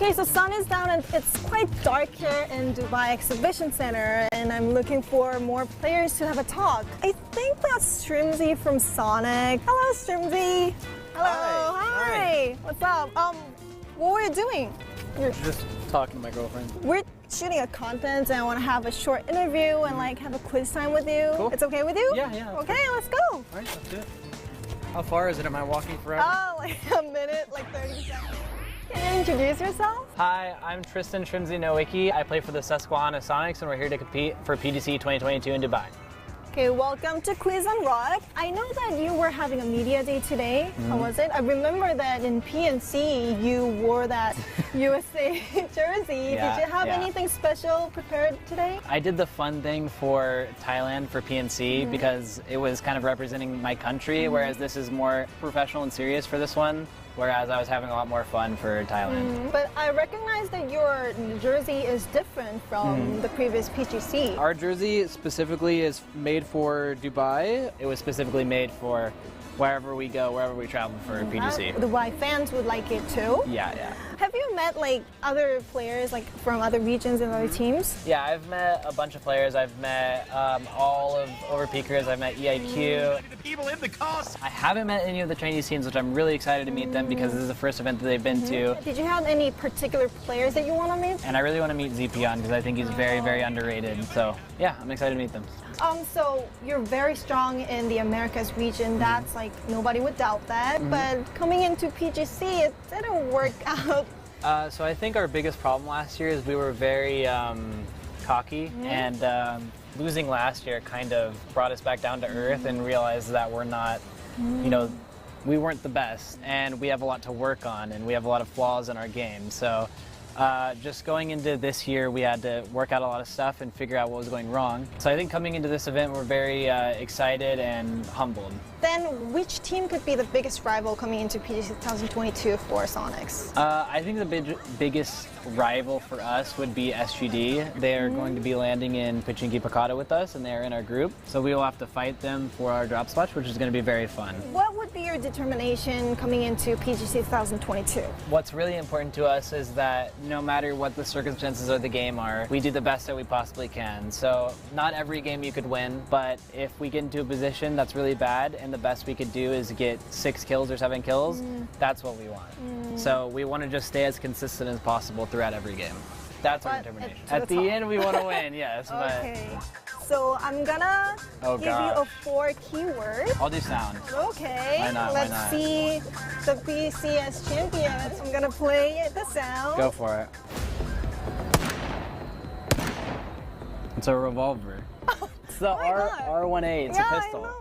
Okay, so sun is down and it's quite dark here in Dubai Exhibition Center, and I'm looking for more players to have a talk. I think that's Strimzy from Sonic. Hello, Strimzy. Hello. Hi. What's up? What were you doing? You're just talking to my girlfriend. We're shooting a content and I want to have a short interview and like have a quiz time with you. Cool. It's okay with you? Yeah. Okay, let's go. All right, let's do it. How far is it? Am I walking forever? Oh, like a minute, like 30 seconds. Can you introduce yourself? Hi, I'm Tristan Trimzy Nowicki. I play for the Susquehanna Sonics and we're here to compete for PGC 2022 in Dubai. Okay, welcome to Quiz on Rock. I know that you were having a media day today. How was it? I remember that in PNC you wore that USA jersey. Yeah, Did you have yeah. anything special prepared today? I did the fun thing for Thailand for PNC because it was kind of representing my country, whereas this is more professional and serious for this one. Whereas I was having a lot more fun for Thailand. But I recognize that your jersey is different from the previous PGC. Our jersey specifically is made for Dubai. It was specifically made for wherever we go, wherever we travel for PGC. Dubai fans would like it too. Yeah. Have you met like other players like from other regions and other teams? Yeah, I've met a bunch of players. I've met all of Overpeakers. I've met EIQ. People in the cars. I haven't met any of the Chinese teams, which I'm really excited to meet them because this is the first event that they've been to. Did you have any particular players that you want to meet? And I really want to meet Zepion because I think he's very, very underrated. So yeah, I'm excited to meet them. So you're very strong in the Americas region. That's like nobody would doubt that. But coming into PGC, it didn't work out. So I think our biggest problem last year is we were very cocky, and losing last year kind of brought us back down to earth and realized that we're not, we weren't the best, and we have a lot to work on, and we have a lot of flaws in our game. So just going into this year, we had to work out a lot of stuff and figure out what was going wrong. So I think coming into this event, we're very excited and humbled. Then which team could be the biggest rival coming into PGC 2022 for Sonics? I think the biggest rival for us would be SGD. They are going to be landing in Pichinki Pakata with us, and they're in our group. So we will have to fight them for our drop spots, which is going to be very fun. What would be your determination coming into PGC 2022? What's really important to us is that no matter what the circumstances of the game are, we do the best that we possibly can. So not every game you could win, but if we get into a position that's really bad and the best we could do is get 6 kills or 7 kills, that's what we want. So we want to just stay as consistent as possible throughout every game. That's our determination. At the end, we want to win, yes. Okay. So I'm gonna give you a 4 keyword. I'll do sound. Okay. Why not? Let's Why not? see the BCS champions. I'm gonna play the sound. Go for it. It's a revolver. It's the R18. It's a pistol. I know.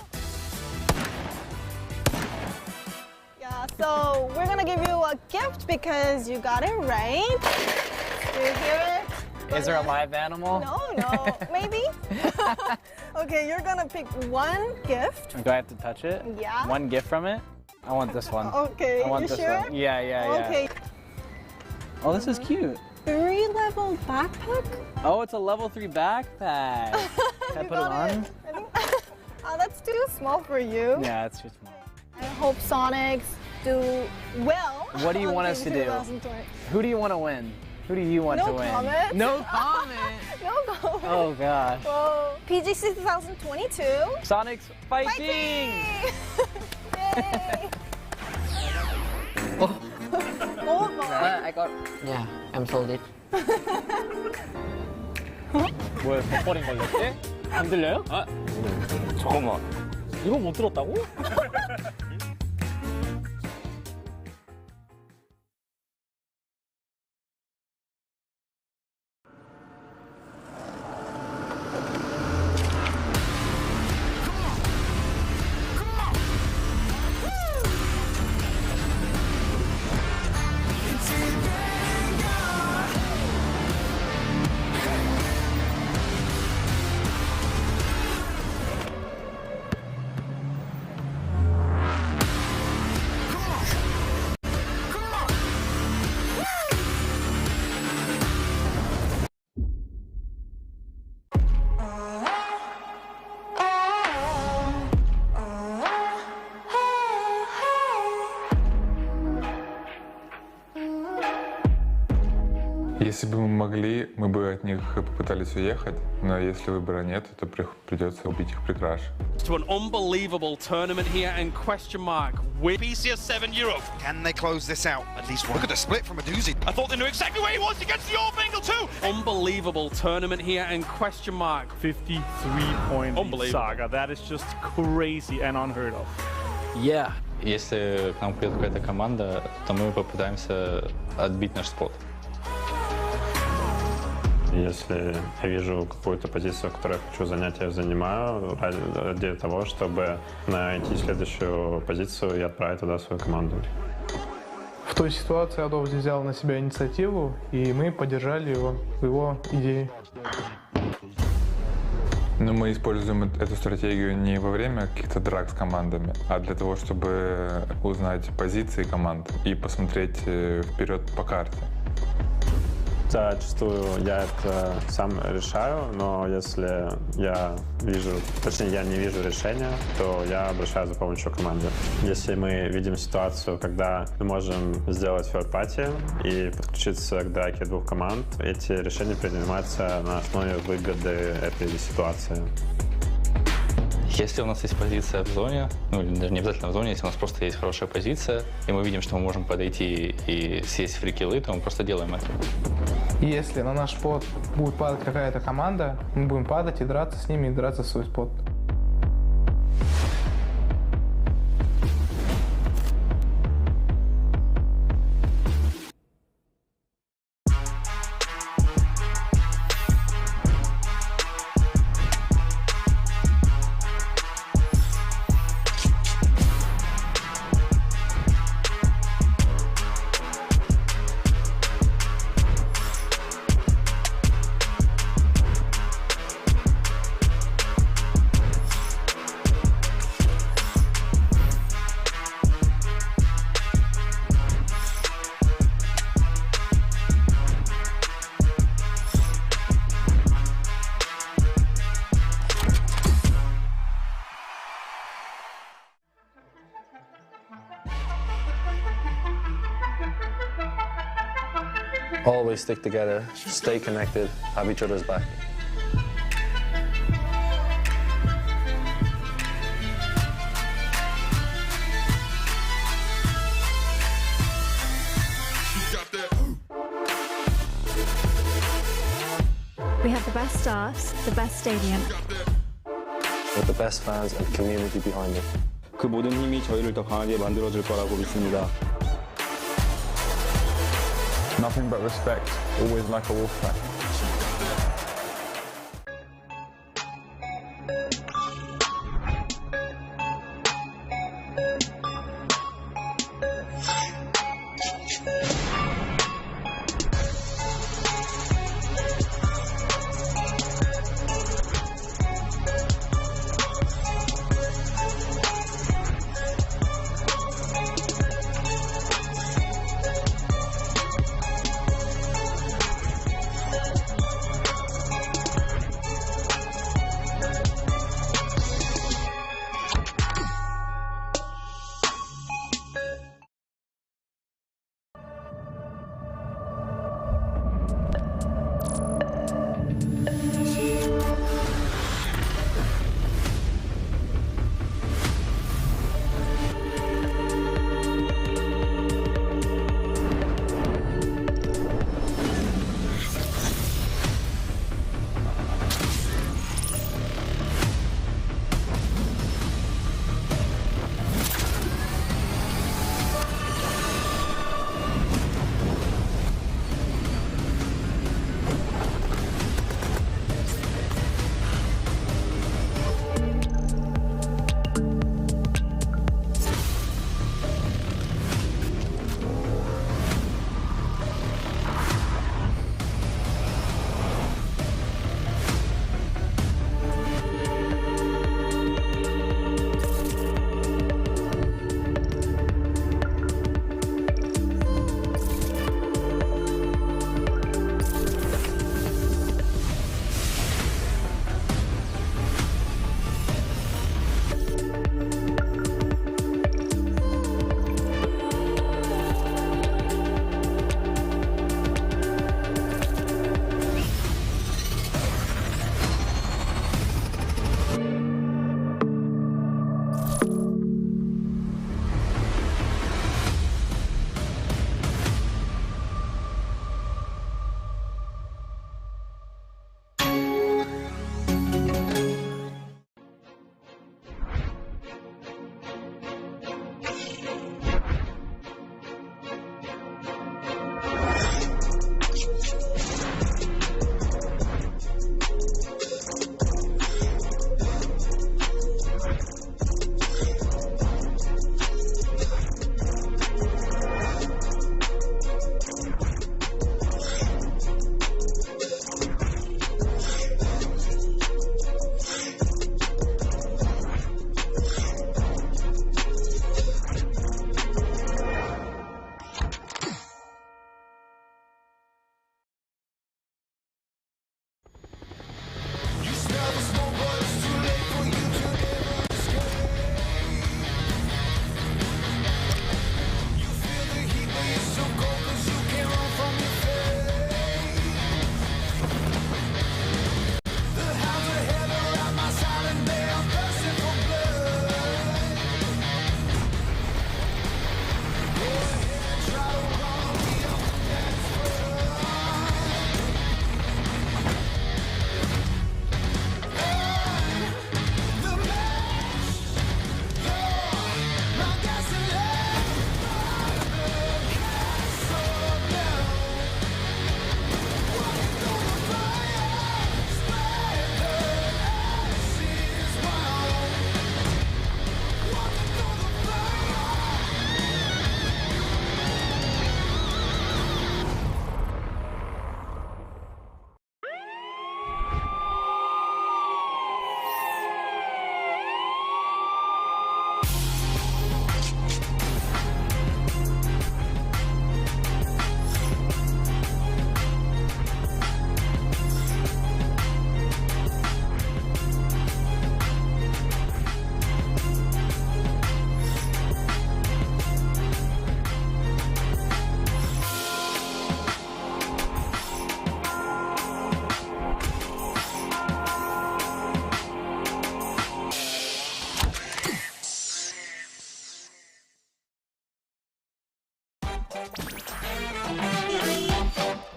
Yeah, so we're gonna give you a gift because you got it right. Do you hear it? Is there a live animal? No, maybe. Okay, you're gonna pick one gift. Do I have to touch it? Yeah. One gift from it? I want this one. Okay, I want you this sure? one. Yeah. Okay. Oh, this is cute. 3-level backpack? Oh, it's a level 3 backpack. Can I put it on? Oh, that's too small for you. Yeah, it's too small. I hope Sonics do well. What do you want us to do? 2020. Who do you want to win? Who do you want to win? Comment. No comment. No comment. Oh gosh. Well, PGC 2022. Sonics fighting! Yay! Gold bar. I got. Yeah, I'm sold it. 뭐야, 덕벌인 걸렸대? 안 들려요? 아, 잠깐만. 이거 못 들었다고? Если бы мы могли, мы бы от них попытались уехать, но если выбора нет, то придется убить их при краше. To an unbelievable tournament here and question mark with PCS 7 Euro. Can they close this out? At least look at the split from Aduzi. I thought they knew exactly where he was against the Orb angle too. Unbelievable tournament here and question mark 53-point saga. That is just crazy and unheard of. Yeah. Если к нам придет какая-то команда, то мы попытаемся отбить наш спот. Если я вижу какую-то позицию, которую я хочу занять, я ее занимаю ради того, чтобы найти следующую позицию и отправить туда свою команду. В той ситуации Адовзи взял на себя инициативу, и мы поддержали его в его идее. Но мы используем эту стратегию не во время каких-то драк с командами, а для того, чтобы узнать позиции команд и посмотреть вперед по карте. Зачастую я это сам решаю, но если я вижу, точнее я не вижу решения, то я обращаюсь за помощью команды. Если мы видим ситуацию, когда мы можем сделать фёрд-пати и подключиться к драке двух команд, эти решения принимаются на основе выгоды этой ситуации. Если у нас есть позиция в зоне, ну даже не обязательно в зоне, если у нас просто есть хорошая позиция, и мы видим, что мы можем подойти и съесть фрикиллы, то мы просто делаем это. И если на наш спот будет падать какая-то команда, мы будем падать и драться с ними, и драться в свой спот. Always stick together, stay connected, have each other's back. We have the best staffs, the best stadium. With the best fans and community behind it. 그 모든 힘이 저희를 더 강하게 만들어줄 거라고 믿습니다. Nothing but respect, always like a wolf pack.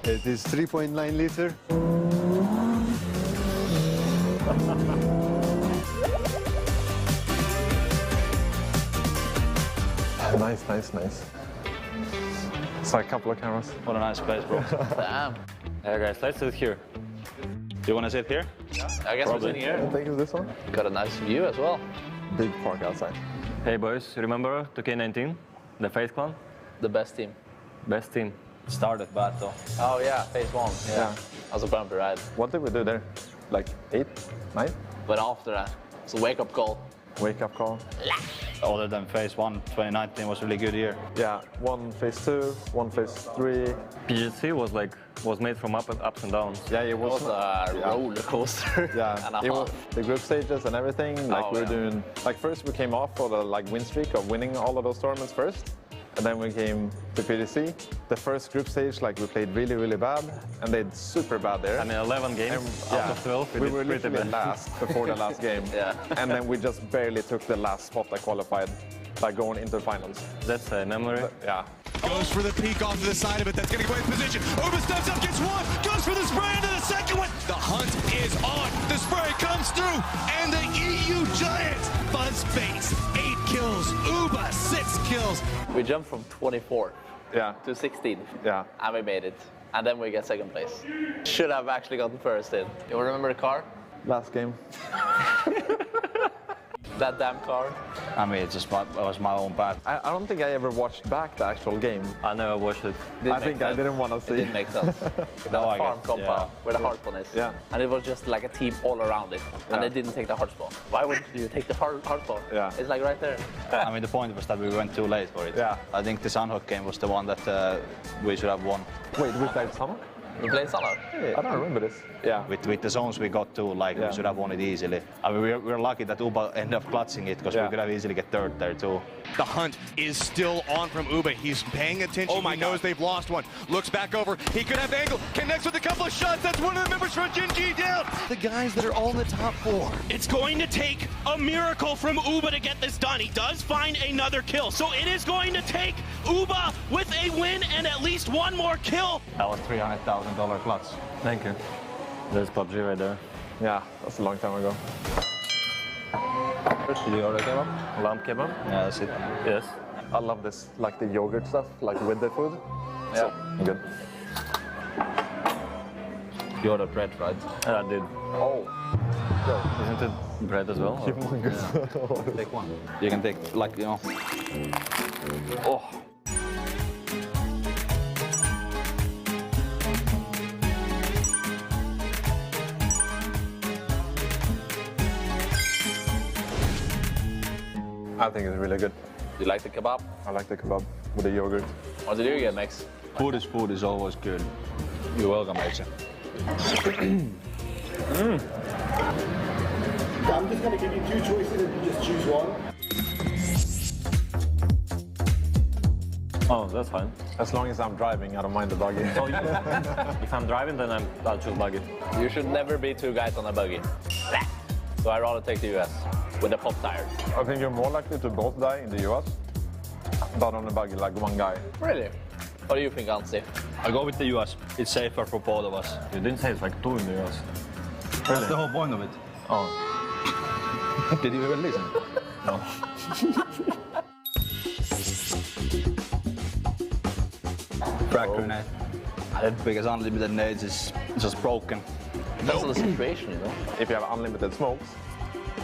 It is 3.9 liter. Nice. It's like a couple of cameras. What a nice place, bro. Damn. Yeah, guys, let's sit here. Do you want to sit here? I guess we're sitting here. I think it's this one. Got a nice view as well. Big park outside. Hey, boys, remember 2K19? The FaZe clan? The best team. Best team. Started bad, though. Oh yeah, phase 1. Yeah. That was a bumpy ride. What did we do there? Like 8, 9? But after that, it's a wake-up call. Wake up call. Other than phase 1, 2019 was a really good year. Yeah, one phase 2, one phase 3. PGC was made from ups and downs. Yeah, it was a roller coaster. Yeah, and a it was half. the group stages and everything. Like we were doing. Like first we came off for the win streak of winning all of those tournaments first, and then we came to PGC. The first group stage, we played really bad, and they did super bad there. I mean, 11 games out of 12. We were literally last before the last game. Yeah. And then we just barely took the last spot that qualified, going into the finals. That's a memory. Yeah. Goes for the peek off to the side of it. That's going to go in position. Uba steps up, gets one. Goes for the spray into the second one. The hunt is on. The spray comes through. And the EU Giants, Buzzface, 8 kills. Uba, 6 kills. We jumped from 24th to 16th. Yeah. And we made it. And then we get second place. Should have actually gotten first in. You remember the car? Last game. That damn car. I mean, it was my own bad. I don't think I ever watched back the actual game. I never watched it. I think I didn't want to see. It didn't make sense. The farm compound where the hard spawn is. Yeah. And it was just like a team all around it. And they didn't take the hard spawn. Why wouldn't you take the hard spawn? Yeah. It's like right there. I mean, the point was that we went too late for it. Yeah. I think the Sunhawk game was the one that we should have won. Wait, we played Summer? We played Salah. Hey, I don't remember this. Yeah. With the zones we got to, we should have won it easily. I mean, we're lucky that Uba ended up clutching it because we could have easily get third there too. The hunt is still on from Uba. He's paying attention. He knows they've lost one. Looks back over. He could have angle. Connects with a couple of shots. That's one of the members from Genji down. The guys that are all in the top 4. It's going to take a miracle from Uba to get this done. He does find another kill. So it is going to take Uba with a win and at least one more kill. That was $300,000 clutch. Thank you. There's PUBG right there. Yeah, that's a long time ago. Did you order kebab? Lamb kebab? Yeah, that's it. Yes. I love this, the yogurt stuff, with the food. Yeah. So, good. You ordered bread, right? I did. Oh. Isn't it bread as well? Yeah. Take one. You can take, Oh. I think it's really good. You like the kebab? I like the kebab with the yogurt. What did you get, Max? Food is always good. You're welcome, Mason. I'm just going to give you 2 choices and you just choose one. Oh, that's fine. As long as I'm driving, I don't mind the buggy. So if I'm driving, then I'll choose buggy. You should never be 2 guys on a buggy. So I'd rather take the US with a pop tire. I think you're more likely to both die in the US than on a buggy, one guy. Really? What do you think, Ansi? I go with the US. It's safer for both of us. You didn't say it's 2 in the US. That's the whole point of it. Oh. Did you even listen? No. Frag grenade. Because unlimited nades is just broken. That's the situation, you know? If you have unlimited smokes,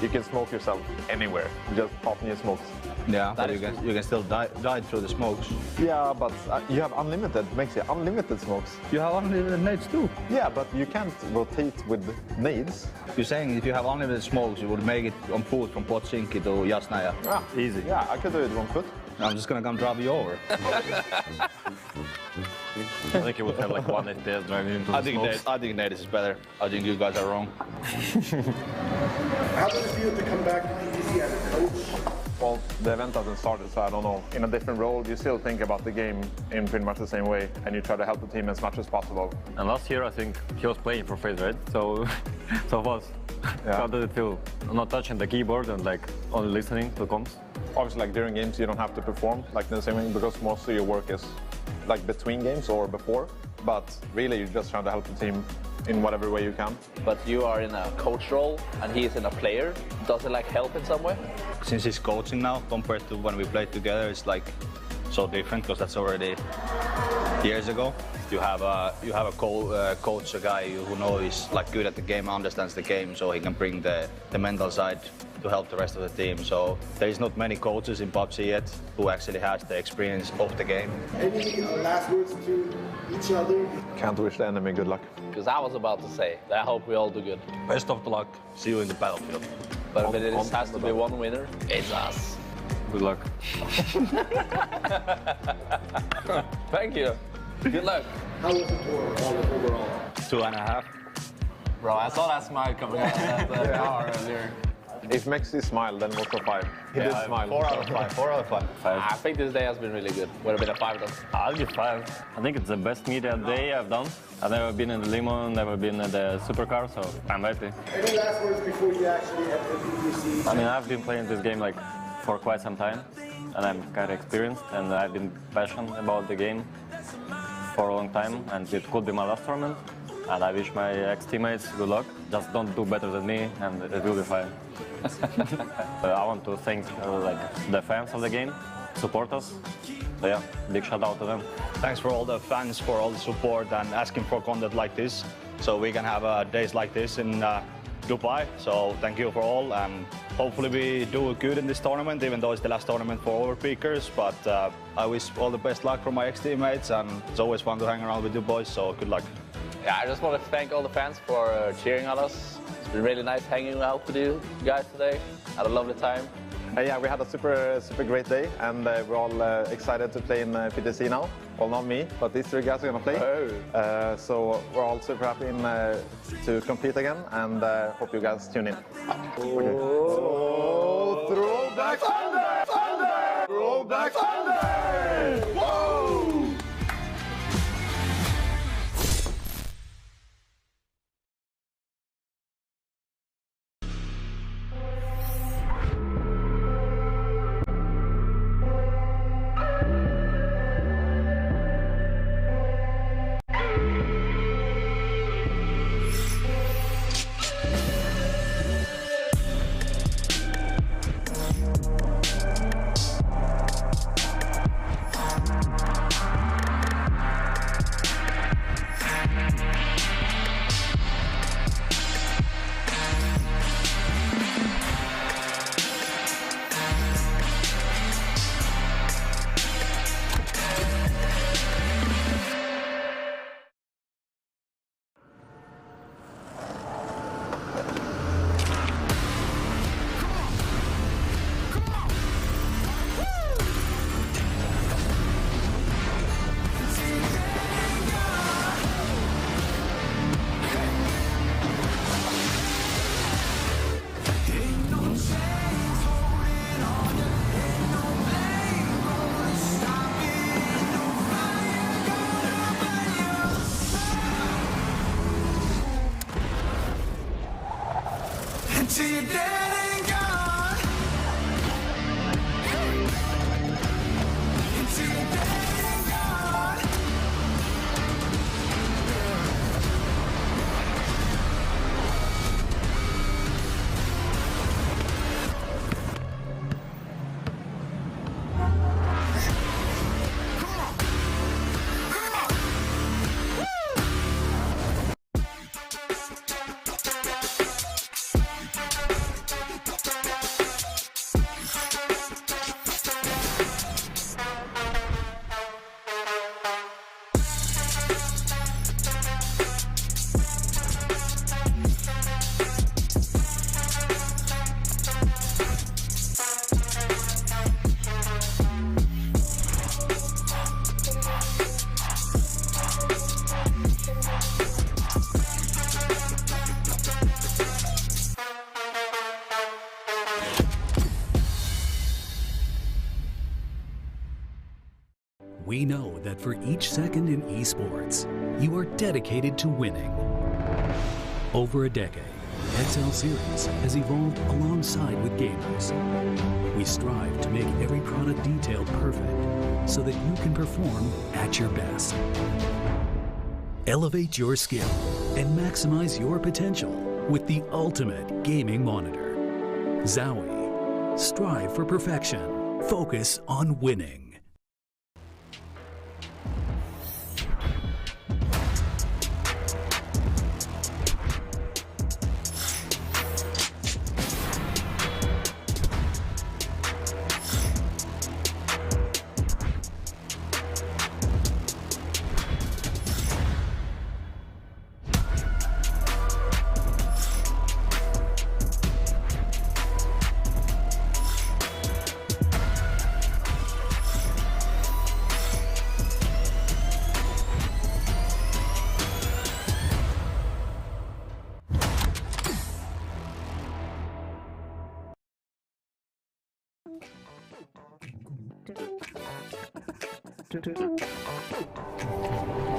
you can smoke yourself anywhere. Just pop new smokes. Yeah, but you can still die through the smokes. Yeah, but you have unlimited, makes it unlimited smokes. You have unlimited nades too. Yeah, but you can't rotate with nades. You're saying if you have unlimited smokes, you would make it on foot from Potsinki to Jasnaja. Yeah. Easy. Yeah, I could do it on foot. I'm just gonna come drive you over. I think you would have 1 FPS driving into the smokes. I think nades is better. I think you guys are wrong. How does it feel to come back to PGC as a coach? Well, the event hasn't started, so I don't know. In a different role, you still think about the game in pretty much the same way, and you try to help the team as much as possible. And last year, I think he was playing for FaZe, right? So was. Yeah. How did it feel? Not touching the keyboard and only listening to comms? Obviously, during games, you don't have to perform in the same way because most of your work is like between games or before, but really you're just trying to help the team in whatever way you can. But you are in a coach role and he is in a player. Does it like help in some way? Since he's coaching now, compared to when we played together, it's like so different because that's already years ago. You have a coach, a guy who knows he's like good at the game, understands the game, so he can bring the mental side to help the rest of the team. So there's not many coaches in PUBG yet who actually has the experience of the game. Any last words to each other? Can't wish the enemy good luck. Because I was about to say, I hope we all do good. Best of luck. See you in the battlefield. But if it has to be one winner, it's us. Good luck. Thank you. Good luck. How was the tour overall? 2.5. Bro, I saw that smile coming out of that hour earlier. If Mexi smiled, then what's a 5? He did smile. 4 out of 5. 4 out of 5. I think this day has been really good. Would have been a 5 though. I'll give 5. I think it's the best media day I've done. I've never been in the limo, never been in the supercar, so I'm happy. Any last words before you actually enter PGC? I mean, I've been playing this game like for quite some time, and I'm kind of experienced, and I've been passionate about the game for a long time, and it could be my last tournament. And I wish my ex-teammates good luck. Just don't do better than me, and it will be fine. I want to thank the fans of the game, support us. So yeah, big shout out to them. Thanks for all the fans, for all the support and asking for content like this, so we can have days like this in Dubai. So thank you for all, and hopefully we do good in this tournament, even though it's the last tournament for overpeakers. But I wish all the best luck for my ex-teammates, and it's always fun to hang around with you boys, so good luck. Yeah, I just want to thank all the fans for cheering on us. It's been really nice hanging out with you guys today. Had a lovely time. Yeah, we had a super great day, and we're all excited to play in PGC now. Well, not me, but these 3 guys are going to play. Oh. So we're all super happy to compete again, and hope you guys tune in. Oh, throwback Sunday! Sunday! Throwback Sunday! Whoa! Until you're dead and gone. Until you're dead and gone. We know that for each second in esports, you are dedicated to winning. Over a decade, XL Series has evolved alongside with gamers. We strive to make every product detailed perfect so that you can perform at your best. Elevate your skill and maximize your potential with the ultimate gaming monitor. Zowie. Strive for perfection. Focus on winning.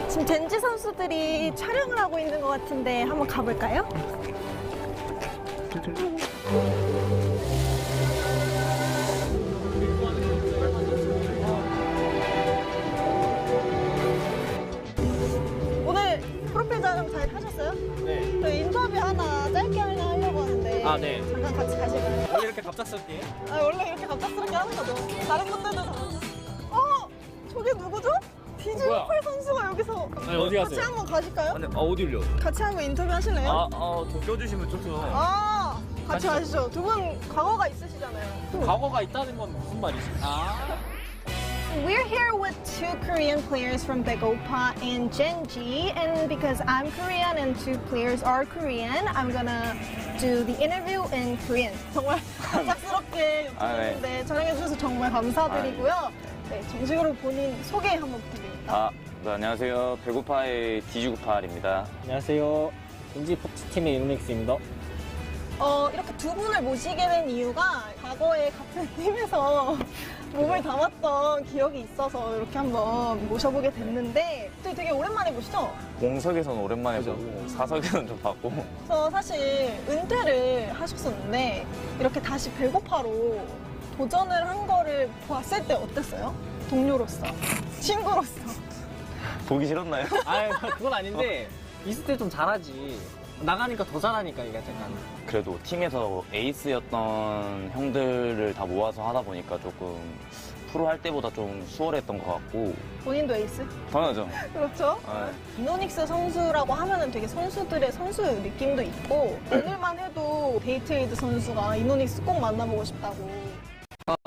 지금 젠지 선수들이 촬영을 하고 있는 것 같은데 한번 가볼까요? 오늘 프로필 촬영 잘 타셨어요? 네. 저 인터뷰 하나 짧게 하려고 하는데 아, 네. 잠깐 같이 가실까요? 원래 이렇게 갑작스럽게? 아, 원래 이렇게 갑작스럽게 하는 거죠. 다른 분들도 다. 저게 누구죠? 디지털 선수가 여기서 아니, 어디 가세요? 같이 한번 가실까요? 아니, 어디를요? 같이 한번 인터뷰 하실래요? 좀 껴주시면 좋죠. 같이 가시죠. 두 분 과거가 있으시잖아요. 과거가 있다는 건 무슨 말이지? We're here with two Korean players from Daegopa and Genji, and because I'm Korean and two players are Korean, I'm gonna do the interview in Korean. 정말 갑작스럽게 요청했는데 촬영해주셔서 정말 감사드리고요. 네, 정식으로 본인 소개 한번 부탁드립니다. 네, 안녕하세요. 배고파의 디지구팔입니다. 안녕하세요. 젠지 포츠팀의 이노닉스입니다. 이렇게 두 분을 모시게 된 이유가 과거에 같은 팀에서 몸을 담았던 기억이 있어서 이렇게 한번 모셔보게 됐는데 되게 오랜만에 보시죠? 공석에서는 오랜만에 보고 사석에서는 좀 봤고. 그래서 사실 은퇴를 하셨었는데 이렇게 다시 배고파로 도전을 한 거를 봤을 때 어땠어요? 동료로서, 친구로서. 보기 싫었나요? 그건 아닌데 있을 때 좀 잘하지. 나가니까 더 잘하니까 이게 약간. 그래도 팀에서 에이스였던 형들을 다 모아서 하다 보니까 조금 프로 할 때보다 좀 수월했던 것 같고. 본인도 에이스? 당연하죠. 그렇죠. 이노닉스 선수라고 하면은 되게 선수들의 선수 느낌도 있고 오늘만 해도 데이트레이드 선수가 이노닉스 꼭 만나보고 싶다고.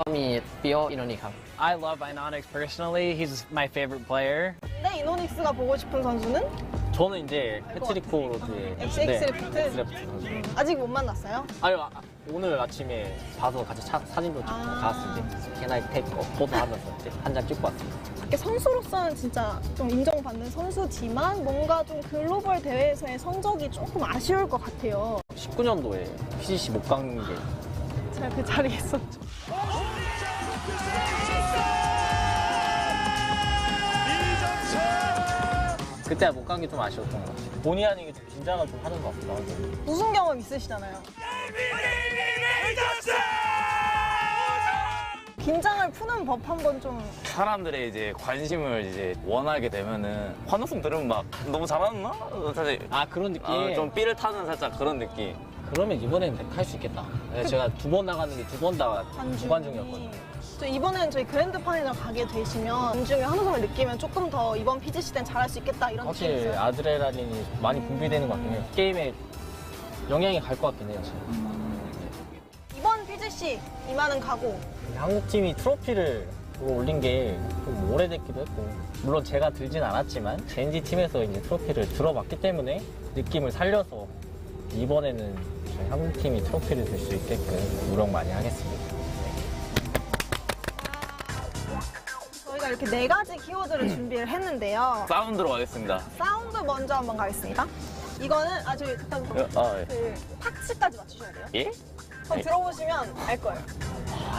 Me, Pio Inonik. I love Inonix personally. He's my favorite player. 근데 이노닉스가 보고 싶은 선수는? 저는 이제 패트릭 포로드의 엑스레프트 선수. 아직 못 만났어요? 아유, 오늘 아침에 봐서 같이 사진도 찍고 갔습니다. Can I take a photo 하면서 한 장 찍고 왔습니다. 이렇게 선수로서는 진짜 좀 인정받는 선수지만 뭔가 좀 글로벌 대회에서의 성적이 조금 아쉬울 것 같아요. 19년도에 PGC 못 간 게 제가 그 자리에 있었죠. 그때 못 간 게 좀 아쉬웠던 것 같아요. 본의 아니게 좀 긴장을 좀 하는 것 같기도 하고. 우승 경험 있으시잖아요. 긴장을 푸는 법 한번 좀. 사람들의 이제 관심을 이제 원하게 되면은 환호성 들으면 막 너무 잘하나? 사실 그런 느낌. 좀 삐를 타는 살짝 그런 느낌. 그러면 이번에는 할 수 있겠다. 제가 두 번 나갔는데 두 번 다 무관중이었거든요. 이번엔 저희 그랜드 파이널 가게 되시면 관중의 환호성을 느끼면 조금 더 이번 PGC 때는 잘할 수 있겠다 이런 느낌이 확실히 있어요. 아드레날린이 많이 분비되는 것 같긴 해요. 게임에 영향이 갈 것 같긴 해요. 이번 PGC 이만은 가고 한국팀이 트로피를 올린 게 좀 오래됐기도 했고 물론 제가 들진 않았지만 젠지 팀에서 이제 트로피를 들어봤기 때문에 느낌을 살려서 이번에는 저희 한국팀이 트로피를 들 수 있게끔 노력 많이 하겠습니다. 저희가 이렇게 4가지 키워드를 준비를 했는데요. 사운드로 가겠습니다. 사운드 먼저 한번 가겠습니다. 이거는 저기 일단 그 파츠까지 맞추셔야 돼요. 예? 한번 들어보시면 알 거예요.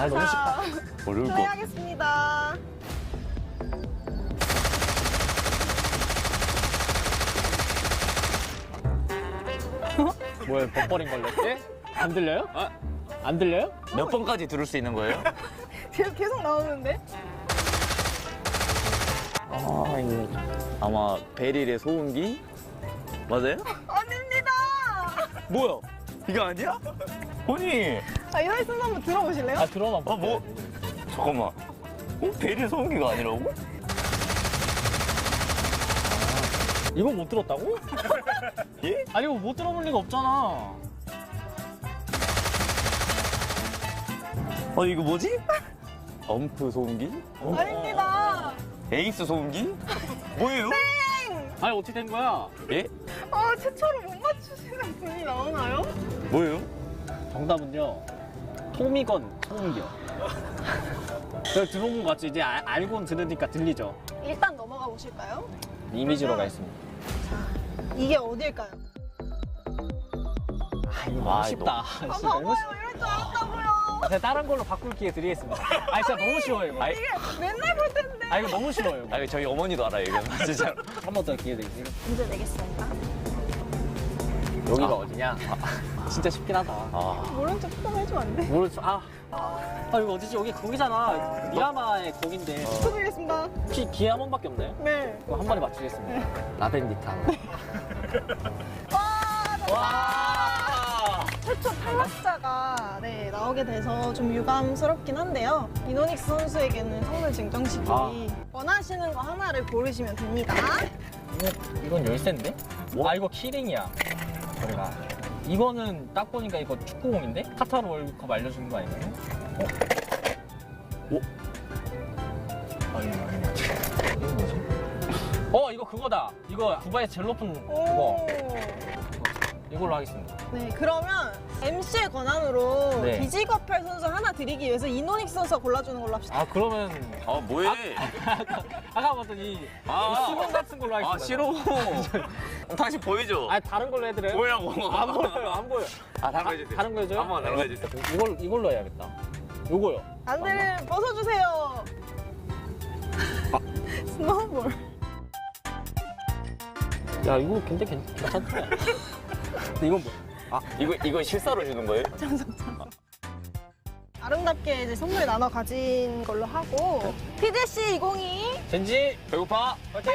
너무 쉽다. 어려울 거. 플레이하겠습니다. 뭐야, 버퍼링 걸렸지? 안 들려요? 안 들려요? 몇 번까지 들을 수 있는 거예요? 계속 나오는데? 아, 이거 아마 베릴의 소음기? 맞아요? 아닙니다. 뭐야? 이거 아니야? 아니. 자, 이노닉 선수 한번 들어보실래요? 아, 들어봐. 뭐? 잠깐만. 베릴 소음기가 아니라고? 이거 못 들었다고? 예? 아니, 이거 못 들어볼 리가 없잖아. 이거 뭐지? 엄프 소음기? 아닙니다. 에이스 소음기? 뭐예요? 땡! 아니, 어떻게 된 거야? 예? 최초로 못 맞추시는 분이 나오나요? 뭐예요? 정답은요, 토미건 소음기요. 제가 들어본 거 같죠? 이제 알고는 들으니까 들리죠? 일단 넘어가 보실까요? 이미지로 가겠습니다. 이게 어딜까요? 이거 너무 쉽다. 진짜 너무 봐봐요, 이럴 줄 알았다고요. 제가 다른 걸로 바꿀 기회 드리겠습니다. 진짜 너무 쉬워요, 이거. 이게 맨날 볼 텐데. 이거 너무 쉬워요. 이거. 저희 어머니도 알아요, 이거. 진짜. 한 번 더 기회 드리겠습니다. 문제 내겠습니다. 여기가 어디냐? 진짜 쉽긴 하다. 모른 척 조금 해주면 안 돼? 모르겠어. 이거 어디지? 여기 거기잖아. 미야마의 거긴데. 축하드리겠습니다. 혹시 기회 한 번밖에 없나요? 네. 그럼 한 번에 맞추겠습니다. 라벤디탕. 와! 최초 탈락자가 나오게 돼서 좀 유감스럽긴 한데요. 이노닉스 선수에게는 선물 증정식이 원하시는 거 하나를 고르시면 됩니다. 이건 열쇠인데? 이거 키링이야. 우리가. 이거는 딱 보니까 이거 축구공인데? 카타르 월드컵 알려주는 거 아닌가요? 이거 뭐지? 이거 그거다. 이거 두바이에서 제일 높은 그거. 이걸로 하겠습니다. 네, 그러면 MC의 권한으로 네. 비지거팔 선수 하나 드리기 위해서 이노닉스 선수가 골라주는 걸로 합시다. 그러면 뭐해? 아까 봤더니 수건 같은 걸로 하겠습니다. 싫어. 다시 보여줘. 다른 걸로 해드려요? 뭐냐고. 안 보여요, 안 보여. 다른 거 해주세요. 다른 거 해줘요? 한번 다른 거 해주세요. 이걸로 해야겠다. 요거요. 안대를 벗어주세요. 스노우볼. 야, 이거 근데 괜찮다. 근데 이건 뭐? 이거 실사로 주는 거예요? 아름답게 이제 선물 나눠 가진 걸로 하고 PGC 2022 젠지 배고파? 화이팅!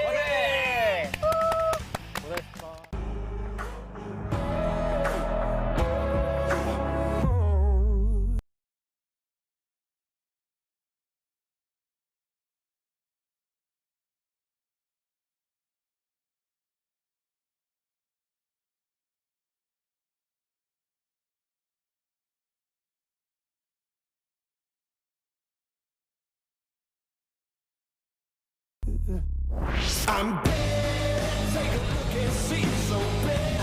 I'm bad, take a look and see, so bad,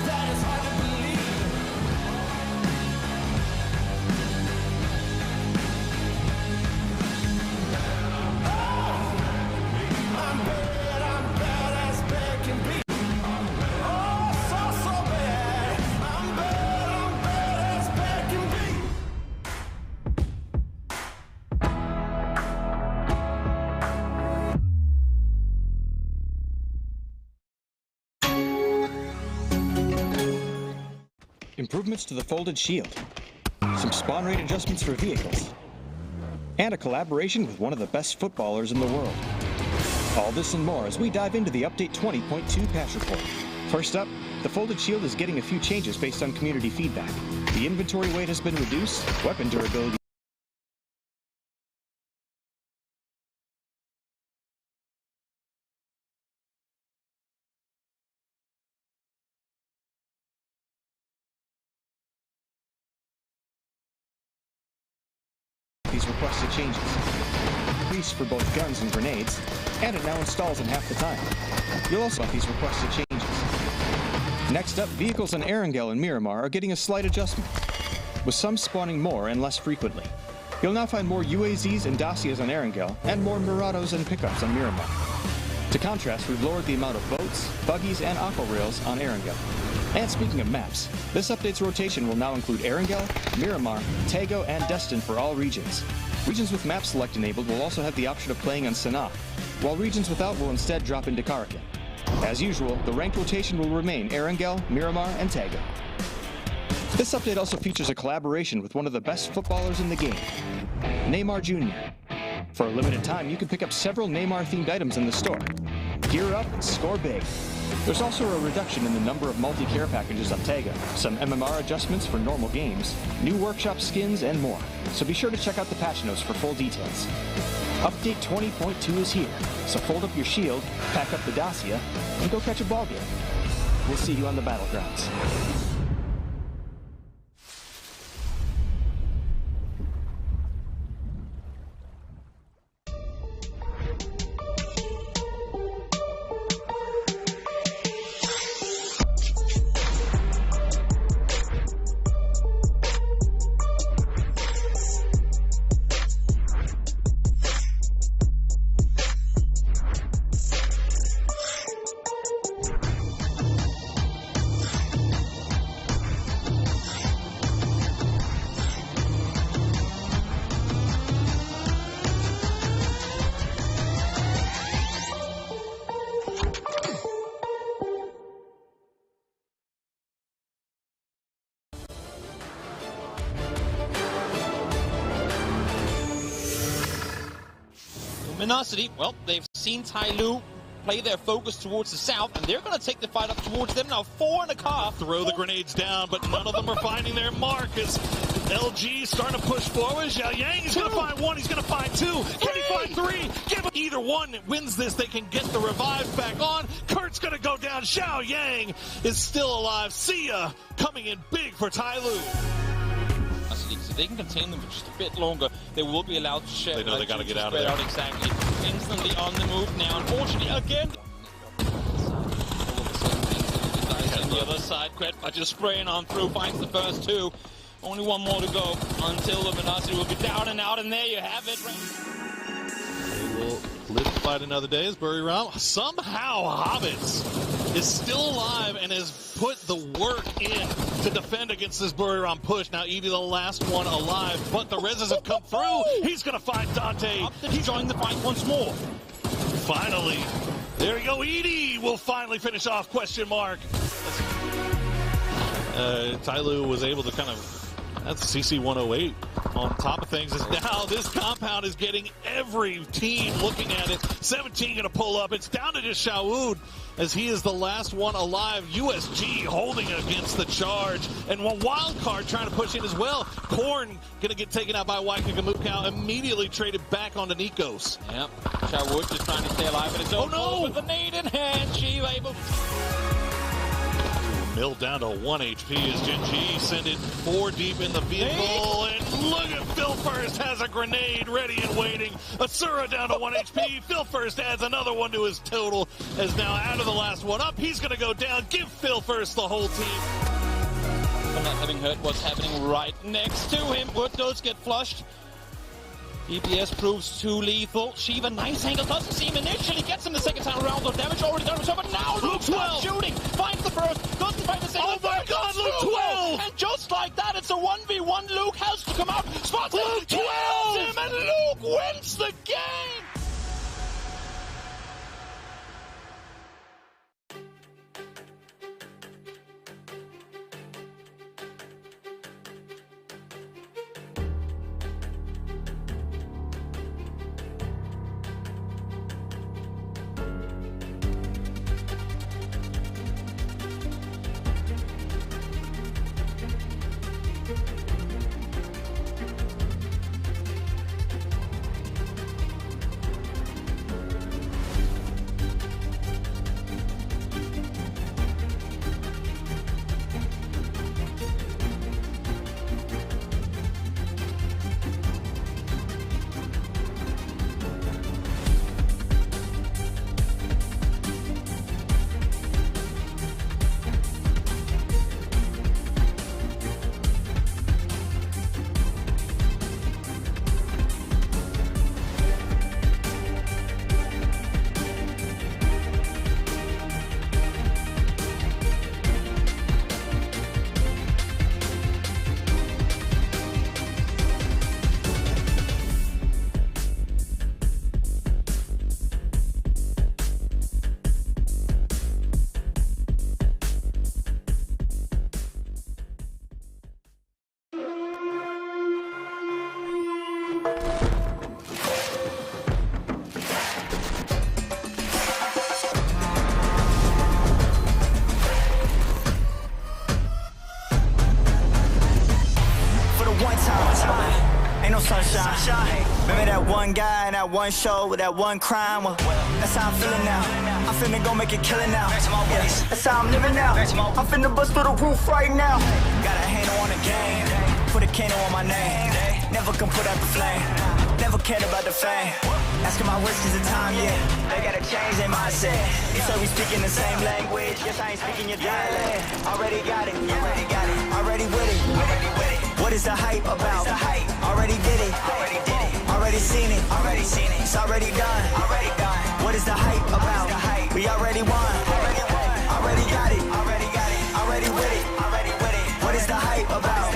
that is hard to believe. I'm bad as bad can be. Oh, so bad. I'm bad as bad can be. Improvements to the folded shield, some spawn rate adjustments for vehicles, and a collaboration with one of the best footballers in the world. All this and more as we dive into the Update 20.2 patch report. First up, the folded shield is getting a few changes based on community feedback. The inventory weight has been reduced, weapon durability these requested changes. Increase for both guns and grenades, and it now installs in half the time. You'll also have these requested changes. Next up, vehicles on Erangel and Miramar are getting a slight adjustment, with some spawning more and less frequently. You'll now find more UAZs and Dacias on Erangel, and more Murados and pickups on Miramar. To contrast, we've lowered the amount of boats, buggies, and aqua rails on Erangel. And speaking of maps, this update's rotation will now include Erangel, Miramar, Tago, and Destin for all regions. Regions with map select enabled will also have the option of playing on Sanaa, while regions without will instead drop into Karakin. As usual, the ranked rotation will remain Erangel, Miramar, and Tago. This update also features a collaboration with one of the best footballers in the game, Neymar Jr. For a limited time, you can pick up several Neymar-themed items in the store. Gear up and score big. There's also a reduction in the number of multi-care packages of Tago, some MMR adjustments for normal games, new workshop skins, and more. So be sure to check out the patch notes for full details. Update 20.2 is here, so fold up your shield, pack up the Dacia, and go catch a ball game. We'll see you on the battlegrounds. Luminosity, well, they've seen Tyloo play their focus towards the south, and they're going to take the fight up towards them now. 4 in a car. Throw the grenades down, but none of them are finding their mark as LG starting to push forward. Xiao Yang is going to find 1, he's going to find 2. Can he find 3? Give him either one wins this, they can get the revive back on. Kurt's going to go down. Xiao Yang is still alive. Sia coming in big for Tyloo. If they can contain them for just a bit longer, they will be allowed to share. They know they got to get out of there. Exactly. Instantly on the move now. Unfortunately, again. All of a sudden, on the other side, Kret just spraying on through, finds the first 2. Only 1 more to go until Luminosity will be down and out, and there you have it. They will live to fight another day as Bury Ram. Somehow Hobbits is still alive and has put the work in to defend against this Bury Ram push. Now Edie, the last one alive, but the reses have come through. He's going to find Dante. He's joined the fight once more. Finally. There we go. Edie will finally finish off, question mark. Tyloo was able to kind of, that's CC 108 on top of things. Is now this compound is getting every team looking at it. 17 going to pull up. It's down to just Shawood as he is the last one alive. USG holding against the charge. And one wild card trying to push in as well. Korn going to get taken out by Waikakamukau, immediately traded back onto Nikos. Yep. Shawood just trying to stay alive, but it's over with the nade in hand. She able milled down to 1 HP as Gen G send it 4 deep in the vehicle. And look at Phil First has a grenade ready and waiting. Asura down to 1 HP. Phil First adds another one to his total as now out of the last one up. He's going to go down. Give Phil First the whole team. For not having heard what's happening right next to him. Wood does get flushed. DPS proves too lethal. Shiva, nice angle, doesn't see him initially, gets him the second time around, the damage already done, but now Luke 12 shooting, finds the first, doesn't find the second. Oh my god, Luke 12! And just like that, it's a 1v1, Luke has to come out, spots Luke 12! him, and Luke wins the game! shot. Remember that one guy and that one show with that one crime? Well, that's how I'm feeling now. I'm finna go make a killing now. Yeah, that's how I'm living now. I'm finna bust through the roof right now. Got a handle on the game. Put a candle on my name. Never can put out the flame. Never cared about the fame. Asking my risk is the time, yeah. They gotta change their mindset. You say we speaking the same language. Guess I ain't speaking your dialect. Already got it, already got it. Already with it, already with it. What is the hype about? Already did it, already did it. Already seen it, already seen it. It's already done, already done. What is the hype about? We already won, already won. Already got it, already got it. Already with it, already with it. What is the hype about?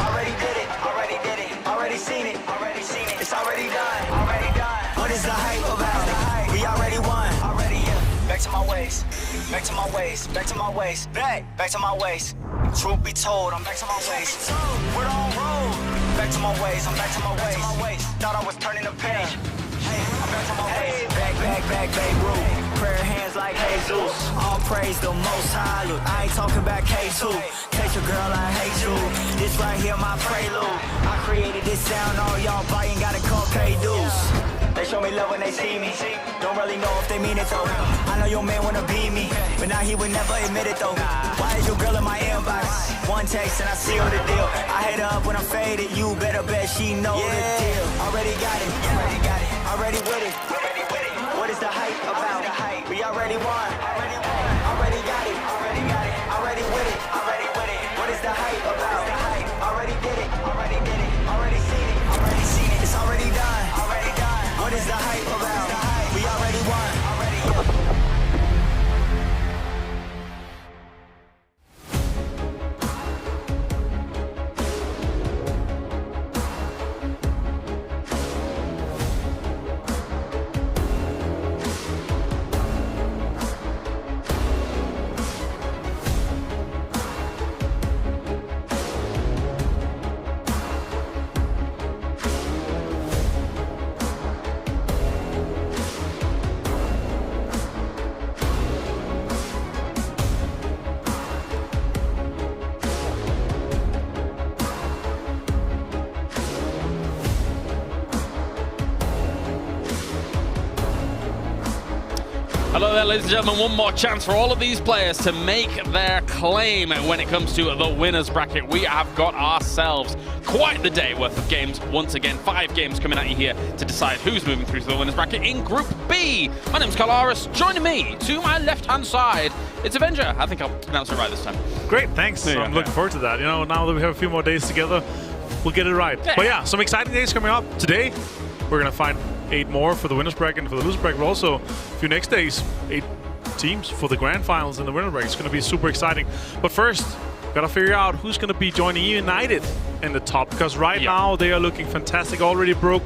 Already did it, already did it. Already seen it, already seen it. It's already done, already done. What is the hype about? We already won, already back to my ways, back to my ways, back to my ways, back to my ways. Truth be told, I'm back to my ways. We're on road. Back to my ways, I'm back to my ways. Thought I was turning the page. I'm back to my ways. Back, Babe Ruth. Prayer hands like Jesus. All praise the Most High. Look, I ain't talking about K2. Take your girl, I hate you. This right here, my prelude. I created this sound, all y'all buying, gotta call K-Deuce. They show me love when they see me. Don't really know if they mean it though. I know your man wanna be me, but now he would never admit it though. Why is your girl in my inbox? One text and I seal the deal. I hit her up when I'm faded. You better bet she know the deal. Already got it, already got it. Already with it, already with it. What is the hype about? We already won, already won. Already got it, already got it. Already with it, already with it. What is the hype about? Already did it, already did it. Already seen it, already seen it. It's already done, already done. What is the hype about? We already won, already. Hello there, ladies and gentlemen. One more chance for all of these players to make their claim when it comes to the winners bracket. We have got ourselves quite the day worth of games. Once again, 5 games coming at you here to decide who's moving through to the winners bracket in Group B. My name's Kalaris. Joining me to my left-hand side, it's Avenger. I think I'll pronounce it right this time. Great, thanks. I'm looking forward to that. You know, now that we have a few more days together, we'll get it right. But yeah, some exciting days coming up. Today, we're going to find 8 more for the winners bracket and for the losers bracket, but also a few next days, 8 teams for the grand finals in the winners bracket. It's going to be super exciting. But first, got to figure out who's going to be joining United in the top, because right now they are looking fantastic. Already broke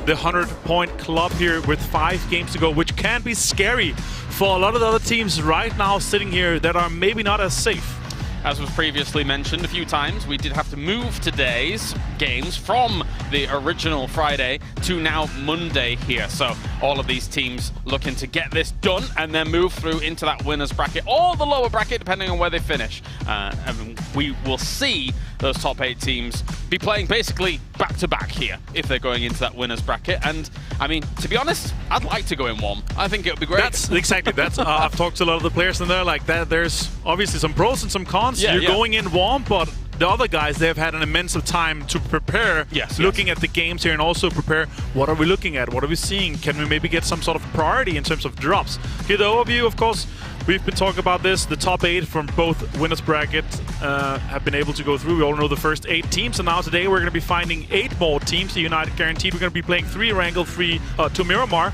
the 100-point club here with 5 games to go, which can be scary for a lot of the other teams right now sitting here that are maybe not as safe. As was previously mentioned a few times, we did have to move today's games from the original Friday to now Monday here. So all of these teams looking to get this done and then move through into that winners bracket or the lower bracket, depending on where they finish. And we will see those top 8 teams be playing basically back-to-back here if they're going into that winners bracket. And I mean, to be honest, I'd like to go in warm. I think it would be great. That's exactly. That's I've talked to a lot of the players in there like that. There's obviously some pros and some cons. You're going in warm, but the other guys, they've had an immense of time to prepare, looking at the games here and also prepare what are we looking at, what are we seeing, can we maybe get some sort of priority in terms of drops. Here the overview, of course, we've been talking about this, the top 8 from both winners bracket have been able to go through. We all know the first 8 teams, and now today we're going to be finding 8 more teams. The United guaranteed. We're going to be playing 3 Wrangle, 3 to Miramar.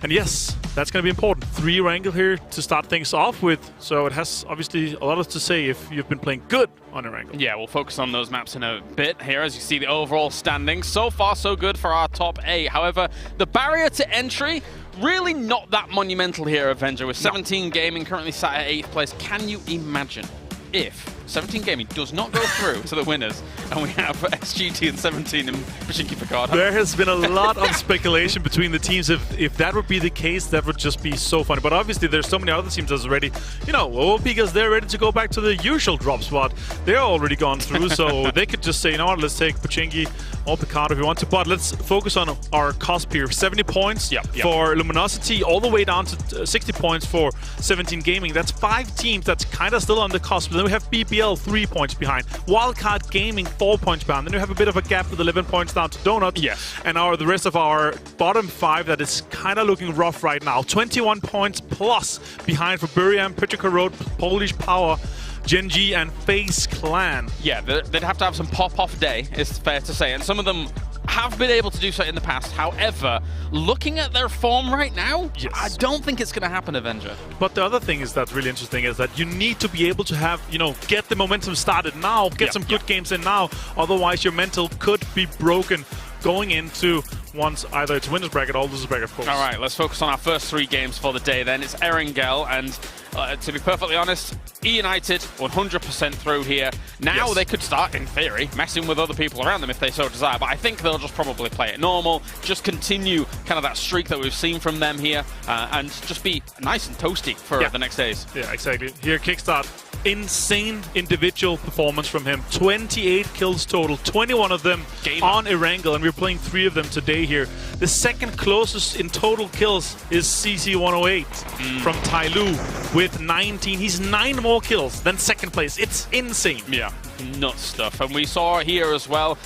And yes, that's going to be important. 3 Wrangle here to start things off with. So it has obviously a lot to say if you've been playing good on a Wrangle. Yeah, we'll focus on those maps in a bit here as you see the overall standings. So far, so good for our top 8. However, the barrier to entry, really not that monumental here, Avenger. With 17 Gaming currently sat at 8th place. Can you imagine if 17 Gaming does not go through to the winners, and we have SGT and 17 and Pachinki Picard. There has been a lot of speculation between the teams. If that would be the case, that would just be so funny. But obviously, there's so many other teams that's already, you know, because they're ready to go back to the usual drop spot. They're already gone through, so they could just say, you know what, let's take Pachinki or Picard if we want to. But let's focus on our cost here. 70 points for Luminosity, all the way down to 60 points for 17 Gaming. That's 5 teams that's kind of still on the cusp. Then we have BBL 3 points behind, Wildcard Gaming 4 points behind. Then we have a bit of a gap with 11 points down to Donut. And the rest of our bottom 5 that is kind of looking rough right now. 21 points plus behind for Buriam, Petrica Road, Polish Power, Genji, and FaZe Clan. Yeah, they'd have to have some pop-off day, it's fair to say. And some of them have been able to do so in the past. However, looking at their form right now, I don't think it's going to happen, Avenger. But the other thing is that's really interesting is that you need to be able to have, you know, get the momentum started now, get some good games in now. Otherwise, your mental could be broken going into once either it's winners bracket or losers bracket, of course. All right, let's focus on our first 3 games for the day then. It's Erangel, and to be perfectly honest, E-United 100% through here. Now they could start, in theory, messing with other people around them if they so desire, but I think they'll just probably play it normal, just continue kind of that streak that we've seen from them here, and just be nice and toasty for the next days. Yeah, exactly. Here, Kickstart, insane individual performance from him. 28 kills total, 21 of them on Erangel, and we're playing 3 of them today here. The second closest in total kills is CC108 from Tyloo with 19. He's 9 more kills than second place. It's insane. Yeah, nuts stuff. And we saw here as well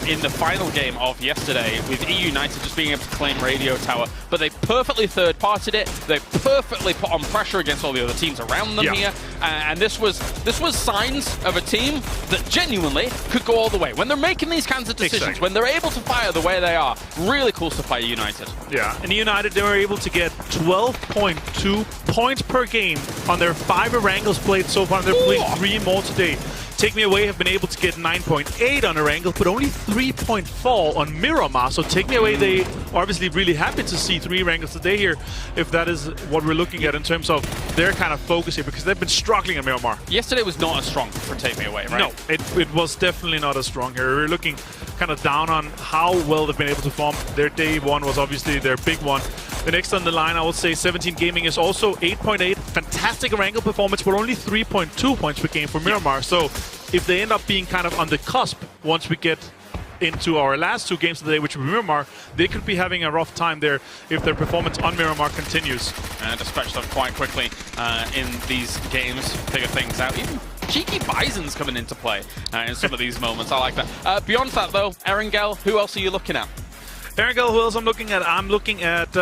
in the final game of yesterday with E-United just being able to claim Radio Tower, but they perfectly third-partied it. They perfectly put on pressure against all the other teams around them here. And this was signs of a team that genuinely could go all the way. When they're making these kinds of decisions, when they're able to fire the way they are, really cool stuff by United. Yeah, and United, they were able to get 12.2 points per game on their 5 Erangels played so far, and they're playing 3 more today. Take Me Away have been able to get 9.8 on Erangel, but only 3.4 on Miramar. So Take Me Away, they are obviously really happy to see 3 Erangels today here, if that is what we're looking at in terms of their kind of focus here, because they've been struggling at Miramar. Yesterday was not as strong for Take Me Away, right? No, it was definitely not as strong here. We're looking kind of down on how well they've been able to form. Their day 1 was obviously their big one. The next on the line, I would say 17 Gaming is also 8.8. Fantastic Erangel performance, but only 3.2 points per game for Miramar. So if they end up being kind of on the cusp once we get into our last 2 games of the day, which will be Miramar, they could be having a rough time there if their performance on Miramar continues. And dispatched them quite quickly in these games, figure things out. Even cheeky Bison's coming into play in some of these moments. I like that. Beyond that, though, Erangel, who else are you looking at? Erangel, who else I'm looking at? I'm looking at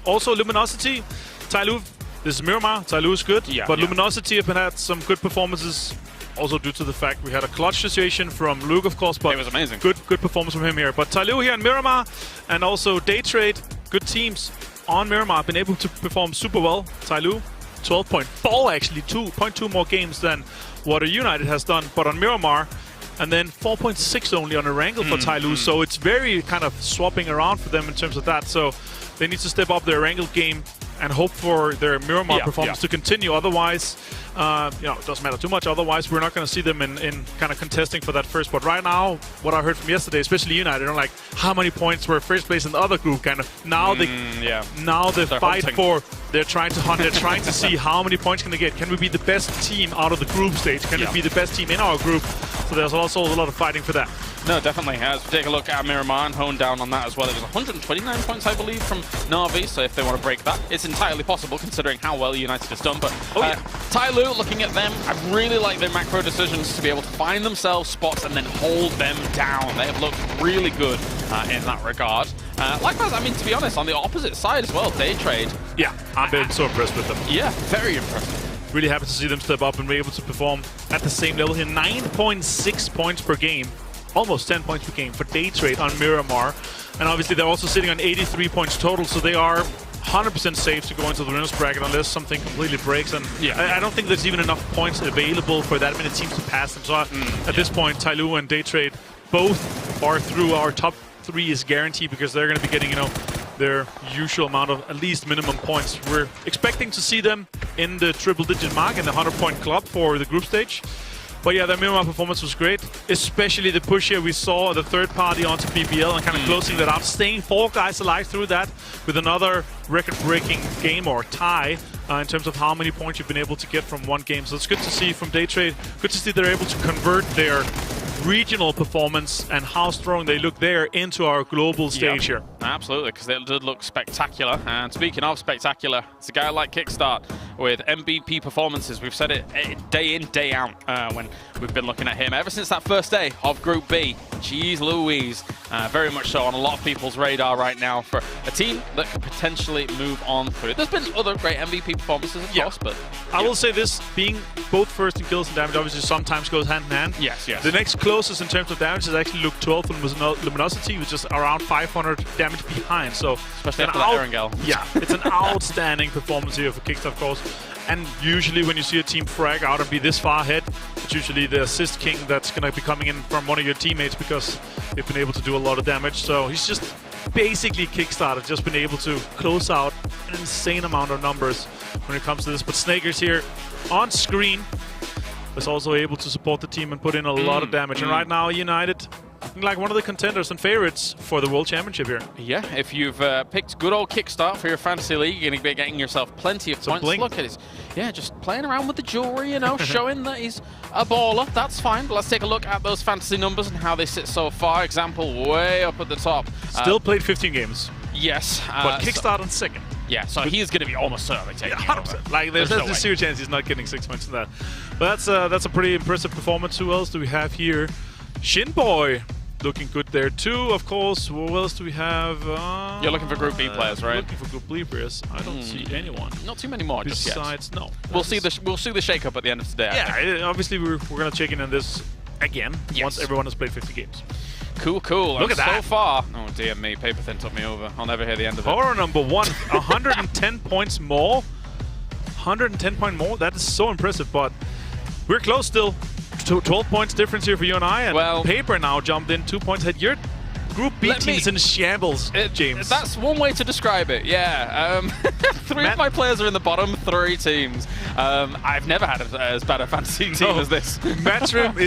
also Luminosity. Tyloo, this is Miramar. Tyloo is good, but Luminosity have had some good performances, also due to the fact we had a clutch situation from Luke, of course, but it was amazing. Good performance from him here. But Tyloo here in Miramar, and also DAY3, good teams on Miramar, have been able to perform super well. Tyloo, 12.4 actually, 2.2 more games than what a United has done, but on Miramar, and then 4.6 only on Erangel for Tyloo, so it's very kind of swapping around for them in terms of that. So they need to step up their Erangel game and hope for their Miramar performance to continue. Otherwise, you know, it doesn't matter too much. Otherwise, we're not going to see them in kind of contesting for that first. But right now, what I heard from yesterday, especially United, are like how many points were first place in the other group. Kind of now now the fight hunting. For they're trying to hunt. They're trying to see how many points can they get. Can we be the best team out of the group stage? Can it be the best team in our group? So there's also a lot of fighting for that. No, definitely has. Take a look at Miramar and hone down on that as well. It was 129 points, I believe, from Na'Vi, so if they want to break that, it's entirely possible considering how well United has done. But Tyloo, looking at them, I really like their macro decisions to be able to find themselves spots and then hold them down. They have looked really good in that regard. Likewise, I mean, to be honest, on the opposite side as well, DAY3. Yeah, I've been so impressed with them. Yeah, very impressive. Really happy to see them step up and be able to perform at the same level here. 9.6 points per game. Almost 10 points per game for DAY3 on Miramar. And obviously they're also sitting on 83 points total, so they are 100% safe to go into the winners bracket unless something completely breaks. And I don't think there's even enough points available for that many teams to pass them. So at this point, Tyloo and DAY3 both are through. Our top 3 is guaranteed because they're going to be getting, you know, their usual amount of at least minimum points. We're expecting to see them in the triple-digit mark in the 100-point club for the group stage. But yeah, their minimum performance was great, especially the push here we saw, the third party onto BBL and kind of closing that out, staying 4 guys alive through that with another record-breaking game or tie in terms of how many points you've been able to get from one game. So it's good to see from DAY3, good to see they're able to convert their regional performance and how strong they look there into our global stage here. Absolutely, because they did look spectacular. And speaking of spectacular, it's a guy like Kickstart with MVP performances. We've said it day in, day out when we've been looking at him. Ever since that first day of Group B, jeez Louise, very much so on a lot of people's radar right now for a team that could potentially move on through. There's been other great MVP performances, of course, but... I will say this, being both first in kills and damage obviously sometimes goes hand in hand. Yes, yes. The next closest in terms of damage is actually Luke 12 with Luminosity, which is around 500 damage behind. So especially after that Erangel. Yeah, it's an outstanding performance here for Kickstart, of course. And usually when you see a team frag out and be this far ahead, it's usually the assist king that's going to be coming in from one of your teammates because they've been able to do a lot of damage. So he's just basically Kickstarter, just been able to close out an insane amount of numbers when it comes to this. But Snaker's here on screen is also able to support the team and put in a lot of damage. And right now, United, like one of the contenders and favorites for the World Championship here. Yeah, if you've picked good old Kickstart for your fantasy league, you're going to be getting yourself plenty of points. Look at his, yeah, just playing around with the jewelry, you know, showing that he's a baller. That's fine, but let's take a look at those fantasy numbers and how they sit so far. Example, way up at the top. Still played 15 games. Yes. But Kickstart on second. Yeah, so he's going to be almost certainly taking it over. Like, there's no serious chance he's not getting 6 points in that. But that's a pretty impressive performance. Who else do we have here? Shinboy looking good there too, of course. What else do we have? You're looking for Group B players, right? Looking for Group B players. I don't see anyone. Not too many more besides, just yet. No. We'll see the shake-up at the end of today. Yeah, obviously we're going to check in on this again once everyone has played 50 games. Cool, cool. Look at that. So far, oh dear me, Paper Thin took me over. I'll never hear the end of it. Horror number 1, 110 points more. 110 points more. That is so impressive, but we're close still. 12 points difference here for you and I, and well, Paper now jumped in 2 points ahead. Your Group B team's in shambles, James. That's one way to describe it, yeah. 3 of my players are in the bottom 3 teams. I've never had as bad a fantasy team as this. Matrim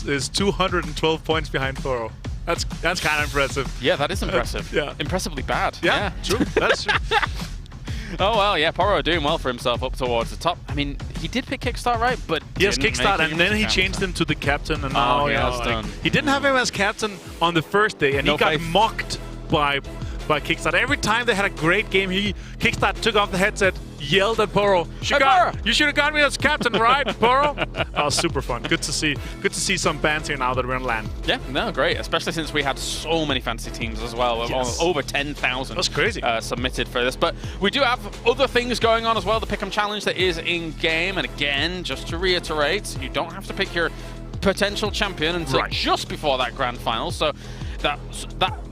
is 212 points behind Thoro. That's kind of impressive. Yeah, that is impressive. Yeah. Impressively bad. Yeah, true. That's true. Oh, well, yeah, Poro doing well for himself up towards the top. I mean, he did pick Kickstart, right? But yes, Kickstart, and then he changed him to the captain, and now he didn't have him as captain on the first day, and he got mocked by Kickstart. Every time they had a great game, Kickstart took off the headset, yelled at Poro. You should have got me as captain, right, Poro? Oh, super fun. Good to see some bands here now that we're in LAN. Yeah, no, great. Especially since we had so many fantasy teams as well. Yes. Over 10,000. That's crazy. Submitted for this. But we do have other things going on as well. The Pick'em Challenge that is in game. And again, just to reiterate, you don't have to pick your potential champion until just before that grand final. So that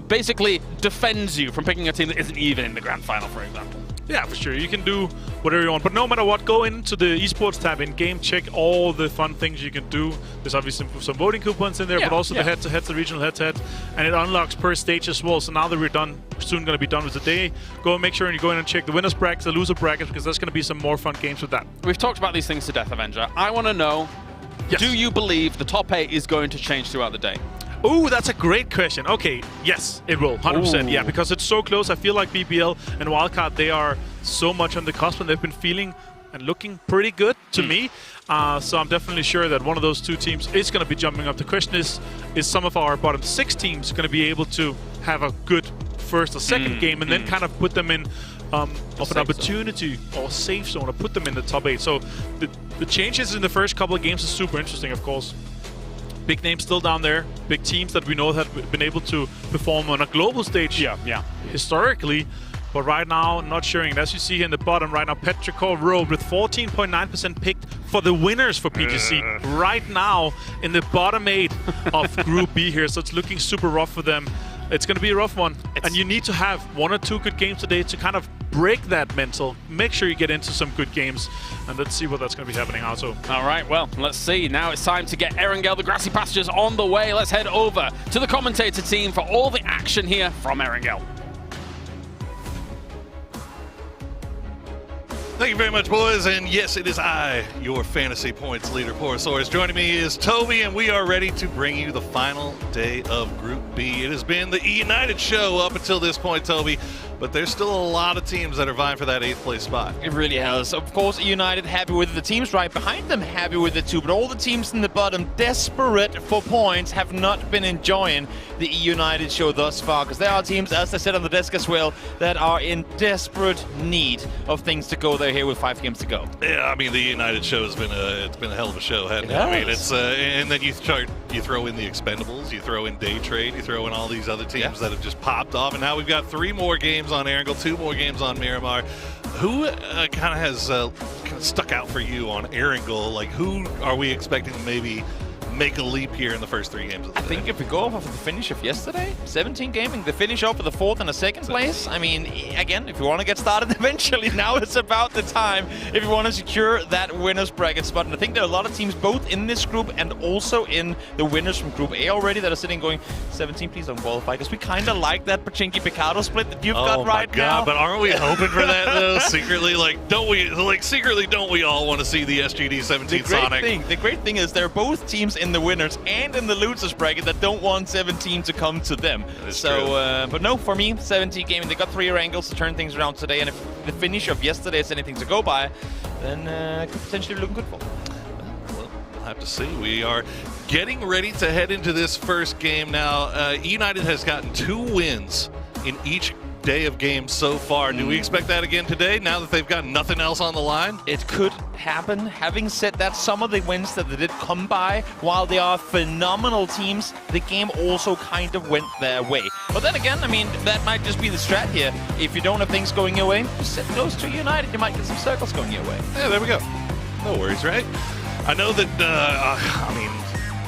basically defends you from picking a team that isn't even in the grand final, for example. Yeah, for sure. You can do whatever you want. But no matter what, go into the esports tab in game, check all the fun things you can do. There's obviously some voting coupons in there, but also the head-to-heads, the regional head-to-head, and it unlocks per stage as well. So now that we're soon going to be done with the day, go and make sure you go in and check the winners brackets, the loser brackets, because there's going to be some more fun games with that. We've talked about these things to death, Avenger. I want to know, do you believe the top 8 is going to change throughout the day? Oh, that's a great question. Okay, yes, it will, 100%. Yeah, because it's so close. I feel like BBL and Wildcard, they are so much on the cusp, and they've been feeling and looking pretty good to me. So I'm definitely sure that one of those 2 teams is going to be jumping up. The question is some of our bottom 6 teams going to be able to have a good first or second game and then kind of put them in of an opportunity or safe zone, or put them in the top 8. So the changes in the first couple of games is super interesting, of course. Big names still down there, big teams that we know have been able to perform on a global stage historically. But right now, not sharing it. As you see here in the bottom right now, Petrichor Road with 14.9% picked for the winners for PGC. Right now in the bottom 8 of Group B here. So it's looking super rough for them. It's going to be a rough one. And you need to have 1 or 2 good games today to kind of break that mental. Make sure you get into some good games. And let's see what that's going to be happening also. All right, well, let's see. Now it's time to get Erangel, the Grassy Pastures, on the way. Let's head over to the commentator team for all the action here from Erangel. Thank you very much, boys. And yes, it is I, your fantasy points leader, Porosaurus. Joining me is Toby, and we are ready to bring you the final day of Group B. It has been the United show up until this point, Toby, but there's still a lot of teams that are vying for that 8th place spot. It really has. Of course, United happy with it. The teams right behind them happy with it too, but all the teams in the bottom, desperate for points, have not been enjoying the United show thus far, because there are teams, as I said on the desk as well, that are in desperate need of things to go there here with 5 games to go. Yeah, I mean, the United show has been a hell of a show, hasn't it? Yes. I mean, it's and then you throw in the Expendables, you throw in DAY3, you throw in all these other teams that have just popped off, and now we've got 3 more games on Erangel, 2 more games on Miramar. Who kind of has stuck out for you on Erangel? Like, who are we expecting to maybe make a leap here in the first 3 games of the day? I think if we go off of the finish of yesterday, 17 Gaming, the finish off with the 4th and a 2nd place. I mean, again, if you want to get started eventually, now is about the time if you want to secure that winner's bracket spot. And I think there are a lot of teams both in this group and also in the winners from Group A already that are sitting going, 17, please don't qualify, because we kind of like that Pachinki-Picardo split that you've got right now. Oh my God, but aren't we hoping for that though? Secretly, don't we all want to see the SGD 17 Sonic? The great thing is they're both teams in the winners and in the losers bracket that don't want 17 to come to them. So, but no, for me, 17 Gaming, they got 3 angles to turn things around today, and if the finish of yesterday is anything to go by, then it could potentially be looking good for them. Well, we'll have to see. We are getting ready to head into this first game now. United has gotten 2 wins in each day of games so far. Do we expect that again today, now that they've got nothing else on the line? It could happen. Having said that, some of the wins that they did come by, while they are phenomenal teams, the game also kind of went their way. But then again, I mean, that might just be the strat here. If you don't have things going your way, just sit close to United. You might get some circles going your way. Yeah, there we go. No worries, right? I know that, I mean,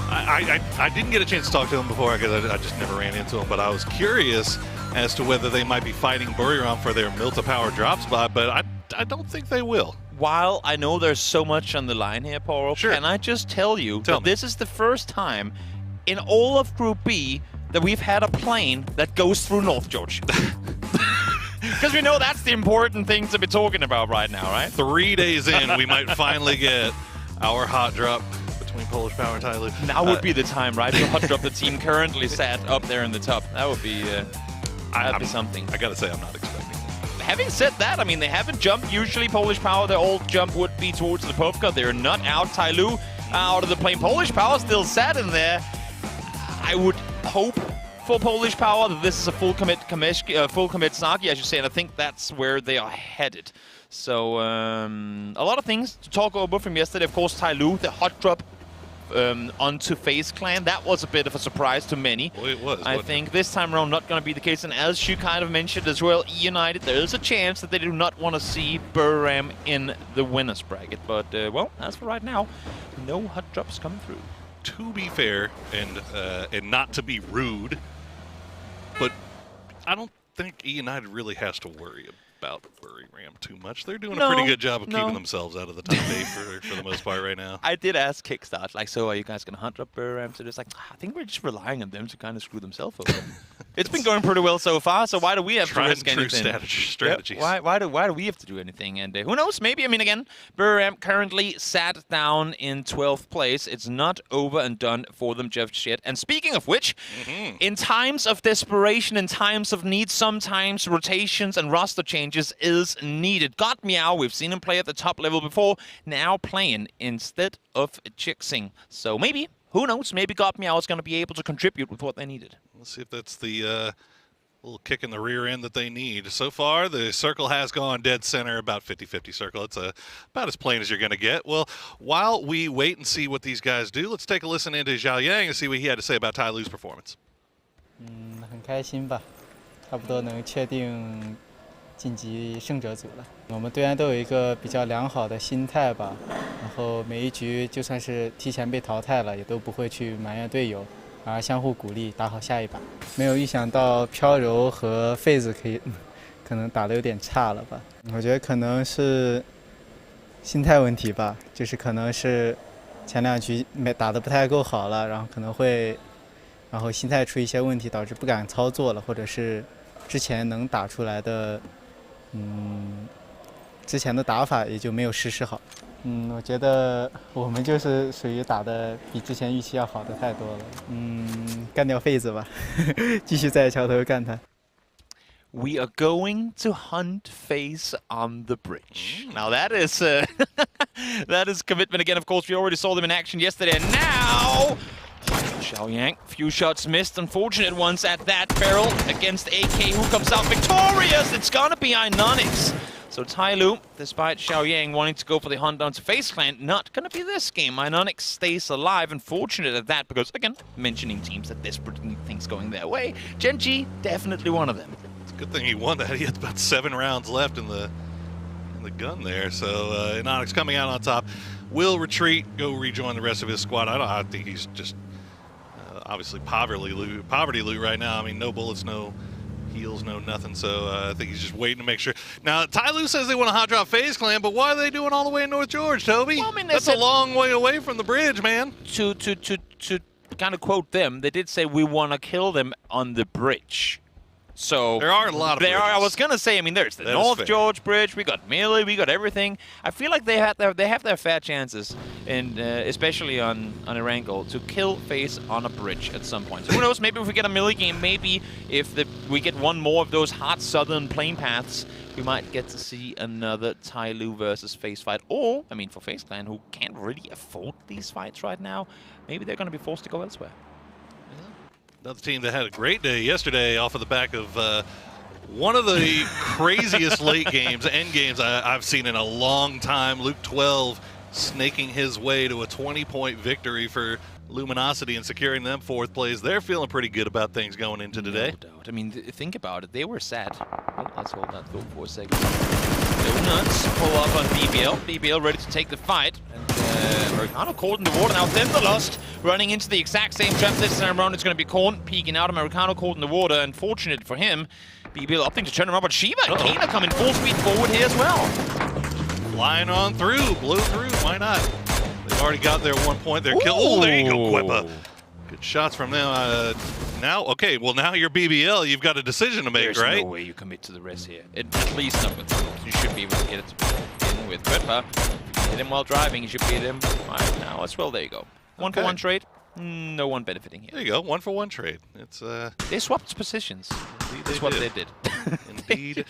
I didn't get a chance to talk to them before because I just never ran into them, but I was curious as to whether they might be fighting Buriram for their Milta Power drop spot, but I don't think they will. While I know there's so much on the line here, Poro, can I just tell you that this is the first time in all of Group B that we've had a plane that goes through North Georgia. Because we know that's the important thing to be talking about right now, right? 3 days in, we might finally get our hot drop between Polish Power and Tyloo. Now would be the time, right, to hot drop the team currently sat up there in the top. That would be... that'd be something. I gotta say, I'm not expecting that. Having said that, I mean, they haven't jumped. Usually, Polish Power, their old jump would be towards the Povka. They're not out. Tyloo out of the plane. Polish Power still sat in there. I would hope for Polish Power that this is a full commit Snarky, I should say, and I think that's where they are headed. So, a lot of things to talk over from yesterday. Of course, Tyloo, the hot drop onto FaZe Clan. That was a bit of a surprise to many. Well, it was. I think this time around not going to be the case. And as you kind of mentioned as well, United, there is a chance that they do not want to see Buriram in the winners bracket. But, well, as for right now, no hot drops coming through. To be fair, and not to be rude, but I don't think United really has to worry about Buriram too much. They're doing a pretty good job of keeping themselves out of the top 8 for the most part right now. I did ask Kickstart, like, so are you guys going to hunt up Buriram? So it's like, I think we're just relying on them to kind of screw themselves over. It's been going pretty well so far, so why do we have to risk anything? Strategies. Yep. Why do we have to do anything? And who knows? Maybe, I mean, again, Buriram currently sat down in 12th place. It's not over and done for them just yet. And speaking of which, in times of desperation, in times of need, sometimes rotations and roster changes is needed. Got Meow, we've seen him play at the top level before, now playing instead of Jixing. So maybe, who knows, maybe Got Meow is going to be able to contribute with what they needed. Let's see if that's the little kick in the rear end that they need. So far, the circle has gone dead center, about 50-50 circle. It's about as plain as you're going to get. Well, while we wait and see what these guys do, let's take a listen into Zhao Yang and see what he had to say about Tyloo's performance. 很开心吧，差不多能确定晋级胜者组了。我们队员都有一个比较良好的心态吧，然后每一局就算是提前被淘汰了，也都不会去埋怨队友，反而相互鼓励，打好下一把。没有预想到飘柔和FaZe可能打得有点差了吧？我觉得可能是心态问题吧，就是可能是前2局打得不太够好了，然后可能会，然后心态出一些问题，导致不敢操作了，或者是之前能打出来的。之前的打法也就没有实施好。我觉得我们就是属于打得比之前预期要好的太多了。干掉FaZe吧，继续在桥头干他。We are going to hunt FaZe on the bridge. Now that is that is commitment again. Of course, we already saw them in action yesterday, and now Xiaoyang, few shots missed, unfortunate ones at that barrel against AK, who comes out victorious. It's gonna be Inonix. So Tyloo, despite Xiaoyang wanting to go for the hunt down to FaZe Clan, not gonna be this game. Inonix stays alive. Unfortunate at that, because again, mentioning teams that desperately need things going their way. Gen.G, definitely one of them. Good thing he won that. He had about 7 rounds left in the gun there. So Inonix coming out on top. Will retreat, go rejoin the rest of his squad. I think he's just obviously poverty loot right now. I mean, no bullets, no heals, no nothing. So I think he's just waiting to make sure. Now Tyloo says they want to hot drop FaZe Clan, but why are they doing all the way in North George, Toby? Well, I mean, that's a long way away from the bridge, man. To kind of quote them, they did say we want to kill them on the bridge. So there are a lot of bridges. I was gonna say, I mean, there's the North George Bridge. We got Melee. We got everything. I feel like they have their fair chances, and especially on Erangel, to kill FaZe on a bridge at some point. So who knows? Maybe if we get a Melee game, maybe if we get one more of those hot southern plane paths, we might get to see another Tyloo versus FaZe fight. Or, I mean, for FaZe Clan, who can't really afford these fights right now, maybe they're gonna be forced to go elsewhere. Another team that had a great day yesterday off of the back of one of the craziest late games, end games I've seen in a long time. Luke 12 snaking his way to a 20-point victory for Luminosity and securing them 4th place. They're feeling pretty good about things going into today. No doubt. I mean, think about it. They were sad. Oh, let's hold that thought for a second. Donuts pull up on BBL. BBL ready to take the fight. And Americano caught in the water. Now then the Lust running into the exact same trap this time around. It's going to be Korn peeking out. Americano caught in the water. Unfortunate for him. BBL opting to turn him up, but Shiva and Kana coming full speed forward here as well. Flying on through, blew through. Why not? They've already got their 1 point. They're killed. Oh, there you go, Quippa. Good shots from them. Now, okay, well, now you're BBL. You've got a decision to make, There's right? There's no way you commit to the rest here. At least not with you should be able to get it in with Quippa. Hit him while driving. You should beat him right now as well. There you go. 1-for-1 trade. No one benefiting here. There you go. 1-for-1 trade. It's They swapped positions. That's what they did. Indeed,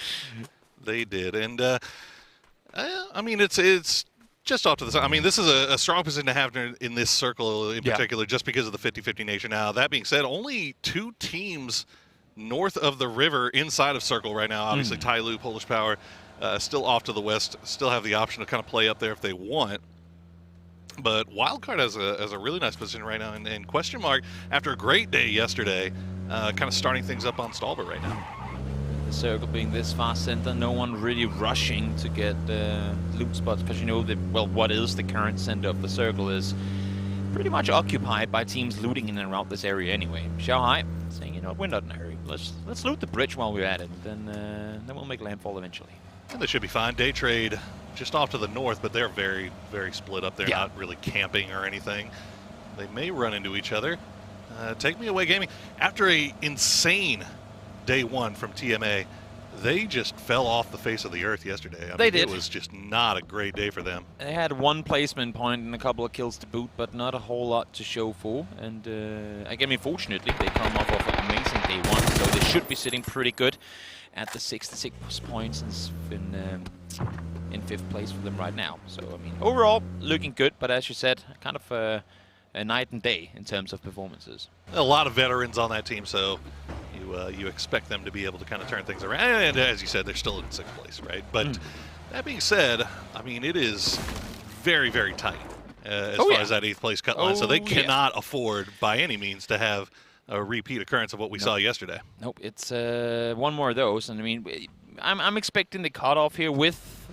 they did. And I mean, it's just off to the side. I mean, this is a strong position to have in this circle in particular, just because of the 50-50 nation. Now, that being said, only 2 teams north of the river inside of circle right now. Obviously, Tyloo, Polish Power, still off to the west, still have the option to kind of play up there if they want. But Wildcard has a really nice position right now, and question mark, after a great day yesterday, kind of starting things up on Stalbert right now. The circle being this far center, no one really rushing to get loot spots, because you know that, well, what is the current center of the circle is pretty much occupied by teams looting in and around this area anyway. Shanghai saying, you know what, we're not in a hurry. Let's loot the bridge while we're at it, then we'll make landfall eventually. And they should be fine. Day trade just off to the north, but they're very, very split up. They're not really camping or anything. They may run into each other. Take Me Away Gaming, after a insane day 1 from TMA, they just fell off the face of the earth yesterday. I mean, it was just not a great day for them. They had 1 placement point and a couple of kills to boot, but not a whole lot to show for. And again, unfortunately, they come off of an amazing day 1, so they should be sitting pretty good at the 66 points in 5th place for them right now. So, I mean, overall, looking good, but as you said, kind of a night and day in terms of performances. A lot of veterans on that team, so you expect them to be able to kind of turn things around. And as you said, they're still in 6th place, right? But that being said, I mean, it is very, very tight as far as that 8th place cut line. So they cannot afford by any means to have a repeat occurrence of what we saw yesterday. Nope, it's 1 more of those. And I mean, I'm expecting the cutoff here with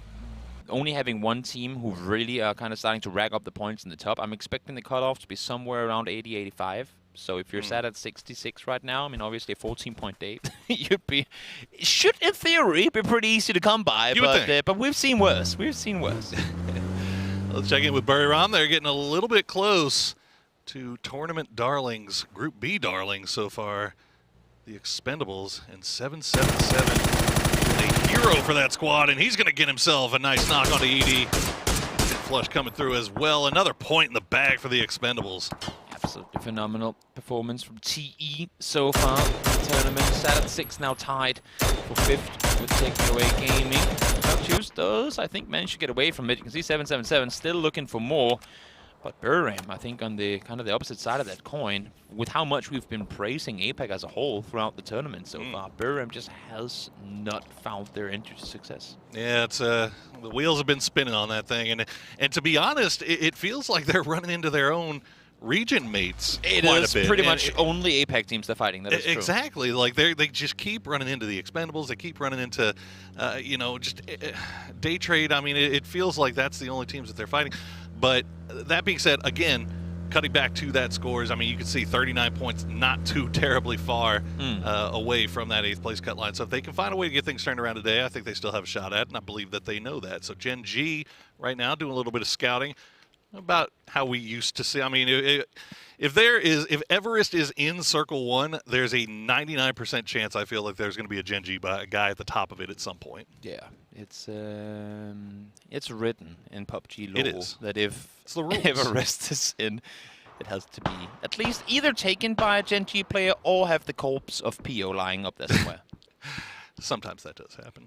only having 1 team who really are kind of starting to rack up the points in the top. I'm expecting the cutoff to be somewhere around 80, 85. So if you're sat at 66 right now, I mean, obviously a 14-point day, should in theory be pretty easy to come by. But we've seen worse. We've seen worse. Let's check in with Buriram. They're getting a little bit close to tournament darlings, Group B darlings so far. The Expendables and 777. A hero for that squad, and he's going to get himself a nice knock onto ED. Flush coming through as well. Another point in the bag for the Expendables. Absolutely phenomenal performance from TE so far. The tournament sat at 6, now tied for 5th with Taking Away Gaming. Choose does, I think, manage to get away from it. You can see 777 still looking for more. But Burram, I think, on the kind of the opposite side of that coin, with how much we've been praising APAC as a whole throughout the tournament so far, Burram just has not found their entry to success. Yeah, it's the wheels have been spinning on that thing, and to be honest, it feels like they're running into their own region mates. It is pretty much only APAC teams they're fighting. That is true. Exactly. Like they just keep running into the Expendables. They keep running into, you know, just day trade. I mean, it feels like that's the only teams that they're fighting. But that being said, again, cutting back to that scores, I mean, you can see 39 points, not too terribly far away from that 8th place cut line. So if they can find a way to get things turned around today, I think they still have a shot at it, and I believe that they know that. So Gen G right now doing a little bit of scouting about how we used to see. I mean, if Everest is in Circle 1, there's a 99% chance I feel like there's going to be a Gen G guy at the top of it at some point. Yeah, it's written in PUBG lore that if Everest is in, it has to be at least either taken by a Gen G player or have the corpse of PO lying up there somewhere. Sometimes that does happen.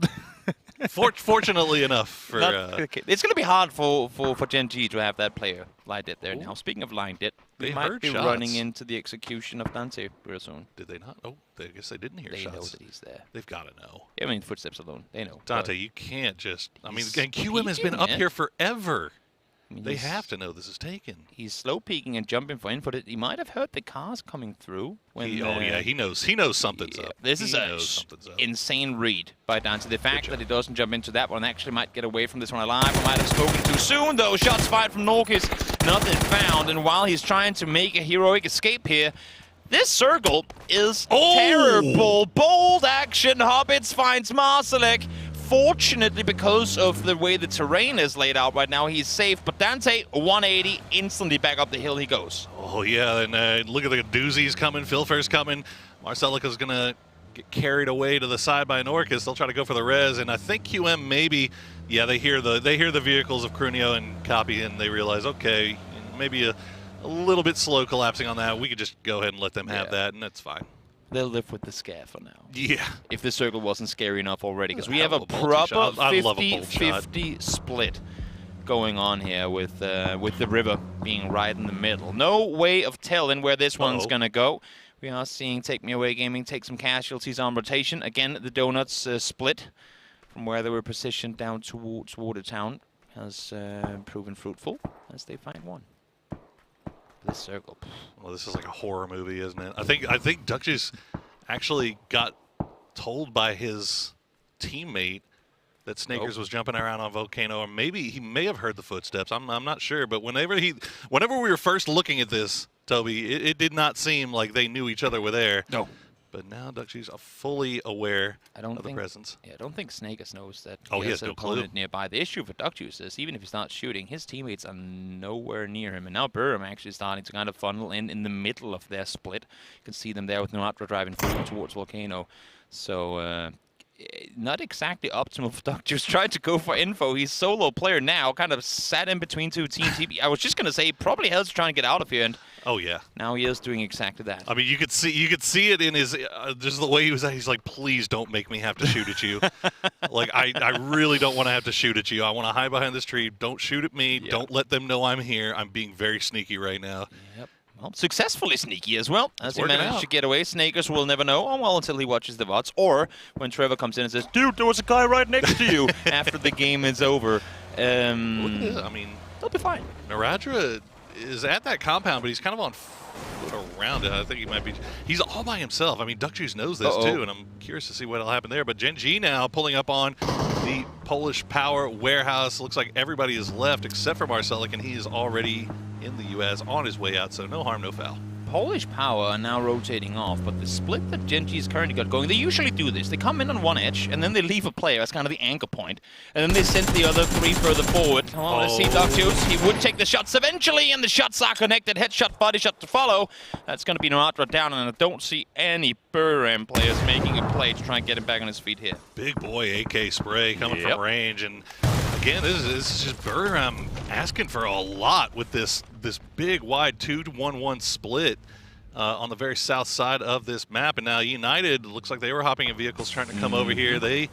Fortunately enough for it's going to be hard for Gen G to have that player lying dead there. Now, speaking of lying dead, they might be running into the execution of Dante real soon. Did they not? Oh, I guess they didn't hear shots. They know that he's there. They've got to know. I mean, footsteps alone, they know. Dante, you can't just. I mean, and QM has been up here forever. I mean, they have to know this is taken. He's slow peeking and jumping for info. He might have heard the cars coming through. When, yeah, he knows something's up. This is an insane read by Dante. The fact that he doesn't jump into that one actually might get away from this one alive. He might have spoken too soon, though. Shots fired from Norkis. Nothing found. And while he's trying to make a heroic escape here, this circle is terrible. Bold action. Hobbits finds Marsalek. Fortunately, because of the way the terrain is laid out right now, he's safe. But Dante, 180, instantly back up the hill he goes. Oh, yeah, and look at the doozies coming. Filfer's coming. Marcelica's going to get carried away to the side by Norcus. They'll try to go for the res, and I think QM maybe, yeah, they hear the vehicles of Crunio and copy, and they realize, okay, maybe a little bit slow collapsing on that. We could just go ahead and let them have that, and that's fine. They'll live with the scare for now. Yeah. If the circle wasn't scary enough already. Because we have a proper 50-50 split going on here with the river being right in the middle. No way of telling where this one's going to go. We are seeing Take Me Away Gaming take some casualties on rotation. Again, the donuts split from where they were positioned down towards Watertown has proven fruitful as they find one. This circle. Well, this is like a horror movie, isn't it? I think Duchess actually got told by his teammate that Snakers was jumping around on Volcano, or maybe he may have heard the footsteps. I'm not sure, but whenever we were first looking at this, Toby, it did not seem like they knew each other were there. No. But now Duxie's fully aware of the presence. Yeah, I don't think Snakers knows that he has an no opponent clue. nearby. The issue for Duxus is even if he's not shooting, his teammates are nowhere near him. And now Burram actually starting to kind of funnel in the middle of their split. You can see them there with Nuatra driving forward towards Volcano. So not exactly optimal for Duxus. Tried to go for info. He's solo player now, kind of sat in between two teams. I was just going to say, probably Hell's trying to get out of here. And oh, yeah. Now he is doing exactly that. I mean, you could see it in his just the way he was. He's like, please don't make me have to shoot at you. Like I really don't want to have to shoot at you. I want to hide behind this tree. Don't shoot at me. Yep. Don't let them know I'm here. I'm being very sneaky right now. Yep. Well, successfully sneaky as well, as he managed to get away. Snakers will never know, well, until he watches the VODs, or when Trevor comes in and says, dude, there was a guy right next to you after the game is over. Look at this. I mean, they'll be fine. Naradra is at that compound, but he's kind of on foot around it. I think he might be. He's all by himself. I mean, Duckjuice knows this too, and I'm curious to see what'll happen there. But Gen G now pulling up on the Polish Power warehouse. Looks like everybody is left except for Marcelic, and he is already in the U.S. on his way out. So no harm, no foul. Polish Power are now rotating off, but the split that Gen.G's currently got going, they usually do this. They come in on one edge, and then they leave a player as kind of the anchor point, and then they send the other 3 further forward. Well, let's see Darkjuice. He would take the shots eventually, and the shots are connected. Headshot, body shot to follow. That's going to be Naratra down, and I don't see any Buram players making a play to try and get him back on his feet here. Big boy AK spray coming from range, and again, this is just Buram asking for a lot with this big wide 2-1-1 split on the very south side of this map. And now United looks like they were hopping in vehicles trying to come over here. They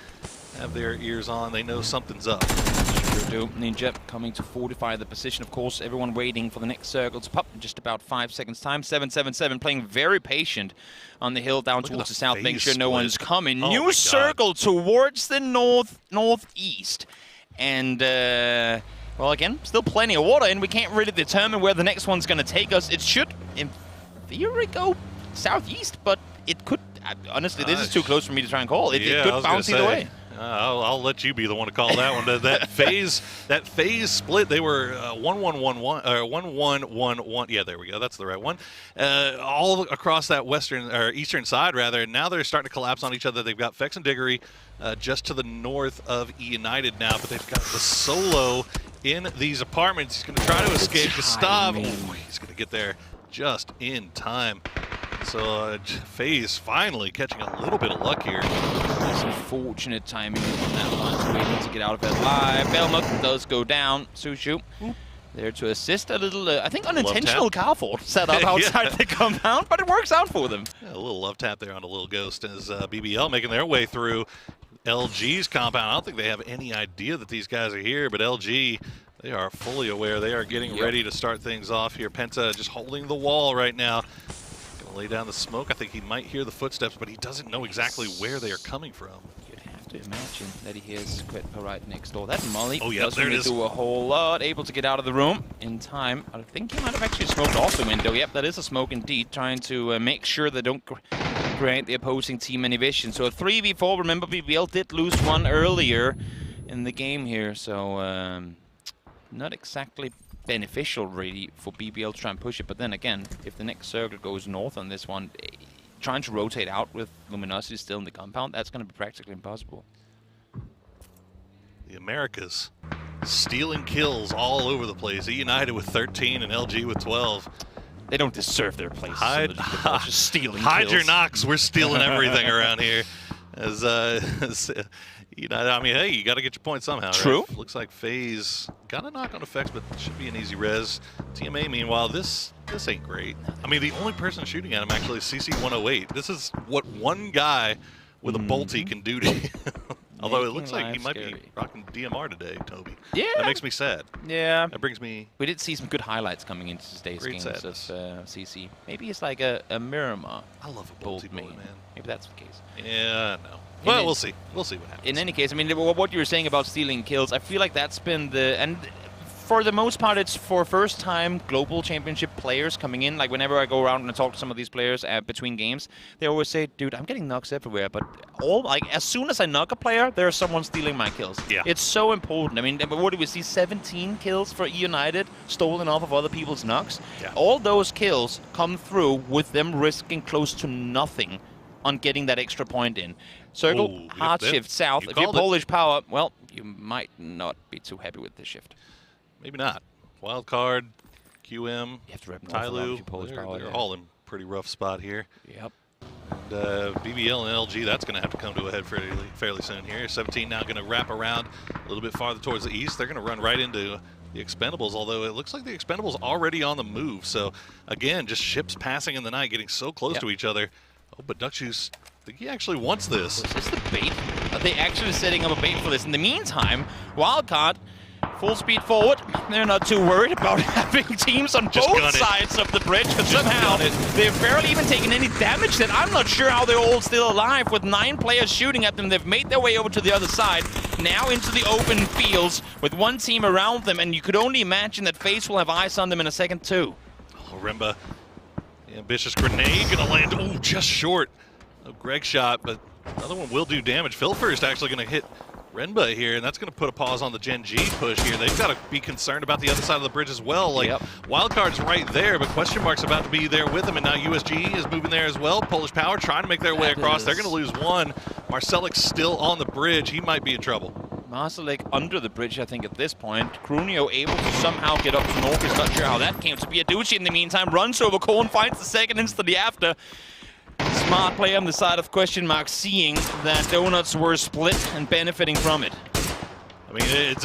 have their ears on. They know something's up. Sure do. Ninja coming to fortify the position. Of course, everyone waiting for the next circle to pop in just about 5 seconds time. 777 playing very patient on the hill down towards the south, making sure no one's coming. New circle towards the northeast. And well, again, still plenty of water, and we can't really determine where the next one's going to take us. It should, in theory, go southeast, but it could. Honestly, this is too close for me to try and call. It could bounce either way. I'll let you be the one to call that one. That phase split, they were 1-1-1-1 or 1-1-1-1. Yeah, there we go. That's the right one. All across that western or eastern side, rather. Now they're starting to collapse on each other. They've got Fex and Diggory just to the north of United now, but they've got the solo in these apartments. He's going to try to escape the stop. He's going to get there just in time. So FaZe finally catching a little bit of luck here. Some fortunate timing on that one, able to get out of it alive. Belmont does go down. Sushu there to assist a little, I think unintentional car fort set up outside the compound, but it works out for them. Yeah, a little love tap there on a little ghost as BBL making their way through LG's compound. I don't think they have any idea that these guys are here, but LG, they are fully aware. They are getting ready to start things off here. Penta just holding the wall right now. Gonna lay down the smoke. I think he might hear the footsteps, but he doesn't know exactly where they are coming from. You'd have to imagine that he hears Quetpa right next door. That Molly doesn't really do a whole lot. Able to get out of the room in time. I think he might have actually smoked off the window. Yep, that is a smoke indeed. Trying to make sure they don't grant the opposing team any vision. So a 3v4. Remember, BBL did lose one earlier in the game here, so not exactly beneficial really for BBL to try and push it. But then again, if the next circle goes north on this one, trying to rotate out with Luminosity still in the compound, that's going to be practically impossible. The Americas stealing kills all over the place. United with 13 and LG with 12. They don't deserve their place. Just stealing hide kills. your knocks. We're stealing everything around here. As United, I mean, hey, you got to get your point somehow. True. Right? Looks like FaZe got a knock on effects, but should be an easy res. TMA, meanwhile, this ain't great. I mean, the only person shooting at him actually is CC108. This is what one guy with a bolty can do to him. Although it looks like he might be rocking DMR today, Toby. Yeah. That makes me sad. Yeah. That brings me... We did see some good highlights coming into today's games of CC. Maybe it's like a Miramar. I love a bolty boy, man. Maybe that's the case. Yeah, no. Well, we'll see. We'll see what happens. In any case, I mean, what you were saying about stealing kills, I feel like that's been the... And for the most part, it's for first-time global championship players coming in. Like, whenever I go around and talk to some of these players between games, they always say, dude, I'm getting knocks everywhere. But as soon as I knock a player, there's someone stealing my kills. Yeah. It's so important. I mean, what do we see? 17 kills for United, stolen off of other people's knocks. Yeah. All those kills come through with them risking close to nothing on getting that extra point in. Circle, hard shift south. If you're Polish Power, well, you might not be too happy with this shift. Maybe not. Wild card, QM, you have to rep Tyloo, they're all in pretty rough spot here. Yep. And BBL and LG, that's going to have to come to a head fairly soon here. 17 now going to wrap around a little bit farther towards the east. They're going to run right into the Expendables, although it looks like the Expendables already on the move. So, again, just ships passing in the night, getting so close to each other. Oh, but Duckjuice, I think he actually wants this. Is this the bait? Are they actually setting up a bait for this? In the meantime, Wildcard, full speed forward. They're not too worried about having teams on both sides of the bridge, but somehow they've barely even taken any damage. That I'm not sure how they're all still alive with 9 players shooting at them. They've made their way over to the other side, now into the open fields with one team around them, and you could only imagine that FaZe will have eyes on them in a second too. Oh, Remba, ambitious grenade gonna land. Oh, just short. No Greg shot, but another one will do damage. Phil first actually gonna hit Renba here, and that's going to put a pause on the Gen G push here. They've got to be concerned about the other side of the bridge as well. Like, Wildcard's right there, but Question Mark's about to be there with them, and now USG is moving there as well. Polish Power trying to make their way across. They're going to lose one. Marcelik's still on the bridge. He might be in trouble. Marcelik under the bridge, I think, at this point. Krunio able to somehow get up to Norcus. Not sure how that came to be. Aducci in the meantime runs over Korn, finds the second instantly after. Smart play on the side of Question Mark, seeing that Donuts were split and benefiting from it. I mean, it's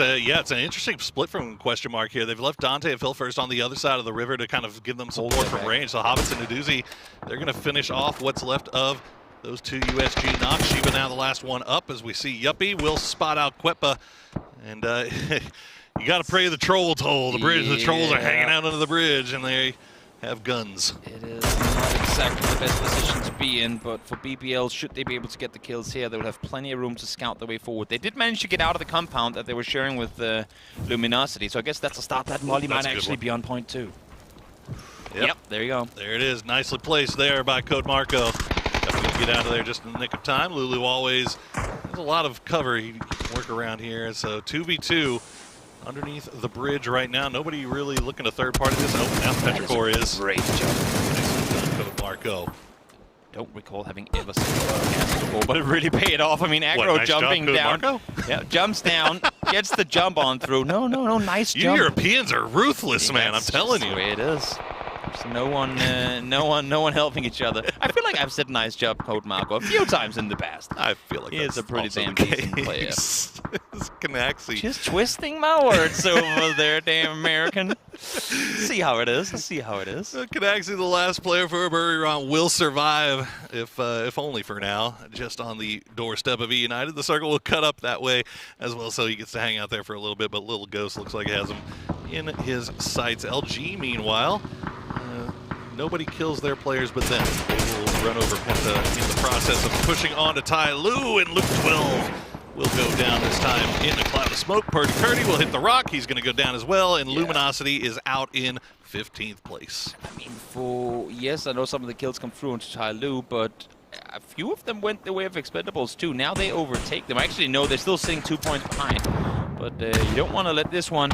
an interesting split from Question Mark here. They've left Dante and Phil first on the other side of the river to kind of give them support from range. So Hobbits and Aduzi, they're going to finish off what's left of those two USG knocks. Shiva now the last one up as we see Yuppie will spot out Kwepa. And you got to pray the trolls hold the bridge. The trolls are hanging out under the bridge, and they have guns. It is not exactly the best position to be in, but for BBL, should they be able to get the kills here, they will have plenty of room to scout their way forward. They did manage to get out of the compound that they were sharing with Luminosity, so I guess that's a start. That Molly might actually be on point too. Yep, there you go. There it is. Nicely placed there by Code Marco. Definitely get out of there just in the nick of time. Lulu always has a lot of cover he can work around here. So 2v2 underneath the bridge right now. Nobody really looking to third party this. Oh, now Petrichor is. Great jump. Nicely done, Code Marco. Don't recall having ever seen a cast before, but it really paid off. I mean, Aggro nice jumping job, down. Yeah, jumps down, gets the jump on through. No, nice jump. You Europeans are ruthless, man. I'm telling you. That's the way it is. There's no one helping each other. I feel like I've said nice job, Code Marco, a few times in the past. I feel like he is a pretty damn decent player. Canaxi. Just twisting my words over there, damn American. See how it is. See how it is. Canaxi, the last player for Buriron, will survive, if only for now, just on the doorstep of E United. The circle will cut up that way as well, so he gets to hang out there for a little bit, but Little Ghost looks like he has him in his sights. LG, meanwhile, nobody kills their players but them. They will run over Penta in the process of pushing on to Ty Lu, and Luke 12 will go down this time in a cloud of smoke. Purdy will hit the rock. He's going to go down as well, and Luminosity is out in 15th place. I mean, yes, I know some of the kills come through into Ty Lu, but a few of them went the way of Expendables too. Now they overtake them. Actually, no, they're still sitting 2 points behind, but you don't want to let this one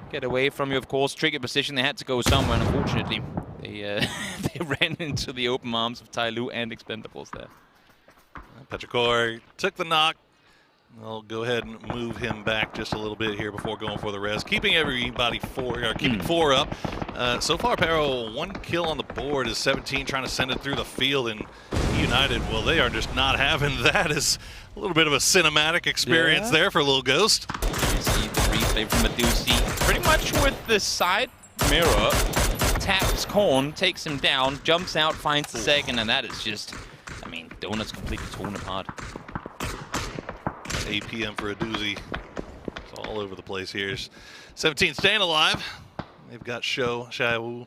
get away from you, of course. Trigger position, they had to go somewhere, and unfortunately, they ran into the open arms of Ty Lu and Expendables there. Petrichor took the knock. I'll go ahead and move him back just a little bit here before going for the res. Keeping everybody keeping four up. So far, Pero, 1 kill on the board is 17, trying to send it through the field, and United, well, they are just not having that. Is a little bit of a cinematic experience there for Little Ghost. You see the replay from Aduzi. Pretty much with the side mirror, taps Korn, takes him down, jumps out, finds the second, and that is just, I mean, Donuts completely torn apart. 8 p.m. for a doozy. It's all over the place here. 17 staying alive. They've got Shaiwu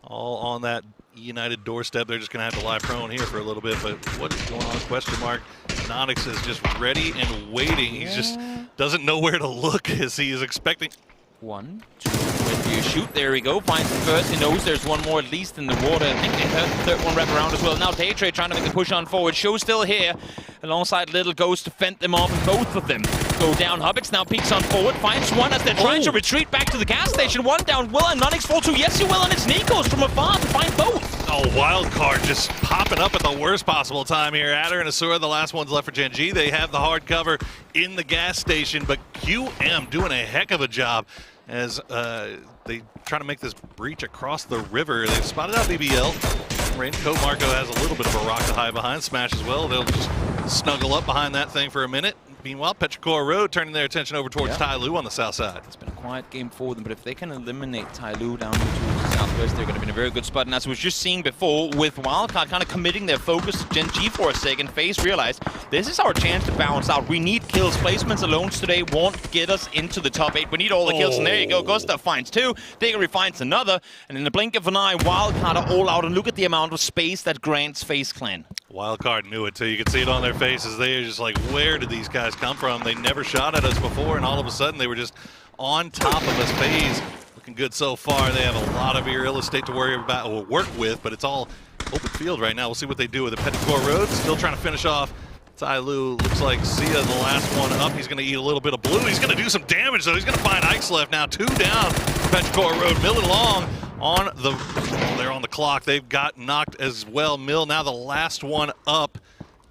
all on that United doorstep. They're just going to have to lie prone here for a little bit. But what is going on? Question mark. Nonix is just ready and waiting. He just doesn't know where to look as he is expecting. 1, 2, when do you shoot? There we go. Finds the first. He knows there's one more at least in the water. I think they heard the third one wrap around as well. Now DAY3 trying to make the push on forward. Show still here alongside Little Ghost to fend them off, and both of them go down. Hobbits now peeks on forward, finds one as they're trying to retreat back to the gas station. One down, Will and Nonix fall too. Yes, you will, and it's Nikos from afar to find both. Oh, wild card just popping up at the worst possible time here. Adder and Asura, the last ones left for Gen G. They have the hard cover in the gas station, but QM doing a heck of a job as they try to make this breach across the river. They've spotted out BBL. Raincoat Marco has a little bit of a rock to hide behind. Smash as well. They'll just snuggle up behind that thing for a minute. Meanwhile, Petrichor Road turning their attention over towards Ty Lu on the south side. It's been a quiet game for them, but if they can eliminate Ty Lu down towards the southwest, they're going to be in a very good spot. And as we were just seeing before, with Wildcard kind of committing their focus to Gen G for a second, FaZe realized this is our chance to balance out. We need kills. Placements alone today won't get us into the top 8. We need all the kills, and there you go. Gustav finds 2, Diggory finds another, and in the blink of an eye, Wildcard are all out, and look at the amount of space that grants FaZe Clan. Wildcard knew it too. You could see it on their faces. They are just like, where did these guys come from? They never shot at us before, and all of a sudden they were just on top of us. FaZe looking good so far. They have a lot of real estate to worry about or work with, but it's all open field right now. We'll see what they do with the Petrichor Road. Still trying to finish off Tyloo looks like Sia, the last one up. He's going to eat a little bit of blue. He's going to do some damage, though. He's going to find Ike's left now. 2 down for Petrichor Road. Mill and Long on the... They're on the clock. They've got knocked as well. Mill now the last one up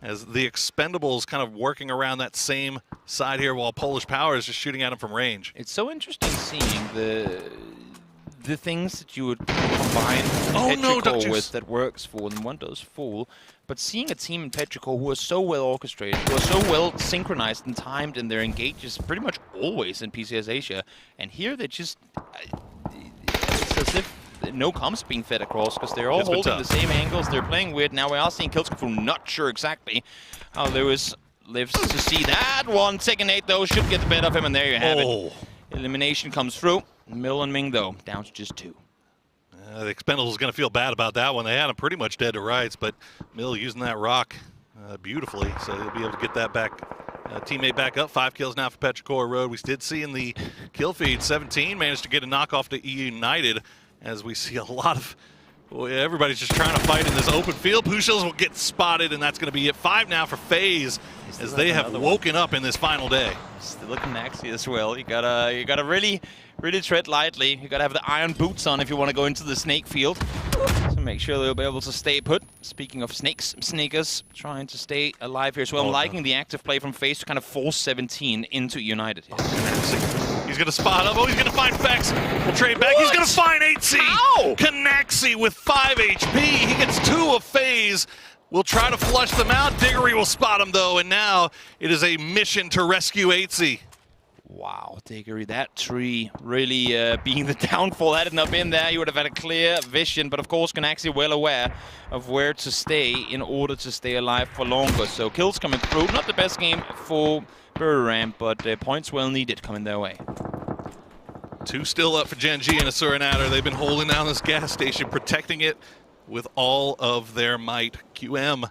as the Expendables kind of working around that same side here while Polish Power is just shooting at him from range. It's so interesting seeing the things that you would combine Petrichor with that works for them. One does fall. But seeing a team in Petrichor who are so well orchestrated, who are so well synchronized and timed in their engages pretty much always in PCS Asia, and here they just, it's as if no comms being fed across because they're all holding the same angles. They're playing weird. Now we are seeing kills come through. Not sure exactly how Lewis lives to see that one. Second 8 though should get the better of him, and there you have it. Elimination comes through. Mill and Ming though down to just 2. The Expendables is going to feel bad about that one. They had him pretty much dead to rights, but Mill using that rock beautifully, so he'll be able to get that back. Teammate back up. 5 kills now for Petrichor Road. We did see in the kill feed, 17 managed to get a knockoff to United, as we see a lot of, everybody's just trying to fight in this open field. Pushels will get spotted, and that's going to be it. 5 now for FaZe, as they have woken up in this final day. Still a Canaxi as well. You gotta really tread lightly. You gotta have the iron boots on if you want to go into the snake field. So make sure they'll be able to stay put. Speaking of snakers trying to stay alive here as well. I'm liking the active play from FaZe to kind of force 17 into United. He's going to spot up. Oh, he's going to find Vex. We'll trade back. He's going to find 8C. Canaxi with 5 HP. He gets 2 of FaZe. We'll try to flush them out. Diggory will spot him, though, and now it is a mission to rescue 8C. Wow, Diggory, that tree really being the downfall. Had it not been there, you would have had a clear vision. But of course, Canaxi well aware of where to stay in order to stay alive for longer. So kills coming through. Not the best game for Buriram, but points well needed coming their way. 2 still up for Gen G and Asura Natter. They've been holding down this gas station, protecting it with all of their might. QM,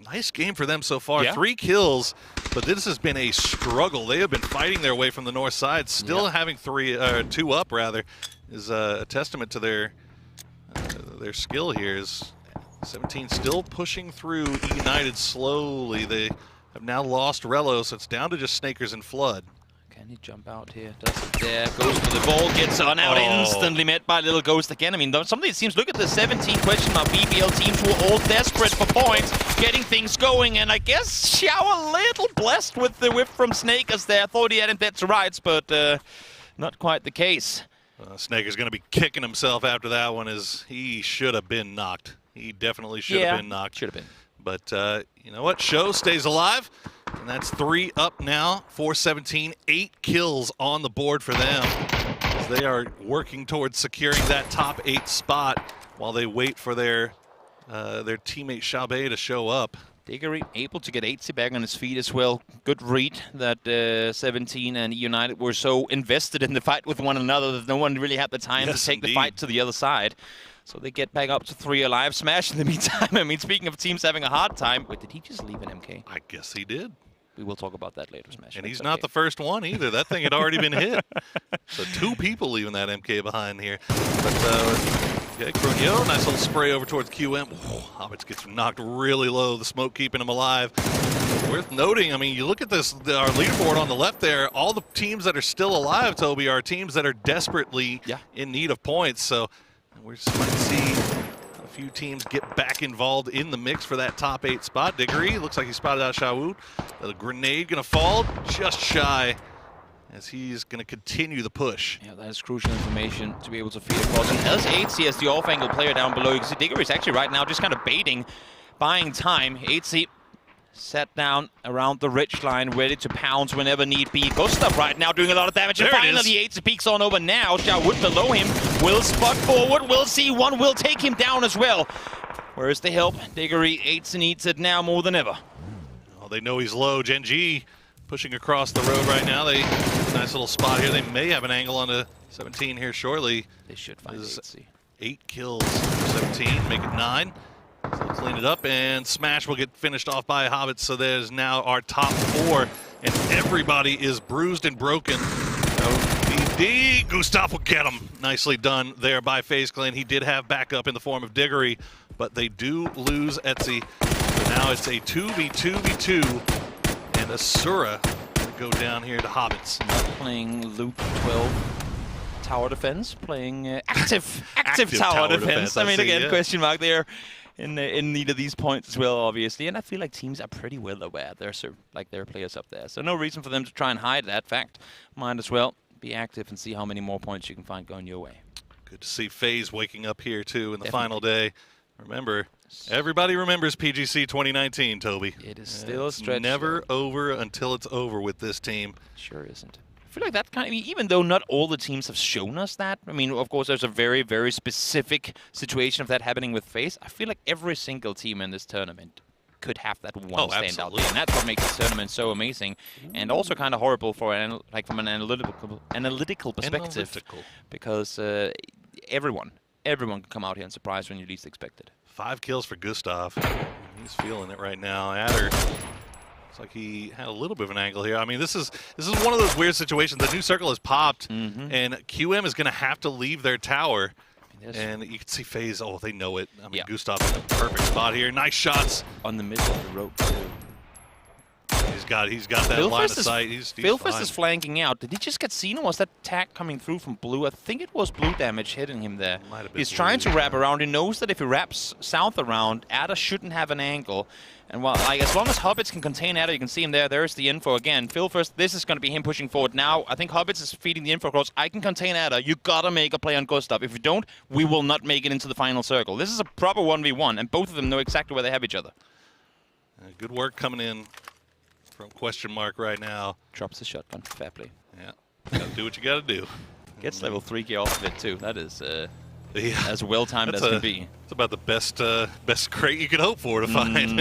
nice game for them so far. 3 kills, but this has been a struggle. They have been fighting their way from the north side. Still having 2 up, rather, is a testament to their skill here. Is 17 still pushing through United slowly. They have now lost Relo, so it's down to just Snakers and Flood. Can he jump out here? Doesn't dare. Goes for the ball, gets on out, instantly met by Little Ghost again. I mean, some of these teams, look at the 17 question mark BBL teams who are all desperate for points, getting things going, and I guess Xiao a little blessed with the whip from Snakers there. Thought he had him dead to rights, but not quite the case. Snaker's going to be kicking himself after that one, as he should have been knocked. He definitely should have been knocked. Should have been. But you know what? Show stays alive, and that's 3 up now for 17. 8 kills on the board for them, as they are working towards securing that top 8 spot while they wait for their teammate Xiaobei to show up. Diggory able to get 8C back on his feet as well. Good read that 17 and United were so invested in the fight with one another that no one really had the time to take the fight to the other side. So they get back up to 3 alive. Smash in the meantime. I mean, speaking of teams having a hard time. Wait, did he just leave an MK? I guess he did. We will talk about that later, Smash. And he's not the first one either. That thing had already been hit. So 2 people leaving that MK behind here. But okay, Cronio, nice little spray over towards QM. Hobbits gets knocked really low. The smoke keeping him alive. Worth noting, I mean, you look at this, our leaderboard on the left there, all the teams that are still alive, Toby, are teams that are desperately in need of points. So we're just going to see a few teams get back involved in the mix for that top 8 spot. Diggory, looks like he spotted out Xiaowu. The grenade going to fall just shy, as he's going to continue the push. Yeah, that is crucial information to be able to feed across. And as 8C as the off-angle player down below, you can see Diggory's actually right now just kind of baiting, buying time. 8C sat down around the ridge line, ready to pounce whenever need be. Gustav right now doing a lot of damage. And finally, 8C peeks on over now. Xiaowood below him will spot forward. We'll see one will take him down as well. Where's the help? Diggory, 8C needs it now more than ever. Well, they know he's low. Gen G pushing across the road right now. Nice little spot here. They may have an angle onto 17 here shortly. They should find 8C. 8 kills for 17, make it 9. So they'll clean it up, and Smash will get finished off by Hobbits. So there's now our top 4, and everybody is bruised and broken. BD, Gustav will get him. Nicely done there by FaZe Clan. He did have backup in the form of Diggory, but they do lose Etsy. But Now it's a 2v2v2, and Asura go down here to Hobbits. Not playing Loop 12 tower defense, playing active tower defense. I mean, again, question mark there in need of these points as well, obviously. And I feel like teams are pretty well aware there's their players up there, so no reason for them to try and hide that fact. Might as well be active and see how many more points you can find going your way. Good to see FaZe waking up here too in the final day. Remember, everybody remembers PGC 2019, Toby. It is still a stretch. Never over until it's over with this team. Sure isn't. I feel like that kind of, even though not all the teams have shown us that, I mean, of course, there's a very, very specific situation of that happening with FaZe. I feel like every single team in this tournament could have that one standout day, and that's what makes this tournament so amazing, and also kind of horrible for from an analytical perspective, because everyone can come out here and surprise when you least expect it. 5 kills for Gustav. He's feeling it right now. Adder, looks like he had a little bit of an angle here. I mean, this is one of those weird situations. The new circle has popped, and QM is going to have to leave their tower. And you can see FaZe, oh, they know it. I mean, Gustav in the perfect spot here. Nice shots. On the middle of the rope, too. He's got that line of sight. Philfist is flanking out. Did he just get seen, or was that tag coming through from blue? I think it was blue damage hitting him there. He's trying to wrap around. He knows that if he wraps south around, Adder shouldn't have an angle. And well, like, as long as Hobbits can contain Adder, you can see him there. There's the info again. Philfist, this is going to be him pushing forward. Now, I think Hobbits is feeding the info across. I can contain Adder. You got to make a play on Gustav. If you don't, we will not make it into the final circle. This is a proper 1v1, and both of them know exactly where they have each other. Good work coming in from question mark right now. Drops the shotgun. Fair play. Yeah. Gotta do what you gotta do. Gets level 3 gear off of it too. That is as well timed as can be. It's about the best crate you could hope for to find.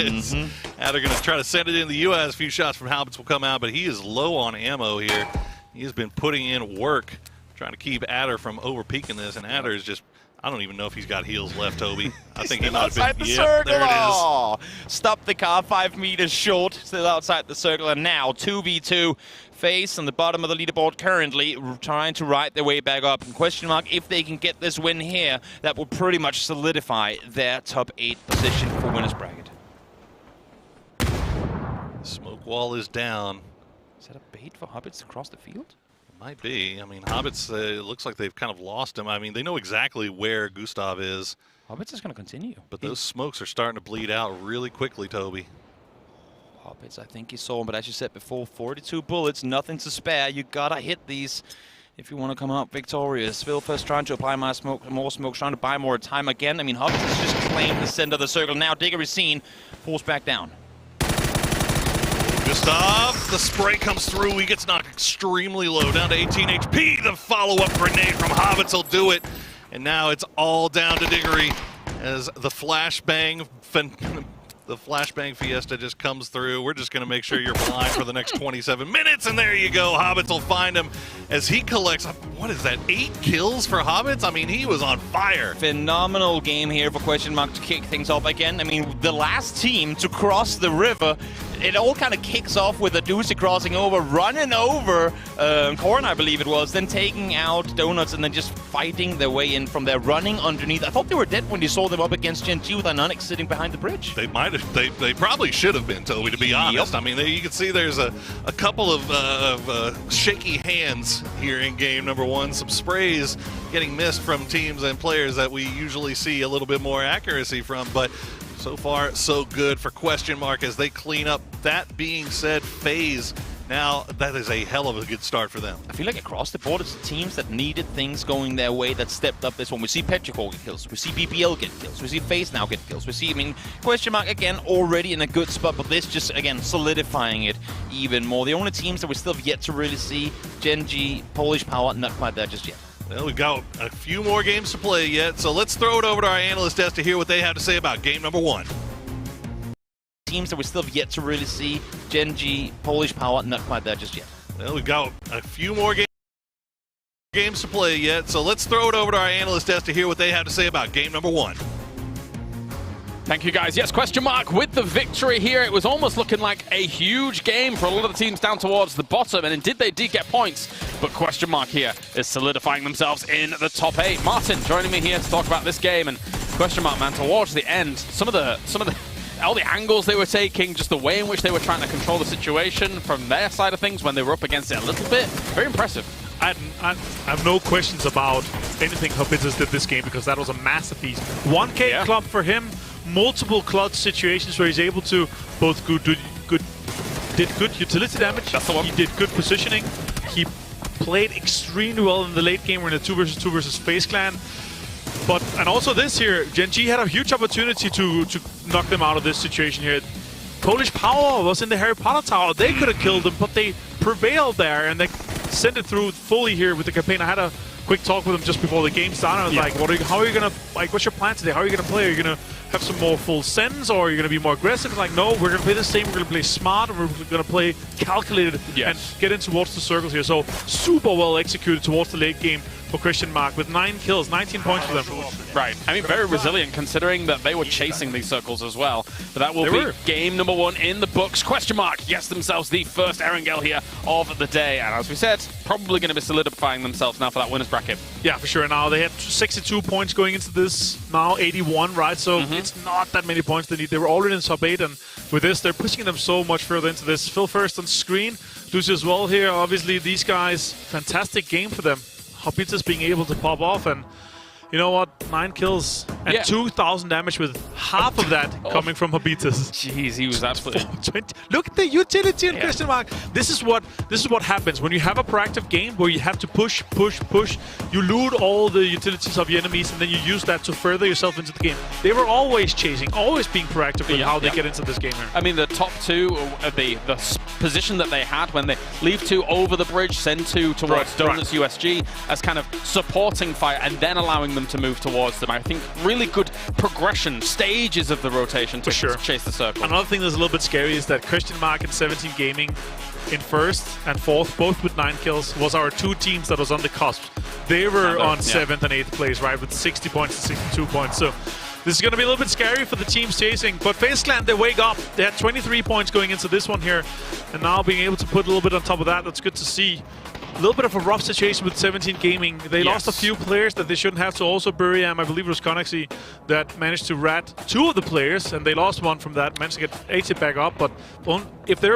Adder gonna try to send it in the U.S. A few shots from Hobbits will come out, but he is low on ammo here. He has been putting in work trying to keep Adder from over peaking this, and Adder is just, I don't even know if he's got heals left, Toby. I think he might have been. Outside the circle. There it is. Oh, stop the car 5 meters short. Still outside the circle, and now 2v2. FaZe on the bottom of the leaderboard currently trying to ride their way back up. And question mark, if they can get this win here, that will pretty much solidify their top 8 position for winners bracket. Smoke wall is down. Is that a bait for Hobbits to cross the field? Might be. I mean, Hobbits, it looks like they've kind of lost him. I mean, they know exactly where Gustav is. Hobbits is going to continue. But those smokes are starting to bleed out really quickly, Toby. Hobbits, I think he saw him, but as you said before, 42 bullets, nothing to spare. You got to hit these if you want to come out victorious. Philfist trying to apply more smoke, trying to buy more time again. I mean, Hobbits has just claimed the center of the circle. Now Digger is seen, pulls back down. Gustav, the spray comes through. He gets knocked extremely low, down to 18 HP. The follow-up grenade from Hobbits will do it. And now it's all down to Diggory as the flashbang fiesta just comes through. We're just going to make sure you're blind for the next 27 minutes. And there you go. Hobbits will find him as he collects, what is that, 8 kills for Hobbits? I mean, he was on fire. Phenomenal game here for question mark to kick things off again. I mean, the last team to cross the river, it all kind of kicks off with a Doozy crossing over, running over Corn, I believe it was, then taking out Donuts and then just fighting their way in from there, running underneath. I thought they were dead when you saw them up against Gen G with Anonix sitting behind the bridge. They might have, they probably should have been, Toby, to be honest. I mean, you can see there's a couple of shaky hands here in game number 1. Some sprays getting missed from teams and players that we usually see a little bit more accuracy from, but so far, so good for question mark as they clean up. That being said, FaZe, now that is a hell of a good start for them. I feel like across the board, it's the teams that needed things going their way that stepped up this one. We see Petrichor get kills. We see BPL get kills. We see FaZe now get kills. We see, I mean, question mark again, already in a good spot, but this just, again, solidifying it even more. The only teams that we still have yet to really see, Gen G, Polish Power, not quite there just yet. Well, we've got a few more games to play yet, so let's throw it over to our analyst desk to hear what they have to say about game number 1. Teams that we still have yet to really see, Gen G, Polish Power, not quite there just yet. Well, we've got a few more games to play yet, so let's throw it over to our analyst desk to hear what they have to say about game number 1. Thank you, guys. Yes, question mark with the victory here. It was almost looking like a huge game for a lot of the teams down towards the bottom, and indeed they did get points, but question mark here is solidifying themselves in the top 8. Martin joining me here to talk about this game, and question mark, man, towards the end, some of the all the angles they were taking, just the way in which they were trying to control the situation from their side of things when they were up against it a little bit. Very impressive. I have no questions about anything Habitas did this game, because that was a masterpiece. 1K club for him, multiple clutch situations where he's able to both did good utility damage. That's the one. He did good positioning. He played extremely well in the late game. We're in a 2 versus FaZe Clan. And also this here, Gen G had a huge opportunity to knock them out of this situation here. Polish Power was in the Harry Potter tower. They could have killed them, but they prevailed there, and they sent it through fully here with the campaign. I had a quick talk with them just before the game started. I was like, how are you gonna, like, what's your plan today? How are you gonna play? Are you gonna have some more full sends, or are you gonna be more aggressive? Like, no, we're gonna play the same. We're gonna play smart, and we're gonna play calculated and get in towards the circles here. So super well executed towards the late game for Christian Mark with 9 kills, 19 points for them. Right. I mean, very resilient considering that they were chasing these circles as well. But that will be game number 1 in the books. Question Mark gets themselves the first Erangel here of the day. And as we said, probably going to be solidifying themselves now for that winner's bracket. Yeah, for sure. Now they had 62 points going into this, now 81, right? So it's not that many points they need. They were already in sub 8, and with this, they're pushing them so much further into this. Phil first on screen. Lucy as well here. Obviously, these guys, fantastic game for them. Habitas being able to pop off, and you know what? 9 kills and 2,000 damage, with half of that coming from Habitas. Jeez, he was absolutely... Look at the utility in Christian Mark. This is what happens when you have a proactive game where you have to push. You loot all the utilities of your enemies, and then you use that to further yourself into the game. They were always chasing, always being proactive with how they get into this game here. I mean, the top 2, the position that they had when they leave 2 over the bridge, send 2 towards Donuts USG as kind of supporting fire, and then allowing them to move towards them. I think really good progression, stages of the rotation to chase the circle. Another thing that's a little bit scary is that Christian Mark and 17 Gaming in first and fourth, both with 9 kills, was our 2 teams that was on the cusp. They were on 7th and 8th place, right, with 60 points and 62 points. So this is going to be a little bit scary for the teams chasing. But FaZe Clan, they wake up. They had 23 points going into this one here, and now being able to put a little bit on top of that, that's good to see. A little bit of a rough situation with 17 Gaming. They lost a few players that they shouldn't have to also bury. I believe it was Conaxy that managed to rat 2 of the players, and they lost 1 from that. Managed to get 80 back up, but if there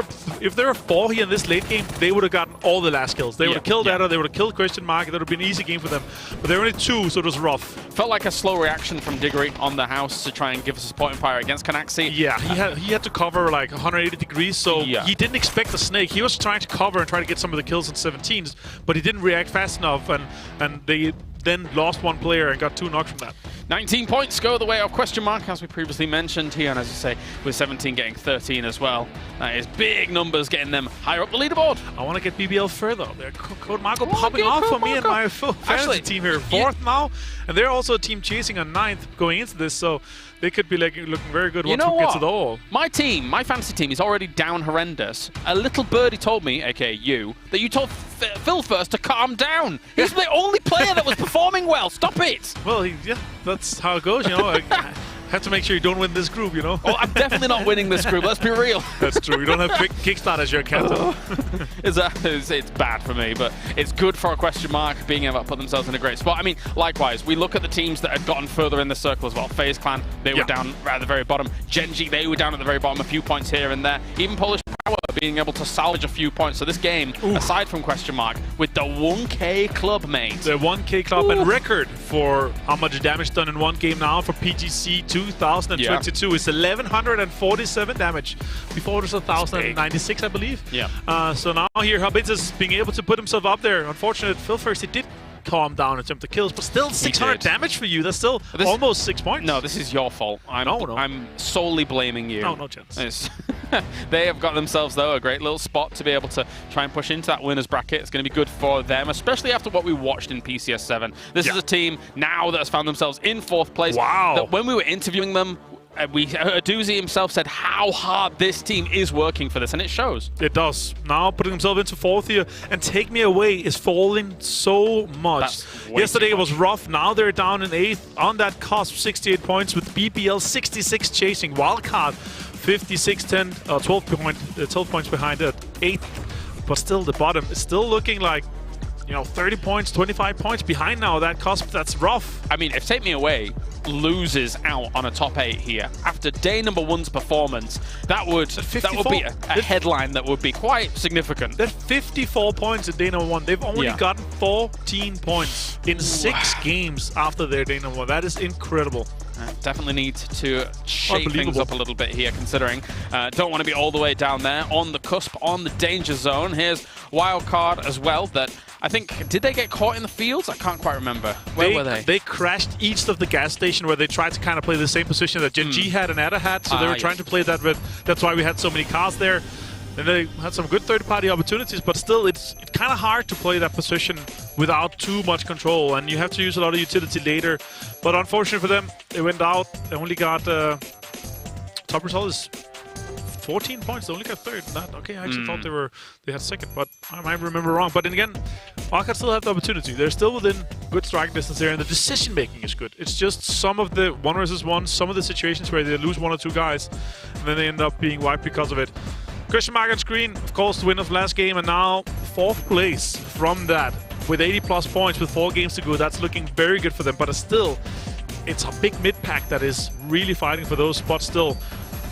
are 4 here in this late game, they would have gotten all the last kills. They would have killed Edda, they would have killed Christian Mark. That would have been an easy game for them. But there were only 2, so it was rough. Felt like a slow reaction from Diggory on the house to try and give us a supporting fire against Conaxy. Yeah, he had to cover like 180 degrees, so he didn't expect the snake. He was trying to cover and try to get some of the kills in 17s, but he didn't react fast enough, and they then lost 1 player and got 2 knocks from that. 19 points go the way of Question Mark, as we previously mentioned here, and as you say, with 17 getting 13 as well. That is big numbers getting them higher up the leaderboard. I want to get BBL further. Code Marco popping off for me and my fantasy team here. 4th now, and they're also a team chasing on 9th going into this, so they could be looking very good once we get to the all. My team, my fantasy team, is already down horrendous. A little birdie told me, aka you, that you told Phil first to calm down. He's the only player that was performing well. Stop it. Well, yeah, that's how it goes, you know. I have to make sure you don't win this group, you know. Oh, I'm definitely not winning this group. Let's be real. That's true. You don't have Kickstart as your captain. It's bad for me, but it's good for a Question Mark being able to put themselves in a great spot. I mean, likewise, we look at the teams that had gotten further in the circle as well. FaZe Clan, they were down right at the very bottom. Gen G, they were down at the very bottom, a few points here and there. Even Polish Power being able to salvage a few points. So this game, aside from Question Mark, with the 1K club, mate. The 1K club and record for how much damage done in 1 game now for PGC 2022 is 1,147 damage. Before it was 1,096, I believe. Yeah. So now here, Habitas being able to put himself up there. Unfortunate, Phil first, he did calm down in terms of kills, but still 600 damage for you. That's still almost 6 points. No, this is your fault. I'm solely blaming you. No chance. They have got themselves, though, a great little spot to be able to try and push into that winner's bracket. It's going to be good for them, especially after what we watched in PCS 7. This is a team now that has found themselves in 4th place. Wow. That when we were interviewing them, Aduzi himself said how hard this team is working for this, and it shows. It does. Now putting himself into 4th here, and Take Me Away is falling so much. Yesterday it was rough. Now they're down in 8th on that cusp, 68 points with BPL 66 chasing. Wildcard 56, 10, 12 points behind at 8th, but still the bottom is still looking like 30 points, 25 points behind now. That cusp, that's rough. I mean, if Take Me Away loses out on a top 8 here after day number 1's performance, that would be a headline that would be quite significant. They're 54 points at day number 1. They've only gotten 14 points in 6 games after their day number 1. That is incredible. Definitely need to shake things up a little bit here, considering don't want to be all the way down there on the cusp, on the danger zone. Here's Wildcard as well. That I think, did they get caught in the fields? I can't quite remember. Where were they? They crashed east of the gas station where they tried to kind of play the same position that Gen G had and Ada had, so they were trying to play that with. That's why we had so many cars there. And they had some good third-party opportunities, but still, it's kind of hard to play that position without too much control, and you have to use a lot of utility later. But unfortunately for them, they went out. They only got top result is 14 points. They only got third. Okay, I actually thought they had second, but I might remember wrong. But then again, Wildcard still have the opportunity. They're still within good striking distance there, and the decision-making is good. It's just some of the 1 versus 1, some of the situations where they lose 1 or 2 guys, and then they end up being wiped because of it. Question mark on screen, of course, the winner of last game, and now 4th place from that with 80+ points with 4 games to go. That's looking very good for them, but still, it's a big mid-pack that is really fighting for those spots still.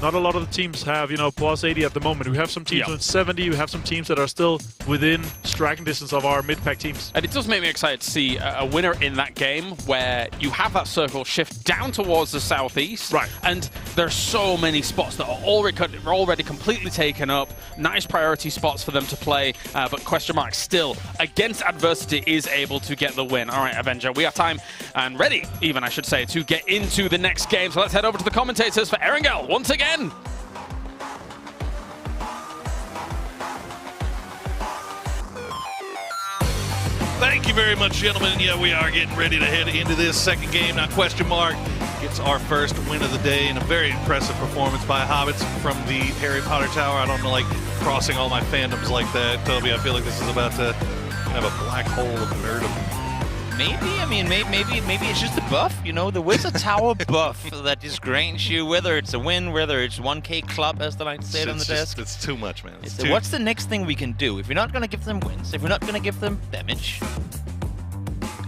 Not a lot of the teams have, plus 80 at the moment. We have some teams on 70. We have some teams that are still within striking distance of our mid-pack teams. And it does make me excited to see a winner in that game where you have that circle shift down towards the southeast. Right. And there's so many spots that are already completely taken up. Nice priority spots for them to play. But question mark still, against adversity, is able to get the win. All right, Avenger, we have time and ready, even I should say, to get into the next game. So let's head over to the commentators for Erangel once again. Thank you very much, gentlemen. Yeah, we are getting ready to head into this second game. Now, question mark gets our first win of the day in a very impressive performance by Hobbits from the Harry Potter Tower. I don't know, like, crossing all my fandoms like that, Toby. I feel like this is about to have a black hole of nerdom. Maybe, I mean, maybe it's just the buff, the Wizard Tower buff that just grants you, whether it's a win, whether it's 1K club, as they like to say it on the desk. It's too much, man. What's the next thing we can do? If we're not going to give them wins, if we're not going to give them damage,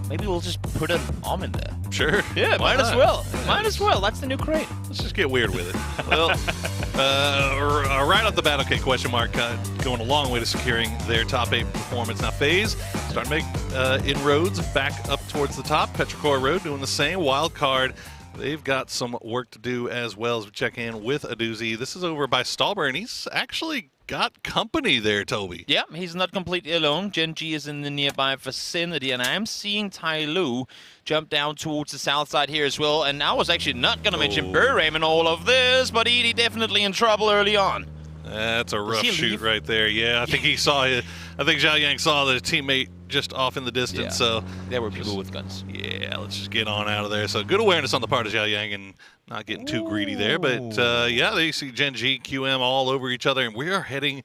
maybe we'll just put an arm in there. Sure. Yeah, might as well. Might as well. That's the new crate. Let's just get weird with it. Well, right off the bat, okay, question mark, going a long way to securing their top 8 performance. Now, FaZe starting to make inroads back up towards the top. Petrichor Road doing the same. Wildcard, they've got some work to do as well as we check in with Aduzi. This is over by Stallburn. He's actually got company there, Toby. Yeah, he's not completely alone. Gen G is in the nearby vicinity, and I am seeing Tai Lu jump down towards the south side here as well. And I was actually not going to mention Burram in all of this, but Edie definitely in trouble early on. That's a rough shoot right there. Yeah, I think he saw it. I think Zhao Yang saw the teammate just off in the distance. So there were people with guns. Yeah, let's just get on out of there. So good awareness on the part of Zhao Yang and not getting too greedy there. But yeah, they see Gen G, QM all over each other, and we are heading.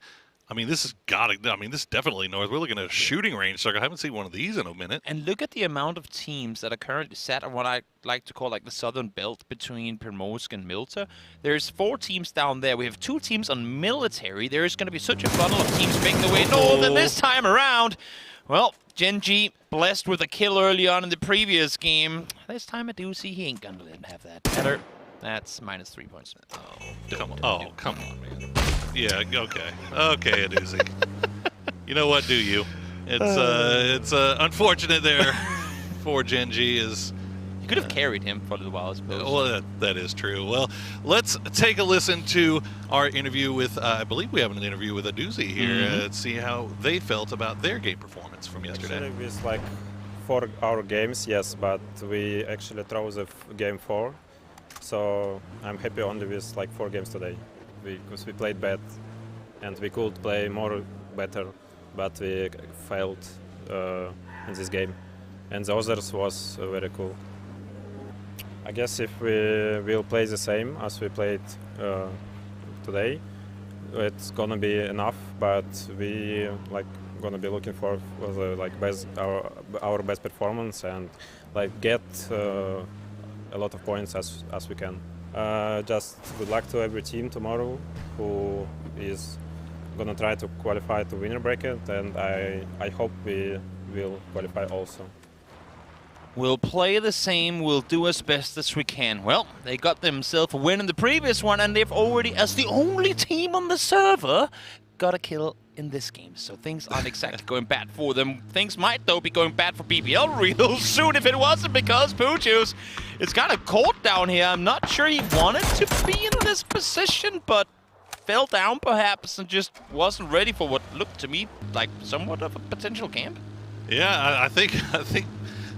I mean, this is definitely north. We're looking at a shooting range circle. I haven't seen one of these in a minute. And look at the amount of teams that are currently set on what I like to call like the southern belt between Primorsk and Milta. There's 4 teams down there. We have 2 teams on military. There's going to be such a funnel of teams making their way north, and this time around, well, Gen G blessed with a kill early on in the previous game. This time I do see he ain't going to let him have that. Header. That's -3 points. Come on, man. Yeah, okay. Okay, Aduzi. You know what, do you? It's unfortunate there for Gen G is... You could have carried him for a little while, I suppose. Well, that is true. Well, let's take a listen to our interview with, I believe we have an interview with Aduzi here to see how they felt about their game performance from yesterday. Actually, with like 4 hour games, yes, but we actually throw the game 4. So I'm happy only with like 4 games today, because we played bad, and we could play better, but we failed in this game, and the others was very cool. I guess if we will play the same as we played today, it's gonna be enough. But we like gonna be looking for the like our best performance and like get a lot of points as we can. Just good luck to every team tomorrow who is gonna try to qualify to winner bracket, and I hope we will qualify also. We'll play the same, we'll do as best as we can. Well, they got themselves a win in the previous one, and they've already, as the only team on the server, got a kill in this game. So things aren't exactly going bad for them. Things might, though, be going bad for BBL real soon if it wasn't because Puju's is kind of caught down here. I'm not sure he wanted to be in this position, but fell down perhaps and just wasn't ready for what looked to me like somewhat of a potential camp. Yeah, I think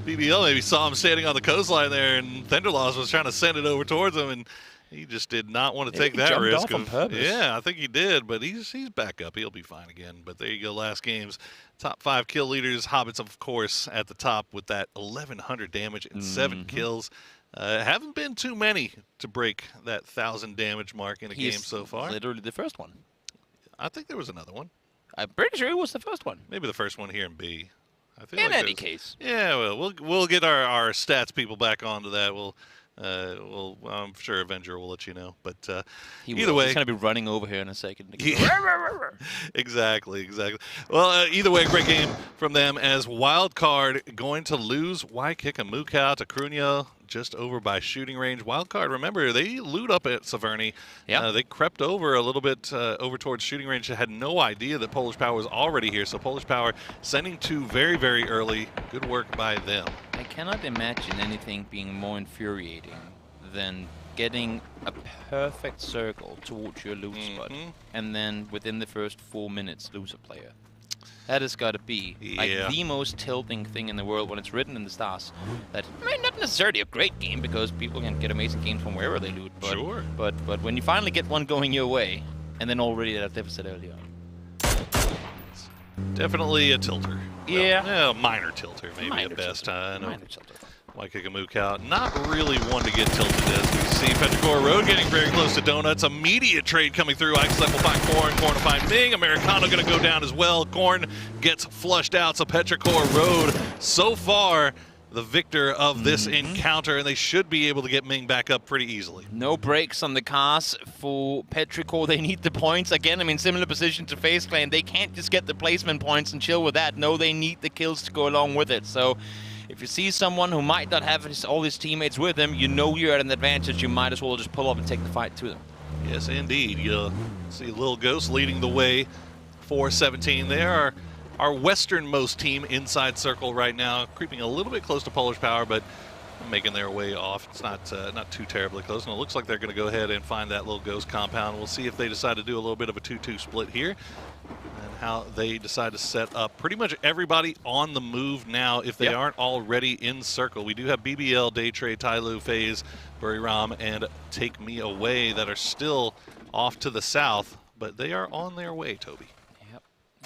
BBL maybe saw him standing on the coastline there, and Thunderlaws was trying to send it over towards him, and he just did not want to take that risk. Off on purpose. Yeah, I think he did, but he's back up. He'll be fine again. But there you go, last game's top 5 kill leaders. Hobbits, of course, at the top with that 1,100 damage and 7 kills. Haven't been too many to break that 1,000 damage mark in a game so far. Literally the first one. I think there was another one. I'm pretty sure it was the first one. Maybe the first one here in B. I feel in like any case. Yeah, well, we'll get our stats people back onto that. I'm sure Avenger will let you know. But either way, he's gonna be running over here in a second. Exactly. Well, either way, great game from them. As wild card going to lose Waikika to Crunia just over by shooting range. Wildcard, remember, they loot up at Severny. Yeah. They crept over a little bit over towards shooting range. They had no idea that Polish Power was already here. So Polish Power sending 2 very, very early. Good work by them. I cannot imagine anything being more infuriating than getting a perfect circle towards your loot spot and then within the first 4 minutes lose a player. That has got to be like the most tilting thing in the world when it's written in the stars. That not necessarily a great game because people can get amazing games from wherever they loot. But, sure. But when you finally get one going your way, and then already at a deficit early on. Definitely a tilter. Yeah. Well, minor tilter, maybe at best. Minor tilter. Waikika not really one to get tilted as we see Petrichor Road getting very close to Donuts. Immediate trade coming through. Ixlep will find Corn will find Ming. Americano going to go down as well. Corn gets flushed out, so Petrichor Road so far the victor of this encounter, and they should be able to get Ming back up pretty easily. No breaks on the cars for Petrichor. They need the points. Again, I mean, similar position to FaZe Clan. They can't just get the placement points and chill with that. No, they need the kills to go along with it. So if you see someone who might not have all his teammates with him, you know you're at an advantage. You might as well just pull up and take the fight to them. Yes, indeed. You'll see Lil Ghost leading the way for 17. They are our westernmost team inside circle right now, creeping a little bit close to Polish Power, but making their way off. It's not too terribly close, and it looks like they're going to go ahead and find that Lil Ghost compound. We'll see if they decide to do a little bit of a 2-2 split here, and how they decide to set up pretty much everybody on the move now if they aren't already in circle. We do have BBL, Day3, Tyloo, FaZe, Buriram, and Take Me Away that are still off to the south, but they are on their way, Toby.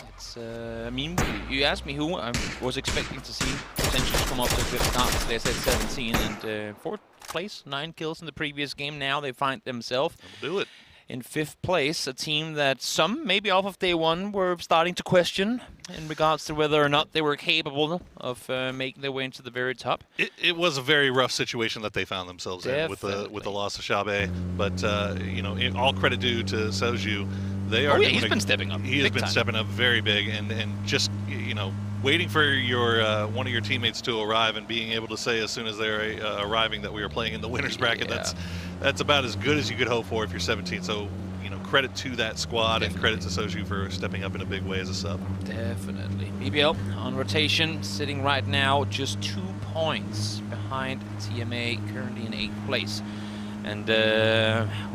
It's, I mean, you asked me who I was expecting to see potentially come up to 5th start. They said 17 and 4th place, 9 kills in the previous game. Now they find themselves in 5th place, a team that some, maybe off of day one, were starting to question in regards to whether or not they were capable of making their way into the very top. It was a very rough situation that they found themselves in with the loss of Xiaobai, but you know, all credit due to Soju. They are he's been stepping up. He has been stepping up very big, and just, you know, waiting for your one of your teammates to arrive and being able to say as soon as they're arriving that we are playing in the winners bracket. That's about as good as you could hope for if you're 17. So, you know, credit to that squad and credit to Soju for stepping up in a big way as a sub. Definitely. BBL on rotation, sitting right now just 2 points behind TMA, currently in 8th place. And,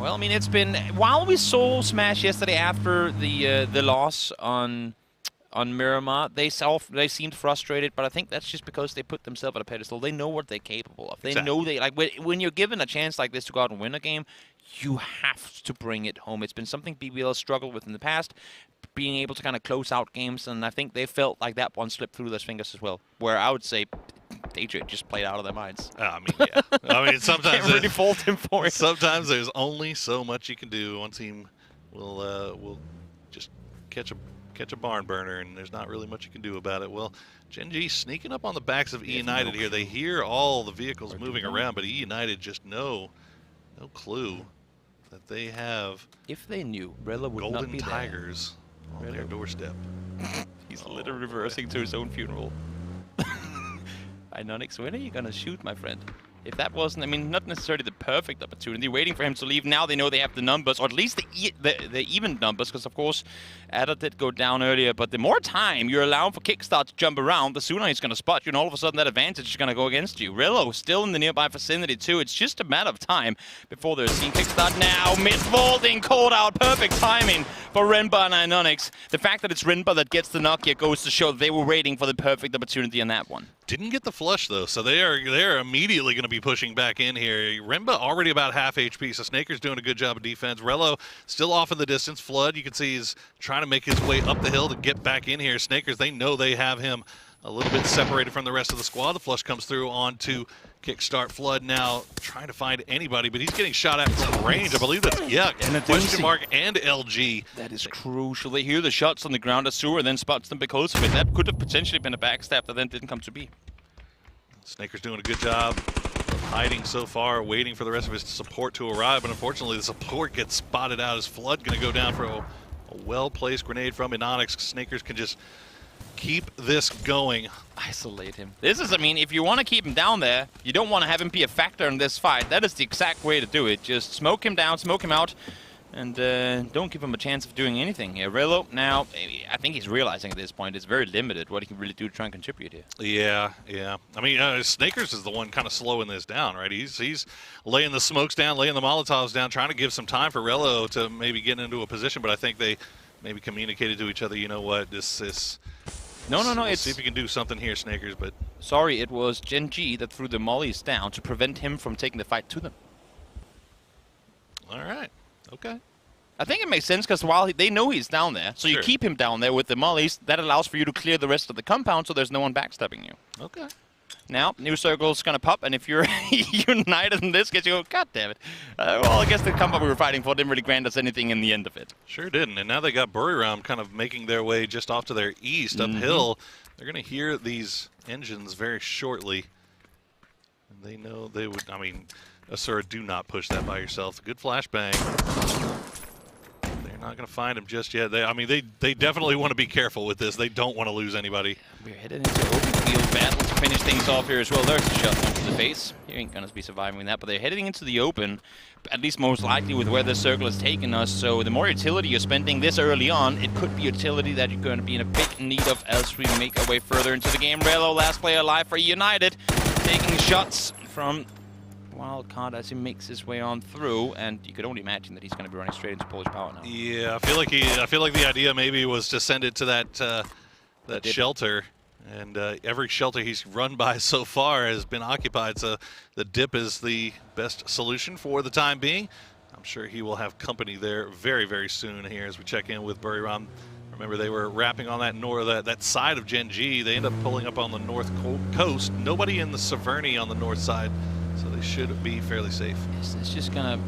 well, I mean, it's been, while we saw Smash yesterday after the loss on Miramar, they seemed frustrated, but I think that's just because they put themselves at a pedestal. They know what they're capable of. They know when you're given a chance like this to go out and win a game, you have to bring it home. It's been something BBL has struggled with in the past, being able to kind of close out games, and I think they felt like that one slipped through their fingers as well, where I would say Day3 just played out of their minds. I mean, yeah. I mean, sometimes can't really fault him for it. Sometimes there's only so much you can do. One team will just catch a barn burner, and there's not really much you can do about it. Well, Gen G sneaking up on the backs of E United here. They hear all the vehicles moving around, but E United just no clue that they have. If they knew, Rella would Golden not be Tigers on their doorstep. He's literally reversing to his own funeral. Inonix, when are you gonna shoot, my friend? If that wasn't, I mean, not necessarily the perfect opportunity, waiting for him to leave. Now they know they have the numbers, or at least the even numbers, because of course, Adder did go down earlier, but the more time you're allowing for Kickstart to jump around, the sooner he's going to spot you, and all of a sudden that advantage is going to go against you. Rillo still in the nearby vicinity too. It's just a matter of time before they're seeing Kickstart now. Mid-vaulting, called out, perfect timing for Renba and Inonix. The fact that it's Renba that gets the knock here goes to show that they were waiting for the perfect opportunity on that one. Didn't get the flush though, so they're immediately going to be pushing back in here. Renba already about half HP, so Snaker's doing a good job of defense. Rello still off in the distance. Flood, you can see he's trying to make his way up the hill to get back in here. Snakers, they know they have him a little bit separated from the rest of the squad. The flush comes through onto Kickstart. Flood now trying to find anybody, but he's getting shot at from range. I believe that's, question mark and LG. That is crucial. They hear the shots on the ground. Asura then spots them because of it. That could have potentially been a backstab that then didn't come to be. Snaker's doing a good job of hiding so far, waiting for the rest of his support to arrive, but unfortunately the support gets spotted out as Flood going to go down for a well-placed grenade from Inonix. Snakers can just keep this going. Isolate him. This is, I mean, if you want to keep him down there, you don't want to have him be a factor in this fight. That is the exact way to do it. Just smoke him down, smoke him out, and don't give him a chance of doing anything here. Rillo, now, I think he's realizing at this point it's very limited what he can really do to try and contribute here. Yeah. I mean, Snakers is the one kind of slowing this down, right? He's laying the smokes down, laying the Molotovs down, trying to give some time for Rillo to maybe get into a position, but I think they maybe communicated to each other, you know what, this is... No, we'll see if we can do something here, Snakers, but... Sorry, it was Gen G that threw the mollies down to prevent him from taking the fight to them. All right. Okay. I think it makes sense because while they know he's down there, so you keep him down there with the mollies, that allows for you to clear the rest of the compound so there's no one backstabbing you. Okay. Now, new circle's going to pop, and if you're united in this case, you go, God damn it. Well, I guess the combat we were fighting for didn't really grant us anything in the end of it. Sure didn't, and now they got Buriram kind of making their way just off to their east, uphill. They're going to hear these engines very shortly. And they know they would, I mean, Asura, do not push that by yourself. Good flashbang. They're not going to find him just yet. They definitely want to be careful with this. They don't want to lose anybody. We're headed into open field battle to finish things off here as well. There's a shot to the face. You ain't going to be surviving that, but they're heading into the open, at least most likely with where the circle has taken us. So the more utility you're spending this early on, it could be utility that you're going to be in a big need of as we make our way further into the game. Rello, last player alive for United, taking shots from Wildcard as he makes his way on through, and you could only imagine that he's going to be running straight into Polish power now. Yeah, I feel like the idea maybe was to send it to that shelter, and every shelter he's run by so far has been occupied. So the dip is the best solution for the time being. I'm sure he will have company there very, very soon here as we check in with Buriram. Remember, they were wrapping on that side of Gen G. They end up pulling up on the north coast. Nobody in the Severny on the north side. So they should be fairly safe. It's just going to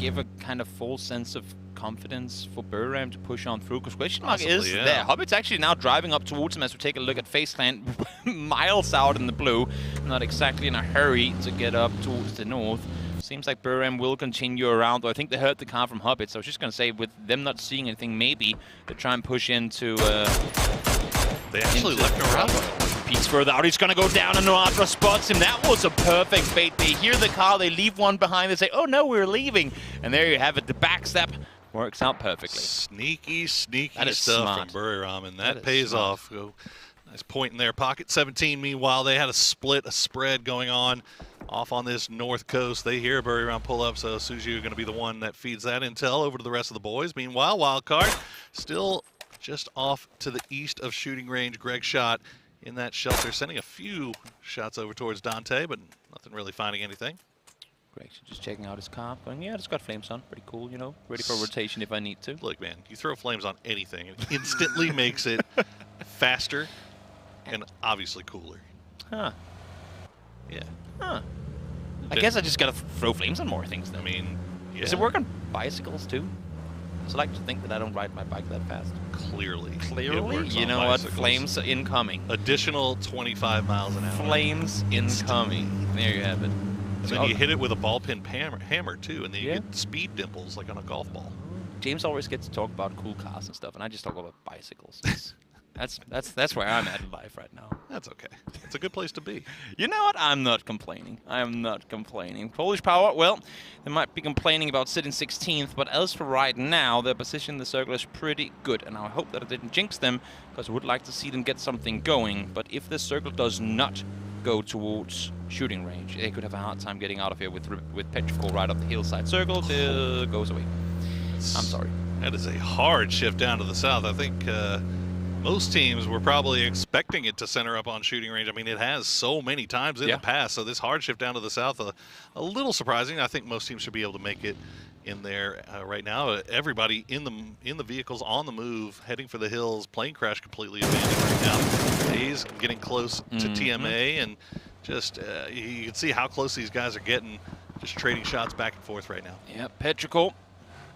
give a kind of full sense of confidence for Buriram to push on through, because question mark is there. Hobbit's actually now driving up towards him as we take a look at Faceland, miles out in the blue. Not exactly in a hurry to get up towards the north. Seems like Buriram will continue around, though I think they heard the car from Hobbit, so I was just going to say, with them not seeing anything, maybe they try and push into... they actually left Naratra. Peeks further out, he's going to go down, and Naratra spots him. That was a perfect bait. They hear the car, they leave one behind, they say, oh no, we're leaving. And there you have it, the backstep works out perfectly. Sneaky stuff smart. from Buriram, and that pays off. Nice point in there. Pocket 17, meanwhile, they had a spread going on off on this north coast. They hear Buriram pull up, so Suju going to be the one that feeds that intel over to the rest of the boys. Meanwhile, Wildcard still just off to the east of shooting range. Greg shot in that shelter, sending a few shots over towards Dante, but nothing really finding anything. Greg just checking out his car, going, yeah, it's got flames on. Pretty cool, you know, ready for rotation if I need to. Look, man, you throw flames on anything, it instantly makes it faster and obviously cooler. Huh. Yeah. Huh. I guess I just gotta throw flames on more things, though. I mean, yeah. Does it work on bicycles, too? I like to think that I don't ride my bike that fast. Clearly. You know what? Flames incoming. Additional 25 miles an hour. Flames incoming. There you have it. And then you hit it with a ball peen hammer too, and then you get speed dimples like on a golf ball. James always gets to talk about cool cars and stuff, and I just talk about bicycles. That's where I'm at in life right now. That's okay. It's a good place to be. You know what? I'm not complaining. I am not complaining. Polish Power, well, they might be complaining about sitting 16th, but as for right now, their position in the circle is pretty good, and I hope that it didn't jinx them, because I would like to see them get something going. But if the circle does not go towards shooting range, they could have a hard time getting out of here with Petrichor right up the hillside. Circle goes away. I'm sorry. That is a hard shift down to the south. I think most teams were probably expecting it to center up on shooting range. I mean, it has so many times in the past, so this hard shift down to the south, a little surprising. I think most teams should be able to make it in there right now. Everybody in the vehicles on the move, heading for the hills. Plane crash completely abandoned right now. He's getting close to TMA, and just you can see how close these guys are getting, just trading shots back and forth right now. Yeah, Petrichor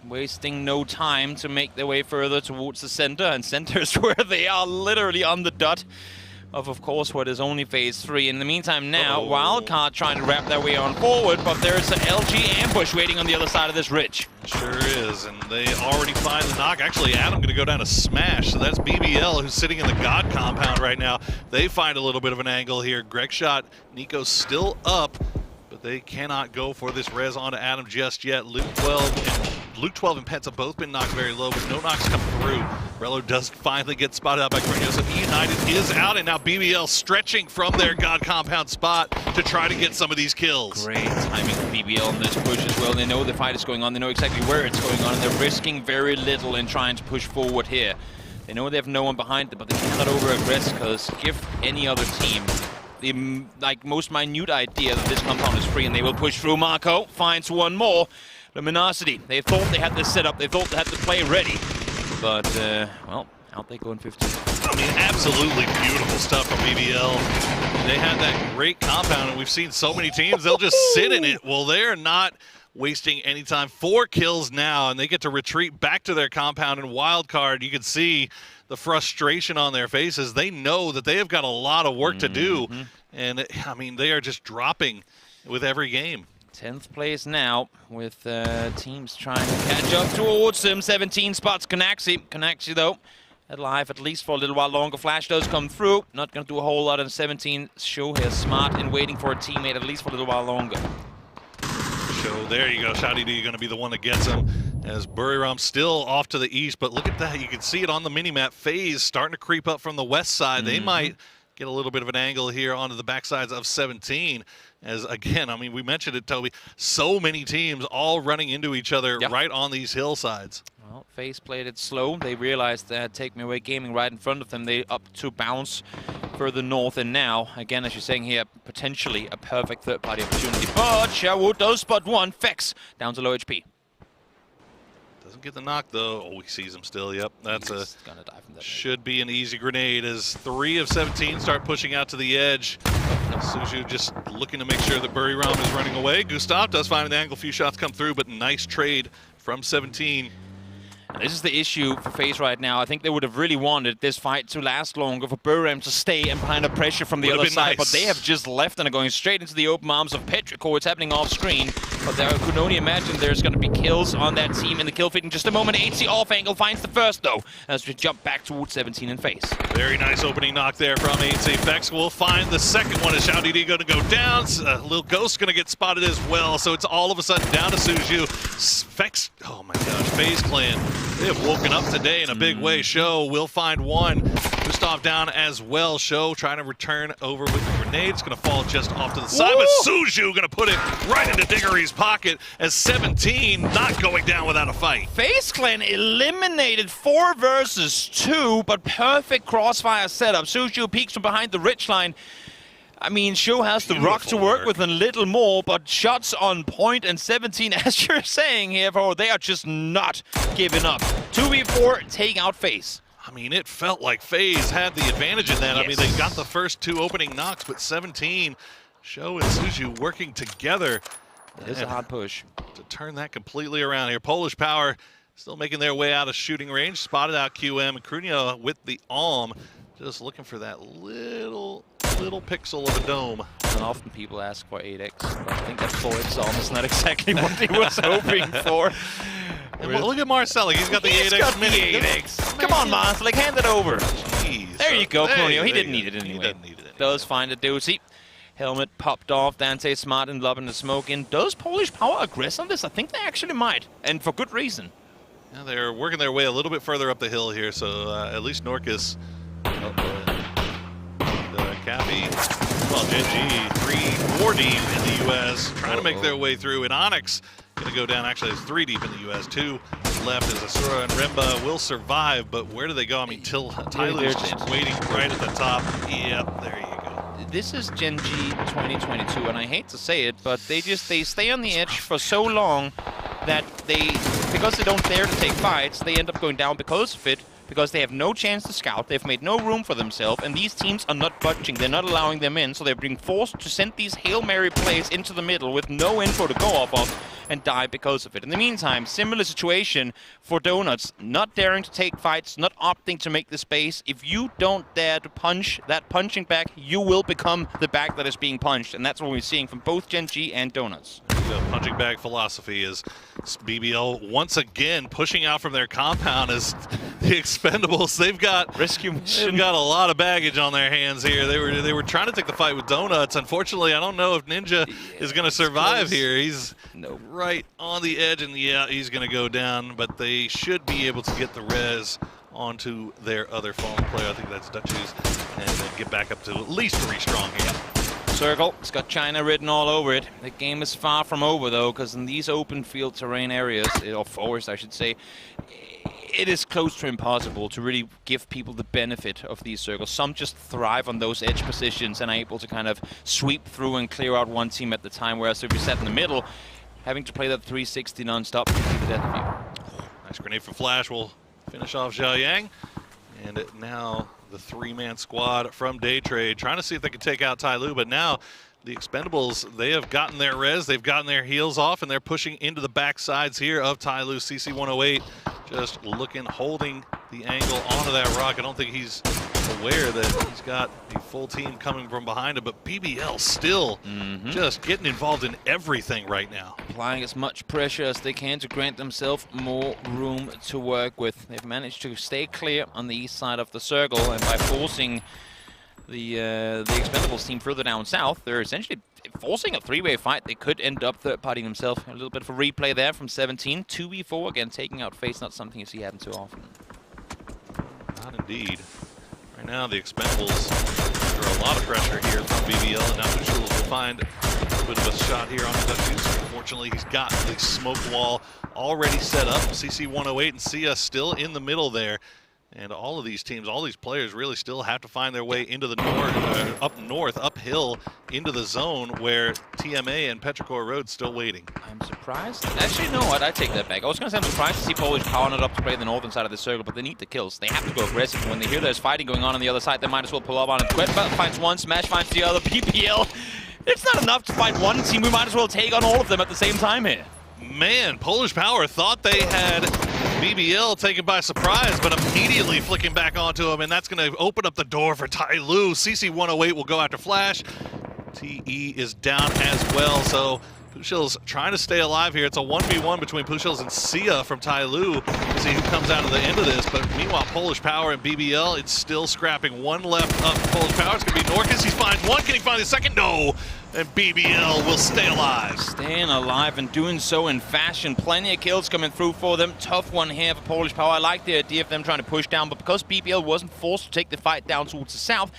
wasting no time to make their way further towards the center, and center is where they are literally on the dot of course, what is only phase 3. In the meantime now, Wildcard trying to wrap their way on forward, but there's an LG ambush waiting on the other side of this ridge. Sure is, and they already find the knock. Actually, Adam going to go down to Smash, so that's BBL who's sitting in the God compound right now. They find a little bit of an angle here. Greg shot, Nico's still up, but they cannot go for this res onto Adam just yet. Luke 12 and Pets have both been knocked very low, but no knocks come through. Rello does finally get spotted out by Cornelius, so United is out, and now BBL stretching from their God compound spot to try to get some of these kills. Great timing for BBL in this push as well. They know the fight is going on, they know exactly where it's going on, and they're risking very little in trying to push forward here. They know they have no one behind them, but they cannot over-aggress, because give any other team the most minute idea that this compound is free, and they will push through. Marco finds one more. Luminosity, they thought they had this set up, they thought they had the play ready, but, well, out they go in 15. I mean, absolutely beautiful stuff from BBL. They had that great compound, and we've seen so many teams, they'll just sit in it. Well, they're not wasting any time. 4 kills now, and they get to retreat back to their compound in Wildcard. You can see the frustration on their faces. They know that they have got a lot of work to do, and, I mean, they are just dropping with every game. 10th place now, with teams trying to catch up towards them. 17 spots, Canaxi though, alive at least for a little while longer. Flash does come through, not going to do a whole lot in 17. Show here smart in waiting for a teammate at least for a little while longer. So there you go, Shouty D going to be the one that gets him, as Buriram still off to the east, but look at that, you can see it on the minimap. FaZe starting to creep up from the west side. They might get a little bit of an angle here onto the backsides of 17. As again, I mean, we mentioned it, Toby, so many teams all running into each other right on these hillsides. Well, FaZe played it slow. They realized that Take Me Away Gaming right in front of them. They up to bounce further north, and now, again, as you're saying here, potentially a perfect third-party opportunity. But Sherwood does spot one. Fex down to low HP. Doesn't get the knock though. Oh, he sees him still. Yep, that's gonna die from that. Should be an easy grenade as 3 of 17 start pushing out to the edge. Suju just looking to make sure that Buriram is running away. Gustav does find an angle. Few shots come through, but nice trade from 17. This is the issue for FaZe right now. I think they would have really wanted this fight to last longer, for Buriram to stay and kind of pressure from the other side, but they have just left and are going straight into the open arms of Petrichor. It's happening off screen, but I could only imagine there's going to be kills on that team in the kill feed in just a moment. HC off angle finds the first though, as we jump back towards 17 and FaZe. Very nice opening knock there from HC. Fex will find the second one as Shouty D going to go down. Little Ghost going to get spotted as well, so it's all of a sudden down to Suju. Fex, oh my gosh, FaZe Clan, they have woken up today in a big way. Show will find one. Gustav down as well. Show trying to return over with the grenade. It's going to fall just off to the side, but Suju going to put it right into Diggory's pocket as 17 not going down without a fight. FaZe Clan eliminated 4 versus 2, but perfect crossfire setup. Suju peeks from behind the ridge line. I mean, Show has the rock to work with a little more, but shots on point, and 17, as you're saying here, bro, they are just not giving up. 2v4, take out FaZe. I mean, it felt like FaZe had the advantage in that. Yes. I mean, they got the first 2 opening knocks, but 17, Show and Suju working together. It is a hard push to turn that completely around here. Polish Power still making their way out of shooting range. Spotted out QM, and Crunia with the Alm. Just looking for that little pixel of a dome. And often people ask for 8x, but I think that 4x almost not exactly what he was hoping for. And look at Marcel, he's got the 8x. Come on, Marcel, hand it over. Jeez. There you go, Cronio. He there didn't you need go. it anyway. He doesn't need it anyway. Does find a doozy. Helmet popped off. Dante smart and loving the smoke in. Does Polish Power aggress on this? I think they actually might, and for good reason. Yeah, they're working their way a little bit further up the hill here, so at least Norcus and Cappy, well, Genji, 3-4 deep in the U.S., trying to make their way through, and Onyx going to go down. Actually, it's 3 deep in the U.S. 2 left as Asura and Remba will survive, but where do they go? I mean, Tyler's just waiting right at the top. Yep, there you go. This is Gen G 2022, and I hate to say it, but they stay on the edge for so long that because they don't dare to take fights, they end up going down because of it, because they have no chance to scout, they've made no room for themselves, and these teams are not budging, they're not allowing them in, so they're being forced to send these Hail Mary plays into the middle with no info to go off of, and die because of it. In the meantime, similar situation for Donuts, not daring to take fights, not opting to make the space. If you don't dare to punch that punching bag, you will become the bag that is being punched, and that's what we're seeing from both Gen G and Donuts. The punching bag philosophy is BBL once again pushing out from their compound as the Expendables. They've got a lot of baggage on their hands here. They were trying to take the fight with Donuts. Unfortunately, I don't know if Ninja is going to survive here. He's right on the edge, and yeah, he's going to go down. But they should be able to get the res onto their other fallen player. I think that's Dutchies, and then get back up to at least 3 strong here. Circle, it's got China written all over it. The game is far from over though, because in these open field terrain areas, or forest I should say, it is close to impossible to really give people the benefit of these circles. Some just thrive on those edge positions and are able to kind of sweep through and clear out one team at the time, whereas if you're set in the middle, having to play that 360 non-stop can be the death of you. Nice grenade from Flash will finish off Zhao Yang. And now the 3-man squad from DAY3 trying to see if they can take out Tai Lu, but now the Expendables, they have gotten their res, they've gotten their heals off, and they're pushing into the back sides here of Tai Lu. CC108 just looking, holding the angle onto that rock. I don't think he's aware that he's got a full team coming from behind him, but BBL still just getting involved in everything right now. Applying as much pressure as they can to grant themselves more room to work with. They've managed to stay clear on the east side of the circle, and by forcing the Expendables team further down south, they're essentially forcing a 3-way fight. They could end up third-partying themselves. A little bit of a replay there from 17. 2v4, again, taking out Face, not something you see happen too often. Not indeed. Right now, the Expendables under a lot of pressure here from BBL, and now Pushels will find a bit of a shot here on the Dutchies. Unfortunately, he's got the smoke wall already set up. CC108 and Sia still in the middle there. And all of these teams, all these players really still have to find their way into the north, uphill into the zone where TMA and Petrichor Road's still waiting. I'm surprised. Actually, no, I take that back. I was going to say I'm surprised to see Polish Power not up to play the northern side of the circle, but they need the kills. They have to go aggressive. And when they hear there's fighting going on the other side, they might as well pull up on it. Quetbelt finds one, Smash finds the other. PPL, it's not enough to fight one team. We might as well take on all of them at the same time here. Man, Polish Power thought they had BBL taken by surprise, but immediately flicking back onto him, and that's going to open up the door for Tai Lu. CC108 will go after Flash. TE is down as well, so Pushil's trying to stay alive here. It's a 1v1 between Pushils and Sia from Tai Lu. See who comes out of the end of this, but meanwhile, Polish Power and BBL, it's still scrapping. One left up for Polish Power. It's going to be Norcus. He finds one. Can he find the second? No. And BBL will stay alive. Staying alive and doing so in fashion. Plenty of kills coming through for them. Tough one here for Polish Power. I like the idea of them trying to push down, but because BBL wasn't forced to take the fight down towards the south,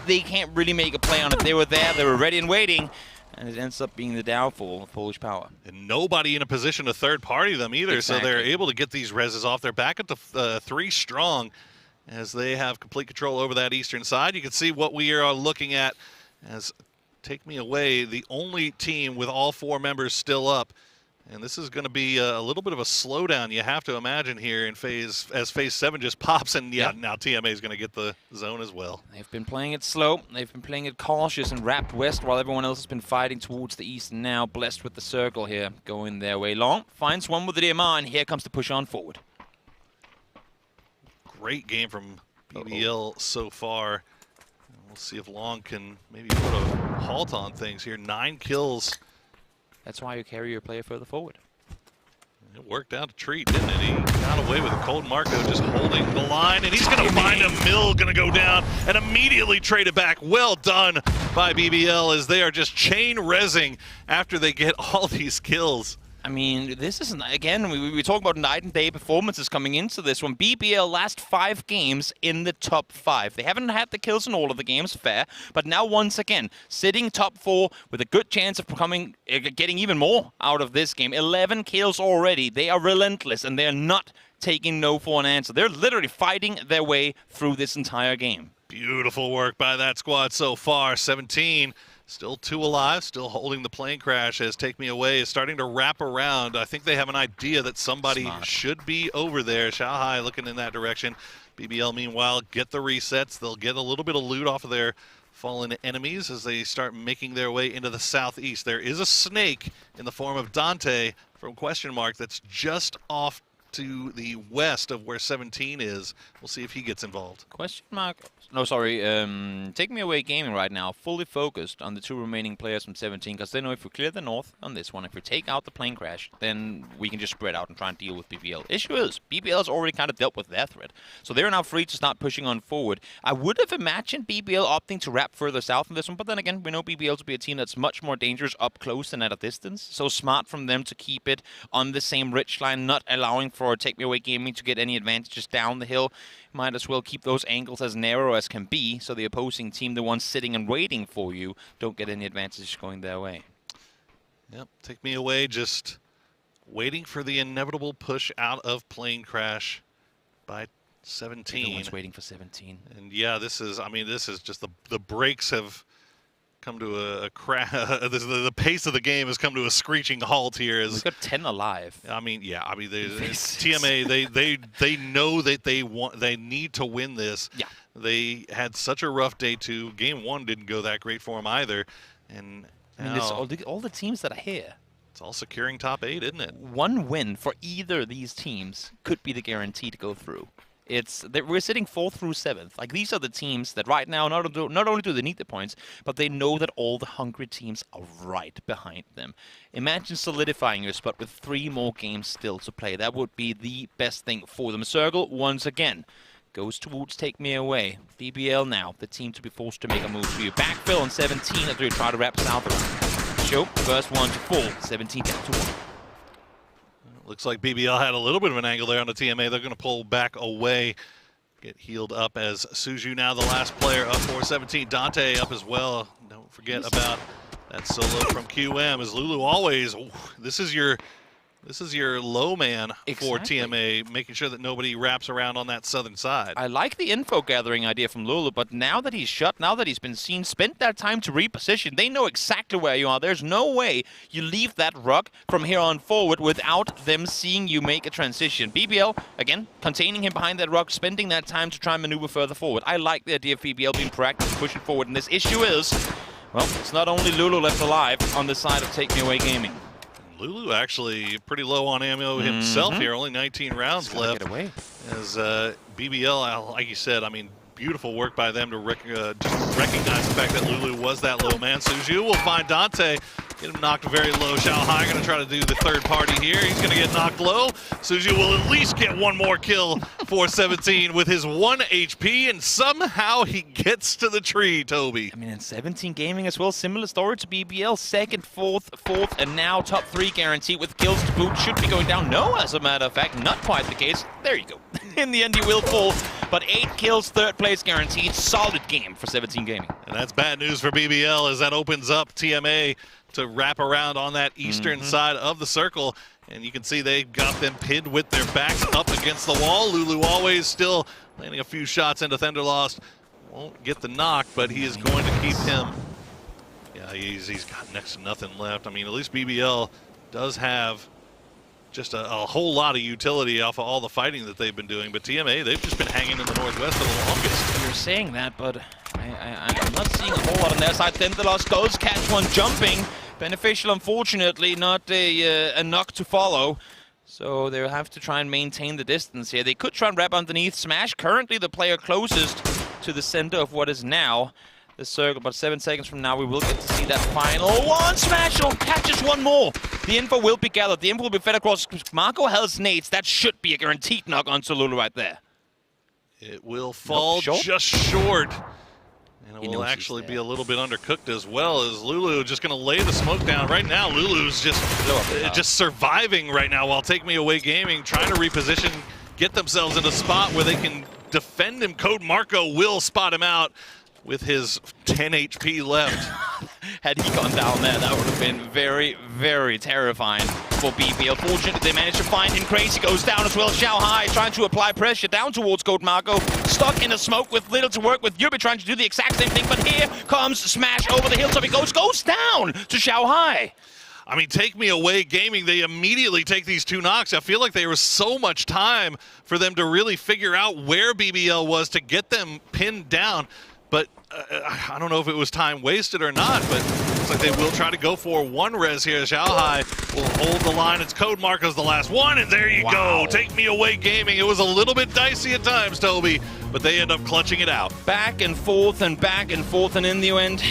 they can't really make a play on it. They were there, they were ready and waiting, and it ends up being the downfall of Polish Power. And nobody in a position to third-party them either, exactly. So they're able to get these reses off. They're back up to 3 strong as they have complete control over that eastern side. You can see what we are looking at as Take Me Away, the only team with all 4 members still up. And this is going to be a little bit of a slowdown, you have to imagine, here in as Phase 7 just pops. And yeah, now TMA is going to get the zone as well. They've been playing it slow. They've been playing it cautious and wrapped west while everyone else has been fighting towards the east. And now blessed with the circle here, going their way. Long finds one with the DMR, and here comes the push on forward. Great game from BBL so far. We'll see if Long can maybe put a halt on things here. 9 kills. That's why you carry your player further forward. It worked out a treat, didn't it? He got away with it. Cold Marco just holding the line, and he's going to find a mill, going to go down, and immediately trade it back. Well done by BBL, as they are just chain rezzing after they get all these kills. I mean, this isn't, again, we talk about night and day performances coming into this one. BBL last 5 games in the top 5. They haven't had the kills in all of the games, fair, but now once again, sitting top 4 with a good chance of getting even more out of this game. 11 kills already. They are relentless, and they're not taking no for an answer. They're literally fighting their way through this entire game. Beautiful work by that squad so far. 17. Still 2 alive, still holding the plane crash as Take Me Away is starting to wrap around. I think they have an idea that somebody should be over there. Shanghai looking in that direction. BBL, meanwhile, get the resets. They'll get a little bit of loot off of their fallen enemies as they start making their way into the southeast. There is a snake in the form of Dante from Question Mark that's just off to the west of where 17 is. We'll see if he gets involved. Question Mark? No, sorry. Take Me Away Gaming right now, fully focused on the 2 remaining players from 17, because they know if we clear the north on this one, if we take out the plane crash, then we can just spread out and try and deal with BBL. Issue is, BBL has already kind of dealt with their threat, so they're now free to start pushing on forward. I would have imagined BBL opting to wrap further south in this one, but then again, we know BBL to be a team that's much more dangerous up close than at a distance, so smart from them to keep it on the same ridge line, not allowing for Take Me Away Gaming to get any advantages down the hill. Might as well keep those angles as narrow as can be, so the opposing team, the ones sitting and waiting for you, don't get any advantage going their way. Yep, Take Me Away just waiting for the inevitable push out of plane crash by 17. Everyone's waiting for 17. And yeah, this is, I mean, this is just the brakes have come to a crash. The pace of the game has come to a screeching halt here. We've got 10 alive. I mean, yeah. I mean, TMA they know that they need to win this. Yeah. They had such a rough day 2. Game 1 didn't go that great for them either. And I mean, all the teams that are here. It's all securing top 8, isn't it? 1 win for either of these teams could be the guarantee to go through. We're sitting 4th through 7th. Like, these are the teams that right now not only do they need the points, but they know that all the hungry teams are right behind them. Imagine solidifying your spot with 3 more games still to play. That would be the best thing for them. Circle, once again, goes towards Take Me Away. BBL now, the team to be forced to make a move for you. Backfill on 17 as we try to wrap south around. Show, first one to fall. 17 down to 1. Looks like BBL had a little bit of an angle there on the TMA. They're going to pull back away, get healed up as Suju now the last player up for 17. Dante up as well. Don't forget about that solo from QM as Lulu always. This is your low man for TMA, making sure that nobody wraps around on that southern side. I like the info gathering idea from Lulu, but now that he's shut, now that he's been seen, spent that time to reposition, they know exactly where you are. There's no way you leave that ruck from here on forward without them seeing you make a transition. BBL, again, containing him behind that ruck, spending that time to try and maneuver further forward. I like the idea of BBL being proactive, pushing forward, and this issue is, well, it's not only Lulu left alive on the side of Take Me Away Gaming. Lulu actually pretty low on ammo himself here, only 19 rounds left. Get away. As BBL, like you said, I mean, beautiful work by them to just recognize the fact that Lulu was that low man. Suju will find Dante, get him knocked very low. Xiaohai going to try to do the third party here. He's going to get knocked low. Suju will at least get 1 more kill for 17 with his 1 HP, and somehow he gets to the tree, Toby. I mean, in 17 Gaming as well, similar story to BBL. 2nd, 4th, and now top 3 guarantee with kills to boot. Should be going down. No, as a matter of fact, not quite the case. There you go. In the end, he will fall, but 8 kills, 3rd place guaranteed. Solid game for 17 Gaming. And that's bad news for BBL as that opens up TMA to wrap around on that eastern side of the circle. And you can see they got them pinned with their backs up against the wall. Lulu always still landing a few shots into Thunderlost. Won't get the knock, but he is going to keep him. Yeah, he's got next to nothing left. I mean, at least BBL does have just a whole lot of utility off of all the fighting that they've been doing. But TMA, they've just been hanging in the Northwest for the longest. You're saying that, but I'm not seeing a whole lot on their side. Thunderlost does catch one jumping. Beneficial, unfortunately, not a knock to follow. So they'll have to try and maintain the distance here. They could try and wrap underneath. Smash, currently the player closest to the center of what is now the circle. But 7 seconds from now, we will get to see that final one. Smash catches 1 more. The info will be gathered. The info will be fed across. Marco has nades. That should be a guaranteed knock onto Lulu right there. It will fall just short. And it will actually be a little bit undercooked as well, as Lulu just going to lay the smoke down. Right now, Lulu's just surviving right now while Take Me Away Gaming trying to reposition, get themselves in a spot where they can defend him. Code Marco will spot him out with his 10 HP left. Had he gone down there, that would have been very, very terrifying for BB. Unfortunately, they managed to find him. Crazy goes down as well. Xiao Hai trying to apply pressure down towards Code Marco. Stuck in the smoke with little to work with. Yubi trying to do the exact same thing, but here comes Smash over the hilltop. He goes down to Xiao Hai. I mean, Take Me Away Gaming, they immediately take these 2 knocks. I feel like there was so much time for them to really figure out where BBL was to get them pinned down. But I don't know if it was time wasted or not, but it looks like they will try to go for 1 res here. Xiao Hai will hold the line. It's Code Marco's the last one, and there you go. Take Me Away Gaming. It was a little bit dicey at times, Toby, but they end up clutching it out. Back and forth, and in the end,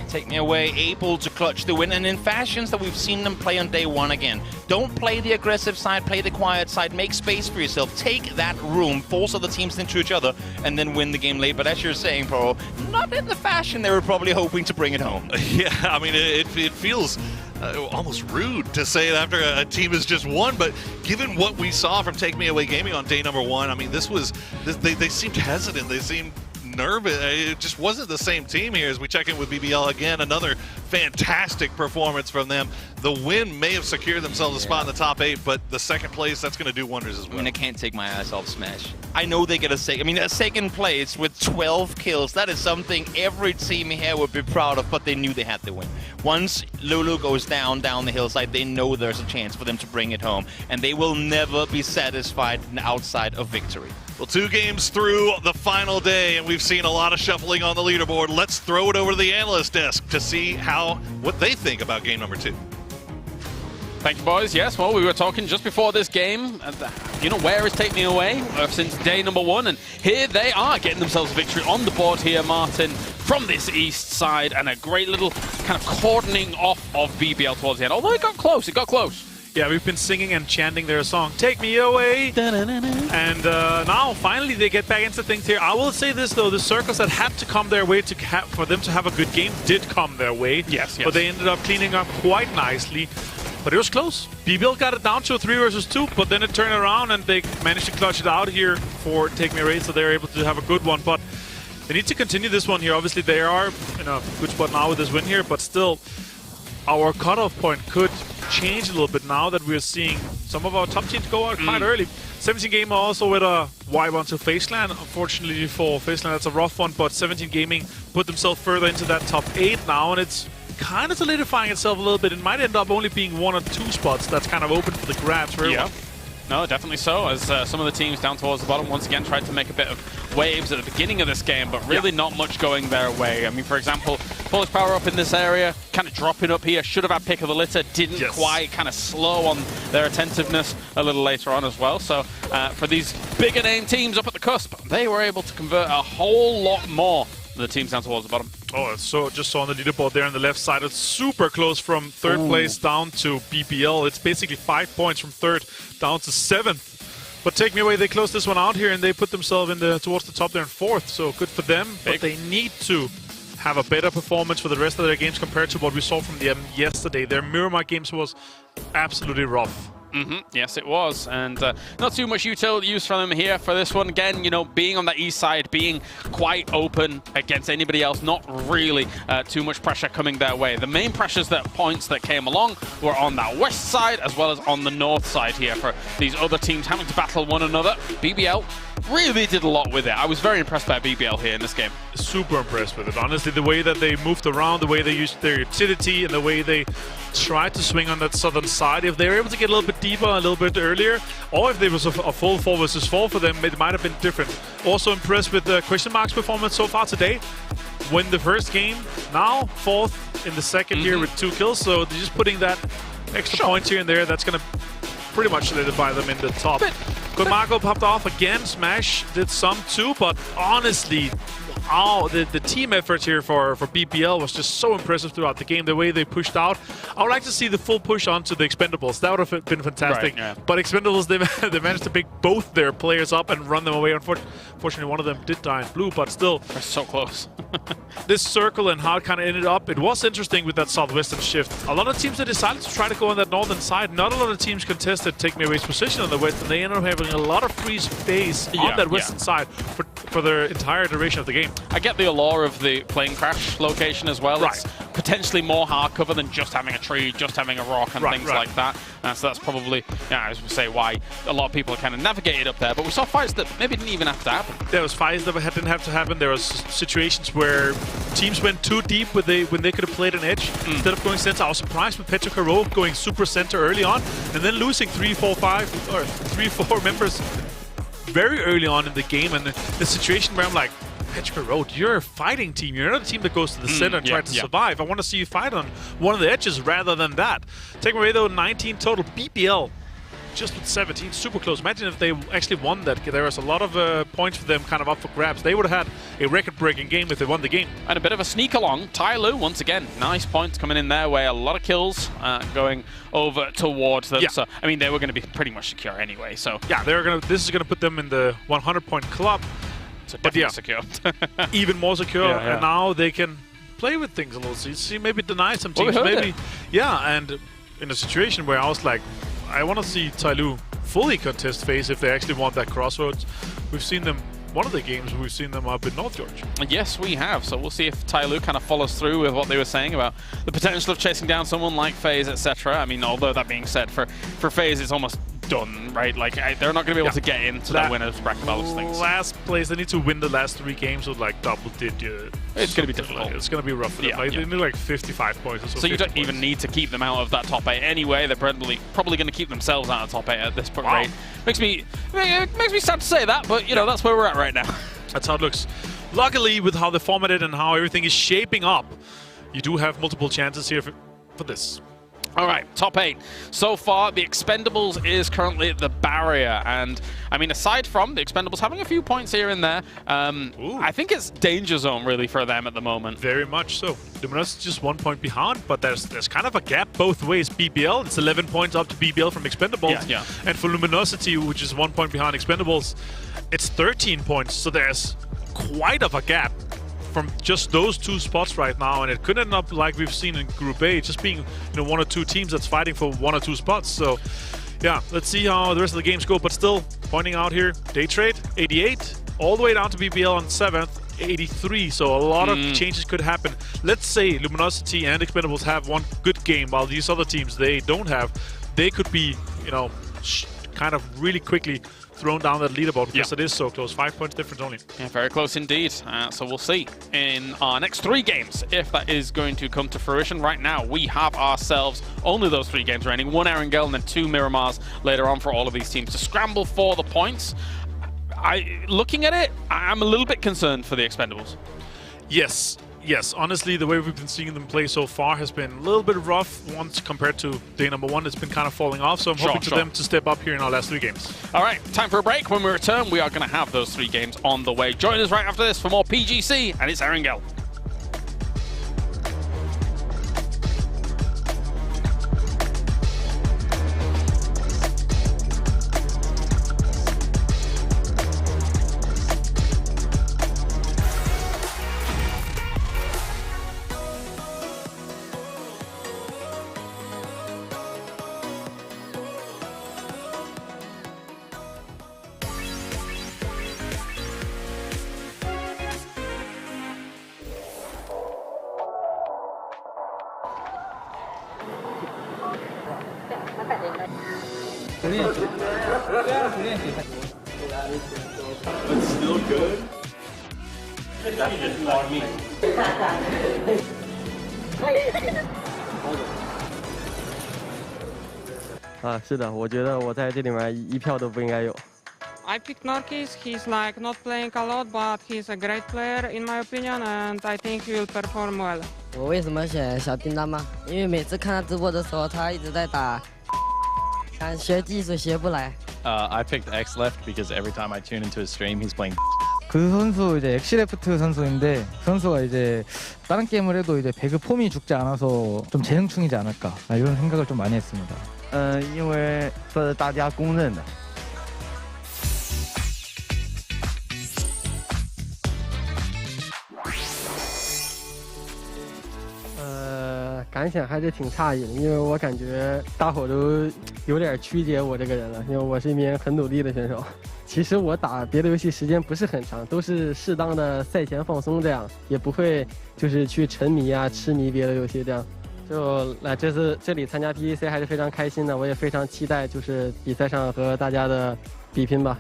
Take Me Away able to clutch the win, and in fashions that we've seen them play on day 1 again. Don't play the aggressive side, play the quiet side, make space for yourself, take that room, force other teams into each other, and then win the game late. But as you're saying, Pro, not in the fashion they were probably hoping to bring it home. Yeah, I mean, it feels almost rude to say it after a team has just won, but given what we saw from Take Me Away Gaming on day number 1, I mean, they seemed hesitant, they seemed nervous. It just wasn't the same team here as we check in with BBL again. Another fantastic performance from them. The win may have secured themselves a spot in the top 8, but the second place, that's going to do wonders as well. I mean, I can't take my eyes off Smash. I know they get a second place with 12 kills. That is something every team here would be proud of, but they knew they had to win. Once Lulu goes down the hillside, they know there's a chance for them to bring it home, and they will never be satisfied outside of victory. Well, 2 games through the final day, and we've seen a lot of shuffling on the leaderboard. Let's throw it over to the analyst desk to see what they think about game number 2. Thank you, boys. Yes, well, we were talking just before this game. You know, where is Take Me Away since day number 1? And here they are getting themselves a victory on the board here, Martin, from this east side. And a great little kind of cordoning off of BBL towards the end. Although it got close. Yeah, we've been singing and chanting their song, Take Me Away. And now, finally, they get back into things here. I will say this, though. The circles that had to come their way for them to have a good game did come their way. Yes. But they ended up cleaning up quite nicely. But it was close. BBL got it down to a 3 versus 2, but then it turned around and they managed to clutch it out here for Take Me Away, so they're able to have a good one. But they need to continue this one here. Obviously, they are in a good spot now with this win here, but still, our cutoff point could change a little bit now that we're seeing some of our top teams go out quite early. 17 Gamer also with a wipe onto Faceland. Unfortunately for Faceland, that's a rough one, but 17 Gaming put themselves further into that top 8 now, and it's kind of solidifying itself a little bit. It might end up only being 1 or 2 spots that's kind of open for the grabs for everyone. No, definitely so, as some of the teams down towards the bottom once again tried to make a bit of waves at the beginning of this game, but really not much going their way. I mean, for example, Polish Power up in this area, kind of dropping up here, should have had pick of the litter, didn't quite, kind of slow on their attentiveness a little later on as well. So for these bigger name teams up at the cusp, they were able to convert a whole lot more than the teams down towards the bottom. Oh, so just saw on the leaderboard there on the left side, it's super close from 3rd place down to BBL. It's basically 5 points from 3rd down to 7th. But Take Me Away, they closed this one out here and they put themselves towards the top there in 4th. So good for them. But they need to have a better performance for the rest of their games compared to what we saw from them yesterday. Their Miramar games was absolutely rough. Yes, it was, and not too much utility use from them here for this one. Again, you know, being on the east side, being quite open against anybody else, not really too much pressure coming their way. The main points that came along were on that west side as well as on the north side here for these other teams having to battle one another. BBL really did a lot with it. I was very impressed by BBL here in this game. Super impressed with it. Honestly, the way that they moved around, the way they used their utility, and the way they tried to swing on that southern side. If they were able to get a little bit deeper, a little bit earlier, or if there was a full 4 versus 4 for them, it might have been different. Also impressed with the Question Mark's performance so far today. Win the first game, now 4th in the second here with 2 kills. So they're just putting that extra points here and there. That's going to pretty much solidify them in the top. Good Marco popped off again. Smash did some too, but honestly, the team effort here for BBL was just so impressive throughout the game. The way they pushed out. I would like to see the full push onto the Expendables. That would have been fantastic. Right, yeah. But Expendables, they managed to pick both their players up and run them away. Unfortunately, one of them did die in blue, but still. They're so close. This circle and how it kind of ended up, it was interesting with that southwestern shift. A lot of teams that decided to try to go on that northern side. Not a lot of teams contested Take Me Away's position on the west, and they ended up having a lot of free space on that western side for their entire duration of the game. I get the allure of the plane crash location as well. It's potentially more hard cover than just having a tree, just having a rock and things like that. So that's probably, I was going to say, why a lot of people kind of navigated up there. But we saw fights that maybe didn't even have to happen. There was fights that didn't have to happen. There was situations where teams went too deep when they could have played an edge instead of going center. I was surprised with Petro Caro going super center early on and then losing 3, 4 members very early on in the game. And the situation where I'm like, Petro Caro, you're a fighting team. You're not a team that goes to the center and tries to survive. I want to see you fight on one of the edges rather than that. Take away though, 19 total. BBL just with 17, super close. Imagine if they actually won that. There was a lot of points for them kind of up for grabs. They would have had a record-breaking game if they won the game. And a bit of a sneak along. Tyloo, once again, nice points coming in their way. A lot of kills going over towards them. So, I mean, they were going to be pretty much secure anyway. So yeah, this is going to put them in the 100-point club. So definitely secure. Even more secure. And now they can play with things a little. See, maybe deny some teams. Maybe, and in a situation where I was like, I want to see Tyloo fully contest phase if they actually want that crossroads. We've seen them, one of the games, we've seen them up in North George. Yes, we have. So we'll see if Tyloo kind of follows through with what they were saying about the potential of chasing down someone like FaZe, etc. I mean, although that being said, for FaZe, it's almost done, right? Like, they're not going to be able to get into that winner's bracket by those things. Last place, they need to win the last 3 games with like double-digit. It's going to be difficult. It's going to be rough for them. They need like 55 points or so. So you don't even need to keep them out of that top 8 anyway. They're probably going to keep themselves out of top 8 at this point. Right? Makes me sad to say that, but you know, that's where we're at right now. That's how it looks. Luckily, with how they formatted and how everything is shaping up, you do have multiple chances here for this. All right, top 8. So far, the Expendables is currently the barrier. And, I mean, aside from the Expendables having a few points here and there, I think it's danger zone, really, for them at the moment. Very much so. Luminosity just 1 point behind, but there's kind of a gap both ways. BBL, it's 11 points up to BBL from Expendables. And for Luminosity, which is 1 point behind Expendables, it's 13 points. So there's quite of a gap from just those 2 spots right now, and it could end up like we've seen in Group A, just being 1 or 2 teams that's fighting for 1 or 2 spots. So yeah, let's see how the rest of the games go. But still, pointing out here, Day Trade 88, all the way down to BBL on 7th, 83. So a lot of changes could happen. Let's say Luminosity and Expendables have one good game, while these other teams they don't have. They could be, kind of really quickly thrown down that leaderboard because it is so close. 5 points difference only. Yeah, very close indeed. So we'll see in our next 3 games if that is going to come to fruition. Right now, we have ourselves only those 3 games remaining. 1 Erangel and then 2 Miramars later on for all of these teams to scramble for the points. Looking at it, I'm a little bit concerned for the Expendables. Yes, honestly, the way we've been seeing them play so far has been a little bit rough once compared to day number 1. It's been kind of falling off, so I'm hoping for them to step up here in our last 3 games. All right, time for a break. When we return, we are going to have those 3 games on the way. Join us right after this for more PGC, and it's Erangel. It's still good. For me. 是的，我觉得我在这里面1票都不应该有。 I picked Norkis. He's like not playing a lot, but he's a great player in my opinion, and I think he will perform well. 我为什么选小叮当吗？因为每次看他直播的时候，他一直在打，但学技术学不来。I picked X Left because every time I tune into his stream, he's playing. 그 선수 이제 엑시레프트 선수인데 그 선수가 이제 다른 게임을 해도 이제 배그 폼이 죽지 않아서 좀 재능충이지 않을까 이런 생각을 좀 많이 했습니다. 因为这是大家公认的。 感想还是挺诧异的，因为我感觉大伙都有点曲解我这个人了，因为我是一名很努力的选手。其实我打别的游戏时间不是很长，都是适当的赛前放松这样，也不会就是去沉迷啊、痴迷别的游戏这样。就来这次这里参加 PGC 还是非常开心的，我也非常期待就是比赛上和大家的比拼吧。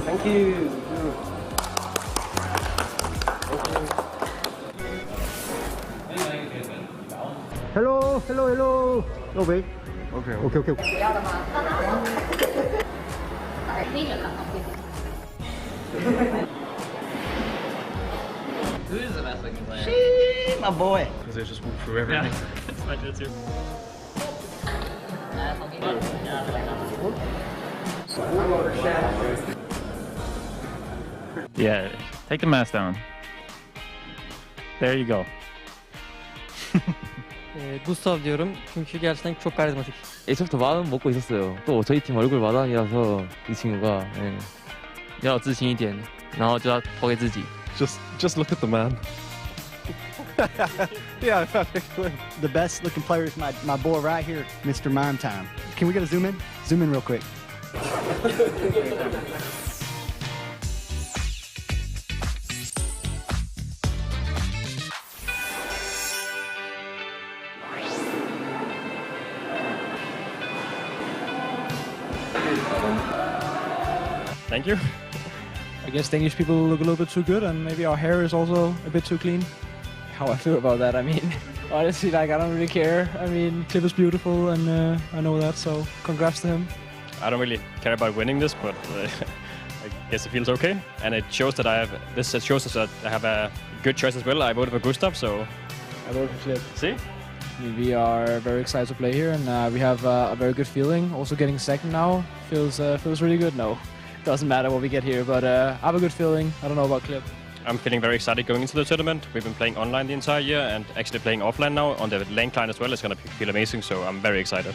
Thank you. Hello, hello, hello. OK, OK, OK, OK. 不要的吗？黑人了。Who's the best looking player? She, my boy. Because they just walk through everything. Yeah, that's what I did too. Yeah, take the mask down. There you go. 부스업 diyorum çünkü gerçekten çok karizmatik. 예전부터 마음 먹고 있었어요. 또 저희 팀 얼굴 마당이라서 이 친구가要有自信一点，然后就要投给自己。Just look at the man. Yeah, the best looking player is my boy right here, Mr. Mime Time. Can we get a zoom in? Zoom in real quick. Thank you. I guess Danish people look a little bit too good, and maybe our hair is also a bit too clean. How I feel about that, I mean, honestly, like I don't really care. I mean, Clip is beautiful, and I know that, so congrats to him. I don't really care about winning this, but I guess it feels okay, and it shows that this shows us that I have a good choice as well. I voted for Gustav, so I voted for Clip. See? We are very excited to play here, and we have a very good feeling. Also, getting second now feels really good. No, doesn't matter what we get here, but I have a good feeling. I don't know about Clip. I'm feeling very excited going into the tournament. We've been playing online the entire year and actually playing offline now on the lane client as well. It's going to feel amazing, so I'm very excited.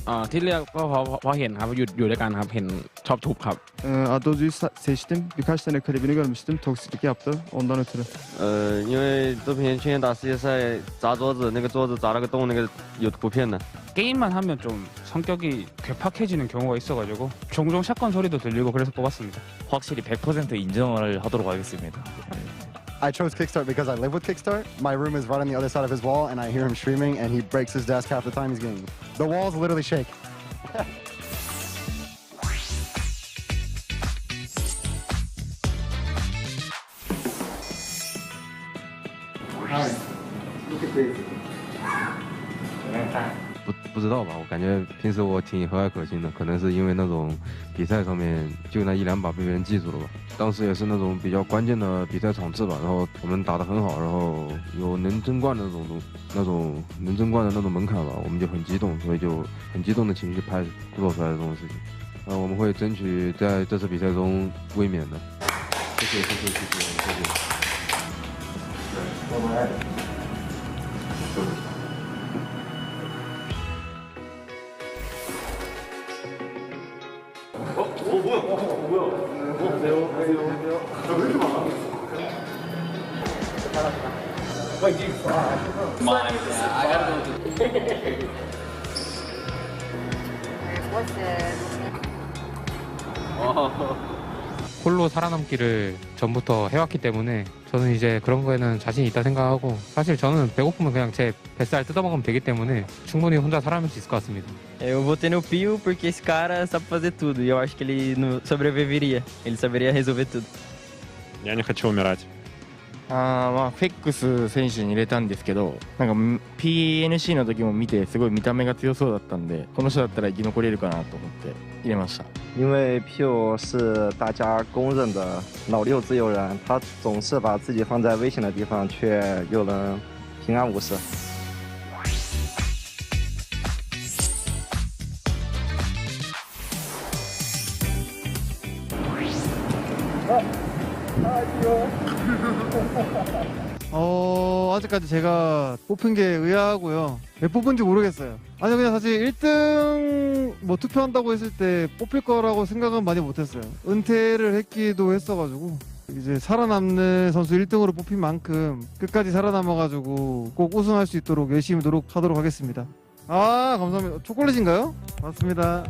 아, ที่เลือกก็เพราะเห็นครับอยู่ด้วยกันครับเห็นชอบทุบครับ Adozu'yu seçtim. Birkaç tane klibini görmüştüm. Toksiklik yaptı. Ondan ötürü. 因为这边去年打世界赛砸桌子，那个桌子砸了个洞，那个有图片的。 게임만 하면 좀 성격이 괴팍해지는 경우가 있어가지고 종종 샷건 소리도 들리고 그래서 뽑았습니다. 확실히 100% 인정을 하도록 하겠습니다. I chose Kickstart because I live with Kickstart. My room is right on the other side of his wall, and I hear him streaming, and he breaks his desk half the time he's gaming. The walls literally shake. Alright, look at this. 不知道吧，我感觉平时我挺和蔼可亲的，可能是因为那种比赛上面就那一两把被别人记住了吧。当时也是那种比较关键的比赛场次吧，然后我们打得很好，然后有能争冠的那种能争冠的那种门槛吧，我们就很激动，所以就很激动的情绪拍做出来的这种事情。我们会争取在这次比赛中卫冕的。谢谢。Wait, dude, mine. Yeah, I gotta go to. What's it? 홀로 살아남기를 전부터 해왔기 때문에 저는 이제 그런 거에는 자신이 있다 생각하고 사실 저는 배고프면 그냥 제 뱃살 뜯어먹으면 되기 때문에 충분히 혼자 살아남을 수 있을 것 같습니다. Eu votei no Pio porque esse cara sabe fazer tudo e eu acho que ele sobreviveria. Ele saberia resolver tudo. Я не хочу умирать. フェックス選手に入れたんですけど、なんか PNC の時も見てすごい見た目が強そうだったんで、この人だったら生き残れるかなと思って入れました。因为 Pew 是大家公认的老六自由人，他总是把自己放在危险的地方，却又能平安无事。아직까지 제가 뽑힌 게 의아하고요. 왜 뽑은지 모르겠어요. 아니 그냥 사실 1등 뭐 투표한다고 했을 때 뽑힐 거라고 생각은 많이 못했어요. 은퇴를 했기도 했어가지고 이제 살아남는 선수 1등으로 뽑힌 만큼 끝까지 살아남아가지고 꼭 우승할 수 있도록 열심히 노력하도록 하겠습니다. 아 감사합니다. 초콜릿인가요? 맞습니다.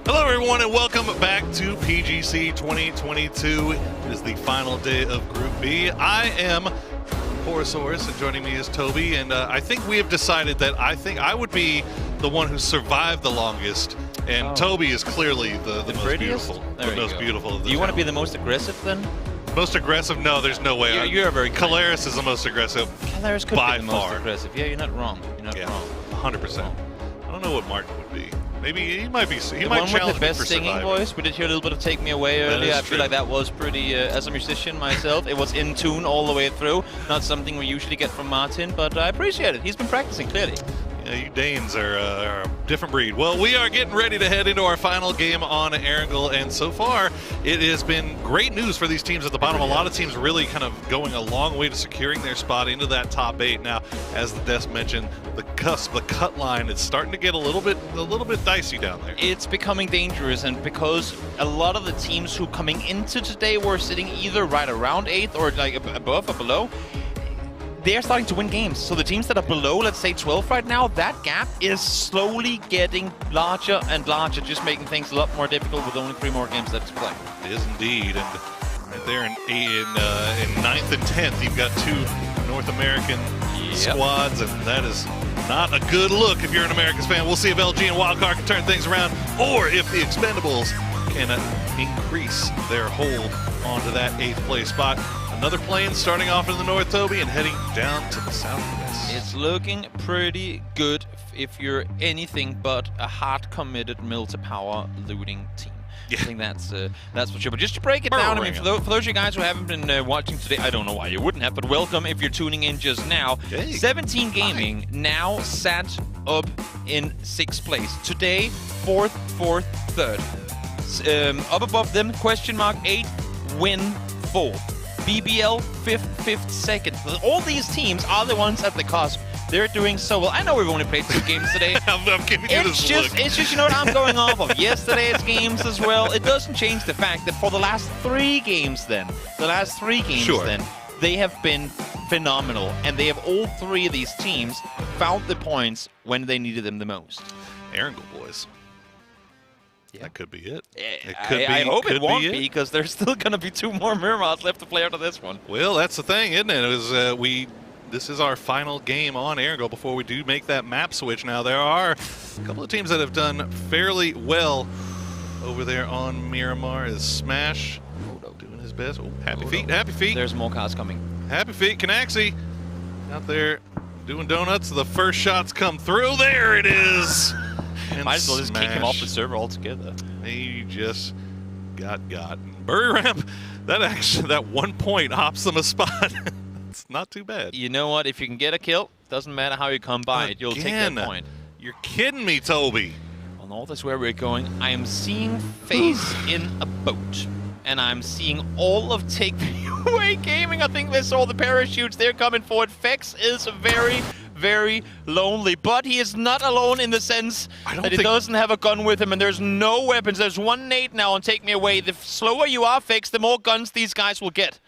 Hello, everyone, and welcome back to PGC 2022. It is the final day of Group B. I am Porosaurus, and joining me is Toby, and I think we have decided that I would be the one who survived the longest, and Toby is clearly the most beautiful. The most beautiful. Do you want to be the most aggressive then? Most aggressive? No, there's no way. You're very Calaris is the most aggressive. Calaris could by be the far. most aggressive. Yeah, you're not wrong. You're not wrong. 100%. I don't know what Martin would be. Maybe he might be. He the might one challenge with the best me for singing surviving. voice. We did hear a little bit of "Take Me Away" earlier. I feel like that was pretty. As a musician myself, it was in tune all the way through. Not something we usually get from Martin, but I appreciate it. He's been practicing clearly. Yeah, you Danes are a different breed. Well, we are getting ready to head into our final game on Erangel, and so far it has been great news for these teams at the bottom. A lot of teams really kind of going a long way to securing their spot into that top 8. Now, as the desk mentioned, the cusp, the cut line, it's starting to get a little bit dicey down there. It's becoming dangerous, and because a lot of the teams who coming into today were sitting either right around 8th or like above or below, they're starting to win games. So the teams that are below, let's say 12 right now, that gap is slowly getting larger and larger, just making things a lot more difficult with only 3 more games left to play. It is indeed, and right there in 9th and 10th, you've got 2 North American squads, and that is not a good look if you're an Americans fan. We'll see if LG and Wildcard can turn things around, or if the Expendables can increase their hold onto that 8th place spot. Another plane starting off in the north, Toby, and heading down to the southwest. It's looking pretty good if you're anything but a hard-committed mill-to-power looting team. Yeah. I think that's for sure. But just to break it down, I mean, for those of you guys who haven't been watching today, I don't know why you wouldn't have, but welcome if you're tuning in just now. Hey. 17 Gaming now sat up in 6th place. Today, 4th, 4th, 3rd. Up above them, question mark 8, win 4th. BBL 5th, 2nd. All these teams are the ones at the cusp. They're doing so well. I know we've only played 2 games today. I'm giving you this look. It's just, you know what, I'm going off of yesterday's games as well. It doesn't change the fact that for the last 3 games then, they have been phenomenal. And they have all 3 of these teams found the points when they needed them the most. Erangel boys. Yeah. That could be it. I hope it won't be, because there's still going to be 2 more Miramars left to play after this one. Well, that's the thing, isn't it? This is our final game on Erangel before we do make that map switch. Now, there are a couple of teams that have done fairly well over there on Miramar. Is Smash Doing his best. Oh, happy feet, happy feet. There's more cars coming. Happy feet, Canaxi out there doing donuts. The first shots come through. There it is. Might as well just kick him off the server altogether. He just got. Bury ramp. That 1 point hops them a spot. It's not too bad. You know what? If you can get a kill, doesn't matter how you come by it, you'll take that point. You're kidding me, Toby. Well, no, that's where we're going. I am seeing FaZe in a boat. And I'm seeing all of Take Me Away Gaming. I think they saw the parachutes. They're coming forward. Fex is very, very lonely. But he is not alone in the sense that he doesn't have a gun with him. And there's no weapons. There's one nade now on Take Me Away. The slower you are, Fex, the more guns these guys will get.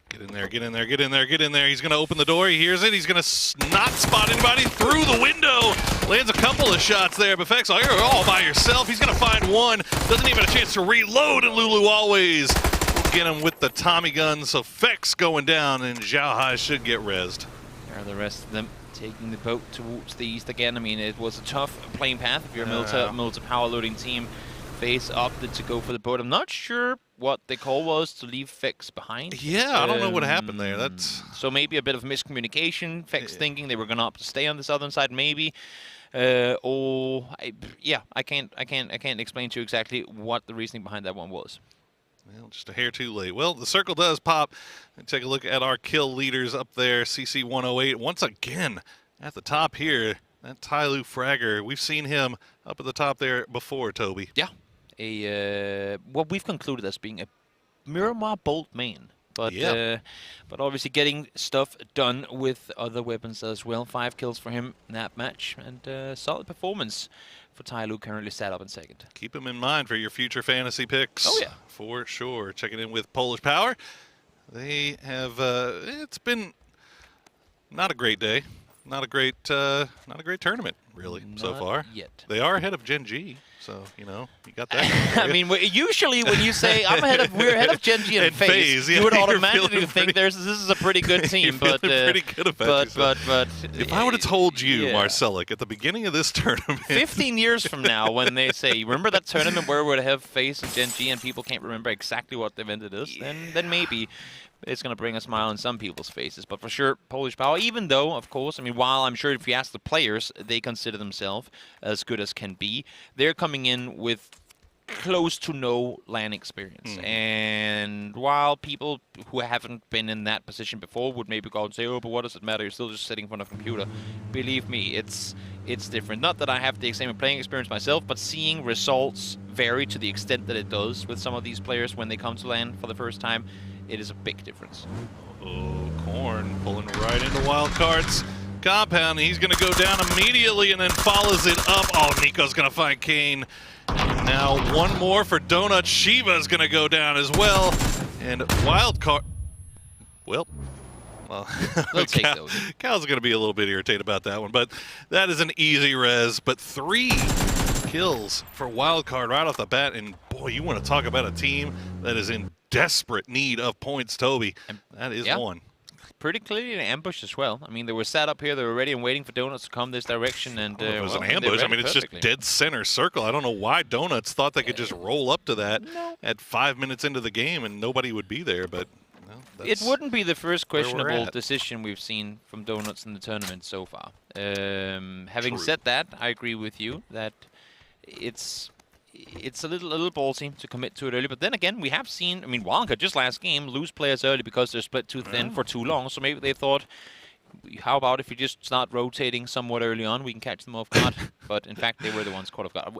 Get in there, get in there, get in there, get in there. He's going to open the door. He hears it. He's going to not spot anybody through the window. Lands a couple of shots there, but Fex, you're all by yourself. He's going to find one. Doesn't even have a chance to reload, and Lulu always will get him with the Tommy gun. So Fex going down, and Zhao Hai should get rezzed. There are the rest of them taking the boat towards the east again. I mean, it was a tough playing path if you're a Milta power loading team. FaZe opted to go for the boat. I'm not sure what the call was to leave Fex behind. Yeah, I don't know what happened there. That's so maybe a bit of miscommunication. Fex thinking they were going to opt to stay on the southern side, maybe. I can't explain to you exactly what the reasoning behind that one was. Well, just a hair too late. Well, the circle does pop. Take a look at our kill leaders up there. CC108 once again at the top here. That Tyloo Fragger, we've seen him up at the top there before, Toby. Yeah. What we've concluded as being a Miramar Bolt main. But but obviously getting stuff done with other weapons as well. 5 kills for him in that match. And solid performance for Tyloo, currently sat up in second. Keep him in mind for your future fantasy picks. Oh, yeah. For sure. Checking in with Polish Power. They have, it's been not a great day. Not a great tournament, really, so far. Yet. They are ahead of Gen G, so, you know, you got that. I mean, usually when you say we're ahead of Gen G and FaZe, you would automatically think this is a pretty good team. But pretty good about but if I would have told you, Marcelic, at the beginning of this tournament, 15 years from now, when they say, remember that tournament where we would have FaZe and Gen G, and people can't remember exactly what event it is, then maybe it's going to bring a smile on some people's faces. But for sure, Polish Power, even though, of course, I mean, while I'm sure if you ask the players, they consider themselves as good as can be, they're coming in with close to no LAN experience. And while people who haven't been in that position before would maybe go and say, oh, but what does it matter? You're still just sitting in front of a computer. Believe me, it's different. Not that I have the same playing experience myself, but seeing results vary to the extent that it does with some of these players when they come to LAN for the first time, it is a big difference. Oh, Korn pulling right into Wildcard's compound. He's going to go down immediately and then follows it up. Oh, Nico's going to find Kane. And now one more for Donut. Shiva's going to go down as well. And Wildcard... Well, we'll take those. Cal's going to be a little bit irritated about that one, but that is an easy res. But 3 kills for Wildcard right off the bat. And boy, you want to talk about a team that is in desperate need of points, Toby. That is one. Pretty clearly an ambush as well. I mean, they were sat up here, they were ready and waiting for Donuts to come this direction. And it was an ambush. I mean, it's just dead center circle. I don't know why Donuts thought they could just roll up to that at 5 minutes into the game and nobody would be there, but it wouldn't be the first questionable decision we've seen from Donuts in the tournament so far. Having said that, I agree with you that it's a little ballsy to commit to it early, but then again, we have seen, I mean, Wonka just last game lose players early because they're split too thin for too long, so maybe they thought, how about if we just start rotating somewhat early on, we can catch them off guard. But in fact, they were the ones caught off guard. Are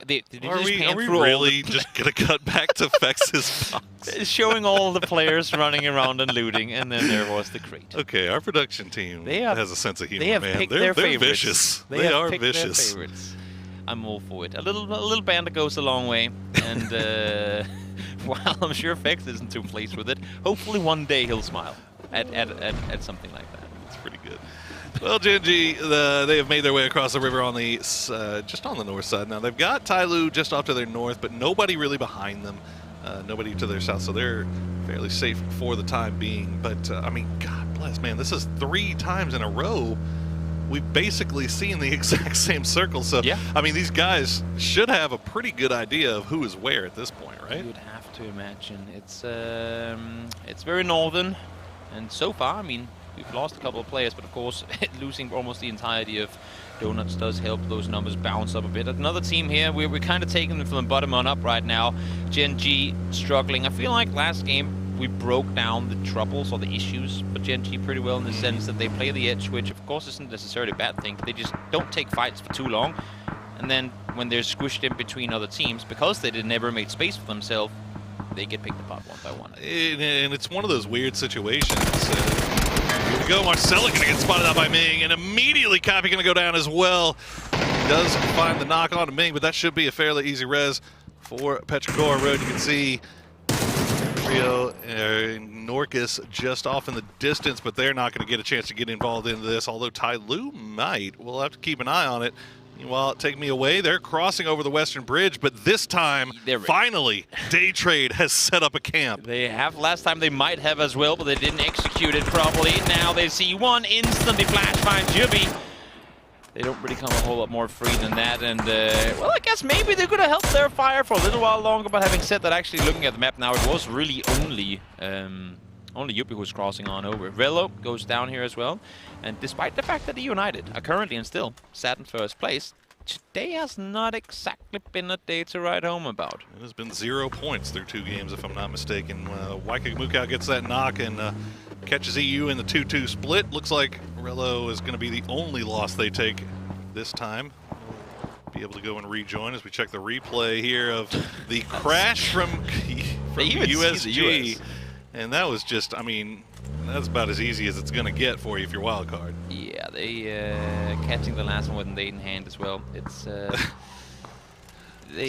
we really just going to cut back to Fex's box? Showing all the players running around and looting, and then there was the crate. Okay, our production team has a sense of humor, they have man. Picked they're favorites. Vicious. They are vicious. Their favorites. I'm all for it. A little banter goes a long way, and while I'm sure Fex isn't too pleased with it, hopefully one day he'll smile at something like that. It's pretty good. Well, Gen G, they have made their way across the river on the just on the north side. Now they've got Tyloo just off to their north, but nobody really behind them. Nobody to their south, so they're fairly safe for the time being. But I mean, God bless, man, this is 3 times in a row we've basically seen the exact same circle. So, yeah. I mean, these guys should have a pretty good idea of who is where at this point, right? You would have to imagine. It's very northern, and so far, I mean, we've lost a couple of players, but of course, losing almost the entirety of Donuts does help those numbers bounce up a bit. Another team here, we're kind of taking them from the bottom on up right now. Gen G struggling. I feel like last game we broke down the troubles or the issues for Gen G pretty well in the sense that they play the edge, which of course isn't necessarily a bad thing. They just don't take fights for too long. And then when they're squished in between other teams, because they never made space for themselves, they get picked apart one by one. And it's one of those weird situations. Here we go, Marcella gonna get spotted out by Ming, and immediately Copy gonna go down as well. He does find the knock on to Ming, but that should be a fairly easy res for Petrichor Road. You can see Rio and Norcus just off in the distance, but they're not gonna get a chance to get involved into this, although Tai Lu might. We'll have to keep an eye on it. Meanwhile, Take Me Away, they're crossing over the Western Bridge, but this time, finally, DAY3 has set up a camp. They have. Last time they might have as well, but they didn't execute it properly. Now they see one, instantly flash find Juby. They don't really come a whole lot more free than that, and well, I guess maybe they could have held their fire for a little while longer, but having said that, actually looking at the map now, it was really only Yuppie who's crossing on over. Velo goes down here as well, and despite the fact that the United are currently and still sat in first place, today has not exactly been a day to write home about. It has been 0 points through 2 games, if I'm not mistaken. Waika Mukau gets that knock and catches EU in the 2-2 split. Looks like Rello is going to be the only loss they take this time. Be able to go and rejoin as we check the replay here of the crash from USG. And that was just, I mean, that's about as easy as it's going to get for you if you're wild card. Yeah, they catching the last one with an 8 in hand as well. It's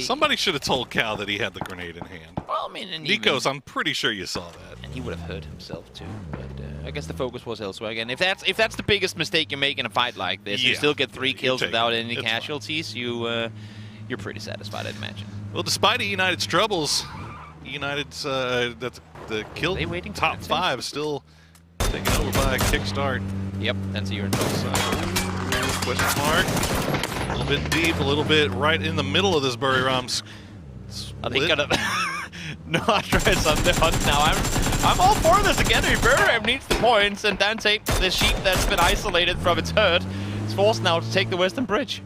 somebody should have told Cal that he had the grenade in hand. Well, I mean, and Nikos, I'm pretty sure you saw that. And he would have hurt himself too. But I guess the focus was elsewhere again. If that's the biggest mistake you make in a fight like this, you still get 3 kills without any casualties. You're pretty satisfied, I'd imagine. Well, despite United's troubles, United's that's the kill top 5 still taken over by Kickstart. Yep, that's a year in trouble. Question mark. A little bit deep, a little bit right in the middle of this Buriram split. Are they gonna not try on the hunt now? I'm all for this again. Buriram needs the points, and Dante, the sheep that's been isolated from its herd, is forced now to take the Western Bridge.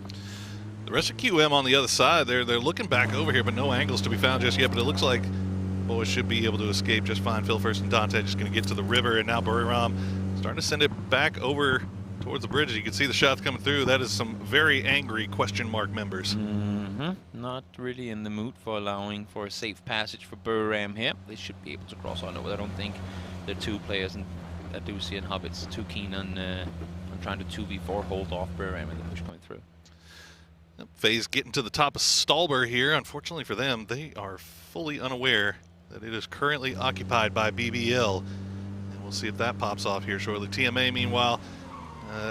The rest of QM on the other side, they're looking back over here, but no angles to be found just yet. But it looks like boys should be able to escape just fine. Phil First and Dante just going to get to the river, and now Buriram starting to send it back over towards the bridge. You can see the shots coming through. That is some very angry question mark members. Not really in the mood for allowing for a safe passage for Buriram here. They should be able to cross on over. I don't think the 2 players in Adusi and Hobbit's too keen on trying to 2v4 hold off Buriram and the push coming through. FaZe getting to the top of Stallber here. Unfortunately for them, they are fully unaware that it is currently occupied by BBL. And we'll see if that pops off here shortly. TMA, meanwhile,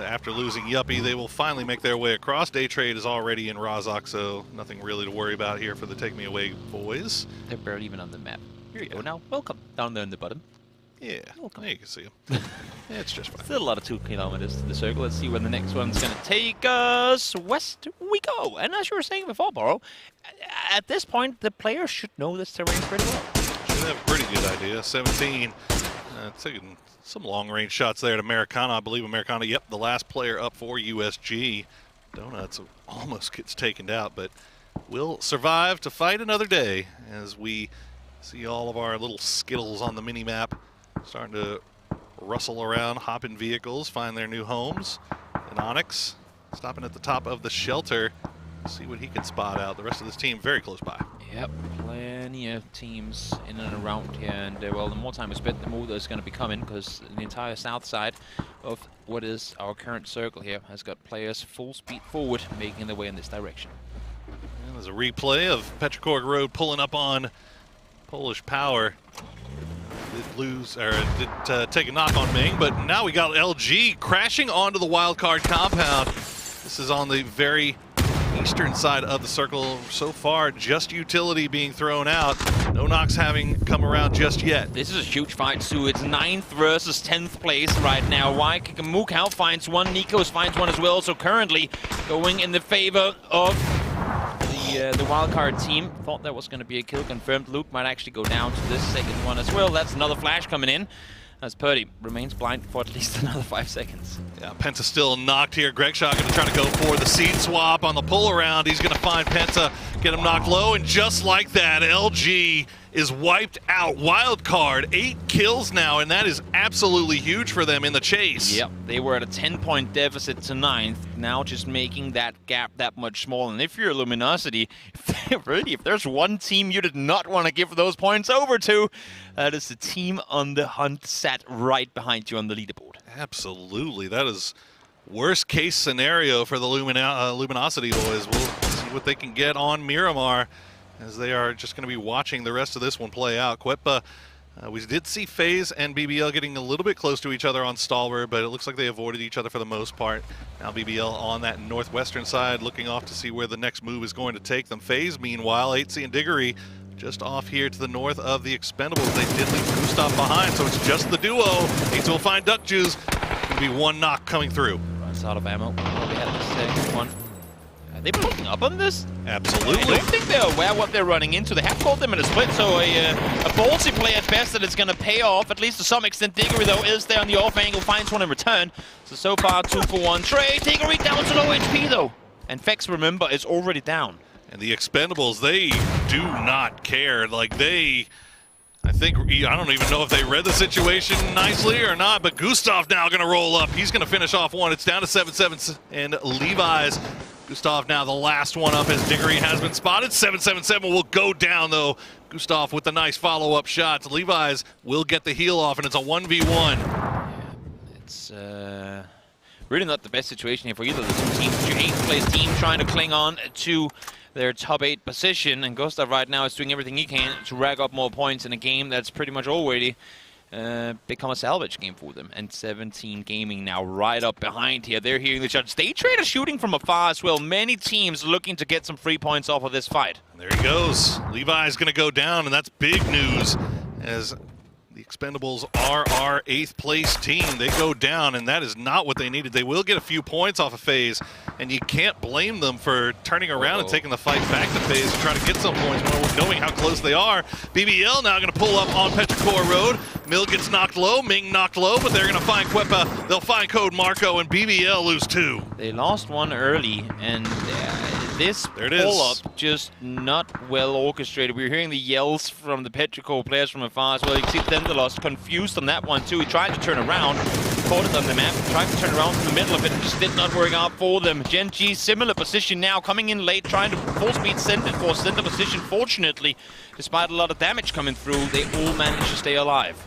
after losing Yuppie, they will finally make their way across. DAY3 is already in Razak, so nothing really to worry about here for the Take Me Away boys. They're barely even on the map. Here you go now. Welcome. Down there in the bottom. Yeah, welcome. There you can see them. Yeah, it's just fine. Still a lot of 2 kilometers to the circle. Let's see where the next one's going to take us. West we go. And as you were saying before, Boro, at this point, the players should know this terrain pretty well. Should have a pretty good idea. 17, taking some long-range shots there at Americana. I believe Americana, yep, the last player up for USG. Donuts almost gets taken out, but will survive to fight another day as we see all of our little Skittles on the mini-map starting to rustle around, hop in vehicles, find their new homes. And Onyx stopping at the top of the shelter. See what he can spot out. The rest of this team very close by. Yep, plenty of teams in and around here, and well, the more time we spend, the more there's going to be coming, because the entire south side of what is our current circle here has got players full speed forward, making their way in this direction. And there's a replay of Petrichor Road pulling up on Polish Power. Did take a knock on Ming, but now we got LG crashing onto the wildcard compound. This is on the very eastern side of the circle. So far, just utility being thrown out. No knocks having come around just yet. This is a huge fight, Sue. It's 9th versus 10th place right now. Mukau finds one, Nikos finds one as well. So currently going in the favor of the wildcard team. Thought that was going to be a kill confirmed. Luke might actually go down to this second one as well. That's another flash coming in, as Purdy remains blind for at least another 5 seconds. Yeah, Penta still knocked here. Gregshaw going to try to go for the seed swap on the pull around. He's going to find Penta, get him knocked low, and just like that, LG is wiped out. Wild card, 8 kills now, and that is absolutely huge for them in the chase. Yep, they were at a 10-point deficit to 9th, now just making that gap that much smaller. And if you're Luminosity, if there's one team you did not want to give those points over to, that is the team on the hunt sat right behind you on the leaderboard. Absolutely, that is worst case scenario for the Luminosity boys. We'll see what they can get on Miramar, as they are just going to be watching the rest of this one play out. Quepa, we did see FaZe and BBL getting a little bit close to each other on Stalwart, but it looks like they avoided each other for the most part. Now BBL on that northwestern side, looking off to see where the next move is going to take them. FaZe, meanwhile, 8C and Diggory just off here to the north of the Expendables. They did leave Gustav behind, so it's just the duo. 8C will find Duck Juice. Going to be one knock coming through. Runs out of ammo. Probably had the second one. Are they pulling up on this? Absolutely. I don't think they're aware what they're running into. They have caught them in a split, so a ballsy play at best that it's going to pay off, at least to some extent. Diggory, though, is there on the off angle, finds one in return. So far, 2 for 1 trade. Diggory down to low HP, though. And Fex, remember, is already down. And the Expendables, they do not care. Like, I don't even know if they read the situation nicely or not, but Gustav now going to roll up. He's going to finish off one. It's down to 7-7, and Levi's. Gustav now the last one up as Diggory has been spotted. 7-7-7 will go down, though. Gustav with the nice follow-up shots. Levi's will get the heal off, and it's a 1v1. Yeah, it's really not the best situation here for either of the two teams. Your 8th place team trying to cling on to their top 8 position, and Gustav right now is doing everything he can to rack up more points in a game that's pretty much already become a salvage game for them. And 17 Gaming now right up behind here. They're hearing the shots. DAY3 shooting from afar as well. Many teams looking to get some free points off of this fight. There he goes. Levi's going to go down, and that's big news, as the Expendables are our 8th place team. They go down, and that is not what they needed. They will get a few points off of FaZe, and you can't blame them for turning around and taking the fight back to FaZe to try to get some points, knowing how close they are. BBL now going to pull up on Petrichor Road. Mill gets knocked low, Ming knocked low, but they're going to find Quepa. They'll find Code Marco, and BBL lose 2. They lost one early, and this pull-up just not well orchestrated. We were hearing the yells from the Petrichor players from afar as well. You can see Dendelos confused on that one too. He tried to turn around, caught it on the map, tried to turn around in the middle of it, and just did not work out for them. Gen G, similar position now, coming in late, trying to full-speed send it for center position. Fortunately, despite a lot of damage coming through, they all managed to stay alive.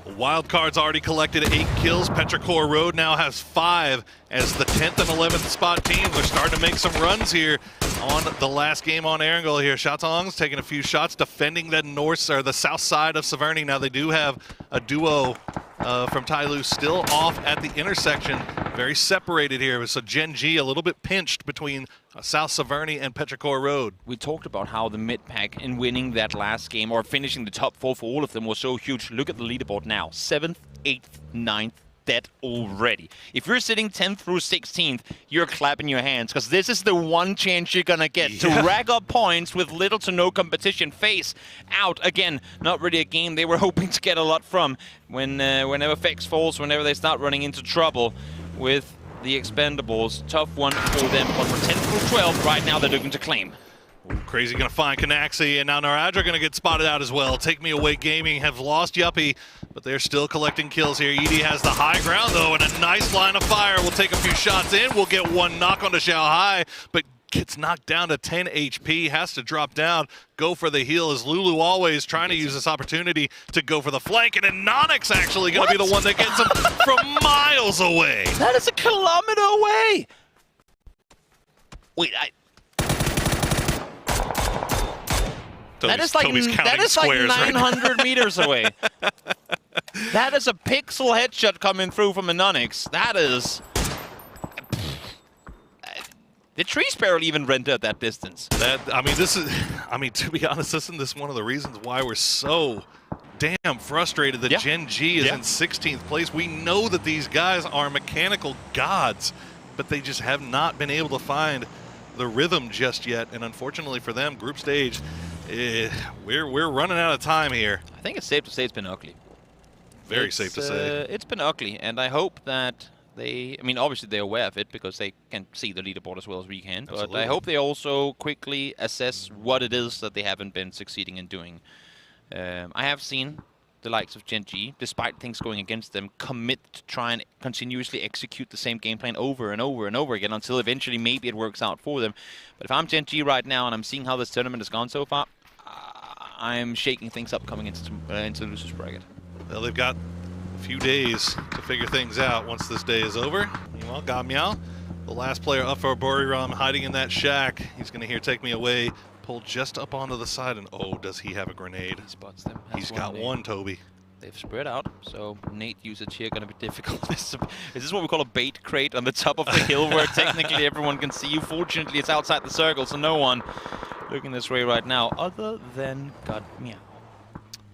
Wildcard's already collected 8 kills. Petrichor Road now has 5 as the 10th and 11th spot teams are starting to make some runs here on the last game on Erangel here. Shatong's taking a few shots, defending the south side of Severny. Now they do have a duo from Tyloo still off at the intersection. Very separated here. So Gen G a little bit pinched between South Severny and Petrichor Road. We talked about how the mid-pack in winning that last game, or finishing the top 4 for all of them, was so huge. Look at the leaderboard now. 7th, 8th, 9th, dead already. If you're sitting 10th through 16th, you're clapping your hands, because this is the one chance you're gonna get to rack up points with little to no competition. FaZe out again. Not really a game they were hoping to get a lot from. Whenever FaZe falls, whenever they start running into trouble with the Expendables, tough one for them. But for 10 through 12, right now they're looking to claim. Ooh, Crazy gonna find Canaxi, and now Naradra gonna get spotted out as well. Take Me Away Gaming have lost Yuppie, but they're still collecting kills here. Edie has the high ground though, and a nice line of fire. We'll take a few shots in. We'll get one knock onto Xiaohai, but gets knocked down to 10 HP, has to drop down, go for the heal, as Lulu always trying to use this opportunity to go for the flank, and then Nonix actually gonna be the one that gets him from miles away. That is a kilometer away. Wait, that is like 900 meters away. That is a pixel headshot coming through from a Nonix. That is... The trees barely even render at that distance. To be honest, isn't this one of the reasons why we're so damn frustrated that Gen G is in 16th place? We know that these guys are mechanical gods, but they just have not been able to find the rhythm just yet. And unfortunately for them, group stage, we're running out of time here. I think it's safe to say it's been ugly. Very safe to say. It's been ugly, and I hope that obviously they're aware of it because they can see the leaderboard as well as we can. Absolutely. But I hope they also quickly assess what it is that they haven't been succeeding in doing. I have seen the likes of Gen G, despite things going against them, commit to try and continuously execute the same game plan over and over and over again until eventually maybe it works out for them. But if I'm Gen G right now and I'm seeing how this tournament has gone so far, I'm shaking things up coming into the losers bracket. Well, they've got a few days to figure things out once this day is over. Meanwhile, Gamyao, the last player up for Buriram, hiding in that shack. He's going to hear Take Me Away, pull just up onto the side, and oh, does he have a grenade? He spots them. He's got one, Toby. They've spread out, so nade usage here going to be difficult. Is this what we call a bait crate on the top of the hill where technically everyone can see you? Fortunately, it's outside the circle, so no one looking this way right now other than Gamyao.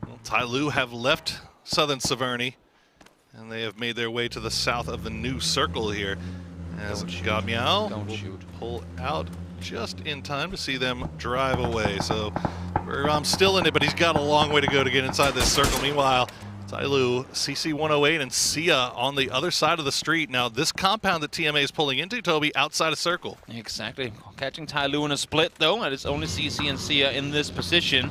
Well, Tyloo have left Southern Severny, and they have made their way to the south of the new circle here. As Gamyao will pull out just in time to see them drive away. So Buriram's still in it, but he's got a long way to go to get inside this circle. Meanwhile, Tyloo, CC108, and Sia on the other side of the street. Now, this compound that TMA is pulling into, Toby, outside of circle. Exactly. Catching Tyloo in a split, though, and it's only CC and Sia in this position.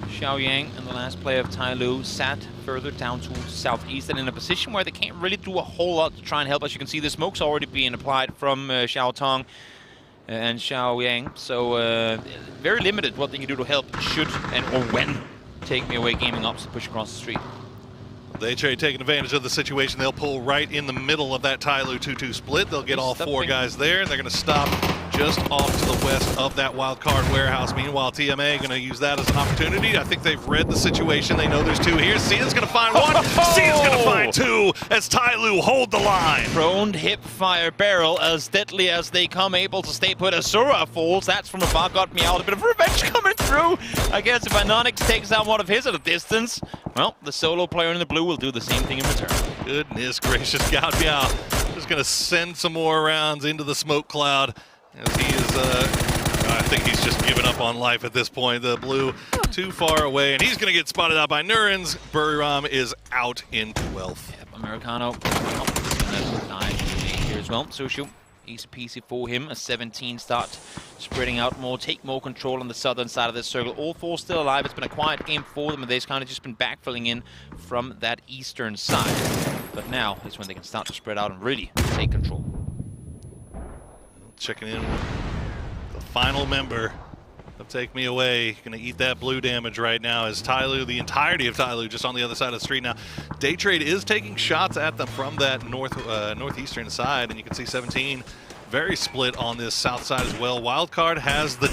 Xiaoyang and the last player of Tyloo sat further down to southeast and in a position where they can't really do a whole lot to try and help. As you can see, the smoke's already being applied from Xiao Tong and Xiaoyang. So very limited what they can do to help should and or when Take Me Away Gaming Ops to push across the street. DAY3 taking advantage of the situation. They'll pull right in the middle of that Tyloo 2-2 split. They'll get all four guys there, and they're going to stop just off to the west of that wild card warehouse. Meanwhile, TMA going to use that as an opportunity. I think they've read the situation. They know there's two here. Sia's going to find one. Sia's going to find two as Tyloo hold the line. Prone hip fire barrel as deadly as they come, able to stay put. Asura falls. That's from afar. Gamyao. A bit of revenge coming through. I guess if Anonix takes down one of his at a distance, well, the solo player in the blue will do the same thing in return. Goodness gracious, Gamyao just going to send some more rounds into the smoke cloud as he is, I think he's just given up on life at this point. The blue too far away, and he's going to get spotted out by Nurens. Buriram is out in 12th. Yep, Americano is going to die here as well. Sushu, easy peasy for him. A 17 start, spreading out more, take more control on the southern side of this circle. All four still alive. It's been a quiet game for them, and they've kind of just been backfilling in from that eastern side. But now is when they can start to spread out and really take control. Checking in with the final member of Take Me Away. Going to eat that blue damage right now as Tyloo, the entirety of Tyloo, just on the other side of the street now. DAY3 is taking shots at them from that northeastern side, and you can see 17 very split on this south side as well. Wildcard has the,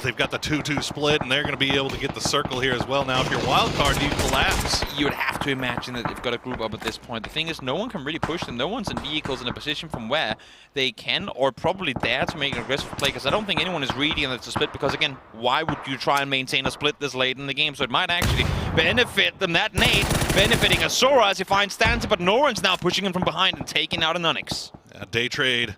they've got the 2-2 split, and they're going to be able to get the circle here as well. Now, if you're Wildcard, do you collapse? You would have to imagine that they've got a group up at this point. The thing is, no one can really push them. No one's in vehicles in a position from where they can or probably dare to make an aggressive play, because I don't think anyone is ready and it's a split, because again, why would you try and maintain a split this late in the game? So it might actually benefit them. That nade benefiting Asura as he finds Stanza, but Noren's now pushing him from behind and taking out Anonix. DAY3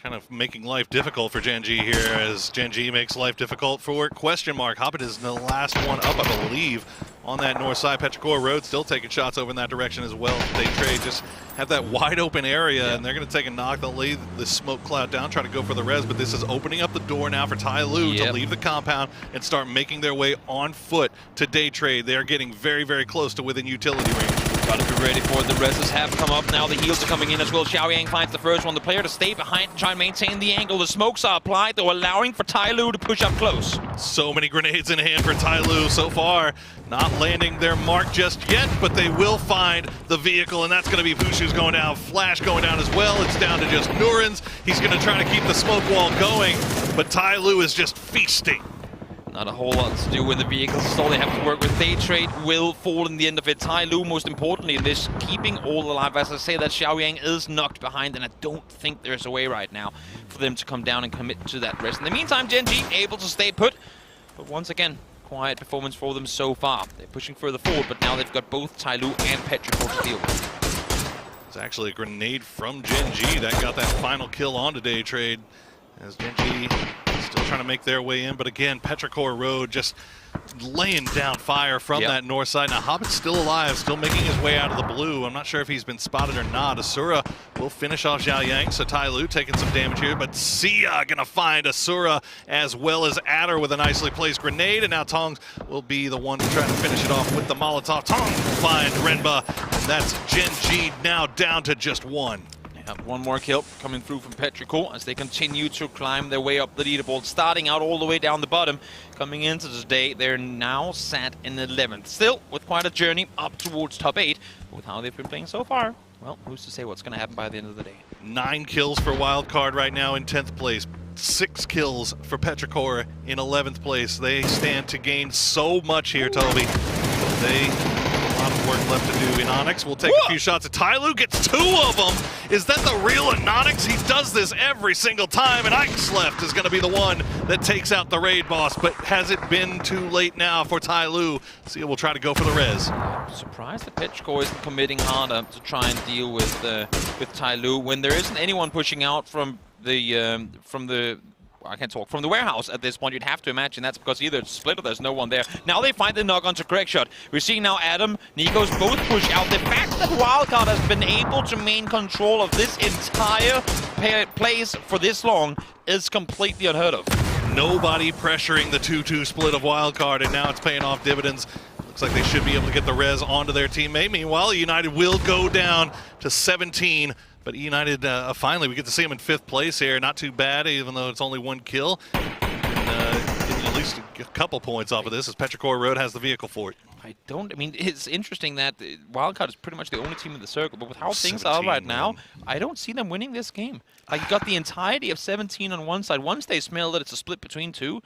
kind of making life difficult for Gen G here, as Gen G makes life difficult for Question Mark. Hoppet is the last one up, I believe, on that north side. Petrichor Road still taking shots over in that direction as well. DAY3 just have that wide open area, and they're going to take a knock. They'll lay the smoke cloud down, try to go for the res, but this is opening up the door now for Tyloo to leave the compound and start making their way on foot to DAY3. They're getting very, very close to within utility range. Got to be ready for it. The reses have come up now. The heals are coming in as well. Xiaoyang finds the first one. The player to stay behind and try and maintain the angle. The smokes are applied, though, allowing for Tyloo to push up close. So many grenades in hand for Tyloo so far. Not landing their mark just yet, but they will find the vehicle, and that's going to be Vushu's going down. Flash going down as well. It's down to just Nurens. He's going to try to keep the smoke wall going, but Tyloo is just feasting. Not a whole lot to do with the vehicles. It's all they have to work with. DAY3 will fall in the end of it. Tyloo, most importantly in this, keeping all alive. As I say, that Xiaoyang is knocked behind, and I don't think there's a way right now for them to come down and commit to that rest. In the meantime, Gen G able to stay put. But once again, quiet performance for them so far. They're pushing further forward, but now they've got both Tyloo and Petrichor to deal with. It's actually a grenade from Gen G that got that final kill onto DAY3. As Gen G still trying to make their way in, but again, Petrichor Road just laying down fire from that north side. Now Hobbit's still alive, still making his way out of the blue. I'm not sure if he's been spotted or not. Asura will finish off Xiaoyang, so Tyloo taking some damage here, but Sia gonna find Asura as well as Adder with a nicely placed grenade, and now Tongs will be the one to try to finish it off with the Molotov. Tongs will find Renba, and that's Gen G now down to just one. One more kill coming through from Petrichor as they continue to climb their way up the leaderboard, starting out all the way down the bottom. Coming into today, they're now sat in 11th. Still, with quite a journey up towards top 8, with how they've been playing so far. Well, who's to say what's going to happen by the end of the day? 9 kills for Wildcard right now in 10th place. 6 kills for Petrichor in 11th place. They stand to gain so much here, Toby. They... a lot of work left to do. Anonix will take a few shots at Tyloo, gets 2 of them. Is that the real Anonix? He does this every single time, and Ike's left is going to be the one that takes out the raid boss. But has it been too late now for Tyloo? Sia will try to go for the res. I'm surprised that Petrichor isn't committing harder to try and deal with Tyloo when there isn't anyone pushing out from the I can't talk. From the warehouse at this point, you'd have to imagine that's because either it's split or there's no one there. Now they find the knock onto Correctshot. We're seeing now Adam, Nikos both push out. The fact that Wildcard has been able to maintain control of this entire place for this long is completely unheard of. Nobody pressuring the 2-2 split of Wildcard, and now it's paying off dividends. Looks like they should be able to get the res onto their teammate. Meanwhile, United will go down to 17. But United, finally, we get to see them in 5th place here. Not too bad, even though it's only 1 kill. And at least a couple points off of this, as Petrichor Road has the vehicle for it. I mean, it's interesting that Wildcard is pretty much the only team in the circle, but with how things are right now, I don't see them winning this game. You got the entirety of 17 on one side. Once they smell that it's a split between 2,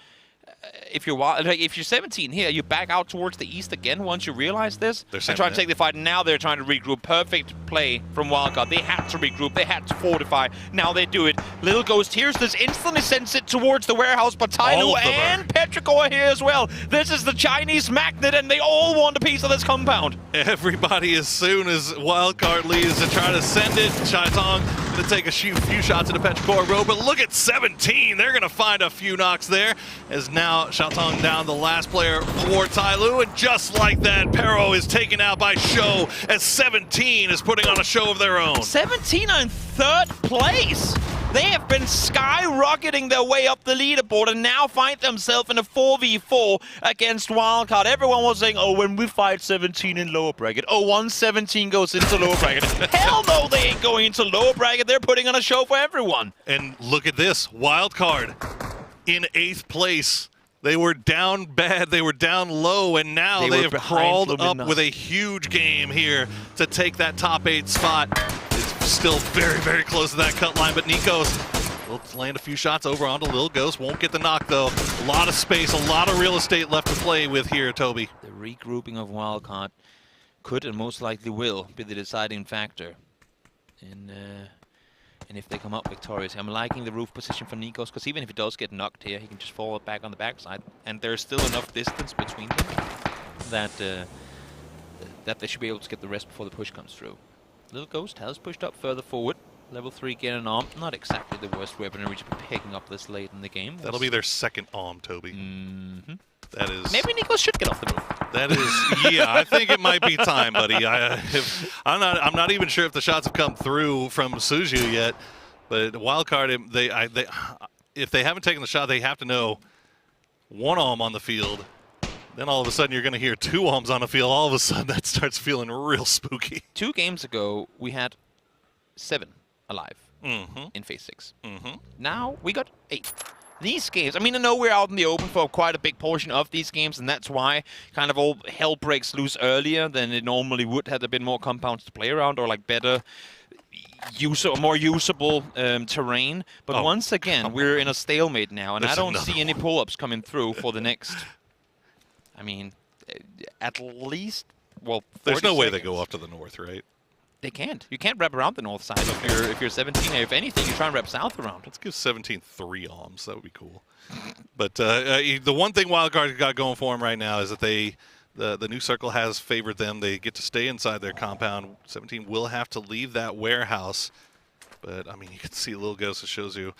if you're 17 here, you back out towards the east again once you realize this. They're trying to take the fight. Now they're trying to regroup. Perfect play from Wildcard. They had to regroup. They had to fortify. Now they do it. Little Ghost hears this, instantly sends it towards the warehouse, but Tyloo and Petrichor are here as well. This is the Chinese magnet, and they all want a piece of this compound. Everybody, as soon as Wildcard leaves to try to send it, Chaitong going to take a few shots into Petrichor Road, but look at 17. They're going to find a few knocks there, as now Xiaotong down the last player for Tyloo, and just like that, Pero is taken out by Show, as 17 is putting on a show of their own. 17 on 3rd place. They have been skyrocketing their way up the leaderboard and now find themselves in a 4v4 against Wildcard. Everyone was saying, oh, when we fight 17 in lower bracket, oh, once 17 goes into lower bracket. Hell no, they ain't going into lower bracket. They're putting on a show for everyone. And look at this, Wildcard in 8th place. They were down bad, they were down low, and now they have crawled up with a huge game here to take that top 8 spot. It's still very, very close to that cut line, but Nikos will land a few shots over onto Lil Ghost. Won't get the knock, though. A lot of space, a lot of real estate left to play with here, Toby. The regrouping of Wildcard could and most likely will be the deciding factor and if they come up victorious. I'm liking the roof position for Nikos, because even if he does get knocked here, he can just fall back on the backside. And there's still enough distance between them that they should be able to get the rest before the push comes through. Little Ghost has pushed up further forward. Level 3 get an arm. Not exactly the worst weaponry to be picking up this late in the game. That'll be their 2nd arm, Toby. That is... Maybe Nikos should get off the roof. That is... yeah, I think it might be time, buddy. I'm not even sure if the shots have come through from Suju yet, but Wildcard, if they haven't taken the shot, they have to know 1 arm on the field. Then all of a sudden you're going to hear 2 arms on the field. All of a sudden that starts feeling real spooky. 2 games ago, we had 7 alive in phase 6. Now we got 8. These games, I mean, I know we're out in the open for quite a big portion of these games, and that's why kind of all hell breaks loose earlier than it normally would had there been more compounds to play around, or like better more usable terrain. But once again, we're in a stalemate now, and I don't see any pull-ups coming through for the next. I mean, at least, well, there's no way seconds. they go up to the north, right? They can't. You can't wrap around the north side if you're 17. If anything, you try and wrap south around. Let's give 17 3 alms. That would be cool. But the one thing Wildcard got going for them right now is that the new circle has favored them. They get to stay inside their compound. 17 will have to leave that warehouse. But, I mean, you can see Lil Ghost shows you.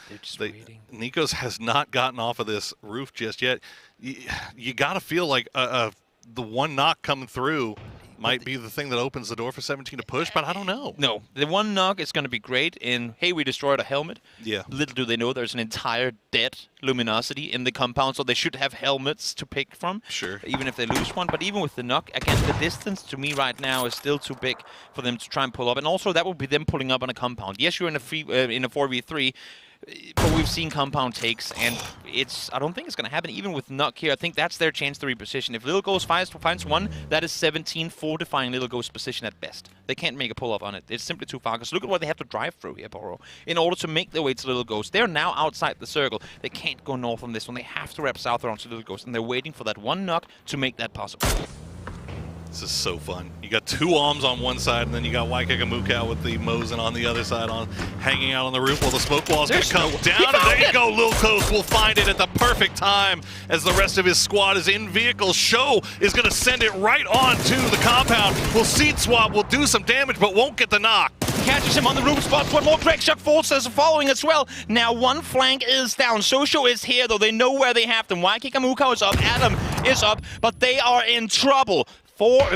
Nikos has not gotten off of this roof just yet. You got to feel like the one knock coming through might be the thing that opens the door for 17 to push, but I don't know. No, the one knock is going to be great in, hey, we destroyed a helmet. Yeah. Little do they know there's an entire dead luminosity in the compound, so they should have helmets to pick from. Sure. Even if they lose one. But even with the knock, again, the distance to me right now is still too big for them to try and pull up. And also, that would be them pulling up on a compound. Yes, you're in a 4v3, but we've seen compound takes, and I don't think it's going to happen even with Nuck here. I think that's their chance to reposition. If Little Ghost finds one, that is 17 fortifying Little Ghost's position at best. They can't make a pull-up on it. It's simply too far, because look at what they have to drive through here, Boro, in order to make their way to Little Ghost. They're now outside the circle. They can't go north on this one. They have to wrap south around to Little Ghost, and they're waiting for that one knock to make that possible. This is so fun. You got two alms on one side, and then you got Waikikamuka with the Mosen on the other side, hanging out on the roof while the smoke wall is going to come down. And there you go, Lil Coast will find it at the perfect time as the rest of his squad is in vehicle. Show is going to send it right on to the compound. Will seed swap, will do some damage, but won't get the knock. Catches him on the roof spot. One more Drake Shock forces following as well. Now one flank is down. Socho is here, though. They know where they have them. Waikikamuka is up. Adam is up, but they are in trouble.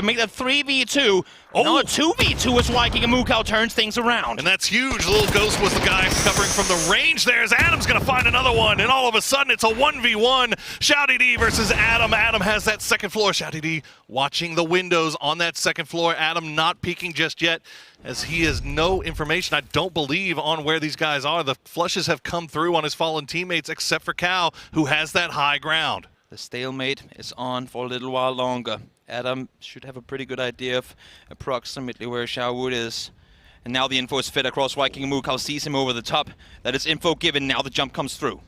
Make that 3v2. Oh, no, a 2v2 as Waikikamuka turns things around. And that's huge. Lil Ghost was the guy covering from the range there as Adam's going to find another one. And all of a sudden, it's a 1v1. Shouty D versus Adam. Adam has that second floor. Shouty D watching the windows on that second floor. Adam not peeking just yet as he has no information, I don't believe, on where these guys are. The flushes have come through on his fallen teammates except for Cal, who has that high ground. The stalemate is on for a little while longer. Adam should have a pretty good idea of approximately where Xiaowood is. And now the info is fed across. Waikikamuka sees him over the top. That is info given. Now the jump comes through.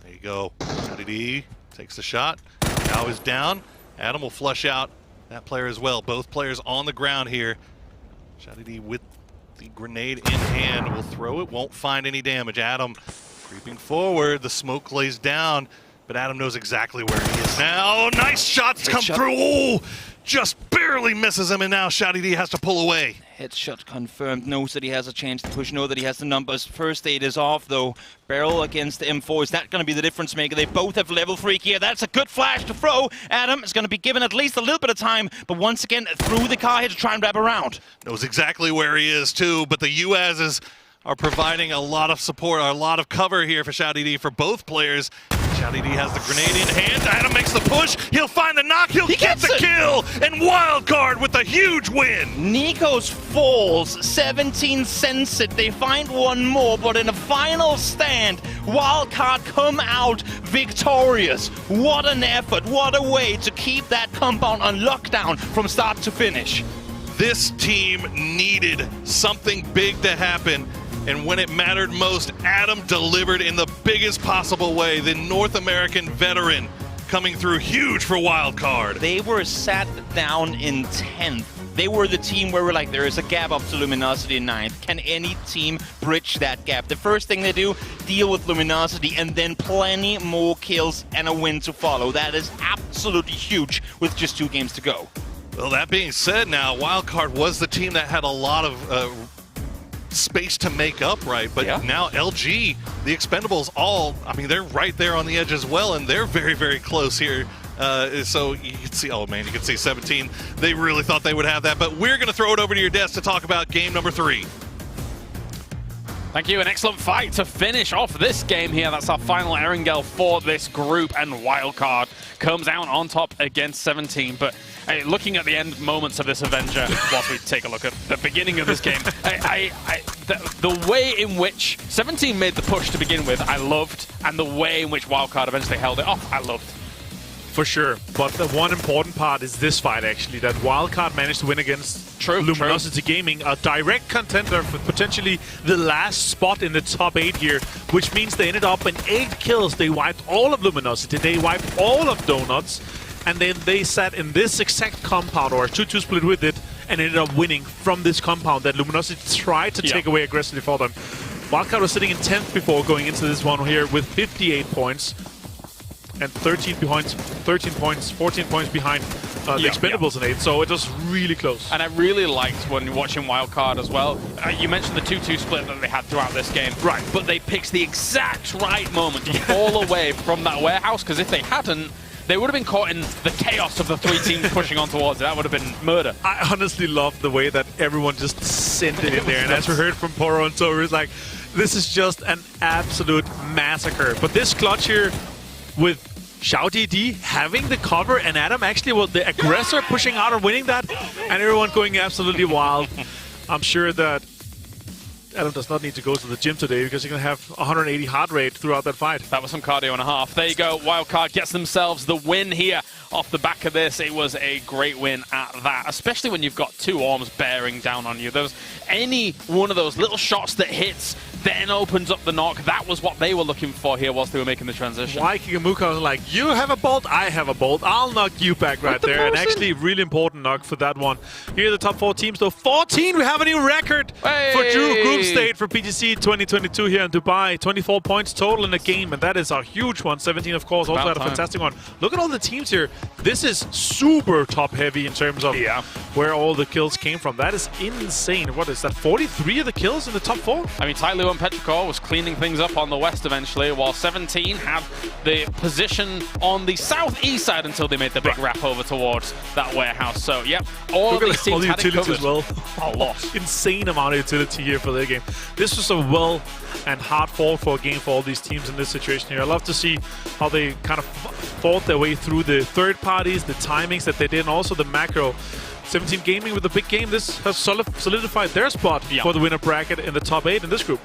There you go. Shouty D takes the shot. Xiao is down. Adam will flush out that player as well. Both players on the ground here. Shouty D with the grenade in hand will throw it. Won't find any damage. Adam creeping forward. The smoke lays down. But Adam knows exactly where he is now. Nice shots come through. Oh, just barely misses him, and now Shouty D has to pull away. Headshot confirmed. Knows that he has a chance to push. Know that he has the numbers. First aid is off, though. Barrel against the M4. Is that going to be the difference maker? They both have level 3 gear. That's a good flash to throw. Adam is going to be given at least a little bit of time, but once again, through the car here to try and wrap around. Knows exactly where he is, too, but the UAZs are providing a lot of support, a lot of cover here for Shouty D for both players. Shouty D has the grenade in hand. Adam makes the push. He'll find the knock. He'll get the kill. And Wildcard with a huge win. Nikos falls. 17 sense it. They find one more, but in a final stand, Wildcard come out victorious. What an effort. What a way to keep that compound on lockdown from start to finish. This team needed something big to happen. And when it mattered most, Adam delivered in the biggest possible way. The North American veteran coming through huge for Wildcard. They were sat down in 10th. They were the team where we're like, there is a gap up to Luminosity in 9th. Can any team bridge that gap? The first thing they do, deal with Luminosity, and then plenty more kills and a win to follow. That is absolutely huge with just 2 games to go. Well, that being said now, Wildcard was the team that had a lot of space to make up, right? But now LG, the Expendables, they're right there on the edge as well, and they're very, very close here. So you can see, you can see 17. They really thought they would have that, but we're going to throw it over to your desk to talk about game number 3. Thank you. An excellent fight to finish off this game here. That's our final Erangel for this group, and Wildcard comes out on top against 17. But hey, looking at the end moments of this Avenger, whilst we take a look at the beginning of this game, the way in which 17 made the push to begin with, I loved, and the way in which Wildcard eventually held it off, I loved. For sure, but the one important part is this fight actually, that Wildcard managed to win against Luminosity Gaming, a direct contender for potentially the last spot in the top 8 here, which means they ended up in 8 kills. They wiped all of Luminosity, they wiped all of Donuts, and then they sat in this exact compound, or a 2-2 split with it, and ended up winning from this compound that Luminosity tried to take away aggressively for them. Wildcard was sitting in 10th before going into this one here with 58 points. And 14 points behind the Expendables in 8, so it was really close. And I really liked when you're watching Wildcard as well. You mentioned the 2-2 split that they had throughout this game. Right. But they picked the exact right moment to fall away from that warehouse, because if they hadn't, they would have been caught in the chaos of the 3 teams pushing on towards it. That would have been murder. I honestly love the way that everyone just sent it in there. And as we heard from Poro and so, it's like, this is just an absolute massacre. But this clutch here with ShouDD having the cover and Adam actually was the aggressor pushing out and winning that, and everyone going absolutely wild. I'm sure that Adam does not need to go to the gym today because he's going to have 180 heart rate throughout that fight. That was some cardio and a half. There you go. Wildcard gets themselves the win here off the back of this. It was a great win at that, especially when you've got 2 arms bearing down on you. There's any one of those little shots that hits then opens up the knock. That was what they were looking for here whilst they were making the transition. Why Kigamuka was like, you have a bolt, I have a bolt. I'll knock you back right there. And actually, really important knock for that one. Here are the top 4 teams, though. 14, we have a new record for group state for PGC 2022 here in Dubai. 24 points total in the game, and that is a huge one. 17, of course, also had a fantastic one. Look at all the teams here. This is super top-heavy in terms of where all the kills came from. That is insane. What is that, 43 of the kills in the top 4? I mean, Tyloo and Petrichor was cleaning things up on the west eventually, while 17 had the position on the southeast side until they made the big wrap over towards that warehouse. So, yep, all of these teams had it covered. As well. A lot. Insane amount of utility here for their game. This was a well and hard fought for a game for all these teams in this situation here. I love to see how they kind of fought their way through the third parties, the timings that they did, and also the macro. 17 Gaming with a big game. This has solidified their spot for the winner bracket in the top 8 in this group.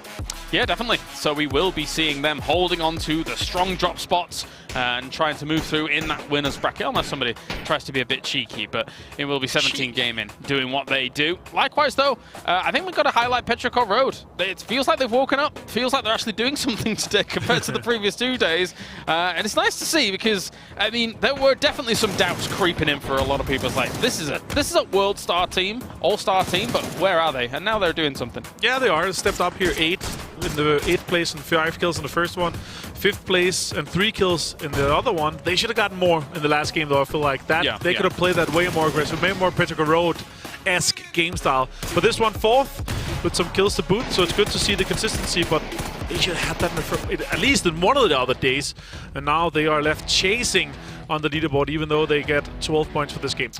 Yeah, definitely. So we will be seeing them holding on to the strong drop spots and trying to move through in that winner's bracket, unless somebody tries to be a bit cheeky, but it will be 17 Gaming doing what they do. Likewise, though, I think we've got to highlight Petrichor Road. It feels like they've woken up. It feels like they're actually doing something today compared to the previous 2 days. And it's nice to see because, I mean, there were definitely some doubts creeping in for a lot of people. It's like, this is a world star team, all-star team, but where are they? And now they're doing something. Yeah, they are. Stepped up here 8 in the 8th place and 5 kills in the first one. 5th place and 3 kills in the other one. They should have gotten more in the last game, though. I feel like that they could have played that way more aggressive, way more Petrichor Road-esque game style. But this one 4th with some kills to boot, so it's good to see the consistency. But they should have had that at least in one of the other days. And now they are left chasing on the leaderboard, even though they get 12 points for this game.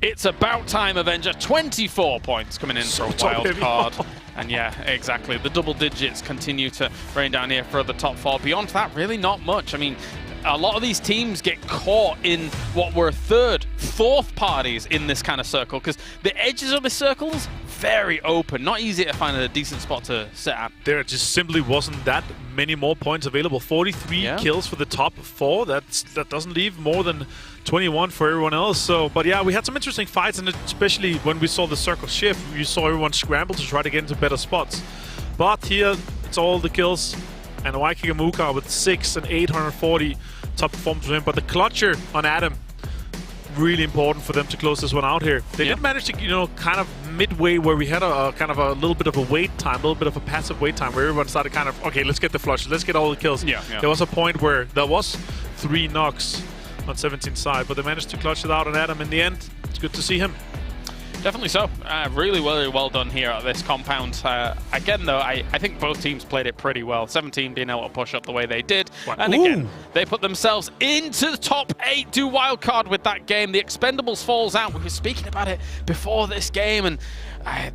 It's about time, Avenger. 24 points coming in for a wild card. And yeah, exactly. The double digits continue to rain down here for the top 4. Beyond that, really not much. I mean, a lot of these teams get caught in what were 3rd, 4th parties in this kind of circle, because the edges of the circles very open. Not easy to find a decent spot to sit at. There just simply wasn't that many more points available. 43 kills for the top 4. That doesn't leave more than 21 for everyone else. So, but yeah, we had some interesting fights, and especially when we saw the circle shift, you saw everyone scramble to try to get into better spots. But here, it's all the kills, and Kigamuka with 6 and 840 top performance for him. But the clutcher on Adam, really important for them to close this one out here. They did manage to, you know, kind of midway where we had a kind of a little bit of a wait time, a little bit of a passive wait time, where everyone started kind of, okay, let's get the flush, let's get all the kills. There was a point where there was 3 knocks on 17's side, but they managed to clutch it out on Adam in the end. It's good to see him. Definitely so. Really well done here at this compound. Again, though, I think both teams played it pretty well. 17 being able to push up the way they did. And again, they put themselves into the top 8, do wildcard with that game. The Expendables falls out. We were speaking about it before this game, and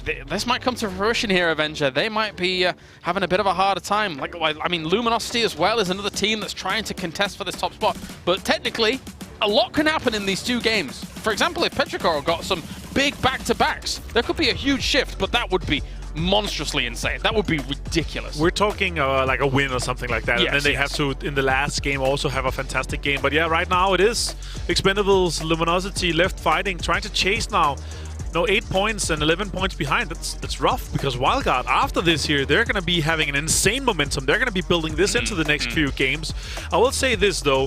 this might come to fruition here, Avenger. They might be having a bit of a harder time. Like, I mean, Luminosity as well is another team that's trying to contest for this top spot. But technically, a lot can happen in these 2 games. For example, if Petrichor got some big back-to-backs, there could be a huge shift, but that would be monstrously insane. That would be ridiculous. We're talking like a win or something like that. Yes, and then they have to, in the last game, also have a fantastic game. But yeah, right now it is Expendables, Luminosity left fighting, trying to chase now. No, 8 points and 11 points behind. That's rough, because Wildcard, after this here, they're going to be having an insane momentum. They're going to be building this into the next few games. I will say this, though,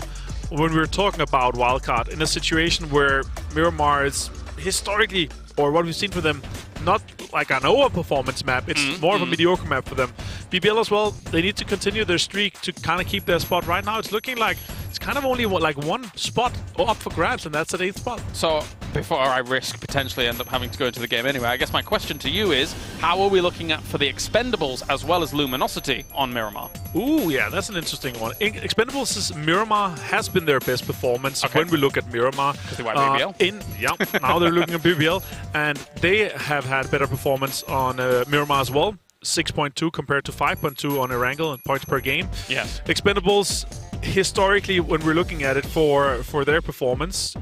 when we're talking about Wildcard, in a situation where Miramar is historically, or what we've seen for them, not like an overperformance map, it's more of a mediocre map for them. BBL as well, they need to continue their streak to kind of keep their spot. Right now, it's looking like it's kind of only like one spot up for grabs, and that's at 8th spot. So before I risk potentially end up having to go into the game anyway, I guess my question to you is, how are we looking at for the Expendables as well as Luminosity on Miramar? Ooh, yeah, that's an interesting one. Expendables' Miramar has been their best performance when we look at Miramar. Because they went BBL? Now they're looking at BBL, and they have had better performance on Miramar as well. 6.2 compared to 5.2 on Erangel and points per game. Yes. Expendables, historically, when we're looking at it for their performance,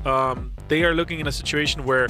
they are looking in a situation where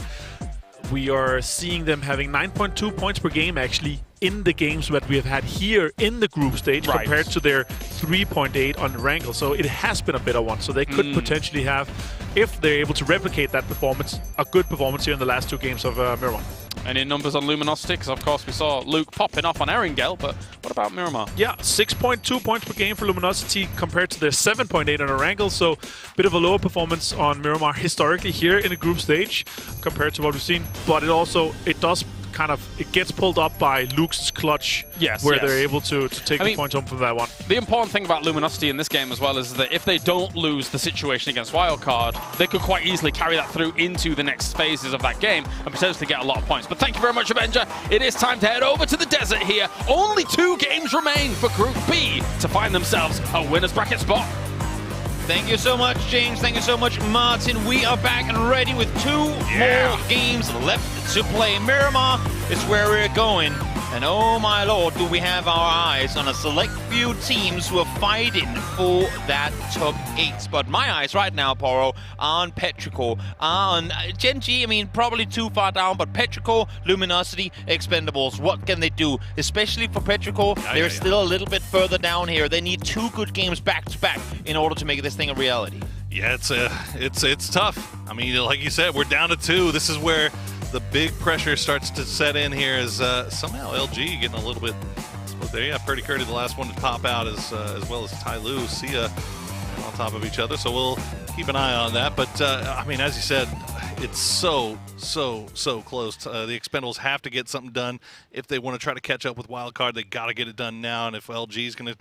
we are seeing them having 9.2 points per game actually in the games that we have had here in the group stage compared to their 3.8 on Erangel. So it has been a better one. So they could potentially have, if they're able to replicate that performance, a good performance here in the last 2 games of Miramar. Any numbers on Luminosity? Because, of course, we saw Luke popping off on Erangel, but what about Miramar? Yeah, 6.2 points per game for Luminosity compared to their 7.8 on Erangel, so a bit of a lower performance on Miramar historically here in the group stage compared to what we've seen, but it gets pulled up by Luke's clutch, where they're able to take the points home from that one. The important thing about Luminosity in this game as well is that if they don't lose the situation against Wildcard, they could quite easily carry that through into the next phases of that game and potentially get a lot of points. But thank you very much, Avenger. It is time to head over to the desert here. Only 2 games remain for Group B to find themselves a winner's bracket spot. Thank you so much, James. Thank you so much, Martin. We are back and ready with 2 more games left to play. Miramar is where we're going. And oh my lord, do we have our eyes on a select few teams who are fighting for that top 8. But my eyes right now, Poro, are on Petrichor, on Gen.G. I mean, probably too far down, but Petrichor, Luminosity, Expendables, what can they do? Especially for Petrichor, they're still a little bit further down here. They need 2 good games back to back in order to make this thing a reality. Yeah, it's tough. I mean, like you said, we're down to 2. This is where the big pressure starts to set in here, as somehow LG getting a little bit split there. Yeah, Purdy Curdy the last one to pop out, as well as Ty Lu, Sia on top of each other. So we'll keep an eye on that. But I mean, as you said, it's so close. The Expendables have to get something done if they want to try to catch up with Wildcard. They got to get it done now. And if LG is going to,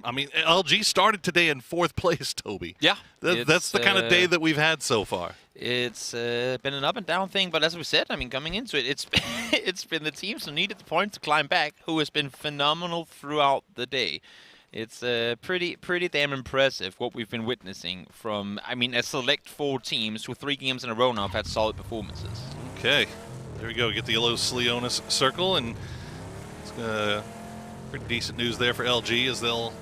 I mean, LG started today in 4th place, Toby. Yeah. That's the kind of day that we've had so far. It's been an up and down thing, but as we said, I mean, coming into it, it's been the teams who needed the points to climb back who has been phenomenal throughout the day. It's pretty damn impressive what we've been witnessing from, I mean, a select 4 teams who 3 games in a row now have had solid performances. Okay, there we go. Get the yellow Leonis circle, and it's pretty decent news there for LG as they'll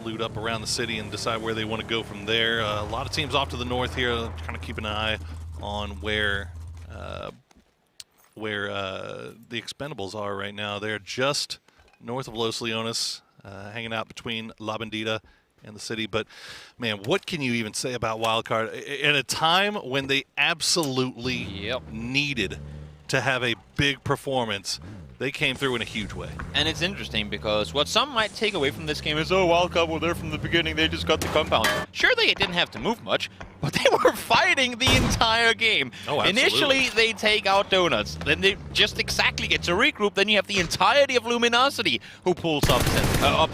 loot up around the city and decide where they want to go from there. A lot of teams off to the north here, kind of keep an eye on where the Expendables are right now. They're just north of Los Leones, hanging out between La Bandita and the city. But man, what can you even say about Wildcard in a time when they absolutely needed to have a big performance? They came through in a huge way. And it's interesting because what some might take away from this game is, oh, Wildcard were there from the beginning, they just got the compound. Sure, they didn't have to move much, but they were fighting the entire game. Oh, absolutely. Initially, they take out Donuts, then they just exactly get to regroup, then you have the entirety of Luminosity who pulls up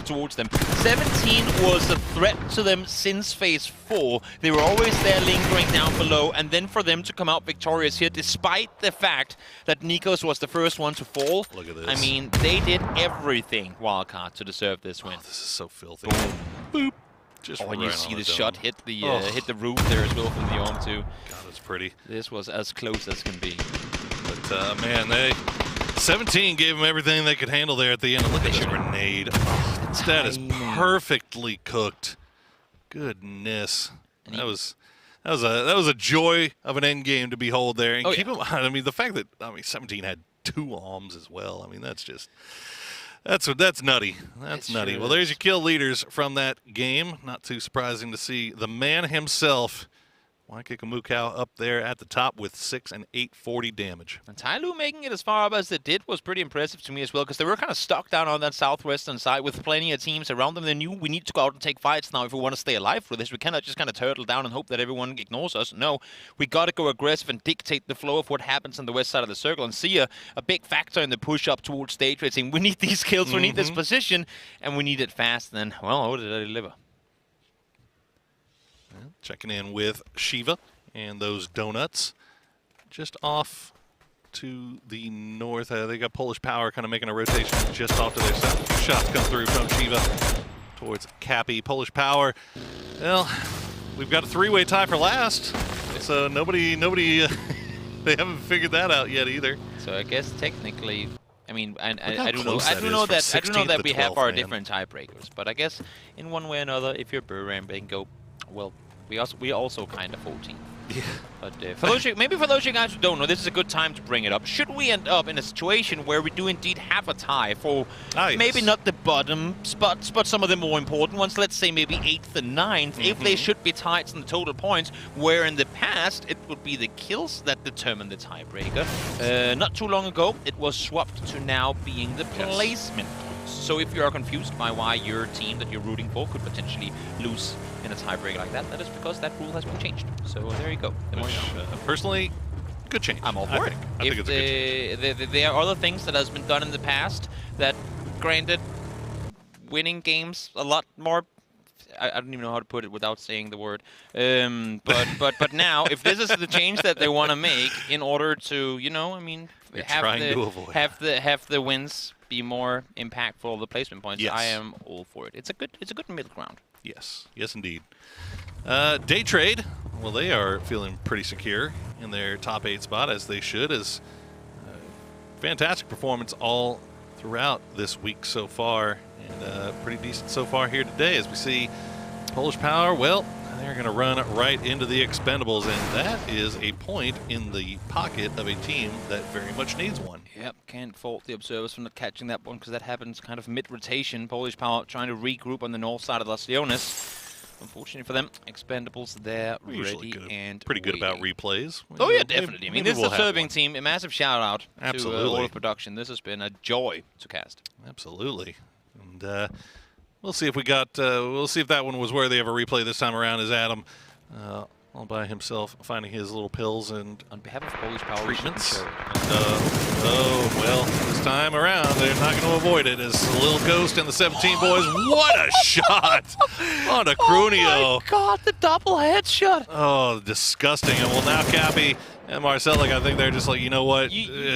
towards them. 17 was a threat to them since phase 4. They were always there lingering down below, and then for them to come out victorious here, despite the fact that Nikos was the first one to fall. Look at this. I mean, they did everything, Wildcard, to deserve this win. Oh, this is so filthy. Boom. Boop. Just and you see the dome. shot hit the roof there as well from the arm too. God, it's pretty. This was as close as can be. But man, 17 gave them everything they could handle there at the end. Look at the grenade. Oh, that is perfectly cooked. Goodness, that was a joy of an end game to behold there. And keep in mind, I mean, the fact that 17 had 2 alms as well. I mean, that's just That's nutty. That's nutty. sure Well, there's your kill leaders from that game. Not too surprising to see the man himself, Waikiki up there at the top with 6 and 840 damage. And Tyloo making it as far up as it did was pretty impressive to me as well, because they were kind of stuck down on that southwestern side with plenty of teams around them. They knew we need to go out and take fights now if we want to stay alive for this. We cannot just kind of turtle down and hope that everyone ignores us. No, we got to go aggressive and dictate the flow of what happens on the west side of the circle, and see a big factor in the push up towards DAY3, saying we need these kills, we need this position, and we need it fast. And then, well, how did I deliver? Checking in with Shiva and those donuts. Just off to the north. They got Polish Power kind of making a rotation just off to their south. Shots come through from Shiva towards Cappy. Polish Power, well, we've got a 3-way tie for last. So nobody they haven't figured that out yet either. So I guess technically, I mean, I do know that we have our different tiebreakers, but I guess in one way or another, if you're Buram, they can go, well, we also kind of 14. Yeah. But for those maybe for those of you guys who don't know, this is a good time to bring it up. Should we end up in a situation where we do indeed have a tie for maybe not the bottom spots, but some of the more important ones, let's say maybe 8th and 9th, if they should be tied in the total points, where in the past it would be the kills that determine the tiebreaker. Not too long ago, it was swapped to now being the placement points. So if you are confused by why your team that you're rooting for could potentially lose in a tiebreaker like that, that is because that rule has been changed. So there you go. Personally, good change. I'm all for it. I think it's a good change. There are other things that has been done in the past that, granted, winning games a lot more. I don't even know how to put it without saying the word. But now, if this is the change that they want to make in order to, you know, I mean, have the wins be more impactful, the placement points, I am all for it. It's a good middle ground. Yes, yes indeed. Day Trade, well, they are feeling pretty secure in their top 8 spot, as they should, as fantastic performance all throughout this week so far, and pretty decent so far here today, as we see Polish Power, well, they're going to run right into the Expendables, and that is a point in the pocket of a team that very much needs one. Yep, can't fault the observers for not catching that one, because that happens kind of mid-rotation. Polish Power trying to regroup on the north side of Las Leones. Unfortunately for them, Expendables there, ready and pretty good about replays. Oh yeah, definitely. I mean, this is a serving team. A massive shout out to all of production. This has been a joy to cast. Absolutely, and we'll see if we got. We'll see if that one was worthy of a replay this time around. As Adam, all by himself, finding his little pills and on behalf of Polish Power treatments. Oh well, this time around they're not going to avoid it. As Lil Ghost and the 17 boys, what a shot on a Crunio! Oh my God, the double headshot! Oh, disgusting! And well, now Cappy and Marcelic, I think they're just like, you know what?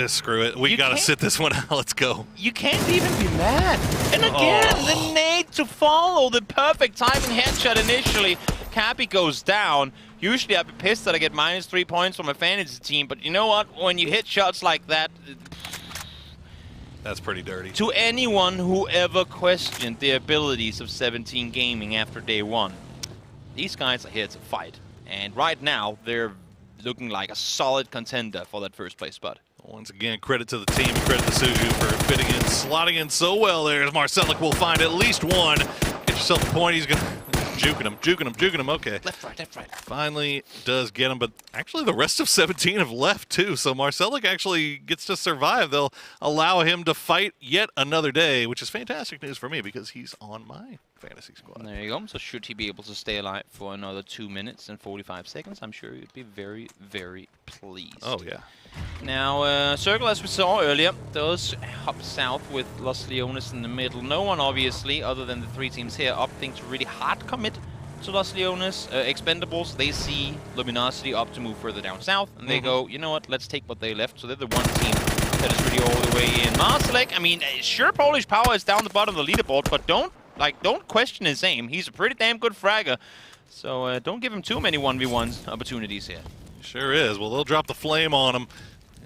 Screw it. We got to sit this one out. Let's go. You can't even be mad. And again, the nade to follow the perfect timing headshot initially. Cappy goes down. Usually I'd be pissed that I get -3 points from a fantasy team, but you know what? When you hit shots like that, that's pretty dirty. To anyone who ever questioned the abilities of 17 Gaming after day 1, these guys are here to fight. And right now, they're looking like a solid contender for that first place spot. Once again, credit to the team, credit to Suju for fitting in, slotting in so well there. As Marcelic will find at least one. Get yourself a point. He's going to juking him. Okay. Left, right. Finally does get him, but actually the rest of 17 have left too, so Marcelic actually gets to survive. They'll allow him to fight yet another day, which is fantastic news for me because he's on my fantasy squad. There you go. So should he be able to stay alive for another 2 minutes and 45 seconds, I'm sure he'd be very, very pleased. Oh, yeah. Now, Circle, as we saw earlier, does hop south with Los Leones in the middle. No one, obviously, other than the 3 teams here, opting to really hard commit to Los Leones. Expendables, they see Luminosity up to move further down south, and they go, you know what, let's take what they left. So they're the one team that is really all the way in. Marcelic, I mean, sure, Polish Power is down the bottom of the leaderboard, but don't question his aim. He's a pretty damn good fragger. So don't give him too many 1v1 opportunities here. Sure is. Well, they'll drop the flame on him,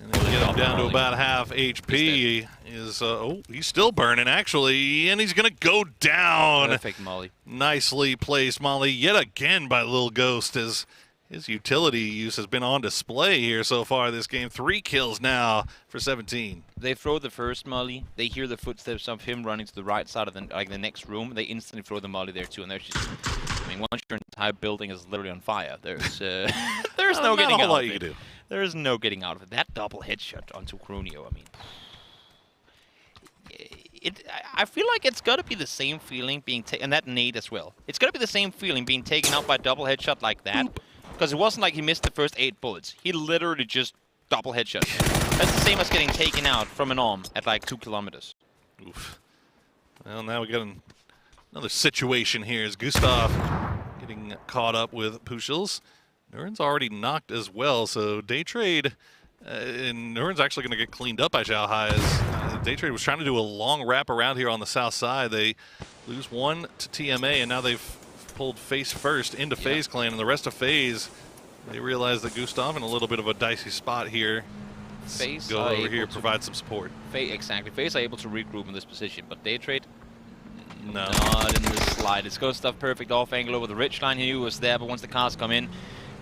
and they'll get him down to about half HP. He's still burning, actually, and he's going to go down. Perfect molly. Nicely placed molly yet again by Lil Ghost, as his utility use has been on display here so far this game. 3 kills now for 17. They throw the first molly. They hear the footsteps of him running to the right side of the next room. They instantly throw the molly there too, and there's just, I mean, once your entire building is literally on fire, there's there's no getting out of it. Do. There is no getting out of it. That double headshot onto Crunio, I mean, I feel like it's got to be the same feeling being taken, and that nade as well. It's got to be the same feeling being taken out by a double headshot like that. Because it wasn't like he missed the first 8 bullets. He literally just double headshot. That's the same as getting taken out from an arm at like 2 kilometers. Oof. Well, now we got another situation here. Is Gustav getting caught up with Pushels? Nuren's already knocked as well, so DAY3, and Nuren's actually going to get cleaned up by Xiaohai as DAY3 was trying to do a long wrap around here on the south side. They lose 1 to TMA, and now they've pulled FaZe first into FaZe Clan, and the rest of FaZe, they realize that Gustav in a little bit of a dicey spot here. FaZe go over here, provide some support. Exactly. FaZe are able to regroup in this position, but DAY3 no. Not in the slightest. Gustav perfect off angle over the ridge line. He knew he was there, but once the cars come in,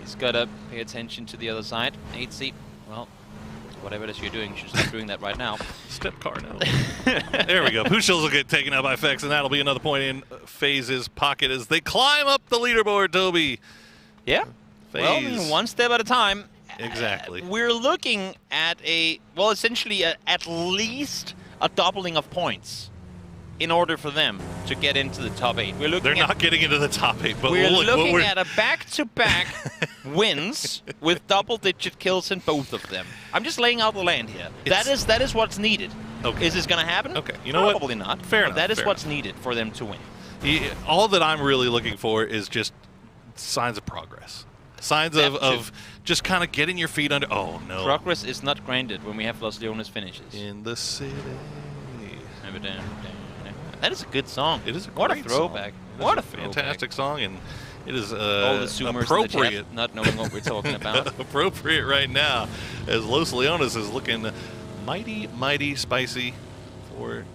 he's got to pay attention to the other side. 8C, well, whatever it is you're doing, you should stop doing that right now. Step car now. There we go. Pushels will get taken out by Fex, and that'll be another point in FaZe's pocket as they climb up the leaderboard, Toby. Yeah. FaZe. Well, I mean, 1 step at a time. Exactly. We're looking at essentially at least a doubling of points in order for them to get into the top 8. They're not getting into the top 8, but we're looking at a back-to-back wins with double-digit kills in both of them. I'm just laying out the land here. That is what's needed. Okay. Is this going to happen? Okay. You know what? Probably not. Fair enough. That is what's needed for them to win. All that I'm really looking for is just signs of progress. Signs of just kind of getting your feet under. Oh, no. Progress is not granted when we have Los Leones finishes. In the city. That is a good song. It is a what great a throwback. Song. What a fantastic song, and it is all the Zoomers appropriate. In the chat not knowing what we're talking about. Appropriate right now, as Los Leones is looking mighty, mighty spicy for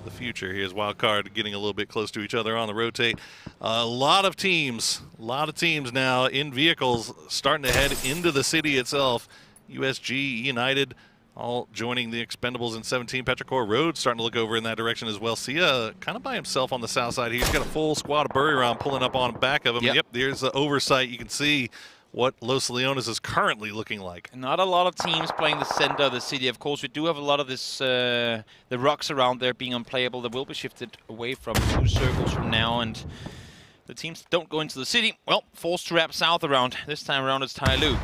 the future. Here's Wildcard getting a little bit close to each other on the rotate. A lot of teams now in vehicles starting to head into the city itself. USG, United, all joining the Expendables in 17. Petrichor Road starting to look over in that direction as well. Sia kind of by himself on the south side here. He's got a full squad of Buriram pulling up on back of him. Yep, there's the oversight. You can see what Los Leones is currently looking like. Not a lot of teams playing the center of the city. Of course, we do have a lot of this, the rocks around there being unplayable. That will be shifted away from 2 circles from now, and the teams that don't go into the city, well, forced to wrap south around. This time around it's Tai Lu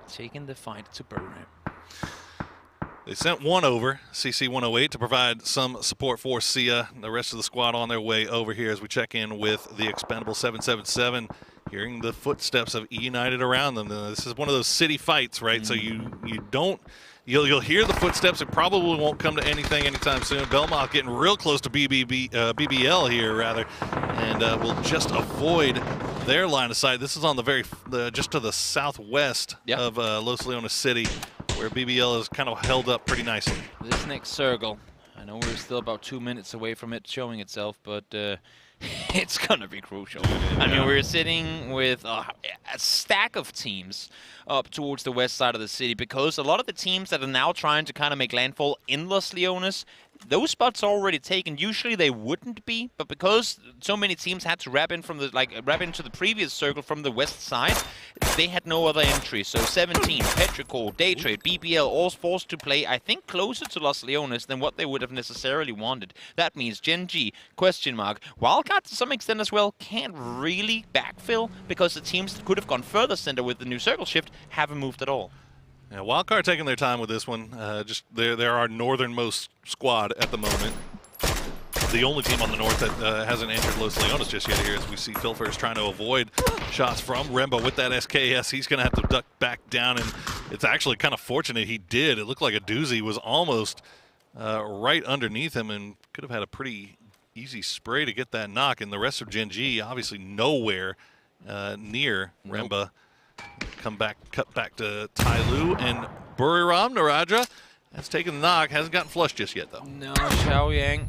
taking the fight to Buriram. They sent 1 over, CC 108, to provide some support for Sia. The rest of the squad on their way over here as we check in with the Expendable 777. Hearing the footsteps of E United around them. This is one of those city fights, right? So you'll hear the footsteps. It probably won't come to anything anytime soon. Belmont getting real close to BBL here, rather, and will just avoid their line of sight. This is on the just to the southwest of Los Leones City, where BBL is kind of held up pretty nicely. This next circle, I know we're still about 2 minutes away from it showing itself, but it's going to be crucial. I mean, we're sitting with a stack of teams up towards the west side of the city, because a lot of the teams that are now trying to kind of make landfall in Los Leones, those spots are already taken. Usually they wouldn't be, but because so many teams had to wrap in from the wrap into the previous circle from the west side, they had no other entry. So 17, Petrichor, DAY3, BBL, all forced to play, I think, closer to Los Leones than what they would have necessarily wanted. That means Gen G, question mark, Wildcard to some extent as well, can't really backfill because the teams that could have gone further center with the new circle shift haven't moved at all. Yeah, Wildcard taking their time with this one. Just they're our northernmost squad at the moment. The only team on the north that hasn't entered Los Leones just yet here, as we see Filfers trying to avoid shots from Remba with that SKS. He's going to have to duck back down, and it's actually kind of fortunate he did. It looked like a doozy was almost right underneath him and could have had a pretty easy spray to get that knock. And the rest of Gen G obviously nowhere near Remba. Cut back to Tai Lu, and Buriram Naraja has taken the knock. Hasn't gotten flushed just yet, though. No, Xiao Yang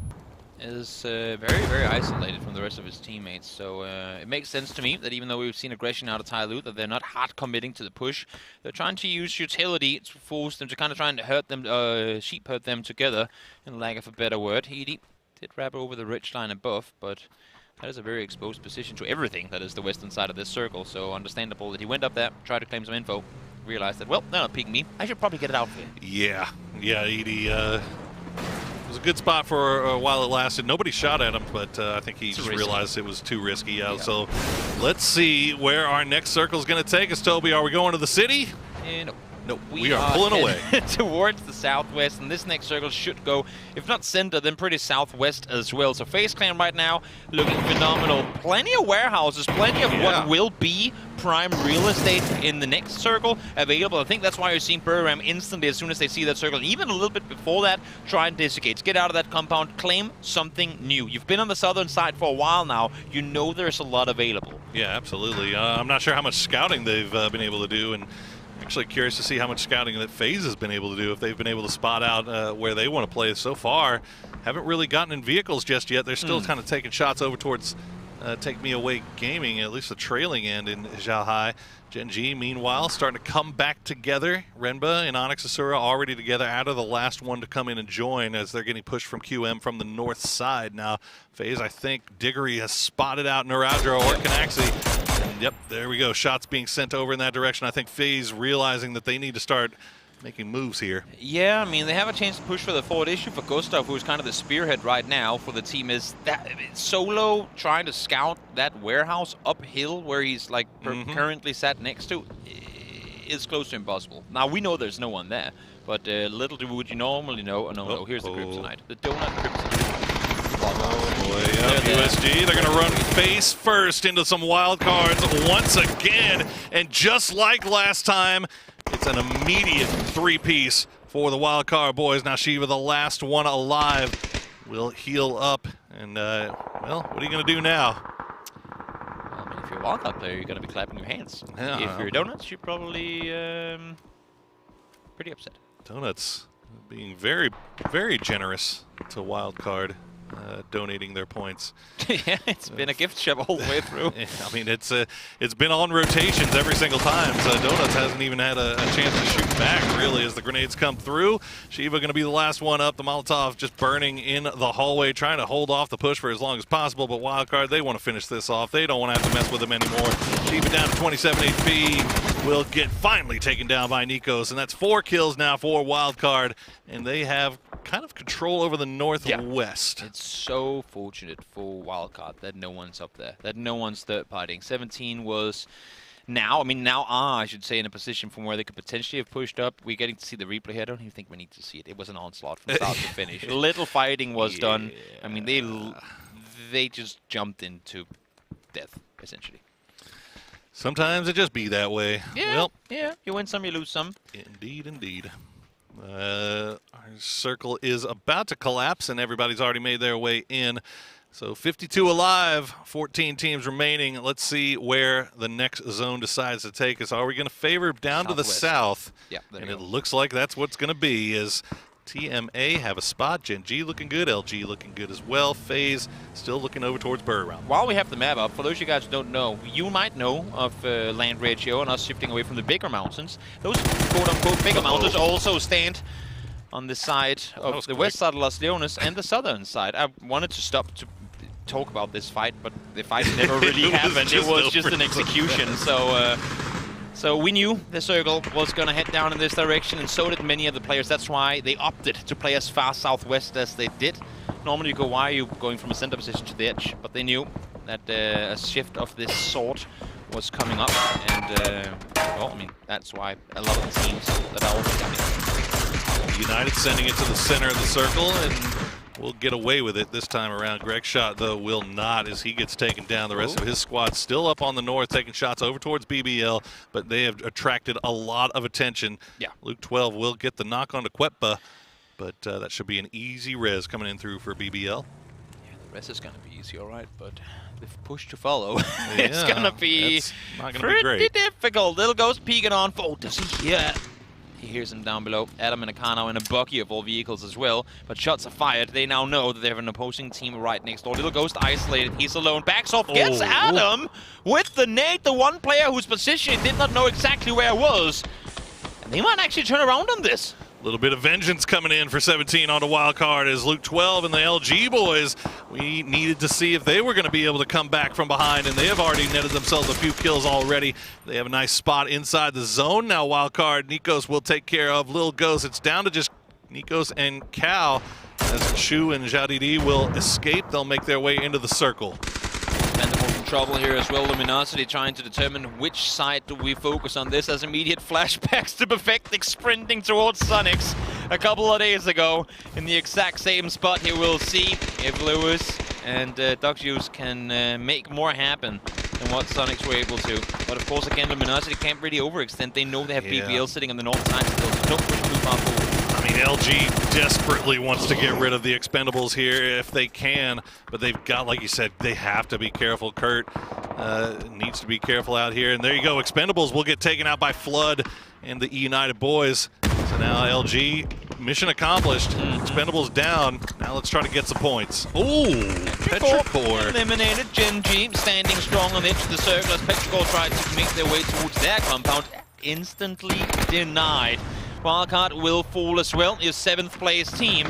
is very isolated from the rest of his teammates. So it makes sense to me that even though we've seen aggression out of Tyloo, that they're not hard committing to the push. They're trying to use utility to force them to kind of trying to hurt them, sheep herd them together, in lack of a better word. He did wrap over the ridge line above, but that is a very exposed position to everything that is the western side of this circle. So understandable that he went up there, tried to claim some info, realized that, well, they're not peeking me. I should probably get it out here. Yeah, Edie. It was a good spot for a while it lasted. Nobody shot at him, but I think he just realized it was too risky. Yeah. So let's see where our next circle is going to take us, Toby. Are we going to the city? No, we are pulling away towards the southwest, and this next circle should go, if not center, then pretty southwest as well. So FaZe Clan right now looking phenomenal. Plenty of warehouses, plenty of what will be prime real estate in the next circle available. I think that's why you're seeing Buryram instantly as soon as they see that circle, and even a little bit before that, try and desiccate. Get out of that compound, claim something new. You've been on the southern side for a while now. You know there's a lot available. Yeah, absolutely. I'm not sure how much scouting they've been able to do, and actually curious to see how much scouting that FaZe has been able to do, if they've been able to spot out where they want to play. So far, haven't really gotten in vehicles just yet. They're still kind of taking shots over towards Take Me Away Gaming, at least the trailing end in Zhaohai. Gen G, meanwhile, starting to come back together. Renba and Onyx Asura already together, out of the last one to come in and join as they're getting pushed from QM from the north side. Now, FaZe, I think Diggory has spotted out Naraudro or Canaxi. Yep, there we go. Shots being sent over in that direction. I think FaZe realizing that they need to start making moves here. Yeah, I mean, they have a chance to push for the forward issue for Gustav, who's kind of the spearhead right now for the team. Is that solo trying to scout that warehouse uphill where he's like currently sat next to is close to impossible. Now, we know there's no one there, but little would you normally know. Oh, no, here's the Kryptonite. The Donut Kryptonite. USG, they're going to run face first into some wild cards once again. And just like last time, it's an immediate three-piece for the wild card boys. Now Shiva, the last one alive, will heal up. And, well, what are you going to do now? Well, I mean, if you're a wild card player, you're going to be clapping your hands. Yeah. If you're Donuts, you're probably pretty upset. Donuts being very, very generous to wild card. Donating their points. Yeah, it's been a gift shop all the way through. I mean, it's been on rotations every single time. So Donuts hasn't even had a chance to shoot back, really, as the grenades come through. Shiva going to be the last one up. The Molotov just burning in the hallway, trying to hold off the push for as long as possible. But Wildcard, they want to finish this off. They don't want to have to mess with him anymore. Shiva down to 27 HP. Will get finally taken down by Nikos. And that's 4 kills now for Wildcard. And they have kind of control over the northwest. Yeah. It's so fortunate for Wildcard that no one's up there, that no one's third-partying. 17 was now I should say, in a position from where they could potentially have pushed up. We're getting to see the replay here. I don't even think we need to see it. It was an onslaught from start to finish. Little fighting was done. I mean, they just jumped into death, essentially. Sometimes it just be that way. Yeah, well, yeah. You win some, you lose some. Indeed, indeed. Our circle is about to collapse, and everybody's already made their way in. So 52 alive, 14 teams remaining. Let's see where the next zone decides to take us. Are we going to favor down to the south? Yeah, and it looks like that's what's going to be. Is TMA have a spot, Gen G looking good, LG looking good as well. FaZe still looking over towards Buryram. While we have the map up, for those of you guys who don't know, you might know of land ratio and us shifting away from the bigger mountains. Those quote-unquote bigger mountains also stand on the side of the west side of Las Leones and the southern side. I wanted to stop to talk about this fight, but the fight never really happened. It was just an execution. So we knew the circle was going to head down in this direction, and so did many of the players. That's why they opted to play as far southwest as they did. Normally you go, why are you going from a center position to the edge? But they knew that a shift of this sort was coming up, and well, I mean, that's why a lot of the teams that are also coming. United sending it to the center of the circle, and we'll get away with it this time around. Greg Shot, though, will not, as he gets taken down. The rest of his squad still up on the north, taking shots over towards BBL, but they have attracted a lot of attention. Yeah. Luke 12 will get the knock on to Quetpa, but that should be an easy res coming in through for BBL. Yeah, the rest is going to be easy, all right, but the push to follow it's going to be pretty difficult. Little Ghost peeking on. Oh, does he hear? He hears him down below. Adam and a car now in a buggy of all vehicles as well. But shots are fired. They now know that they have an opposing team right next door. Little Ghost isolated. He's alone. Backs off. Gets Adam with the nade. The one player whose position he did not know exactly where it was. And they might actually turn around on this. A little bit of vengeance coming in for 17 on the wild card as Luke 12 and the LG boys, we needed to see if they were going to be able to come back from behind, and they have already netted themselves a few kills already. They have a nice spot inside the zone. Now wild card, Nikos will take care of Lil Ghost. It's down to just Nikos and Cal as Shu and Jadidi will escape. They'll make their way into the circle. Expendables in trouble here as well. Luminosity trying to determine which side do we focus on this, as immediate flashbacks to Perfectic sprinting towards Sonix a couple of days ago in the exact same spot. Here we'll see if Lewis and Dogjuice can make more happen than what Sonix were able to. But of course, again, Luminosity can't really overextend. They know they have BBL sitting on the north side still, so don't push too far forward. I mean, LG desperately wants to get rid of the Expendables here if they can, but they've got, like you said, they have to be careful. Kurt needs to be careful out here, and there you go. Expendables will get taken out by Flood and the United boys. So now LG, mission accomplished. Expendables down. Now let's try to get some points. Ooh, Petrichor. Eliminated. Gen G standing strong on the edge of the circle as Petrichor tried to make their way towards their compound. Instantly denied. Wildcard will fall as well. Your 7th place team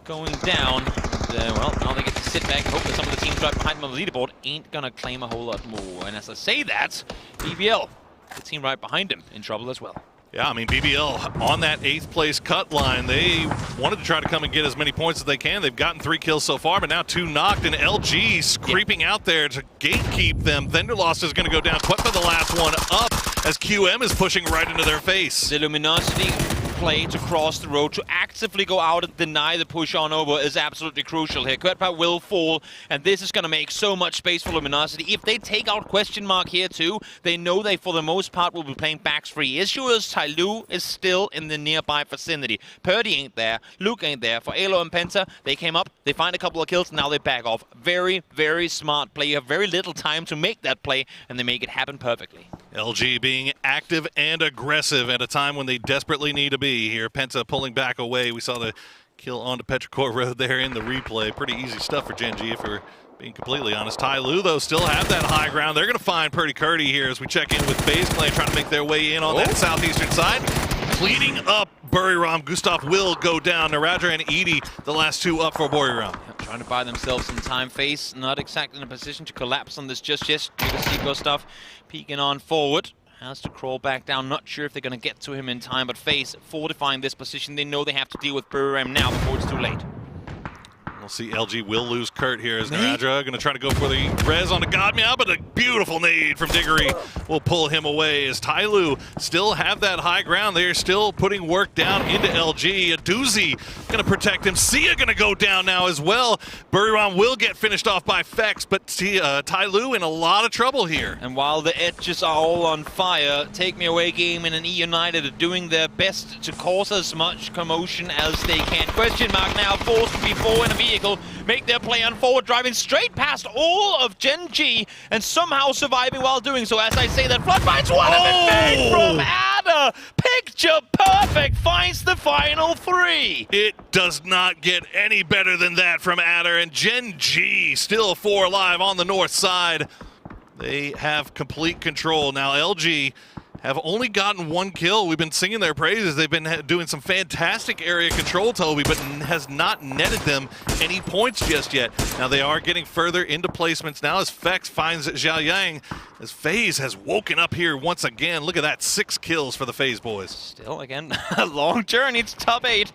going down. And, well, now they get to sit back and hope that some of the teams right behind them on the leaderboard ain't gonna claim a whole lot more. And as I say that, BBL, the team right behind him, in trouble as well. Yeah, I mean, BBL on that 8th place cut line. They wanted to try to come and get as many points as they can. They've gotten 3 kills so far, but now 2 knocked, and LG's creeping out there to gatekeep them. Thunderlost is going to go down. Quetpa the last one up as QM is pushing right into their face. The Luminosity play to cross the road, to actively go out and deny the push on over is absolutely crucial here. Quetpa will fall, and this is going to make so much space for Luminosity. If they take out Question Mark here too, they know they for the most part will be playing backs free. Issue is Tyloo is still in the nearby vicinity. Purdy ain't there, Luke ain't there. For Alo and Penta, they came up, they find a couple of kills, now they back off. Very, very smart play. You have very little time to make that play, and they make it happen perfectly. LG being active and aggressive at a time when they desperately need to be here. Penta pulling back away. We saw the kill onto Petrichor Road there in the replay. Pretty easy stuff for Gen G if we're being completely honest. Tyloo, though, still have that high ground. They're going to find Purdy Curdy here as we check in with FaZe Clan trying to make their way in on that southeastern side. Cleaning up Buriram. Gustav will go down. Naradra and Edie, the last 2 up for Buriram. Trying to buy themselves some time. FaZe not exactly in a position to collapse on this just yet. You can see Gustav peeking on forward. Has to crawl back down. Not sure if they're going to get to him in time, but FaZe fortifying this position. They know they have to deal with Buriram now before it's too late. We'll see LG will lose Kurt here as Naradra going to try to go for the res on the Godmeow, but a beautiful nade from Diggory will pull him away as Tyloo still have that high ground. They're still putting work down into LG. A doozy going to protect him. Sia going to go down now as well. Buriram will get finished off by Fex, but Tyloo in a lot of trouble here. And while the edges are all on fire, Take Me Away Gaming and E United are doing their best to cause as much commotion as they can. Question Mark now forced to be 4 in a vehicle, make their play on forward, driving straight past all of Gen G and somehow surviving while doing so. As I say that, Flood finds one of it made from Ada. Picture perfect, finds the final 3. It does not get any better than that from Adder, and Gen G still 4 alive on the north side. They have complete control. Now LG have only gotten 1 kill. We've been singing their praises. They've been doing some fantastic area control, Toby, but has not netted them any points just yet. Now they are getting further into placements now as Fex finds Zhao Yang, as FaZe has woken up here once again. Look at that, 6 kills for the FaZe boys. Still, again, a long journey. It's top 8.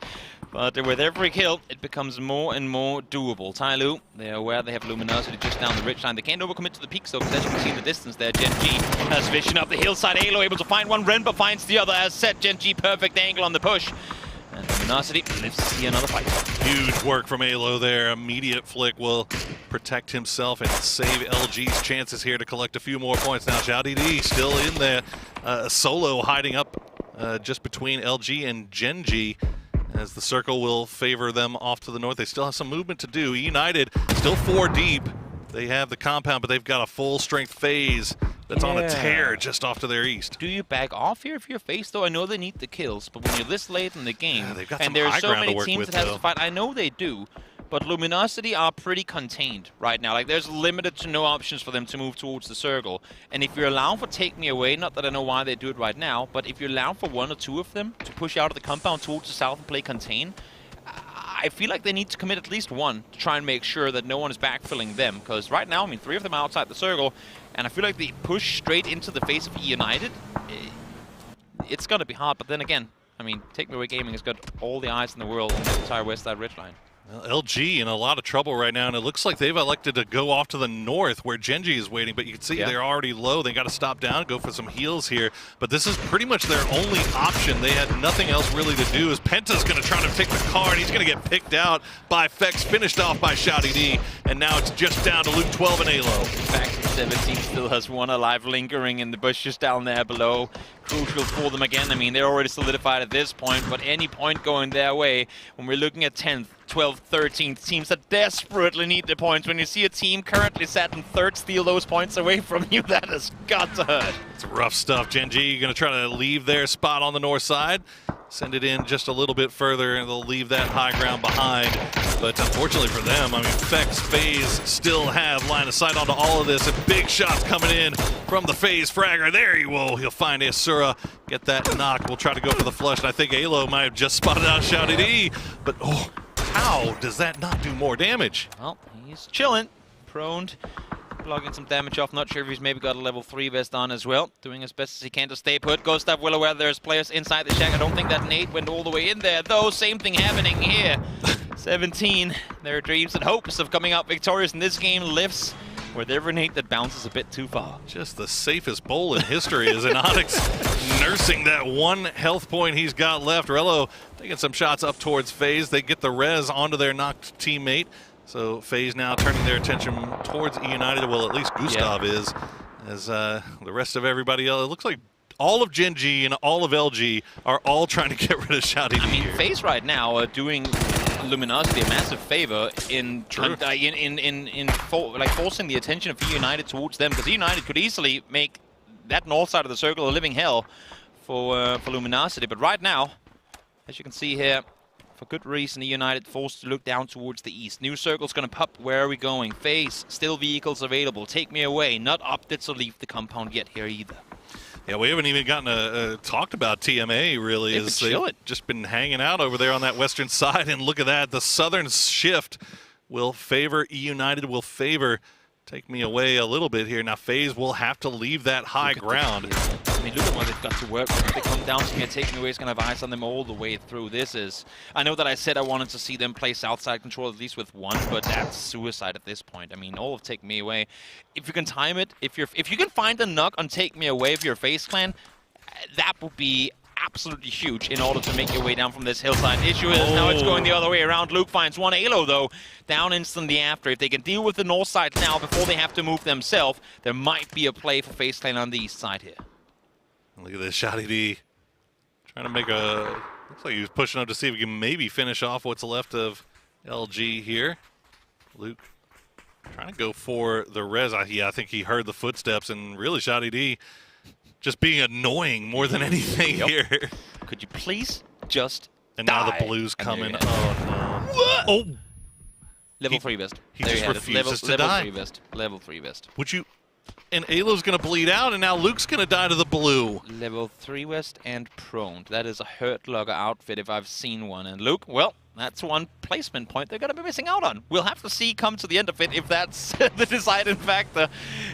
But with every kill, it becomes more and more doable. Tyloo, they're aware they have Luminosity just down the ridgeline. They can't overcommit to the peaks, though, because as you can see in the distance there, Gen G has vision up the hillside. Alo able to find one, Renba finds the other. As said, Gen G perfect angle on the push. And Luminosity lives to see another fight. Huge work from Alo there. Immediate flick will protect himself and save LG's chances here to collect a few more points. Now, Zhao DD still in there, solo hiding up just between LG and Gen G, as the circle will favor them off to the north. They still have some movement to do. United still 4 deep. They have the compound, but they've got a full strength FaZe that's on a tear just off to their east. Do you back off here if you're FaZe, though? I know they need the kills, but when you're this late in the game, they've got and some there are high so ground to many work teams with, that have though. to fight, I know they do, but Luminosity are pretty contained right now. Like, there's limited to no options for them to move towards the circle. And if you're allowing for Take Me Away, not that I know why they do it right now, but if you're allowing for one or two of them to push out of the compound towards the south and play contain, I feel like they need to commit at least one to try and make sure that no one is backfilling them. Because right now, I mean, 3 of them are outside the circle, and I feel like they push straight into the face of United. It's going to be hard, but then again, I mean, Take Me Away Gaming has got all the eyes in the world on the entire west side ridgeline. Well, LG in a lot of trouble right now, and it looks like they've elected to go off to the north where Genji is waiting, but you can see they're already low. They got to stop down, go for some heals here, but this is pretty much their only option. They had nothing else really to do, as Penta's going to try to take the car, and he's going to get picked out by Fex, finished off by Shouty D, and now it's just down to Luke 12 and Alo. Back to 17 still has one alive lingering in the bushes down there below. Crucial for them again. I mean, they're already solidified at this point, but any point going their way, when we're looking at 10th, 12th, 13th, teams that desperately need the points. When you see a team currently sat in 3rd steal those points away from you, that has got to hurt. It's rough stuff. Genji going to try to leave their spot on the north side, send it in just a little bit further, and they'll leave that high ground behind. But unfortunately for them, I mean, Fex, FaZe still have line of sight onto all of this, and big shots coming in from the FaZe fragger. There you go. He'll find Asura, get that knock. We'll try to go for the flush, and I think Alo might have just spotted out Shouty D, but oh, how does that not do more damage? Well, he's chilling, proned, logging some damage off. Not sure if he's maybe got a level 3 vest on as well. Doing as best as he can to stay put. Ghost up, well aware there's players inside the shack. I don't think that nade went all the way in there, though. Same thing happening here. 17, their dreams and hopes of coming out victorious in this game lifts with every nade that bounces a bit too far. Just the safest bowl in history is an Onyx nursing that 1 health point he's got left. Rello taking some shots up towards FaZe. They get the res onto their knocked teammate. So FaZe now turning their attention towards E United. Well, at least Gustav is, as the rest of everybody else. It looks like all of Gen G and all of LG are all trying to get rid of Shouty D. I mean, FaZe right now are doing Luminosity a massive favor in forcing the attention of United towards them, because United could easily make that north side of the circle a living hell for Luminosity. But right now, as you can see here, for good reason, United forced to look down towards the east. New circle's going to pop. Where are we going? FaZe, still vehicles available. Take Me Away. Not opted to leave the compound yet here either. Yeah, we haven't even gotten talked about TMA, really. They've just been hanging out over there on that western side, and look at that. The southern shift will favor E United, will favor Take Me Away a little bit here. Now, FaZe will have to leave that high ground. I mean, look at what they've got to work with. If they come down to here, Take Me Away is going to have eyes on them all the way through. I know that I said I wanted to see them play Southside control at least with one, but that's suicide at this point. I mean, all of Take Me Away, if you can time it, if you can find a knock on Take Me Away if you're FaZe clan, that would be absolutely huge in order to make your way down from this hillside. Issue is now it's going the other way around. Luke finds one. Alo, though, down instantly after. If they can deal with the north side now before they have to move themselves, there might be a play for FaZe clan on the east side here. Look at this, Shouty D trying to make a... Looks like he was pushing up to see if he can maybe finish off what's left of LG here. Luke trying to go for the res. I think he heard the footsteps, and really Shouty D just being annoying more than anything here. Could you please just And die? now the blue's coming. And Oh, no. What? Oh! Level 3 vest. He just refuses to level die. 3 vest. Level 3 vest. Would you... And Alo's going to bleed out, and now Luke's going to die to the blue. Level 3 vest and prone. That is a hurt logger outfit if I've seen one. And Luke, well, that's one placement point they're going to be missing out on. We'll have to see come to the end of it if that's the deciding factor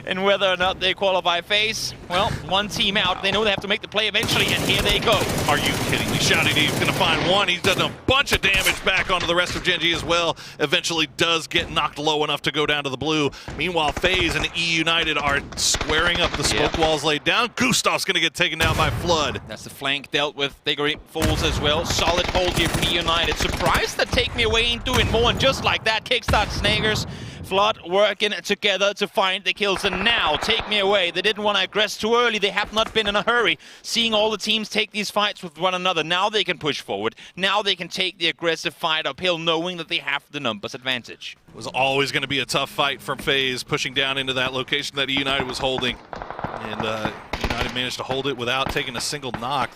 in whether or not they qualify FaZe. Well, one team out. They know they have to make the play eventually, and here they go. Are you kidding me? Shouty D's going to find one. He's done a bunch of damage back onto the rest of Gen G as well. Eventually does get knocked low enough to go down to the blue. Meanwhile, FaZe and E United are squaring up. The smoke walls laid down. Gustav's going to get taken down by Flood. That's the flank dealt with. Figure falls as well. Solid hold here from E United. Surprised that Take Me Away ain't doing more, and just like that, kickstart Snagers. Flood working together to find the kills, and now Take Me Away. They didn't want to aggress too early. They have not been in a hurry. Seeing all the teams take these fights with one another, now they can push forward. Now they can take the aggressive fight uphill, knowing that they have the numbers advantage. It was always going to be a tough fight from FaZe, pushing down into that location that E United was holding. And United managed to hold it without taking a single knock.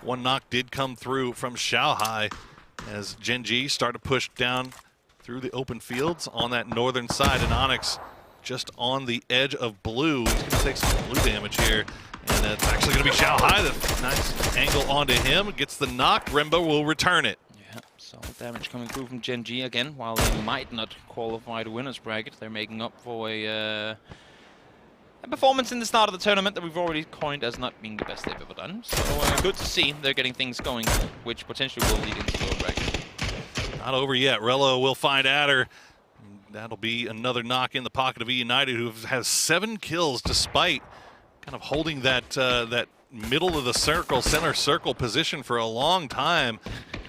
One knock did come through from Xiaohai as Gen G started to push down through the open fields on that northern side. And Onyx just on the edge of blue. He's going to take some blue damage here. And it's actually going to be Xiaohai. The nice angle onto him. Gets the knock. Rembo will return it. Yeah, solid damage coming through from Gen G again. While they might not qualify the winners bracket, they're making up for a performance in the start of the tournament that we've already coined as not being the best they've ever done. So good to see they're getting things going, which potentially will lead into the bracket. Not over yet. Rello will find Adder. That'll be another knock in the pocket of E United, who has 7 kills despite kind of holding that that middle of the circle, center circle position for a long time.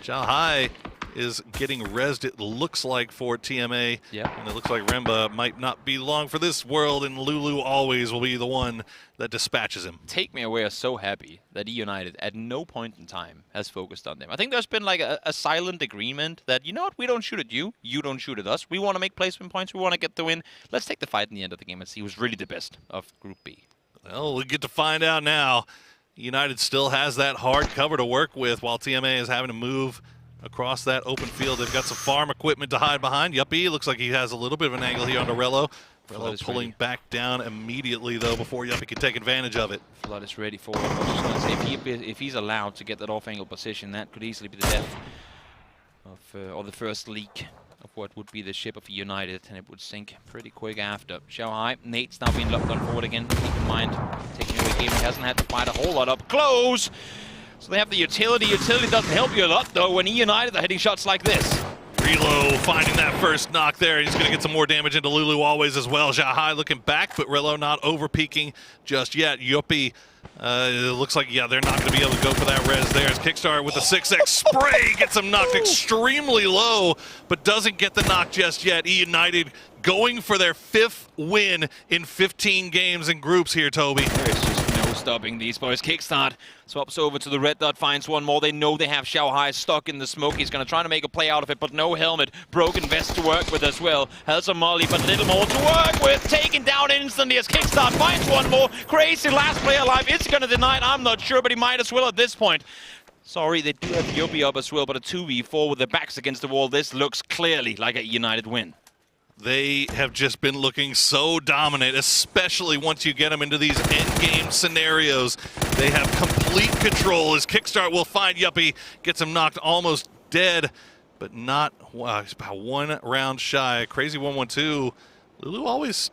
Xiaohai is getting rezzed, it looks like, for TMA. Yeah. And it looks like Remba might not be long for this world, and Lulu always will be the one that dispatches him. Take Me Away are so happy that E United at no point in time has focused on them. I think there's been like a silent agreement that, you know what, we don't shoot at you, you don't shoot at us. We want to make placement points, we want to get the win. Let's take the fight in the end of the game and see who's really the best of Group B. Well, we get to find out now. United still has that hard cover to work with while TMA is having to move across that open field. They've got some farm equipment to hide behind. Yuppie looks like he has a little bit of an angle here onto Rello. Rello pulling back down immediately, though, before Yuppie can take advantage of it. Flood is ready for it. I was just going to say, if he's allowed to get that off-angle position, that could easily be the death of, or the first leak of what would be the ship of United, and it would sink pretty quick after. Xiaohai, Nate's now being locked on forward again. Keep in mind, taking away game, he hasn't had to fight a whole lot up close. So they have the utility. Utility doesn't help you a lot, though, when E United are hitting shots like this. Relo finding that first knock there. He's going to get some more damage into Lulu always as well. Xiaohai looking back, but Relo not over-peaking just yet. Yuppie, it looks like, yeah, they're not going to be able to go for that res there. As Kickstarter with the 6x spray gets him knocked extremely low, but doesn't get the knock just yet. E United going for their 5th win in 15 games in groups here, Toby. There's just no stopping these boys. Kickstart swaps over to the red dot, finds one more. They know they have Xiaohai stuck in the smoke. He's going to try to make a play out of it, but no helmet. Broken vest to work with as well. Has a molly, but little more to work with. Taken down instantly as Kickstart finds one more. Crazy last player alive. Is he going to deny it? I'm not sure, but he might as well at this point. Sorry, they do have Yuppie up as well, but a 2v4 with their backs against the wall. This looks clearly like a United win. They have just been looking so dominant, especially once you get them into these endgame scenarios. They have complete control as Kickstart will find Yuppie, gets him knocked almost dead, but not, wow, he's about 1 round shy. Crazy 1-1-2. Lulu always,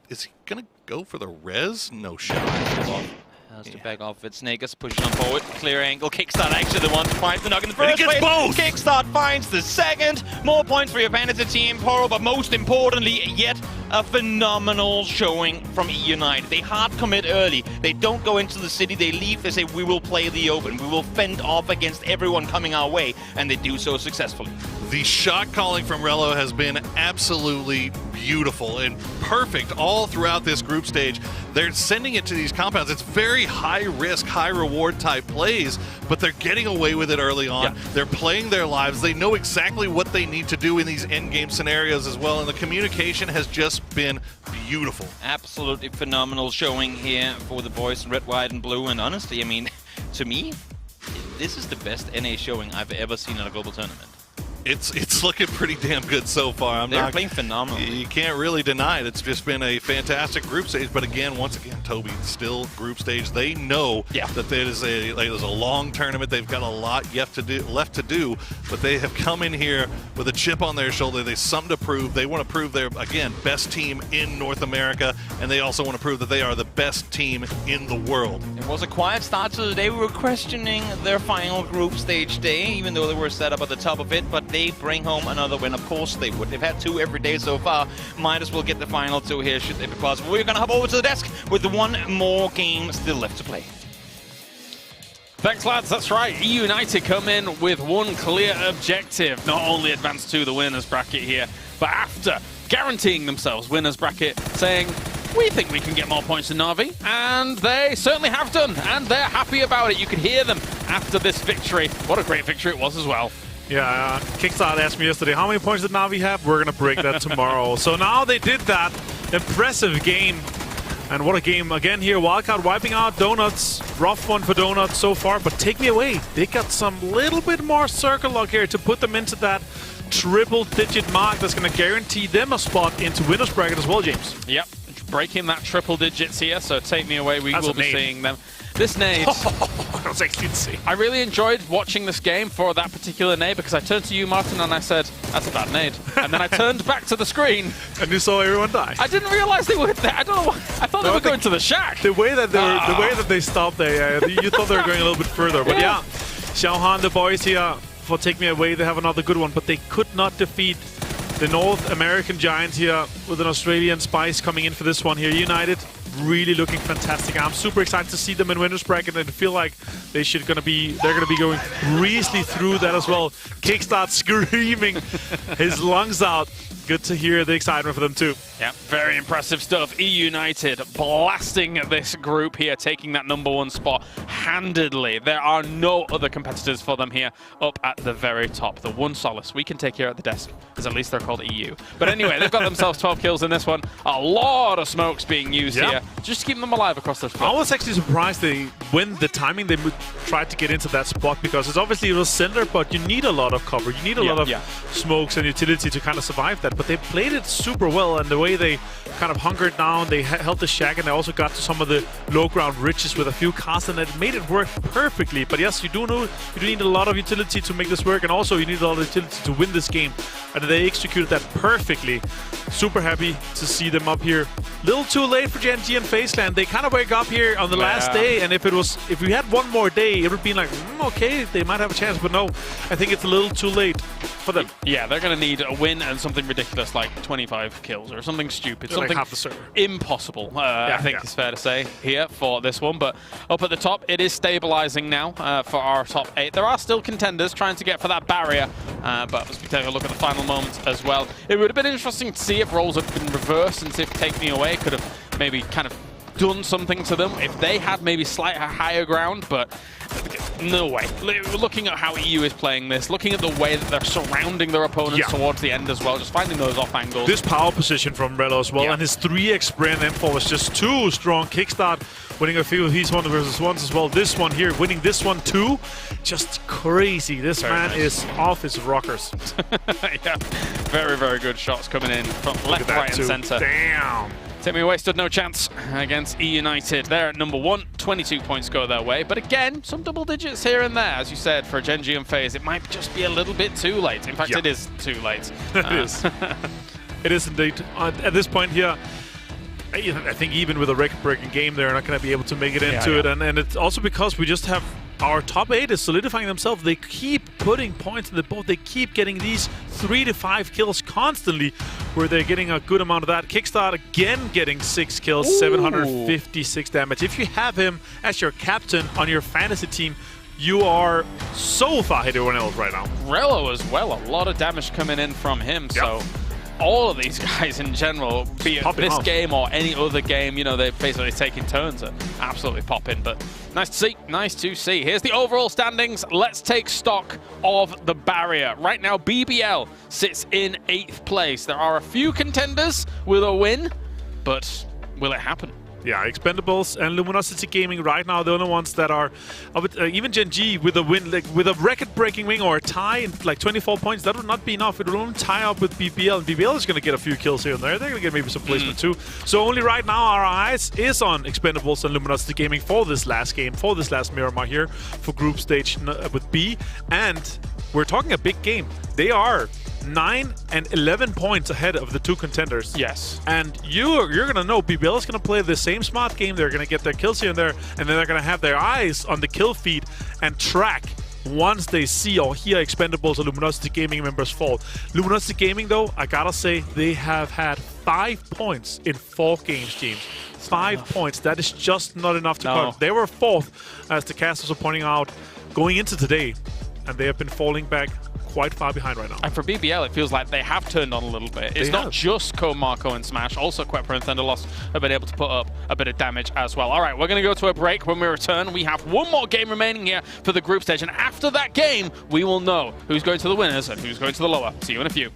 is he going to go for the res? No shot. Has to back off it. Snakers pushing on forward. Clear angle. Kickstart actually the one to find the knock in the first place. Both. Kickstart finds the second. More points for your Fantasy team, Poro, but most importantly, yet a phenomenal showing from E United. They hard commit early. They don't go into the city. They leave. They say, we will play the open. We will fend off against everyone coming our way, and they do so successfully. The shot calling from Rello has been absolutely beautiful and perfect all throughout this group stage. They're sending it to these compounds. It's very high risk, high reward type plays, but they're getting away with it early on. Yeah. They're playing their lives. They know exactly what they need to do in these end game scenarios as well, and the communication has just been beautiful. Absolutely phenomenal showing here for the boys in red, white, and blue. And honestly, I mean, to me, this is the best NA showing I've ever seen in a global tournament. It's looking pretty damn good so far. They're playing phenomenally. You can't really deny it. It's just been a fantastic group stage. But again, once again, Toby, still group stage. They know that there's a long tournament. They've got a lot left to do. But they have come in here with a chip on their shoulder. They have something to prove. They want to prove they're, again, best team in North America. And they also want to prove that they are the best team in the world. It was a quiet start to the day. We were questioning their final group stage day, even though they were set up at the top of it. But they bring home another win. Of course they would. They've had 2 every day so far. Might as well get the final 2 here, should they be possible. We're going to hop over to the desk with 1 more game still left to play. Thanks, lads. That's right. E United come in with 1 clear objective. Not only advance to the winners bracket here, but after guaranteeing themselves winners bracket, saying, we think we can get more points than Na'Vi, and they certainly have done, and they're happy about it. You could hear them after this victory. What a great victory it was as well. Yeah, Kickstart asked me yesterday, how many points did Na'Vi have? We're going to break that tomorrow. So now they did that. Impressive game And what a game again here. Wildcard wiping out Donuts. Rough one for Donuts so far, but Take Me Away. They got some little bit more circle luck here to put them into that triple-digit mark that's going to guarantee them a spot into winner's bracket as well, James. Yep, breaking that triple digits here, so Take Me Away, we will be seeing them. This nade, that was actually insane. I really enjoyed watching this game for that particular nade because I turned to you, Martin, and I said, that's a bad nade. And then I turned back to the screen. And you saw everyone die. I didn't realize they were there. I don't know why. I thought they were going to the shack. The way that they stopped there, yeah, you thought they were going a little bit further. But yeah, Xiaohan, the boys here, for Take Me Away, they have another good one, but they could not defeat the North American Giants here with an Australian spice coming in for this one here. United really looking fantastic. I'm super excited to see them in winners bracket and feel like they're gonna be going breezily through that as well. Kickstart screaming his lungs out. Good to hear the excitement for them too. Yeah, very impressive stuff. United blasting this group here, taking that #1 spot handedly. There are no other competitors for them here up at the very top. The one solace we can take here at the desk is at least they're called EU. But anyway, they've got themselves 12 kills in this one. A lot of smokes being used here, just keeping them alive across the spot. I was actually surprised when the timing they tried to get into that spot, because it's obviously it was center, but you need a lot of cover. You need a lot of smokes and utility to kind of survive that. But they played it super well, and the way they kind of hunkered down, they held the shack, and they also got to some of the low ground ridges with a few casts, and it made it work perfectly. But yes, you do need a lot of utility to make this work, and also you need a lot of utility to win this game, and they executed that perfectly. Super happy to see them up here. Little too late for Gen G and Faceland. They kind of wake up here on the last day, and if we had one more day, it would be like, okay, they might have a chance, but no, I think it's a little too late for them. Yeah, they're going to need a win and something ridiculous like 25 kills or something stupid, something like impossible, I think it's fair to say here for this one. But up at the top, it is stabilizing now for our top 8. There are still contenders trying to get for that barrier, but as we take a look at the final moments as well, it would have been interesting to see if roles had been reversed and see if Take Me Away could have maybe kind of done something to them if they had maybe slightly higher ground, but no way. Looking at how EU is playing this, looking at the way that they're surrounding their opponents towards the end as well, just finding those off angles. This power position from Rello as well, and his 3x sprint M4 was just too strong. Kickstart winning a few of these 1 versus 1s as well. This one here, winning this one too. Just crazy. This man is off his rockers. Yeah, very, very good shots coming in from left, right, and center. Damn. Take Me Away stood no chance against E-United. They're at #1, 22 points go their way. But again, some double digits here and there. As you said, for Gen G and FaZe, it might just be a little bit too late. In fact, it is too late. It is. It is indeed. At this point here, I think even with a record-breaking game, they're not going to be able to make it into it. And it's also because we just have our top 8 is solidifying themselves. They keep putting points in the board. They keep getting these 3 to 5 kills constantly, where they're getting a good amount of that. Kickstart again getting 6 kills, 756 damage. If you have him as your captain on your fantasy team, you are so far ahead of everyone else right now. Rello as well, a lot of damage coming in from him. So all of these guys in general, be it this game or any other game, you know, they're basically taking turns at absolutely popping. But nice to see, nice to see. Here's the overall standings. Let's take stock of the barrier. Right now, BBL sits in 8th place. There are a few contenders with a win, but will it happen? Yeah, Expendables and Luminosity Gaming right now, the only ones that are, even Gen G with a win, like with a record-breaking win or a tie in like 24 points, that would not be enough. It will only tie up with BBL, and BBL is going to get a few kills here and there. They're going to get maybe some placement too. So only right now our eyes is on Expendables and Luminosity Gaming for this last game, for this last Miramar here for group stage with B. And we're talking a big game. They are 9 and 11 points ahead of the 2 contenders. Yes. And you're going to know BBL is going to play the same smart game. They're going to get their kills here and there, and then they're going to have their eyes on the kill feed and track once they see or hear Expendables or Luminosity Gaming members fall. Luminosity Gaming, though, I gotta say, they have had 5 points in 4 games, James. 5 points. That is just not enough to cut. They were 4th, as the casters are pointing out, going into today, and they have been falling back quite far behind right now. And for BBL, it feels like they have turned on a little bit. It's not just Code Marco and Smash, also Quepper and Thunderlost have been able to put up a bit of damage as well. All right, we're going to go to a break. When we return, we have one more game remaining here for the group stage, and after that game, we will know who's going to the winners and who's going to the lower. See you in a few.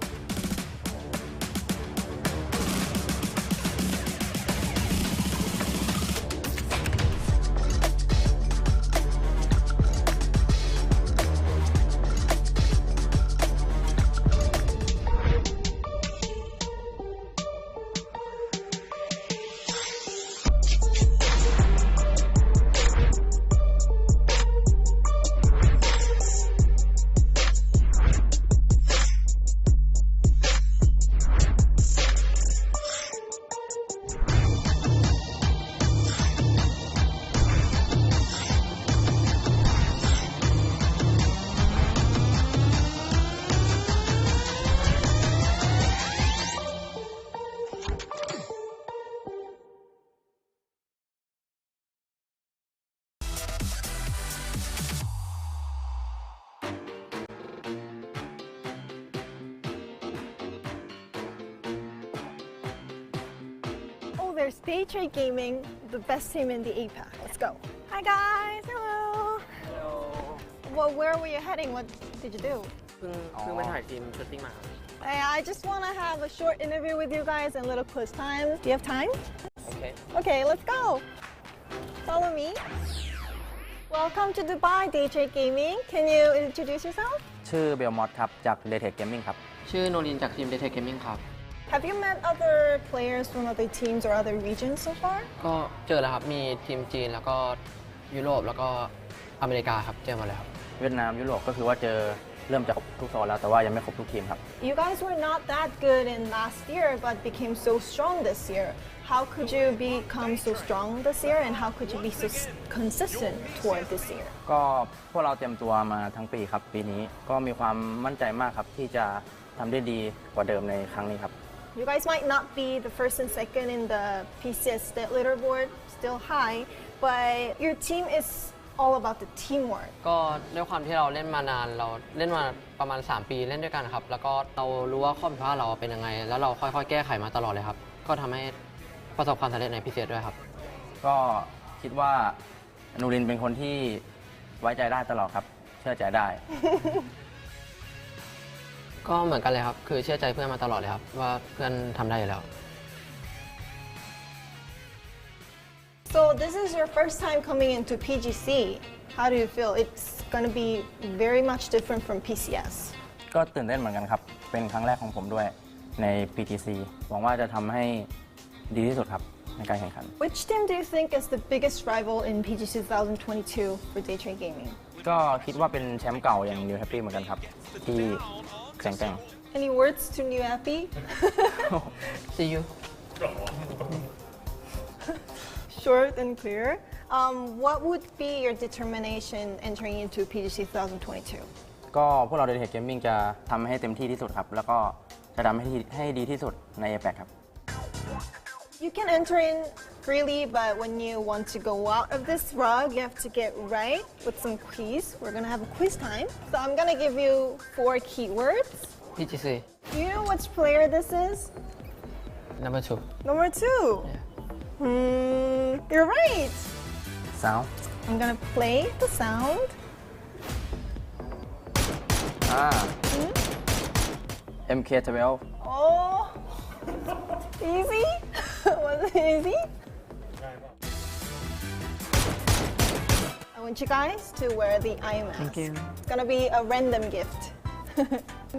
there's DAY3 Gaming, the best team in the APAC. Let's go. Hi guys, hello. Hello. Well, where were you heading? What did you do? เพิ่งไปถ่ายทีมชูตติ้งมาครับ I just want to have a short interview with you guys and a little quiz time. Do you have time? Okay. Okay, let's go. Follow me. Welcome to Dubai DAY3 Gaming. Can you introduce yourself? ชื่อเบลมอสครับจาก DAY3 Gaming ครับชื่อโนรินจากทีม DAY3 Gaming ครับ Have you met other players from other teams or other regions so far? ก็เจอแล้วครับมีทีมจีนแล้วก็ยุโรปแล้วก็อเมริกาครับเจอมาแล้วครับเวียดนามยุโรปก็คือว่าเจอเริ่มจากทุกโซนแล้วแต่ว่ายังไม่ครบทุกทีมครับ You guys were not that good in last year but became so strong this year. How could you become so strong this year and how could you be so consistent toward this year? ก็พวกเราเตรียมตัวมาทั้งปีครับปีนี้ก็มีความมั่นใจมากครับที่จะทำได้ดีกว่าเดิมในครั้งนี้ครับ You guys might not be the first and second in the PCS leaderboard, still high, but your team is all about the teamwork. ก็ด้วยความที่เราเล่นมานานเราเล่นมาประมาณ3ปีเล่นด้วยกันครับแล้วก็เรารู้ว่าข้อผิดพลาดเราเป็นยังไงแล้วเราค่อยๆแก้ไขมาตลอดเลยครับก็ทำให้ประสบความสำเร็จใน PCS ด้วยครับก็คิดว่านูรินเป็นคนที่ไว้ใจได้ตลอดครับเชื่อใจได้ ก็เหมือนกันเลยครับคือเชื่อใจเพื่อนมาตลอดเลยครับว่าเพื่อนทำได้อยู่แล้ว So this is your first time coming into PGC. How do you feel? It's going to be very much different from PCS. ก็ตื่นเต้นเหมือนกันครับเป็นครั้งแรกของผมด้วยใน PGC หวังว่าจะทำให้ดีที่สุดครับในการแข่งขัน Which team do you think is the biggest rival in PGC 2022 for DAY3 Gaming? ก็คิดว่าเป็นแชมป์เก่าอย่าง New Happy เหมือนกันครับที่แข่งแกร่ง Any words to New Happy? See you. Short and clear. What would be your determination entering into PGC 2022? ก็พวกเรา DAY3 Gaming จะทำให้เต็มที่ที่สุดครับแล้วก็จะทำให้ดีที่สุดใน APAC ครับ You can enter in freely, but when you want to go out of this rug, you have to get right with some quiz. We're gonna have a quiz time. So I'm gonna give you 4 keywords. PGC. Do you know which player this is? Number 2. Number 2. Yeah. You're right. Sound. I'm gonna play the sound. MK12. Oh, easy? Was it easy? I want you guys to wear the eye mask. Thank you. It's gonna be a random gift.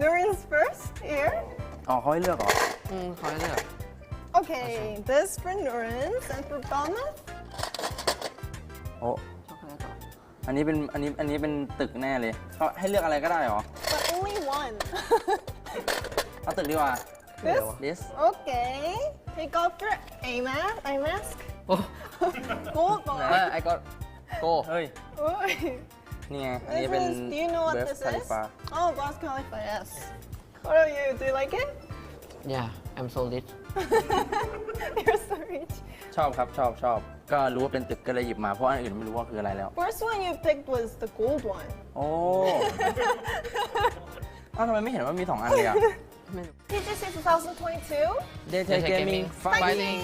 Nurin's first here. อ๋อเขาให้เลือกเหรอเขาให้เลือก Okay, this for Nurin and for Thomas. โอ้อันนี้เป็นตึกแน่เลยเขาให้เลือกอะไรก็ได้เหรอ But only one. เอาตึกดีกว่า This? Okay. Take off your eye mask. Gold one. I got go เฮ้ย Oi. นี่ไงอันนี้เป็น Do you know what Burj this is? Khalifa. Oh, Burj Khalifa, yes. What are you? Do you like it? Yeah I'm so rich You're so rich. ชอบครับชอบก็รู้ว่าเป็นตึกก็เลยหยิบมาเพราะอันอื่นไม่รู้ว่าคืออะไรแล้ว First one you picked was the gold one. โอ้อ้าวทำไมไม่เห็นว่ามี2อันเลยอ่ะ PGC 2022. DAY3 Gaming Fighting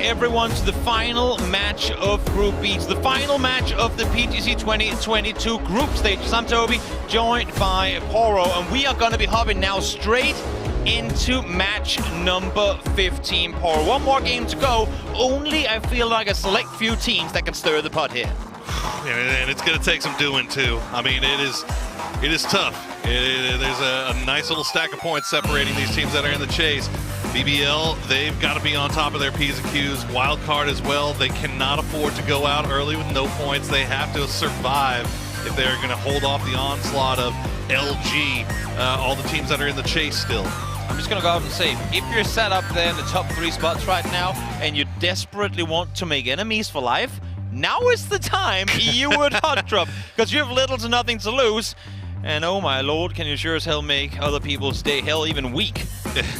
everyone to the final match of Group B, to the final match of the PGC 2022 group stage. I'm Toby, joined by Poro, and we are going to be hopping now straight into match number 15, Poro. One more game to go. Only, I feel like, a select few teams that can stir the pot here. And it's going to take some doing, too. I mean, it is tough. There's a nice little stack of points separating these teams that are in the chase. BBL, they've got to be on top of their P's and Q's. Wildcard as well. They cannot afford to go out early with no points. They have to survive if they're going to hold off the onslaught of LG, all the teams that are in the chase still. I'm just going to go out and say, if you're set up there in the top 3 spots right now, and you desperately want to make enemies for life, now is the time you would hot drop, because you have little to nothing to lose. And oh my lord, can you sure as hell make other people's day, hell, even week,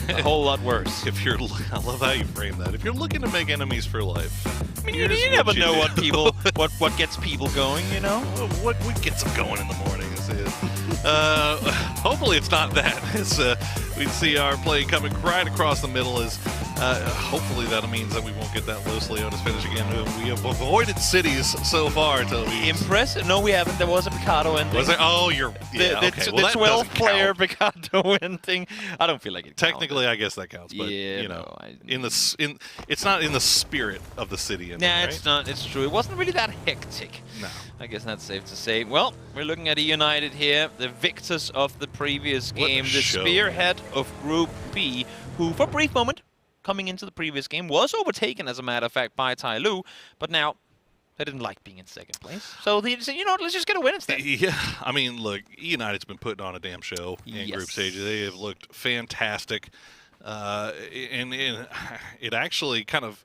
a whole lot worse. I love how you frame that. If you're looking to make enemies for life, I mean, you never know what people, what gets people going, you know? What gets them going in the morning is it. Hopefully it's not that. We see our play coming right across the middle. Hopefully that means that we won't get that Los Leones finish again. We have avoided cities so far, Toby. Impressive. No, we haven't. There was a Picado ending. Was there? Oh, you're... Yeah, the okay. Well, 12-player Picado ending. I don't feel like it Technically, I guess that counts, but, yeah, you know, it's not in the spirit of the city ending, nah, right? it's not. It's true. It wasn't really that hectic. No. I guess that's safe to say. Well, we're looking at United here, the victors of the previous game, the spearhead of Group B, who, for a brief moment, coming into the previous game, was overtaken, as a matter of fact, by Tai Lu, but now they didn't like being in second place. So they said, you know what, let's just get a win instead. Yeah, I mean, look, United's been putting on a damn show in group stage. They have looked fantastic. And it actually kind of...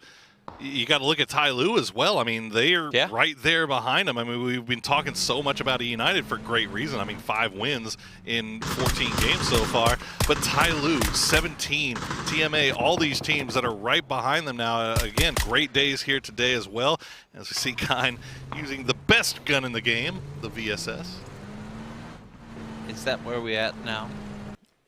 You got to look at Tai Lu as well. I mean, they are right there behind him. I mean, we've been talking so much about United for great reason. I mean, 5 wins in 14 games so far. But Tai Lu, 17, TMA, all these teams that are right behind them now. Again, great days here today as well. As we see Kine using the best gun in the game, the VSS. Is that where we're at now?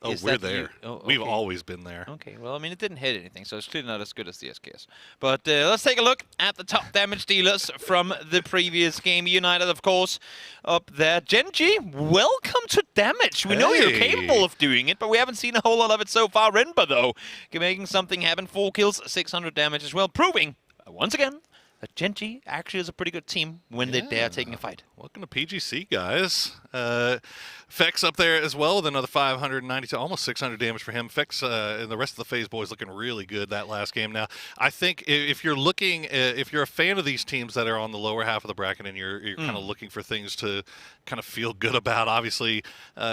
Oh, we're there. We've always been there. Okay, well, I mean, it didn't hit anything, so it's clearly not as good as the SKS. But let's take a look at the top damage dealers from the previous game. United, of course, up there. Genji, welcome to damage. We know you're capable of doing it, but we haven't seen a whole lot of it so far. Renba, though, making something happen. 4 kills, 600 damage as well, proving, once again, that Genji actually is a pretty good team when they dare taking a fight. Welcome to PGC, guys. Fex up there as well with another 592, almost 600 damage for him. Fex and the rest of the FaZe boys looking really good that last game. Now, I think if you're looking, if you're a fan of these teams that are on the lower half of the bracket and you're kind of looking for things to kind of feel good about, obviously,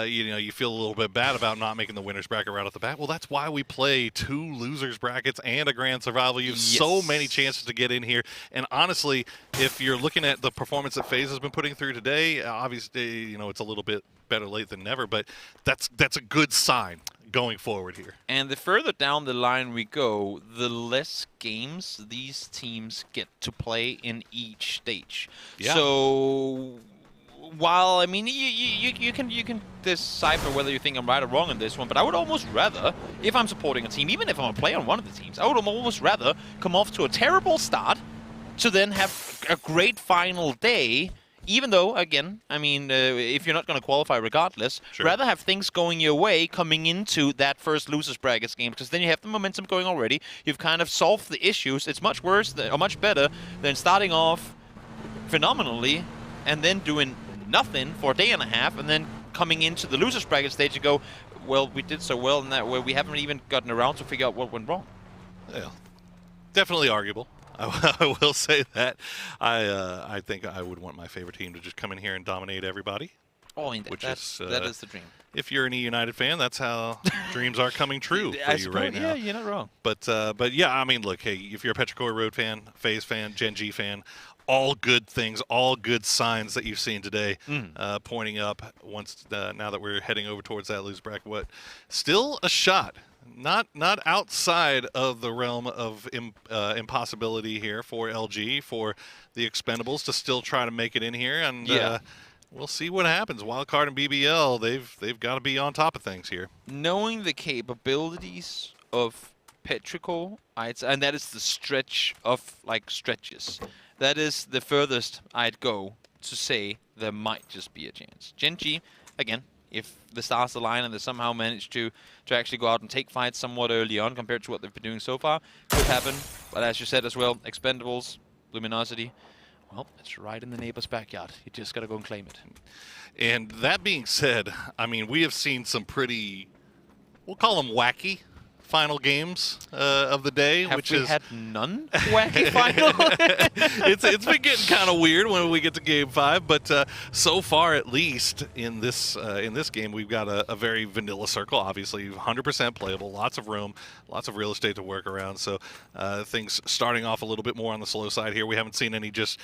you know, you feel a little bit bad about not making the winners bracket right off the bat. Well, that's why we play 2 losers brackets and a grand survival. You have so many chances to get in here. And honestly, if you're looking at the performance that FaZe has been putting through today, obviously, you know, it's a little bit better late than never, but that's a good sign going forward here. And the further down the line we go, the less games these teams get to play in each stage. Yeah. So while, I mean, you can decipher whether you think I'm right or wrong on this one, but I would almost rather, if I'm supporting a team, even if I'm a player on one of the teams, I would almost rather come off to a terrible start to then have a great final day. Even though, again, I mean, if you're not going to qualify regardless, rather have things going your way coming into that first losers brackets game, because then you have the momentum going already. You've kind of solved the issues. It's much worse or much better than starting off phenomenally and then doing nothing for a day and a half, and then coming into the losers bracket stage and go, well, we did so well in that way, we haven't even gotten around to figure out what went wrong. Yeah, definitely arguable. I will say that. I think I would want my favorite team to just come in here and dominate everybody. Oh, that is the dream. If you're an United fan, that's how dreams are coming true for you right now. Yeah, you're not wrong. But yeah, I mean, look, hey, if you're a Petrichor Road fan, FaZe fan, Genji fan, all good things, all good signs that you've seen today, pointing up once now that we're heading over towards that lose bracket. What? Still a shot. Not outside of the realm of impossibility here for LG, for the Expendables to still try to make it in here, and we'll see what happens. Wildcard and BBL, they've got to be on top of things here. Knowing the capabilities of Petrichor, and that is the stretch of like stretches. That is the furthest I'd go to say there might just be a chance. Gen.G, again, if the stars align and they somehow manage to actually go out and take fights somewhat early on compared to what they've been doing so far, could happen. But as you said as well, Expendables, Luminosity, well, it's right in the neighbor's backyard. You just got to go and claim it. And that being said, I mean, we have seen some pretty, we'll call them wacky final games of the day. Have we had none wacky final? it's been getting kind of weird when we get to Game 5, but so far, at least in this game, we've got a very vanilla circle. Obviously, 100% playable, lots of room, lots of real estate to work around. So things starting off a little bit more on the slow side here. We haven't seen any just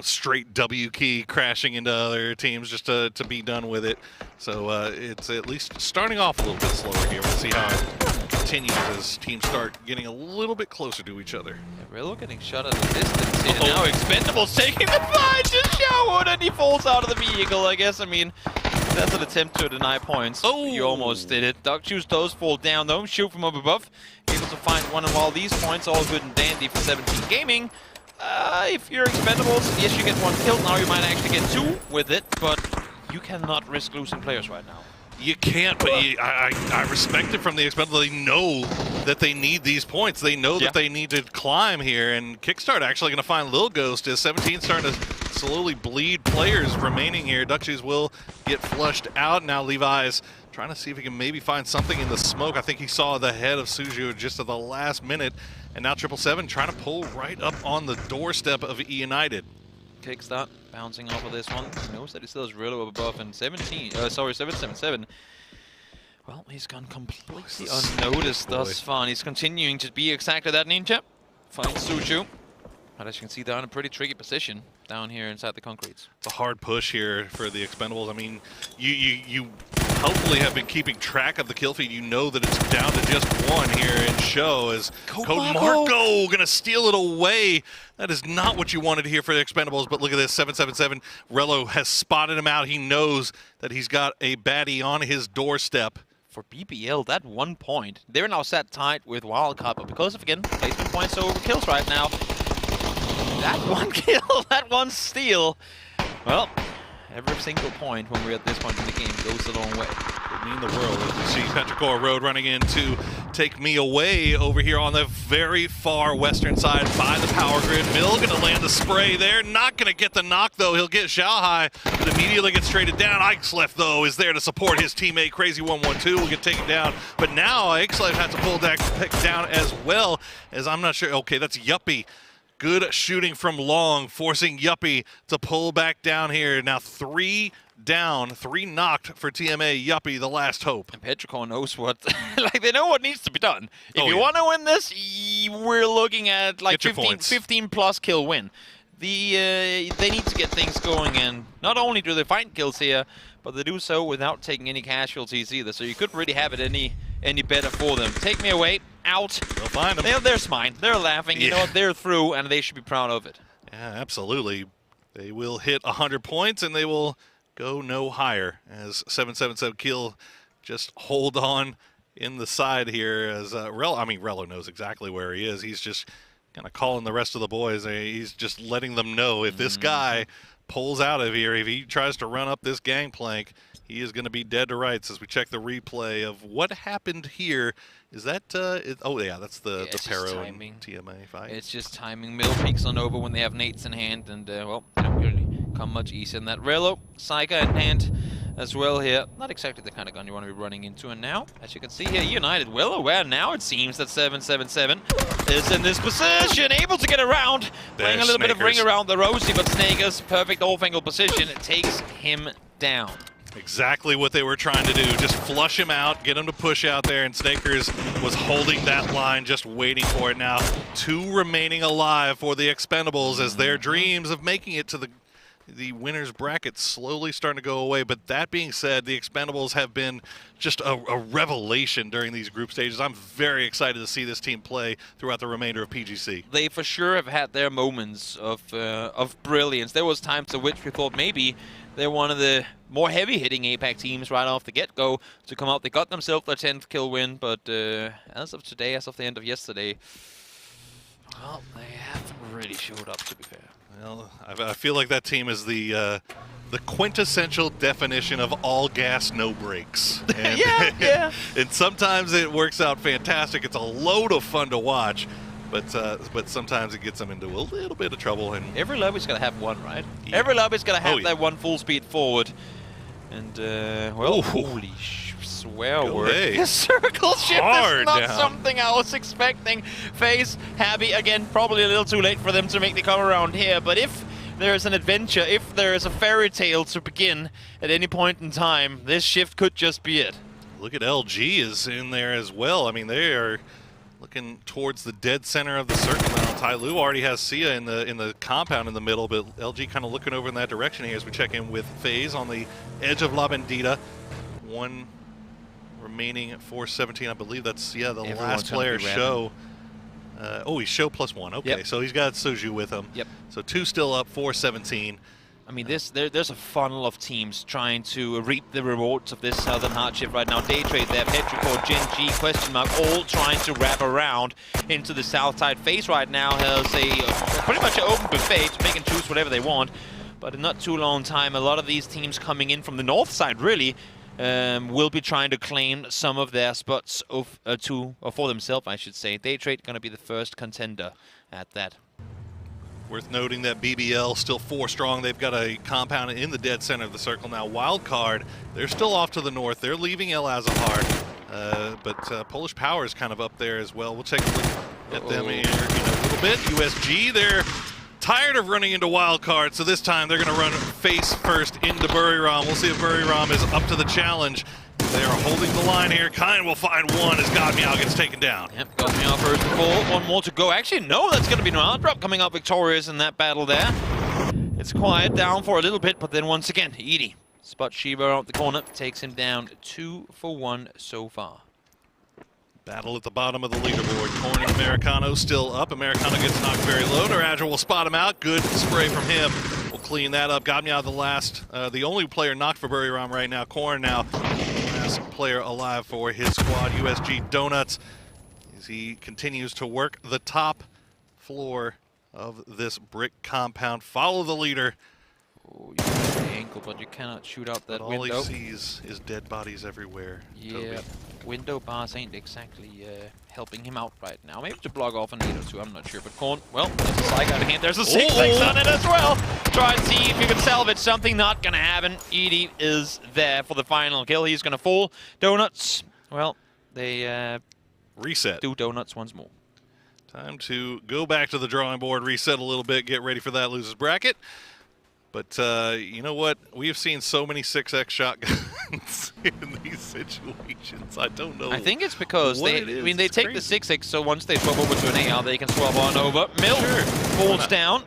straight W key crashing into other teams just to be done with it. So it's at least starting off a little bit slower here. We'll see how it continues as teams start getting a little bit closer to each other. Yeah, Rillo getting shot at a distance here. Now Expendables taking the fight to Showood, and he falls out of the vehicle, I guess. I mean, that's an attempt to deny points. Oh! You almost did it. Dogchu's does fall down, though. Shoot from up above. Able to find one, and while these points all good and dandy for 17 Gaming, if you're Expendables, yes, you get one kill. Now you might actually get two with it, but you cannot risk losing players right now. You can't, but I respect it from the Expendables. They know that they need these points. They know that they need to climb here, and Kickstart actually going to find Lil Ghost as 17 starting to slowly bleed players remaining here. Duckshoots will get flushed out. Now Levi's trying to see if he can maybe find something in the smoke. I think he saw the head of Suju just at the last minute, and now 777 trying to pull right up on the doorstep of E United. Kickstart bouncing off of this one. He knows that he still has Rillo up above, and 777. Well, he's gone completely unnoticed thus far, and he's continuing to be exactly that, Ninja. Finds Suju. But as you can see, they're in a pretty tricky position down here inside the concretes. It's a hard push here for the Expendables. I mean, you hopefully have been keeping track of the kill feed. You know that it's down to just one here in show as Code Marco going to steal it away. That is not what you wanted to hear for the Expendables, but look at this, 777. Rello has spotted him out. He knows that he's got a baddie on his doorstep. For BBL, that 1 point, they're now set tight with Wildcard, but because of, again, placement points over kills right now, that one kill, that one steal, well, every single point when we're at this point in the game goes a long way. Would mean the world. As we see Petrichor Road running in to take me away over here on the very far western side by the power grid. Mill going to land the spray there. Not going to get the knock, though. He'll get Xiaohai, but immediately gets traded down. Ixlef, though, is there to support his teammate. Crazy112 will get taken down. But now Ixlef has to pull that pick down as well, as I'm not sure. Okay, that's Yuppie. Good shooting from long, forcing Yuppie to pull back down here. Now 3 down, 3 knocked for TMA. Yuppie, the last hope. And Petrichor knows what, like they know what needs to be done. If you want to win this, we're looking at like 15 plus kill win. They need to get things going, and not only do they find kills here, but they do so without taking any casualties either. So you couldn't really have it any better for them. Take me away, out. They'll find them. They're smine. They're laughing. You know what? They're through, and they should be proud of it. Yeah, absolutely. They will hit 100 points, and they will go no higher as 777 kill just hold on in the side here as Rello knows exactly where he is. He's just kind of calling the rest of the boys. He's just letting them know if this guy pulls out of here, if he tries to run up this gangplank, he is going to be dead to rights. As we check the replay of what happened here. Is that, oh yeah, that's the Pero and TMA fight. It's just timing. Mill peeks on over when they have nades in hand, and well, they don't really come much easier than that. Rello, Saika in hand as well here. Not exactly the kind of gun you want to be running into, and now, as you can see here, United well aware now it seems that 777 is in this position, able to get around, playing a little bit of ring around the Rosie, but Snakers, perfect off-angle position, it takes him down. Exactly what they were trying to do, just flush him out, get him to push out there, and Snakers was holding that line, just waiting for it now. 2 remaining alive for the Expendables as their dreams of making it to the winner's bracket slowly starting to go away. But that being said, the Expendables have been just a revelation during these group stages. I'm very excited to see this team play throughout the remainder of PGC. They for sure have had their moments of brilliance. There was times in which we thought maybe They're one of the more heavy-hitting APAC teams right off the get-go to come out. They got themselves their 10th kill win, but as of today, as of the end of yesterday, well, they haven't really showed up, to be fair. Well, I feel like that team is the quintessential definition of all gas, no brakes. And, yeah. And sometimes it works out fantastic. It's a load of fun to watch. But sometimes it gets them into a little bit of trouble. And every lobby's got to have one, right? Yeah. Every lobby's got to have that one full speed forward. And, well, holy swear word. This circle shift is not something I was expecting. FaZe, Happy, again, probably a little too late for them to make the come around here. But if there's an adventure, if there is a fairy tale to begin at any point in time, this shift could just be it. Look at LG is in there as well. I mean, they are looking towards the dead center of the circle now. Tyloo already has Sia in the compound in the middle, but LG kind of looking over in that direction here as we check in with FaZe on the edge of La Bandita. One remaining at 417. I believe that's, the last player, Show. He's Show +1. Okay, so he's got Soju with him. Yep. So 2 still up, 417. I mean, there's a funnel of teams trying to reap the rewards of this Southern hardship right now. DAY3 there, Petrichor, Gen G, question mark, all trying to wrap around into the south side. FaZe right now has a pretty much an open buffet to make and choose whatever they want. But in not too long time, a lot of these teams coming in from the north side really will be trying to claim some of their spots for themselves, I should say. DAY3 going to be the first contender at that. Worth noting that BBL still 4 strong. They've got a compound in the dead center of the circle now. Wildcard, they're still off to the north. They're leaving El Azahar, but Polish Power is kind of up there as well. We'll take a look at them here in a little bit. USG, they're tired of running into Wildcard, so this time they're going to run face first into Buriram. We'll see if Buriram is up to the challenge. They are holding the line here. Kind will find one as Godmeow gets taken down. Yep, Godmeow first of all. One more to go. Actually, no, that's going to be an drop coming up victorious in that battle there. It's quiet down for a little bit, but then once again, Edie spots Shiva out the corner, takes him down 2 for 1 so far. Battle at the bottom of the leaderboard. Corn and Americano still up. Americano gets knocked very low. Naraja will spot him out. Good spray from him. We'll clean that up. Godmeow the only player knocked for Buriram right now. Corn now last player alive for his squad. USG Donuts as he continues to work the top floor of this brick compound. Follow the leader. Oh, you got the ankle, but you cannot shoot out that window. All he sees is dead bodies everywhere. Yeah, Toby. Window bars ain't exactly helping him out right now. Maybe to block off a nade or two, I'm not sure. But Korn, well, there's a psych out of hand. There's a 6-6 on it as well. Try and see if you can salvage something. Not gonna happen. Edie is there for the final kill. He's gonna fall. Donuts, well, they reset. Do Donuts once more. Time to go back to the drawing board, reset a little bit, get ready for that losers bracket. But you know what? We have seen so many 6x shotguns in these situations. I don't know. I think it's because they take the 6x, so once they swap over to an AR, they can swap on over. Mill falls down.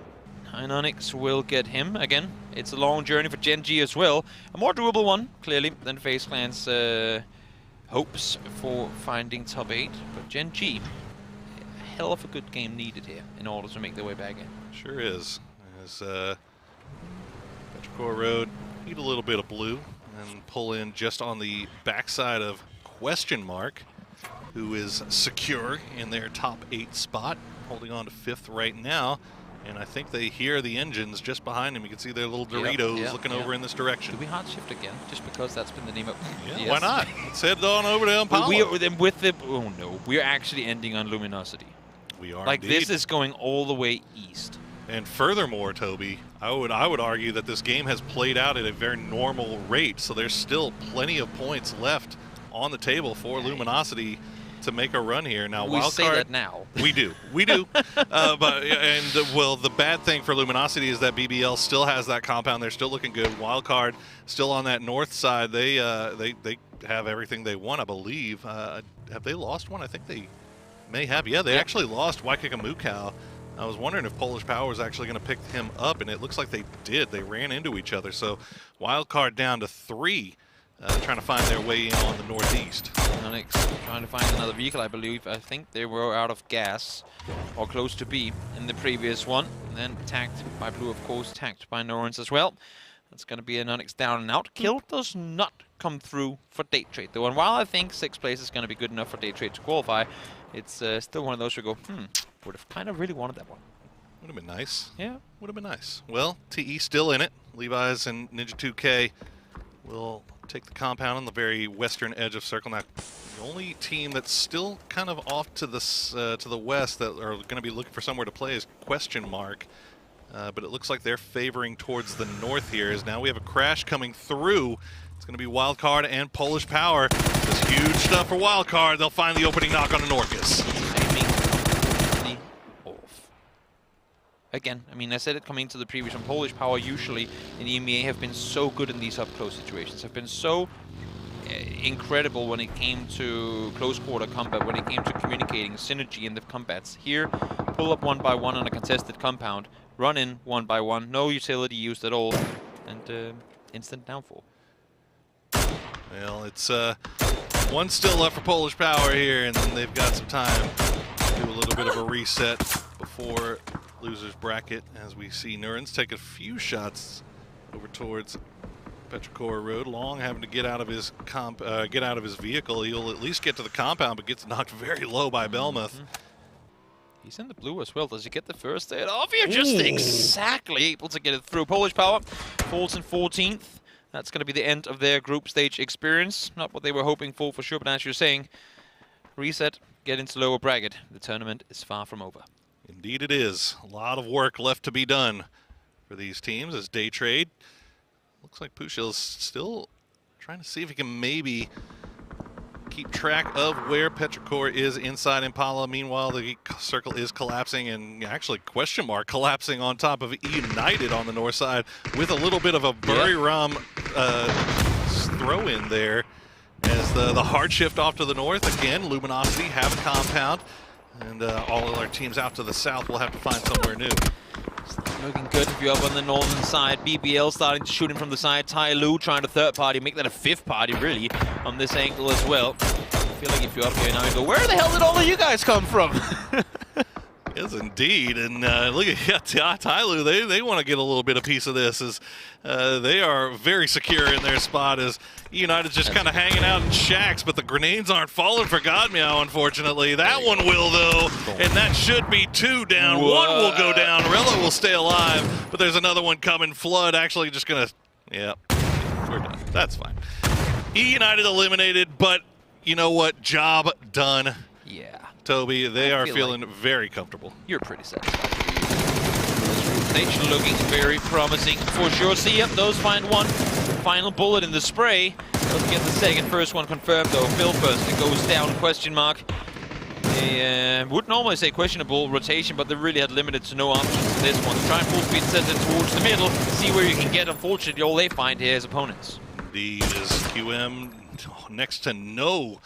Hynonix will get him again. It's a long journey for Gen G as well. A more doable one, clearly, than FaZe Clan's hopes for finding top 8. But Gen G, a hell of a good game needed here in order to make their way back in. Sure is. As Petrichor Road need a little bit of blue and pull in just on the backside of question mark, who is secure in their top 8 spot, holding on to 5th right now. And I think they hear the engines just behind him. You can see their little Doritos looking over in this direction. Do we hard shift again? Just because that's been the name of... Yeah, why not? Let's head on over to Impala. Oh no, we're actually ending on Luminosity. We are like indeed. This is going all the way east. And furthermore, Toby, I would argue that this game has played out at a very normal rate, so there's still plenty of points left on the table for Luminosity to make a run here. Now, we Wildcard, say that now. We do. Well, the bad thing for Luminosity is that BBL still has that compound. They're still looking good. Wildcard still on that north side. They have everything they want, I believe. Have they lost one? I think they may have. Yeah, they actually lost Waikakamukau. I was wondering if Polish Power was actually going to pick him up, and it looks like they did. They ran into each other. So Wildcard down to 3, trying to find their way in on the northeast. Onyx trying to find another vehicle, I believe. I think they were out of gas, or close to be, in the previous one. And then tagged by Blue, of course, tagged by Norrens as well. That's going to be an Onyx down and out. Kill does not come through for DAY3, though. And while I think 6th place is going to be good enough for DAY3 to qualify, it's still one of those where you go, would have kind of really wanted that one. Would have been nice. Yeah. Would have been nice. Well, TE still in it. Levi's and Ninja 2K will take the compound on the very western edge of Circle. Now, the only team that's still kind of off to the west that are going to be looking for somewhere to play is Question Mark. But it looks like they're favoring towards the north here, as now we have a crash coming through. It's going to be Wildcard and Polish Power. This huge stuff for Wildcard. They'll find the opening knock on Anorcus. Again, I mean, I said it coming into the previous one, Polish Power usually in the EMEA have been so good in these up-close situations, have been so incredible when it came to close-quarter combat, when it came to communicating synergy in the combats. Here, pull up 1 by 1 on a contested compound, run in 1 by 1, no utility used at all, and instant downfall. Well, it's one still left for Polish Power here, and then they've got some time to do a little bit of a reset before losers bracket, as we see Nurens take a few shots over towards Petrichor Road. Long having to get out of his vehicle. He'll at least get to the compound, but gets knocked very low by Belmuth. He's in the blue as well. Does he get the first hit off here? Just exactly able to get it through. Polish Power falls in 14th. That's going to be the end of their group stage experience. Not what they were hoping for sure, but as you're saying, reset, get into lower bracket. The tournament is far from over. Indeed it is. A lot of work left to be done for these teams as DAY3. Looks like Pushil's still trying to see if he can maybe keep track of where Petrichor is inside Impala. Meanwhile, the circle is collapsing, and actually Question Mark collapsing on top of United on the north side with a little bit of a Buriram throw in there as the hard shift off to the north. Again, Luminosity have a compound. And all of our teams out to the south will have to find somewhere new. Looking good if you're up on the northern side. BBL starting to shoot in from the side. Tai Lu trying to third party, make that a fifth party really on this angle as well. I feel like if you're up here now, you go, where the hell did all of you guys come from? Yes, indeed. And look at Tai Lu. They want to get a little bit of piece of this, as they are very secure in their spot, as United's just kind of hanging out in shacks, but the grenades aren't falling for Godmeow, unfortunately. That one will, though, and that should be 2 down. Whoa. 1 will go down. Rella will stay alive, but there's another one coming. Flood actually just going to, yeah, we're done. That's fine. United eliminated, but you know what? Job done. Yeah. Toby, they are feeling like very comfortable. You're pretty satisfied. Stage looking very promising for sure. See, yep, those find one final bullet in the spray. Doesn't get the second. First one confirmed though. Phil first. It goes down, question mark. They would normally say questionable rotation, but they really had limited to no options in this one. Try and full speed set it towards the middle. See where you can get. Unfortunately, all they find here is opponents. Indeed, is QM next to no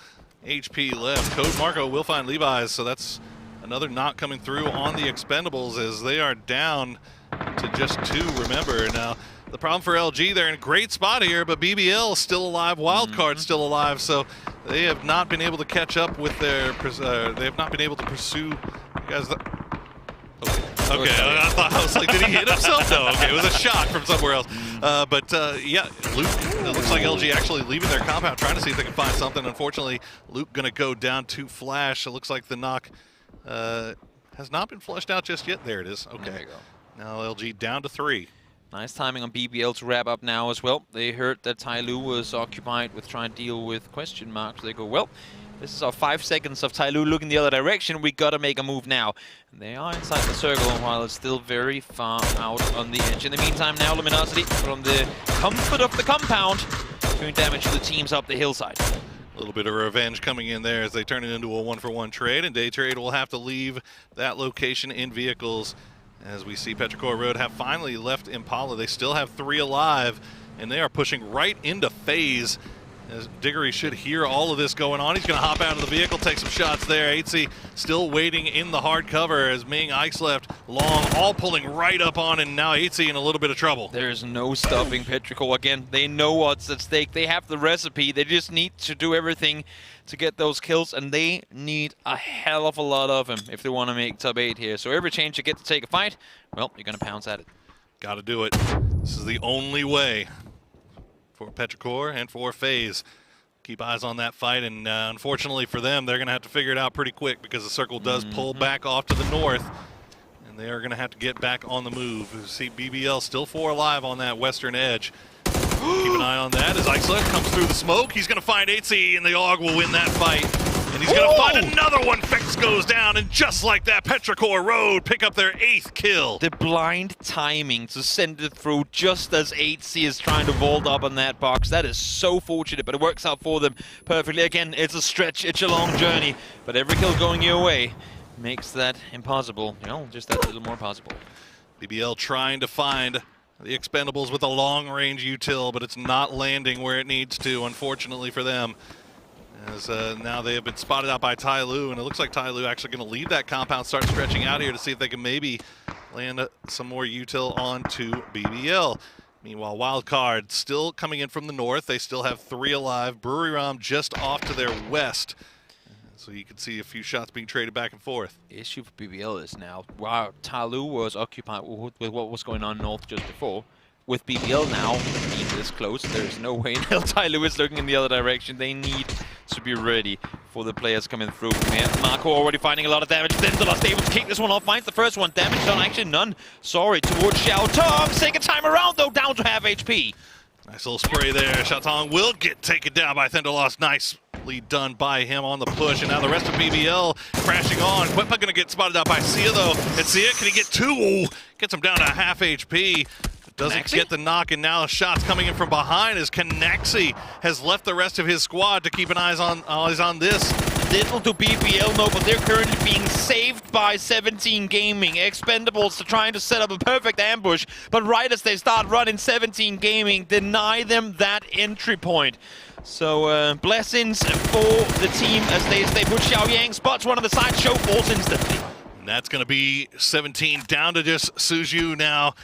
HP left. Code Marco will find Levi's, so that's another knock coming through on the Expendables as they are down to just 2, remember. Now, the problem for LG, they're in a great spot here, but BBL still alive, Wildcard still alive, so they have not been able to catch up with their, they have not been able to pursue you guys. Okay, I was like, did he hit himself? No, okay, it was a shot from somewhere else. Yeah, Luke, it looks like LG actually leaving their compound, trying to see if they can find something. Unfortunately, Luke gonna go down to Flash. It looks like the knock has not been flushed out just yet. There it is, okay. There you go. Now LG down to 3. Nice timing on BBL to wrap up now as well. They heard that Tai Lu was occupied with trying to deal with question marks. They go, well, this is our 5 seconds of Tai Lu looking the other direction. We gotta make a move now. And they are inside the circle while it's still very far out on the edge. In the meantime now, Luminosity from the comfort of the compound doing damage to the teams up the hillside. A little bit of revenge coming in there as they turn it into a 1-for-1 trade, and DAY3 will have to leave that location in vehicles. As we see Petrichor Road have finally left Impala. They still have 3 alive, and they are pushing right into phase. As Diggory should hear all of this going on. He's going to hop out of the vehicle, take some shots there. 8C still waiting in the hard cover as Ming, Ike's left, Long, all pulling right up on, and now 8C in a little bit of trouble. There's no stopping Petrichor. Again, they know what's at stake. They have the recipe. They just need to do everything to get those kills, and they need a hell of a lot of them if they want to make top 8 here. So every chance you get to take a fight, well, you're going to pounce at it. Got to do it. This is the only way for Petrichor and for FaZe. Keep eyes on that fight, and unfortunately for them, they're going to have to figure it out pretty quick because the circle does pull back off to the north, and they are going to have to get back on the move. You see BBL still 4 alive on that western edge. Keep an eye on that as Ixler comes through the smoke. He's going to find 8C, and the AUG will win that fight. And he's going to find another one. Fex goes down, and just like that, Petrichor Road pick up their 8th kill. The blind timing to send it through just as 8C is trying to vault up on that box. That is so fortunate, but it works out for them perfectly. Again, it's a stretch, it's a long journey, but every kill going your way makes that impossible. You know, just that little more possible. BBL trying to find the Expendables with a long-range util, but it's not landing where it needs to, unfortunately for them. As now they have been spotted out by Tyloo, and it looks like Tyloo actually going to leave that compound, start stretching out here to see if they can maybe land some more util onto BBL. Meanwhile, Wildcard still coming in from the north. They still have 3 alive. Brewery Rom just off to their west. So you can see a few shots being traded back and forth. The issue for BBL is now, while Tyloo was occupied with what was going on north just before, with BBL now being this close, there's no way now Tyloo is looking in the other direction. They need to be ready for the players coming through from here. Marco already finding a lot of damage. Denzelos able to kick this one off, finds the first one. Damage done, actually none. Sorry, towards Xiao Tong. Second time around though, down to half HP. Nice little spray there. Xiao Tong will get taken down by Thenderloss. Nicely done by him on the push. And now the rest of BBL crashing on. Quepa going to get spotted out by Sia though. And Sia, can he get 2? Ooh, gets him down to half HP. Doesn't get the knock, and now shots coming in from behind as Canaxi has left the rest of his squad to keep an eye on this. Little do BBL know, but they're currently being saved by 17 Gaming. Expendables are trying to set up a perfect ambush, but right as they start running, 17 Gaming deny them that entry point. So blessings for the team as they stay put. Xiaoyang spots one on the side, Show falls instantly. And that's going to be 17 down to just Suju now.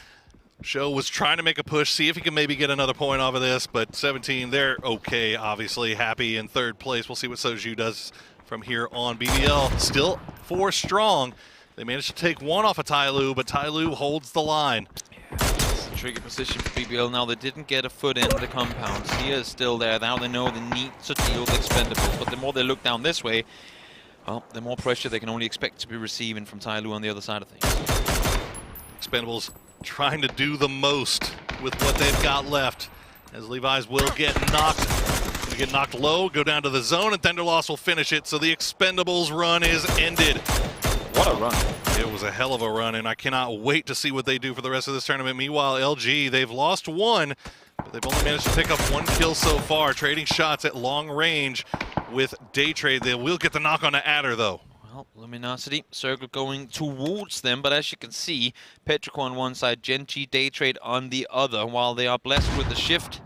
Show was trying to make a push, see if he can maybe get another point off of this, but 17, they're okay, obviously, happy in 3rd place. We'll see what Soju does from here on. BBL still 4 strong. They managed to take 1 off of Tyloo, but Tyloo holds the line. Yeah, it's a tricky position for BBL now. They didn't get a foot in the compound. Sia is still there. Now they know they need to deal with Expendables, but the more they look down this way, well, the more pressure they can only expect to be receiving from Tyloo on the other side of things. Expendables trying to do the most with what they've got left, as Levi's will get knocked low, go down to the zone, and Thenderloss will finish it. So the Expendables run is ended. What a run. It was a hell of a run, and I cannot wait to see what they do for the rest of this tournament. Meanwhile, LG, they've lost 1, but they've only managed to pick up 1 kill so far, trading shots at long range with DAY3. They will get the knock on the Adder, though. Well, Luminosity, Circle going towards them, but as you can see, Petrichor on one side, Genji, DAY3 on the other. While they are blessed with the shift,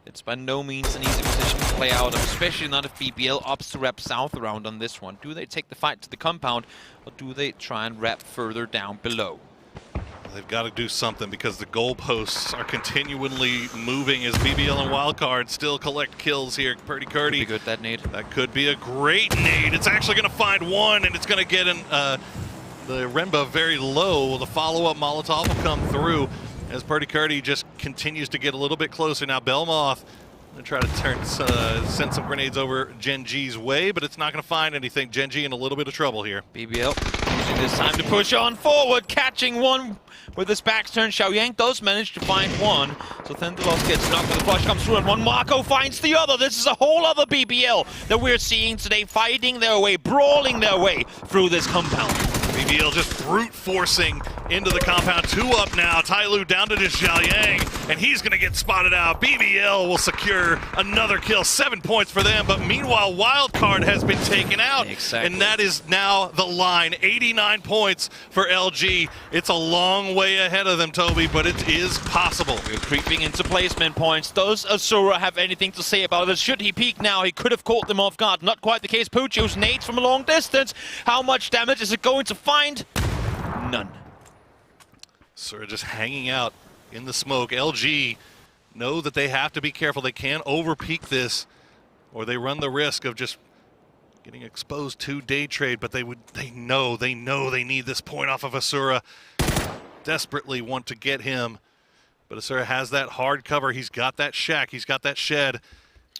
it's by no means an easy position to play out of, especially not if BBL opts to wrap south around on this one. Do they take the fight to the compound, or do they try and wrap further down below? They've got to do something because the goalposts are continually moving as BBL and Wildcard still collect kills here. Purdy Curdy. Could be good, that nade. That could be a great nade. It's actually going to find 1, and it's going to get the Renba very low. The follow-up Molotov will come through as Purdy Curdy just continues to get a little bit closer. Now Belmoth going to try to send some grenades over Genji's way, but it's not going to find anything. Genji in a little bit of trouble here. BBL using this time to push on forward, catching 1 with his back turn. Xiaoyang does manage to find 1. So Thenderloss gets knocked, but the flush comes through, and 1 Marco finds the other. This is a whole other BBL that we're seeing today, fighting their way, brawling their way through this compound. BBL just brute forcing into the compound. 2 up now. Tyloo down to just Xiaoyang, and he's going to get spotted out. BBL will secure another kill. 7 points for them, but meanwhile, Wildcard has been taken out. Exactly. And that is now the line. 89 points for LG. It's a long way ahead of them, Toby, but it is possible. We're creeping into placement points. Does Asura have anything to say about this? Should he peek now? He could have caught them off guard. Not quite the case. Pucho's nades from a long distance. How much damage is it going to find? None. Asura just hanging out in the smoke. LG know that they have to be careful. They can't over-peak this, or they run the risk of just getting exposed to DAY3, but they know they need this point off of Asura. Desperately want to get him But Asura has that hard cover. He's got that shack. He's got that shed.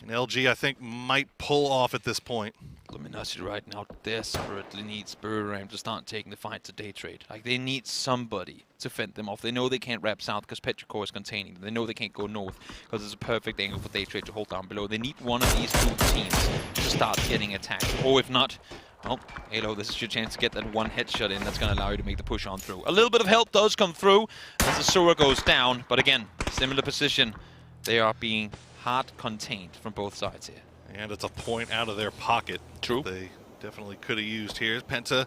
And LG, I think, might pull off at this point. Luminosity right now desperately needs Burram to start taking the fight to DAY3. Like, they need somebody to fend them off. They know they can't wrap south because Petrichor is containing them. They know they can't go north because it's a perfect angle for DAY3 to hold down below. They need one of these two teams to start getting attacked. Or if not, well, Halo, this is your chance to get that one headshot in that's going to allow you to make the push on through. A little bit of help does come through as Asura goes down. But again, similar position. They are being hard contained from both sides here. And it's a point out of their pocket. True. They definitely could have used here. Penta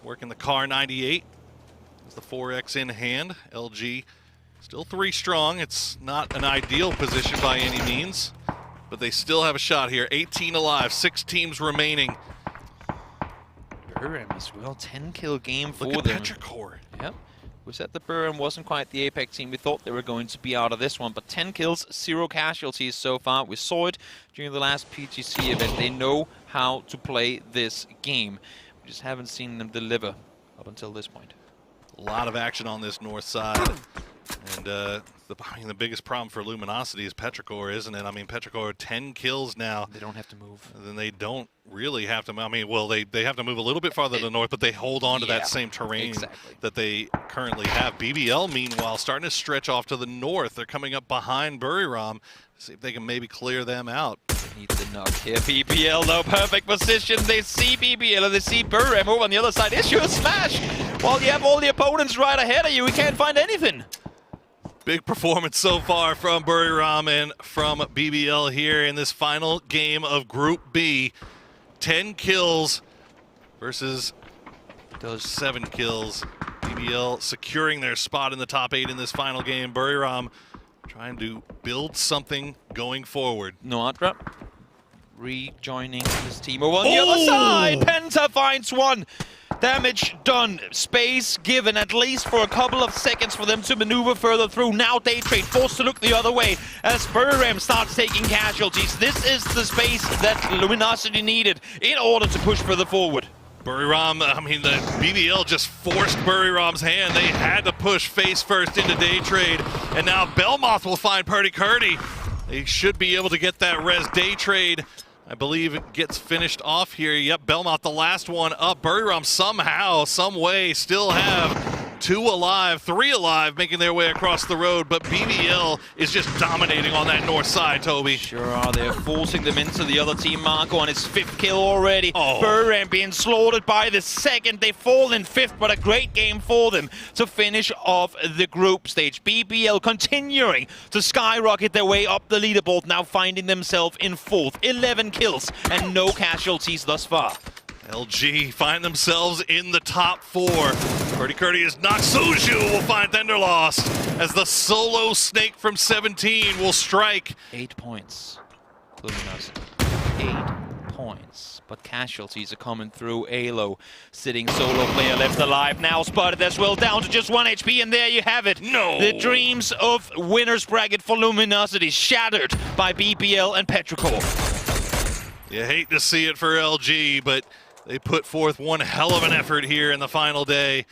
working the Car 98. As the 4X in hand. LG still 3 strong. It's not an ideal position by any means, but they still have a shot here. 18 alive, 6 teams remaining. Burram as well, 10-kill game for them. Look at Petrichor. Yep. We said that Burram wasn't quite the Apex team we thought they were going to be out of this one, but 10 kills, 0 casualties so far. We saw it during the last PGC event. They know how to play this game. We just haven't seen them deliver up until this point. A lot of action on this north side. And the biggest problem for Luminosity is Petrichor, isn't it? I mean, Petrichor 10 kills now. They don't have to move. Then they don't really have to. I mean, well, they have to move a little bit farther to the north, but they hold on to that same terrain that they currently have. BBL, meanwhile, starting to stretch off to the north. They're coming up behind Buriram. See if they can maybe clear them out. Need the knock here. BBL, though, perfect position. They see BBL and they see Burram over on the other side. Issue a smash. While you have all the opponents right ahead of you, we can't find anything. Big performance so far from Buriram and from BBL here in this final game of Group B. 10 kills versus those 7 kills. BBL securing their spot in the top 8 in this final game. Buriram trying to build something going forward. Noadra rejoining his team over on the other side. Penta finds one. Damage done. Space given at least for a couple of seconds for them to maneuver further through. Now DAY3 forced to look the other way as Burram starts taking casualties. This is the space that Luminosity needed in order to push further forward. Buriram, I mean, the BBL just forced Buriram's hand. They had to push face first into DAY3. And now Belmoth will find Purdy Curdy. They should be able to get that res. DAY3, I believe, it gets finished off here. Yep, Belmont, the last one up. Buriram somehow, some way, still have 2 alive, 3 alive, making their way across the road. But BBL is just dominating on that north side, Toby. Sure are. They're forcing them into the other team. Marco on his 5th kill already. Buriram being slaughtered by the 2nd. They fall in 5th, but a great game for them to finish off the group stage. BBL continuing to skyrocket their way up the leaderboard, now finding themselves in 4th. 11 kills and no casualties thus far. LG find themselves in the top 4. Purdy Curdy is knocked. Suju will find Thunderlost as the solo snake from 17 will strike. 8 points. Luminosity. 8 points. But casualties are coming through. Alo, sitting solo player left alive. Now spotted as well, down to just 1 HP, and there you have it. No! The dreams of winner's bracket for Luminosity shattered by BBL and Petrichor. You hate to see it for LG, but they put forth one hell of an effort here in the final day.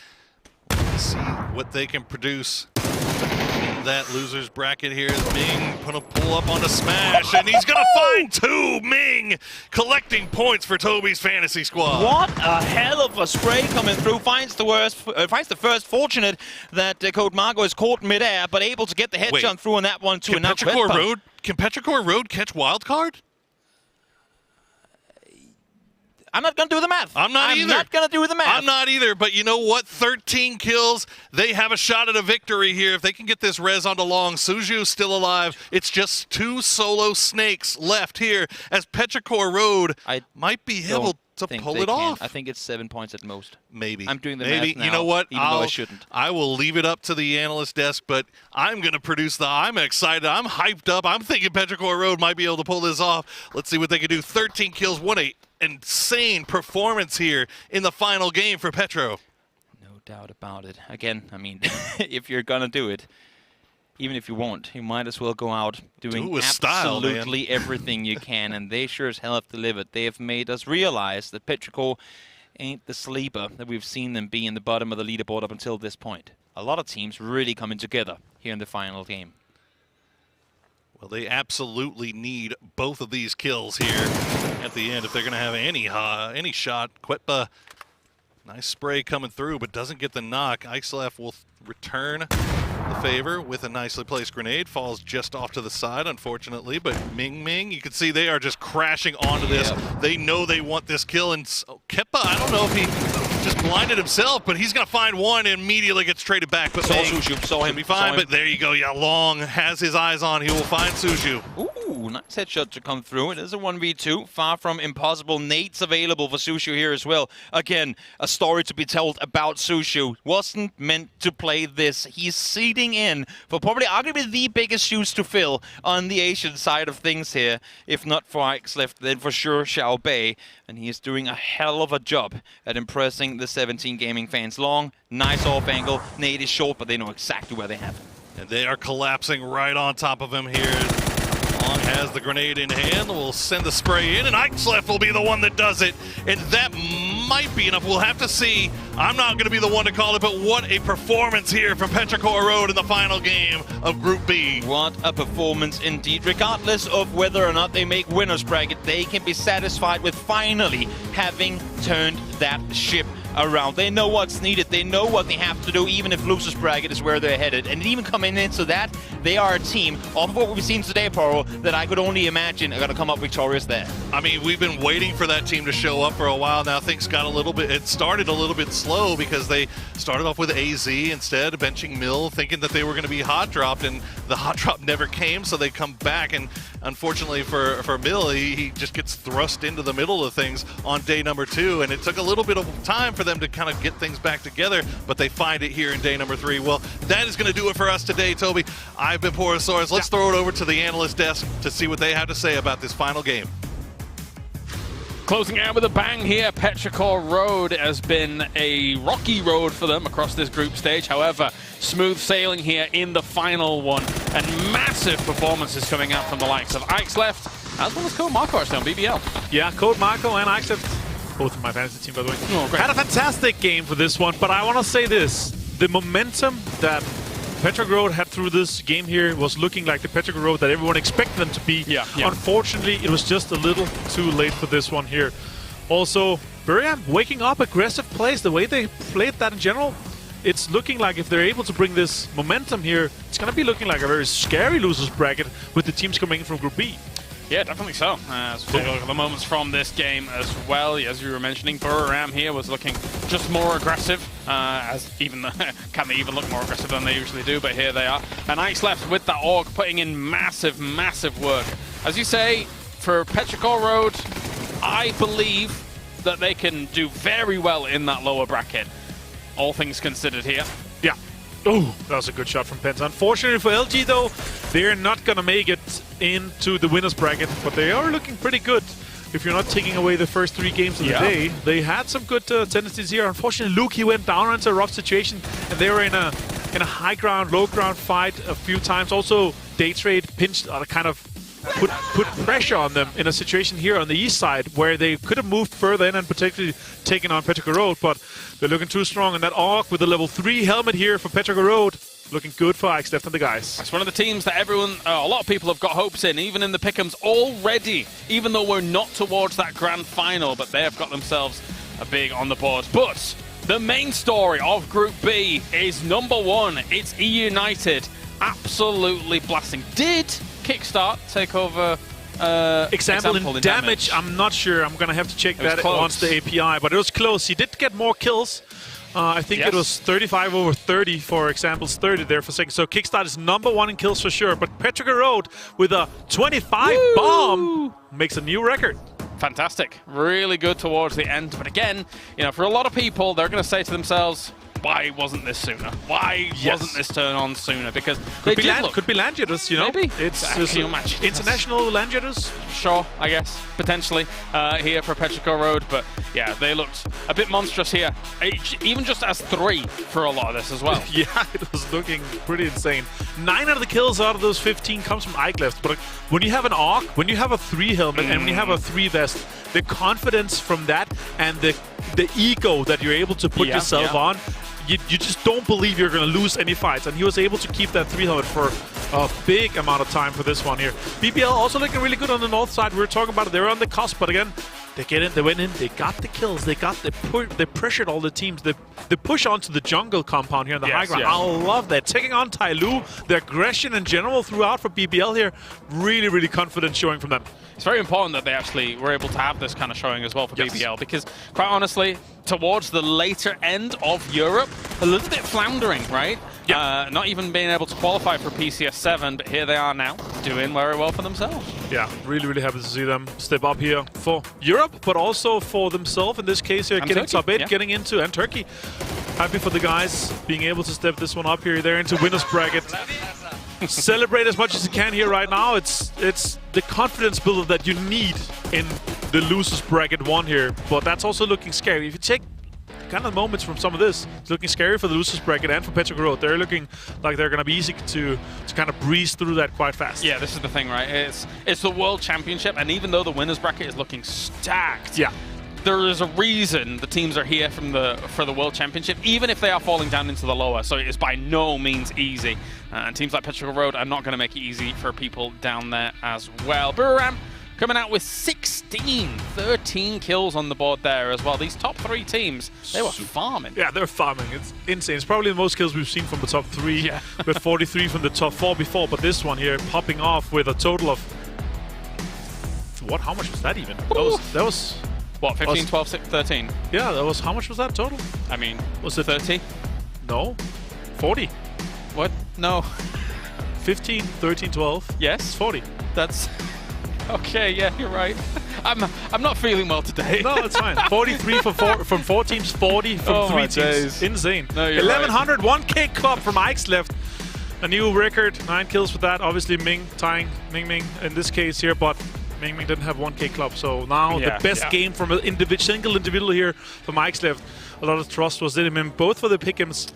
Let's see what they can produce in that loser's bracket here. Ming gonna pull up on the smash, and he's gonna find 2. Ming collecting points for Toby's fantasy squad. What a hell of a spray coming through. Finds the first. Fortunate that Code Margo is caught midair, but able to get the headshot through on that one too. Can Petrichor Road catch wildcard? I'm not going to do the math. I'm not either. I'm not going to do the math. I'm not either, but you know what? 13 kills. They have a shot at a victory here. If they can get this res onto long, Suju's still alive. It's just 2 solo snakes left here as Petrichor Road might be able to pull it off. I think it's 7 points at most. Maybe. I'm doing the math now, you know what? Even though I shouldn't. I will leave it up to the analyst desk, but I'm going to produce I'm excited. I'm hyped up. I'm thinking Petrichor Road might be able to pull this off. Let's see what they can do. 13 kills, 1-8. Insane performance here in the final game for Petro. No doubt about it. Again, I mean, if you're gonna do it, even if you won't, you might as well go out doing absolutely everything you can, and they sure as hell have delivered. They have made us realize that Petrichor ain't the sleeper that we've seen them be in the bottom of the leaderboard up until this point. a lot of teams really coming together here in the final game. Well, they absolutely need both of these kills here at the end if they're going to have any shot. Quetpa, nice spray coming through, but doesn't get the knock. Ixlef will return the favor with a nicely placed grenade. Falls just off to the side, unfortunately, but Ming, you can see they are just crashing onto this. They know they want this kill, and Quetpa, I don't know if he just blinded himself, but he's going to find one and immediately gets traded back. But saw him. Be fine, but there you go. Yeah, Long has his eyes on. He will find Suju. Ooh, nice headshot to come through. It is a 1v2. Far from impossible. Nades available for Suju here as well. Again, a story to be told about Suju. Wasn't meant to play this. He's seeding in for probably arguably the biggest shoes to fill on the Asian side of things here. If not for Ixlef, then for sure Xiao Bei. And he is doing a hell of a job at impressing the 17 gaming fans. Long, nice off angle. Nade is short, but they know exactly where they have him. And they are collapsing right on top of him here. Long has the grenade in hand, will send the spray in, and Ixlef will be the one that does it. And that might be enough. We'll have to see. I'm not going to be the one to call it, but what a performance here from Petrichor Road in the final game of Group B. What a performance indeed. Regardless of whether or not they make winner's bracket, they can be satisfied with finally having turned that ship around. They know what's needed. They know what they have to do, even if loser's bracket is where they're headed. And even coming into that, they are a team, off of what we've seen today, Poro, that I could only imagine are going to come up victorious there. I mean, we've been waiting for that team to show up for a while now. Things got it started a little bit slow because they started off with AZ instead, benching Mill, thinking that they were going to be hot dropped, and the hot drop never came, so they come back. And unfortunately for Mill, he just gets thrust into the middle of things on day number 2, and it took a little bit of time for them to kind of get things back together, but they find it here in day number 3. Well, that is going to do it for us today, Toby. I've been Porosaurus. Let's throw it over to the analyst desk to see what they have to say about this final game. Closing out with a bang here, Petrichor Road has been a rocky road for them across this group stage. However, smooth sailing here in the final one, and massive performances coming out from the likes of Ixlef, as well as Code Marco actually on BBL. Yeah, Code Marco and Ixlef, both of my fantasy team, by the way. Oh, great. Had a fantastic game for this one, but I want to say this. The momentum that Petrichor Road had through this game here was looking like the Petrichor Road that everyone expected them to be. Yeah. Unfortunately, it was just a little too late for this one here. Also, Buriam waking up, aggressive plays, the way they played that in general, it's looking like if they're able to bring this momentum here, it's going to be looking like a very scary losers bracket with the teams coming in from Group B. Yeah, definitely so. As we take a look at the moments from this game as well, as you were mentioning, Buriram here was looking just more aggressive, as even can they even look more aggressive than they usually do, but here they are. And Ixlef with that AUG putting in massive, massive work. As you say, for Petrichor Road, I believe that they can do very well in that lower bracket, all things considered here. Yeah. Oh, that was a good shot from Penta. Unfortunately for LG, though, they're not going to make it into the winner's bracket, but they are looking pretty good. If you're not taking away the first 3 games of the day, they had some good tendencies here. Unfortunately, Luke, he went down into a rough situation, and they were in a high ground, low ground fight a few times. Also, DAY3 pinched, kind of put pressure on them in a situation here on the east side where they could have moved further in and particularly taken on Petrichor Road, but they're looking too strong. And that AUG with the level 3 helmet here for Petrichor Road, looking good for Ixlef and the guys. It's one of the teams that a lot of people have got hopes in, even in the pick'ems already, even though we're not towards that grand final, but they have got themselves a big on the board. But the main story of Group B is number 1. It's E United, absolutely blasting. Did Kickstart take over example in damage? I'm not sure. I'm going to have to check that once the API, but it was close. He did get more kills. I think it was 35 over 30 for Example's 30 there for second. So Kickstart is number 1 in kills for sure. But Petrichor Road with a 25 bomb makes a new record. Fantastic. Really good towards the end. But again, for a lot of people, they're going to say to themselves, why wasn't this sooner? Why wasn't this turn on sooner? Because could be land jitters, Maybe. It's international land jitters. Sure, I guess, potentially, here for Petrichor Road. But yeah, they looked a bit monstrous here, even just as 3 for a lot of this as well. Yeah, it was looking pretty insane. 9 out of the kills out of those 15 comes from Ixlef. But when you have an AUG, when you have a 3 helmet, and when you have a 3 vest, the confidence from that and the ego that you're able to put yourself on, you just don't believe you're going to lose any fights, and he was able to keep that 300 for a big amount of time for this one here. BBL also looking really good on the north side. We were talking about it. They were on the cusp, but again, they get in, they went in, they got the kills, they pressured all the teams. They push onto the jungle compound here on the high ground. I love that. Taking on Tyloo, the aggression in general throughout for BBL here, really, really confident showing from them. It's very important that they actually were able to have this kind of showing as well for BBL, because quite honestly, towards the later end of Europe, a little bit floundering, right? Not even being able to qualify for PCS 7, but here they are now, doing very well for themselves. Yeah, really, really happy to see them step up here for Europe, but also for themselves in this case here, getting top 8, getting into, and Turkey. Happy for the guys being able to step this one up here. They're into winner's bracket. Celebrate as much as you can here right now. It's the confidence builder that you need in the losers bracket 1 here, but that's also looking scary. If you take kind of moments from some of this, it's looking scary for the losers bracket and for Petrograd Road. They're looking like they're going to be easy to kind of breeze through that quite fast. Yeah, this is the thing, right? It's the World Championship, and even though the winners bracket is looking stacked, there is a reason the teams are here for the World Championship, even if they are falling down into the lower. So it is by no means easy. And teams like Petrograd Road are not going to make it easy for people down there as well. Buriram coming out with 13 kills on the board there as well. These top 3 teams, they were farming. Yeah, they're farming. It's insane. It's probably the most kills we've seen from the top 3. With 43 from the top 4 before, but this one here popping off with a total of... What? How much was that even? That was what, 15, 12, 6, 13? Yeah, that was... How much was that total? I mean, was it 30? No. 40. What? No. 15, 13, 12. Yes. 40. That's... Okay, yeah, you're right. I'm not feeling well today. No, it's fine. 43 from 4 teams, 40 from 3 teams. Days. Insane. No, 1100, 1K club from Ike's left. A new record, 9 kills with that. Obviously Ming tying Ming in this case here, but Ming didn't have 1K club. So now the best game from a single individual here from Ike's left. A lot of trust was in him, both for the pick'ems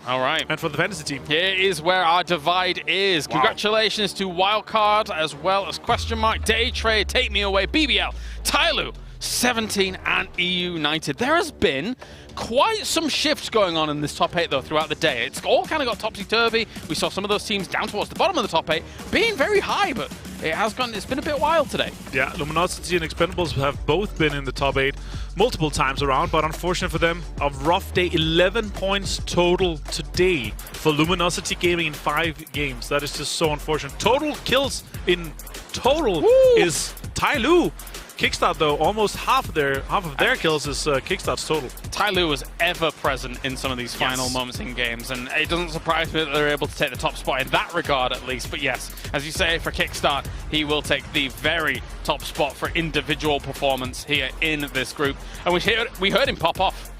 and for the fantasy team. Here is where our divide is. Wow. Congratulations to Wildcard as well as Question Mark, DAY3, Take Me Away, BBL, Tyloo, 17 and EU United. There has been quite some shifts going on in this top 8 though throughout the day. It's all kind of got topsy-turvy. We saw some of those teams down towards the bottom of the top 8 being very high, but it's been a bit wild today. Yeah, Luminosity and Expendables have both been in the top 8 multiple times around, but unfortunate for them, a rough day. 11 points total today for Luminosity Gaming in 5 games. That is just so unfortunate. Total kills in total is Tyloo. Kickstart though, almost half of their kills is Kickstart's total. Tyloo was ever present in some of these final moments in games, and it doesn't surprise me that they're able to take the top spot in that regard at least. But yes, as you say, for Kickstart, he will take the very top spot for individual performance here in this group. And we heard him pop off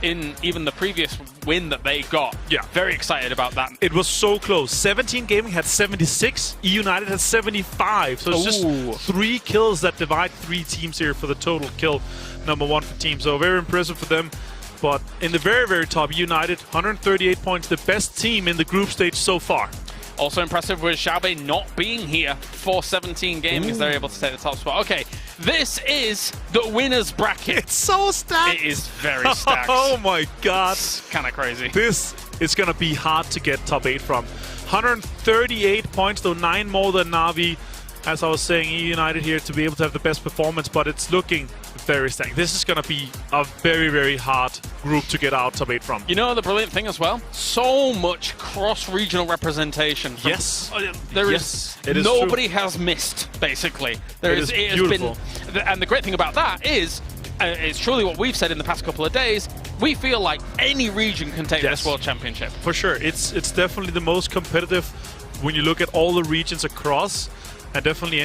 in even the previous win that they got. Yeah. Very excited about that. It was so close. 17 Gaming had 76, E United had 75. So it's just 3 kills that divide 3 teams here for the total kill #1 for team. So very impressive for them. But in the very, very top, United, 138 points, the best team in the group stage so far. Also impressive with Xiaobei not being here for 17 Gaming as they're able to take the top spot. Okay, this is the winners bracket. It's so stacked. It is very stacked. Oh my god. It's kind of crazy. This is going to be hard to get top 8 from. 138 points, though 9 more than Na'Vi. As I was saying, E United here to be able to have the best performance, but it's looking very stacked. This is going to be a very, very hard group to get out top 8 from. You know the brilliant thing as well? So much cross-regional representation. Yes. There is nobody has missed, basically. It has beautiful. And the great thing about that is, it's truly what we've said in the past couple of days, we feel like any region can take this World Championship. For sure. It's definitely the most competitive when you look at all the regions across. And definitely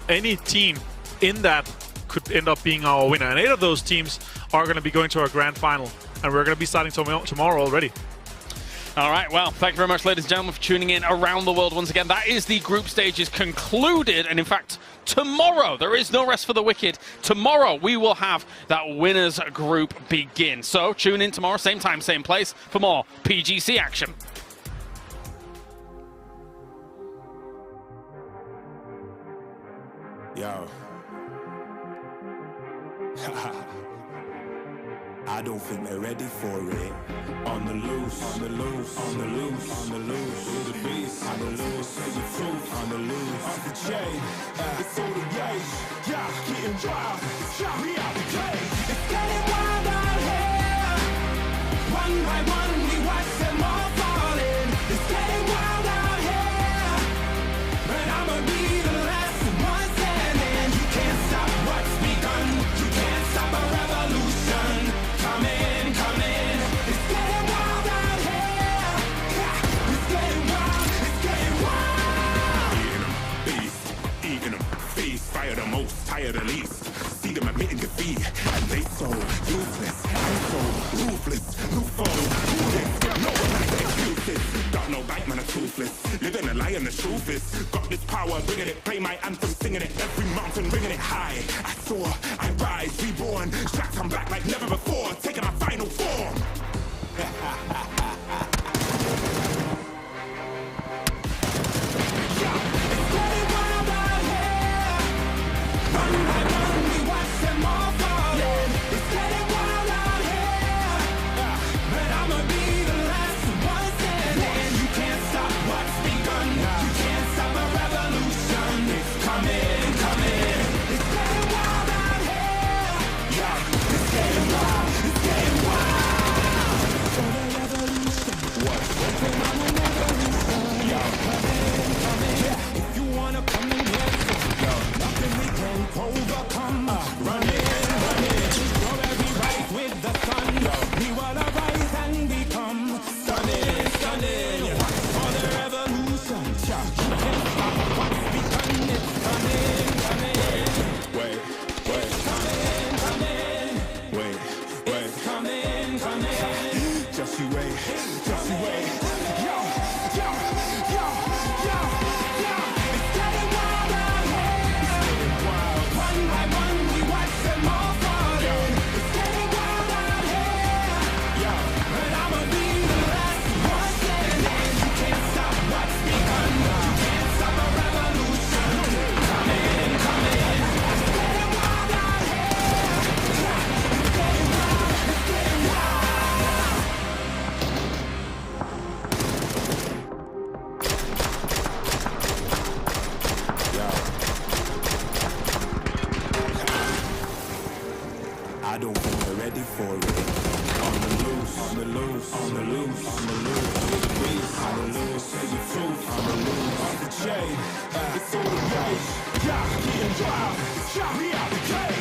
any team in that could end up being our winner. And 8 of those teams are going to be going to our grand final. And we're going to be starting tomorrow already. All right, well, thank you very much, ladies and gentlemen, for tuning in around the world once again. That is the group stages concluded. And in fact, tomorrow, there is no rest for the wicked. Tomorrow, we will have that winners group begin. So tune in tomorrow, same time, same place, for more PGC action. Yo. I don't think they're ready for it. On the loose, on the loose, on the loose, on the loose. With the beast, on the loose, say the truth, on the loose. Off the chain, it's all the gauge. Yeah, getting dry, shot me out the cage. It's getting wild out here. One by one, we watch them all falling. It's getting wild out here. But I'ma be the last one standing. You can't stop what's begun. You can't stop a revolution. Come in, come in. It's getting wild out here. It's getting wild, it's getting wild. Eating them, feast, fire the most, tire the least. See them admitting defeat, and they so useless. I'm so ruthless, loophole, no excuses. Got no bite, man, I'm toothless. Living a lie and the truth is, got this power, bringing it, play my anthem, singing it, every mountain, ringing it high. I soar, I rise, reborn, strapped on back like never before, taking my final form. Overcome, run in, you're every rise with the sun. We wanna rise and become stunning, stunning. For the revolution, you can't stop what's begun. It's coming, coming. Wait, it's coming, coming. Wait, it's coming, coming. Just you wait, just you wait. Yo, yo, yo, yo, yo. It's getting wild out here. One by one, we watch them all falling. It's getting wild out here. But I'ma be the last one standing. You can't stop what's begun. You can't stop a revolution. Come in, come in. It's getting wild out here. It's getting wild, it's getting wild. I don't think they're ready for it. On the loose, on the loose, on the loose, on the loose. With the beast, on the loose, say the truth, on the loose. Off the chain, it's all the gauge. Yeah, getting dry, shot me out the cage.